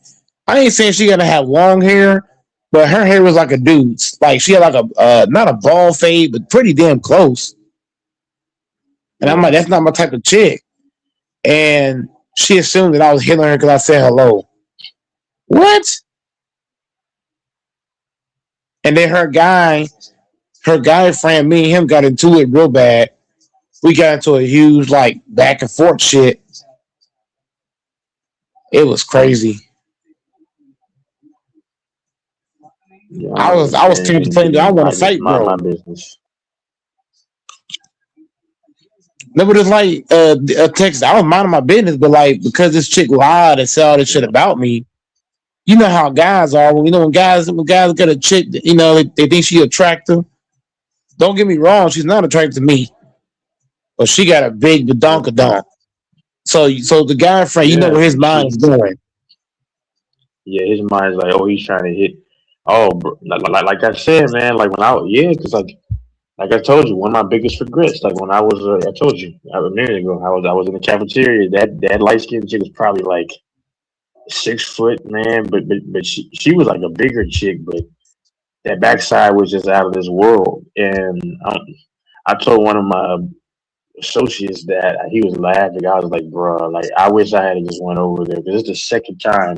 I ain't saying she gotta have long hair, but her hair was like a dude's. Like she had like a not a bald fade, but pretty damn close. And I'm like, that's not my type of chick. And she assumed that I was hitting her because I said hello. What? And then her guy friend, me and him got into it real bad. We got into a huge like back and forth shit. It was crazy. Yeah, I was contemplating, I want to fight, my bro. business. No, but it's like a text. I was minding my business, but like because this chick lied and said all this shit about me. You know how guys are. When guys get a chick, they think she attractive. Don't get me wrong, she's not attracted to me, but she got a big badonkadonk. So the guy friend, you know where his mind is going. Yeah, his mind's like, oh, he's trying to hit. Oh, bro, like I said, man, like when because like I told you, one of my biggest regrets, like when I was, I told you a minute ago, I was in the cafeteria. That light skinned chick was probably like 6 foot, man, but she was like a bigger chick, but that backside was just out of this world. And I told one of my associates that he was laughing. I was like, bro, like I wish I had just went over there because it's the second time.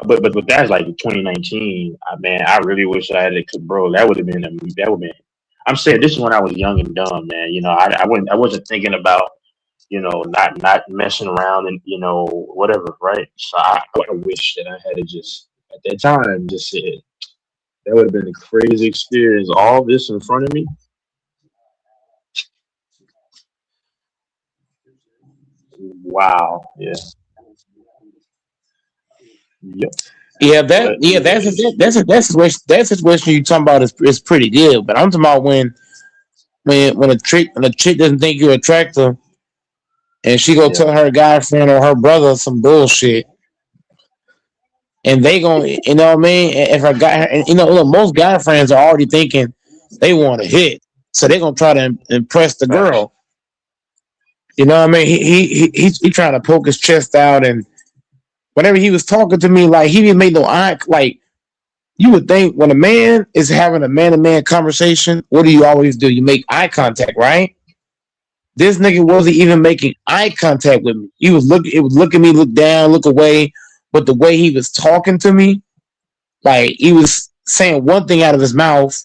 But that's like 2019. Man, I really wish I had it, 'cause, bro. That would have been. I'm saying this is when I was young and dumb, man. I wasn't thinking about not messing around and whatever, right? So I wish that I had it just at that time just said that would have been a crazy experience. All this in front of me. Wow. Yeah. Yep. Yeah, that situation you talking about is pretty good. But I'm talking about when a chick doesn't think you're attractive and she go tell her guy friend or her brother some bullshit, and they gonna, you know what I mean? If her guy, and look, most guy friends are already thinking they want to hit, so they gonna try to impress the girl. You know what I mean? He trying to poke his chest out, and whenever he was talking to me, like he didn't make no eye. Like you would think when a man is having a man to man conversation, what do you always do? You make eye contact, right? This nigga wasn't even making eye contact with me. He was looking. It was look at me, look down, look away. But the way he was talking to me, like he was saying one thing out of his mouth,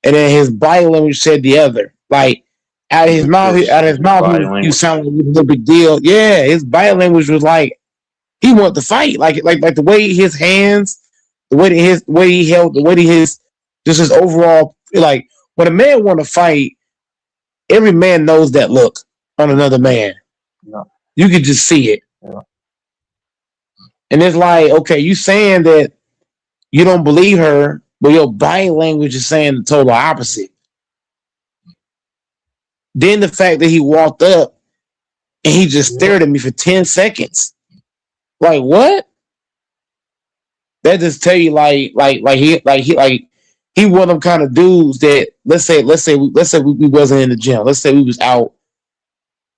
and then his body language said the other. Like out of his mouth, he sounded like it was a big deal. Yeah, his body language was like he wanted to fight. Like the way his hands, the way he held, the way his just his overall, like when a man want to fight, every man knows that look on another man. Yeah. You could just see it. Yeah. And it's like, okay, you saying that you don't believe her, but your body language is saying the total opposite. Then the fact that he walked up and he just stared at me for 10 seconds. Like what? That just tell you he one of them kind of dudes that let's say we wasn't in the gym. Let's say we was out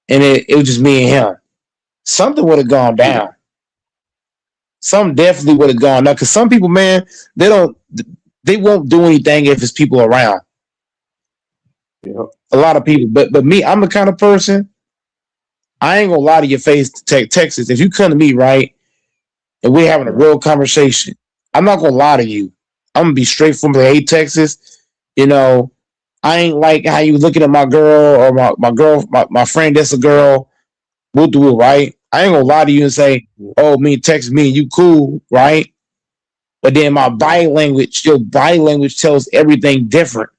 and it was just me and him. Something would have gone down. Some definitely would have gone down. Because some people, man, they won't do anything if it's people around. Yep. A lot of people. But me, I'm the kind of person, I ain't gonna lie to your face to Texas. If you come to me, right, and we're having a real conversation, I'm not gonna lie to you. I'm gonna be straight from the hey Texas. I ain't like how you looking at my girl or my friend that's a girl. We'll do it, right? I ain't gonna lie to you and say, oh, me text me, you cool, right? But then your body language tells everything different.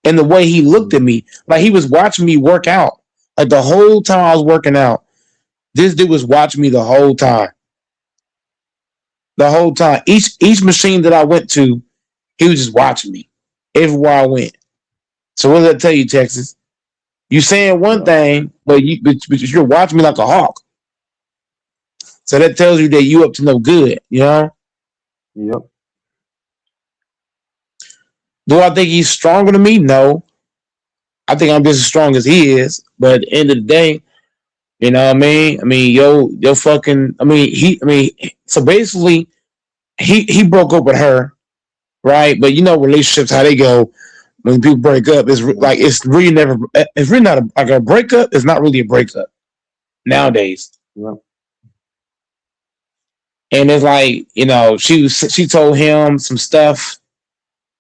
And the way he looked at me, like he was watching me work out. Like the whole time I was working out, this dude was watching me the whole time. The whole time. Each machine that I went to, he was just watching me everywhere I went. So what does that tell you, Texas? You saying one thing, but you're watching me like a hawk. So that tells you that you up to no good, Yep. Do I think he's stronger than me? No. I think I'm just as strong as he is. But at the end of the day, you know what I mean? I mean, so basically, he broke up with her, right? But you know relationships how they go when people break up. It's really never. It's really not like a breakup. It's not really a breakup nowadays. Yeah. And it's like she told him some stuff.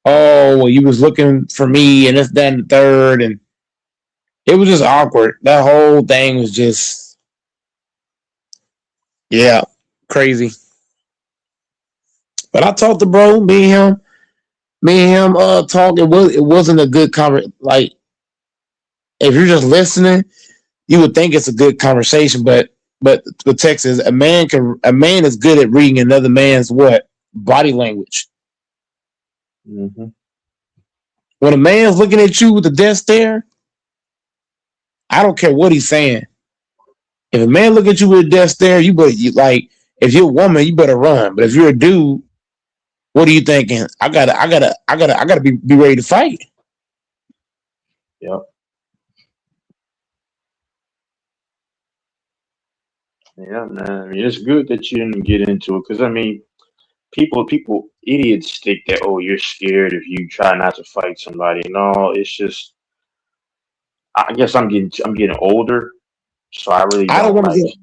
Oh, well, you was looking for me, and this, that, and the third, and it was just awkward. That whole thing was just crazy. But I talked to bro, me and him talk. It wasn't a good conversation. Like if you're just listening, you would think it's a good conversation, but the text is a man is good at reading another man's what body language. Mm-hmm. When a man's looking at you with a death stare, I don't care what he's saying. If a man look at you with a death stare, if you're a woman, you better run. But if you're a dude, what are you thinking? I gotta be ready to fight. Yep. Yeah, man. I mean, it's good that you didn't get into it because I mean, people, idiots think that you're scared if you try not to fight somebody. No, it's just I guess I'm getting older, so I really I don't don't want to like. get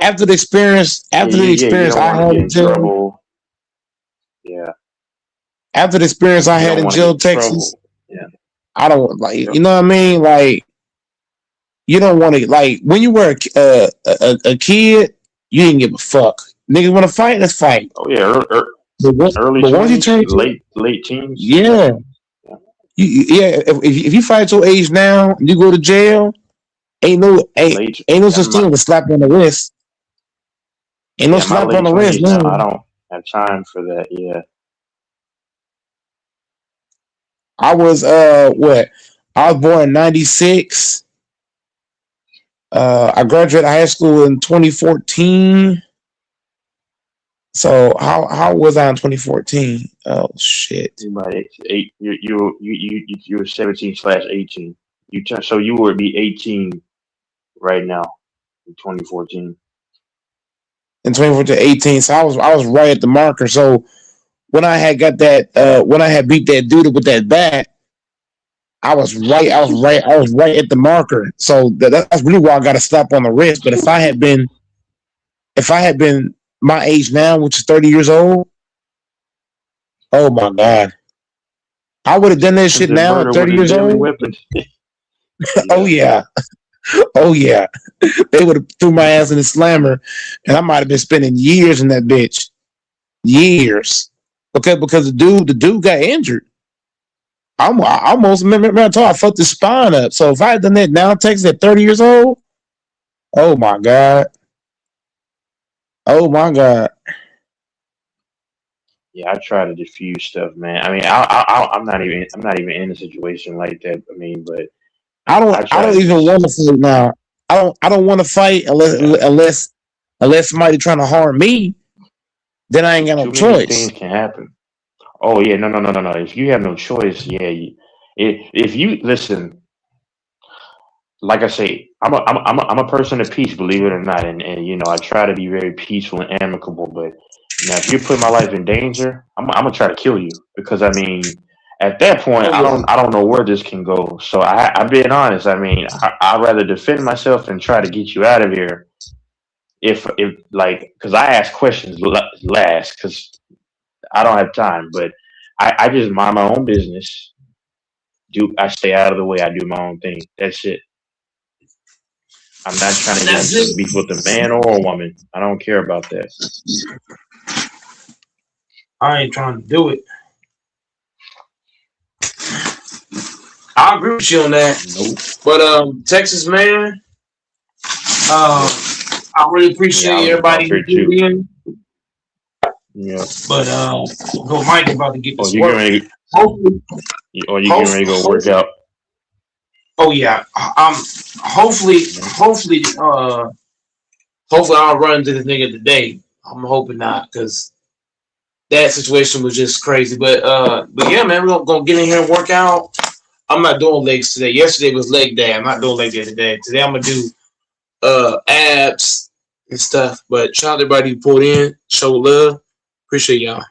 after the experience. You don't I want to had get in in jail. trouble. Yeah, After the experience I you had don't in want to get jail, in Texas, trouble. Yeah. I don't like. Yep. You know what I mean? Like you don't want to like when you were a kid, you didn't give a fuck. Niggas want to fight, let's fight. Oh yeah, early But once you 20s, turn late teens. yeah, Yeah. if you fight your age now, and you go to jail. Ain't no Yeah, such thing as a slap on the wrist. Ain't no my slap on late the wrist, 20s now. I no. don't have time for that. Yeah. I was what? I was born in '96. I graduated high school in 2014. So how was I in 2014? Oh shit. You about eight. You were 17/18. So you would be 18 right now in 2014. In 2014, 18. So I was right at the marker. So when I had got that when I had beat that dude with that bat, I was right at the marker. So that's really why I got a slap on the wrist. But if I had been my age now, which is 30 years old, oh my god, I would have done that Because shit then now at murder with 30 a years deadly old. weapon. Oh yeah, oh yeah, they would have threw my ass in the slammer, and I might have been spending years in that bitch, years. Okay, because the dude got injured. I almost remember I told you I fucked his spine up. So if I had done that now, Texas at 30 years old, oh my god, oh my god. Yeah, I try to diffuse stuff, man. I mean, I'm not even in a situation like that. I mean, but I I try don't to even just want to fight now. I don't want to fight yeah. unless somebody trying to harm me. Then I ain't got no Too many things choice. can happen. Oh yeah, no. If you have no choice, yeah. If you listen, like I say, I'm a person of peace, believe it or not, and I try to be very peaceful and amicable. But now, if you put my life in danger, I'm gonna try to kill you because I mean, at that point, Oh yeah. I don't know where this can go. So I'm being honest. I mean, I'd rather defend myself and try to get you out of here. If like, because I ask questions last because I don't have time, but I just mind my own business. I stay out of the way. I do my own thing. That's it. I'm not trying to get That's into beef it. with a man or a woman. I don't care about that. I ain't trying to do it. I agree with you on that. Nope. But Texas man, I really Yeah, I appreciate was just everybody off who here tuned too. in. Yeah. But go Mike about to get Oh, this you getting work. ready? Hopefully, Or you getting ready to go work hopefully, out? oh yeah. Hopefully, I'll run into this nigga today. I'm hoping not, because that situation was just crazy. But yeah, man, we're gonna get in here and work out. I'm not doing legs today. Yesterday was leg day. I'm not doing leg day today. Today I'm gonna do abs and stuff. But shout out to everybody who pulled in, show love. Appreciate y'all.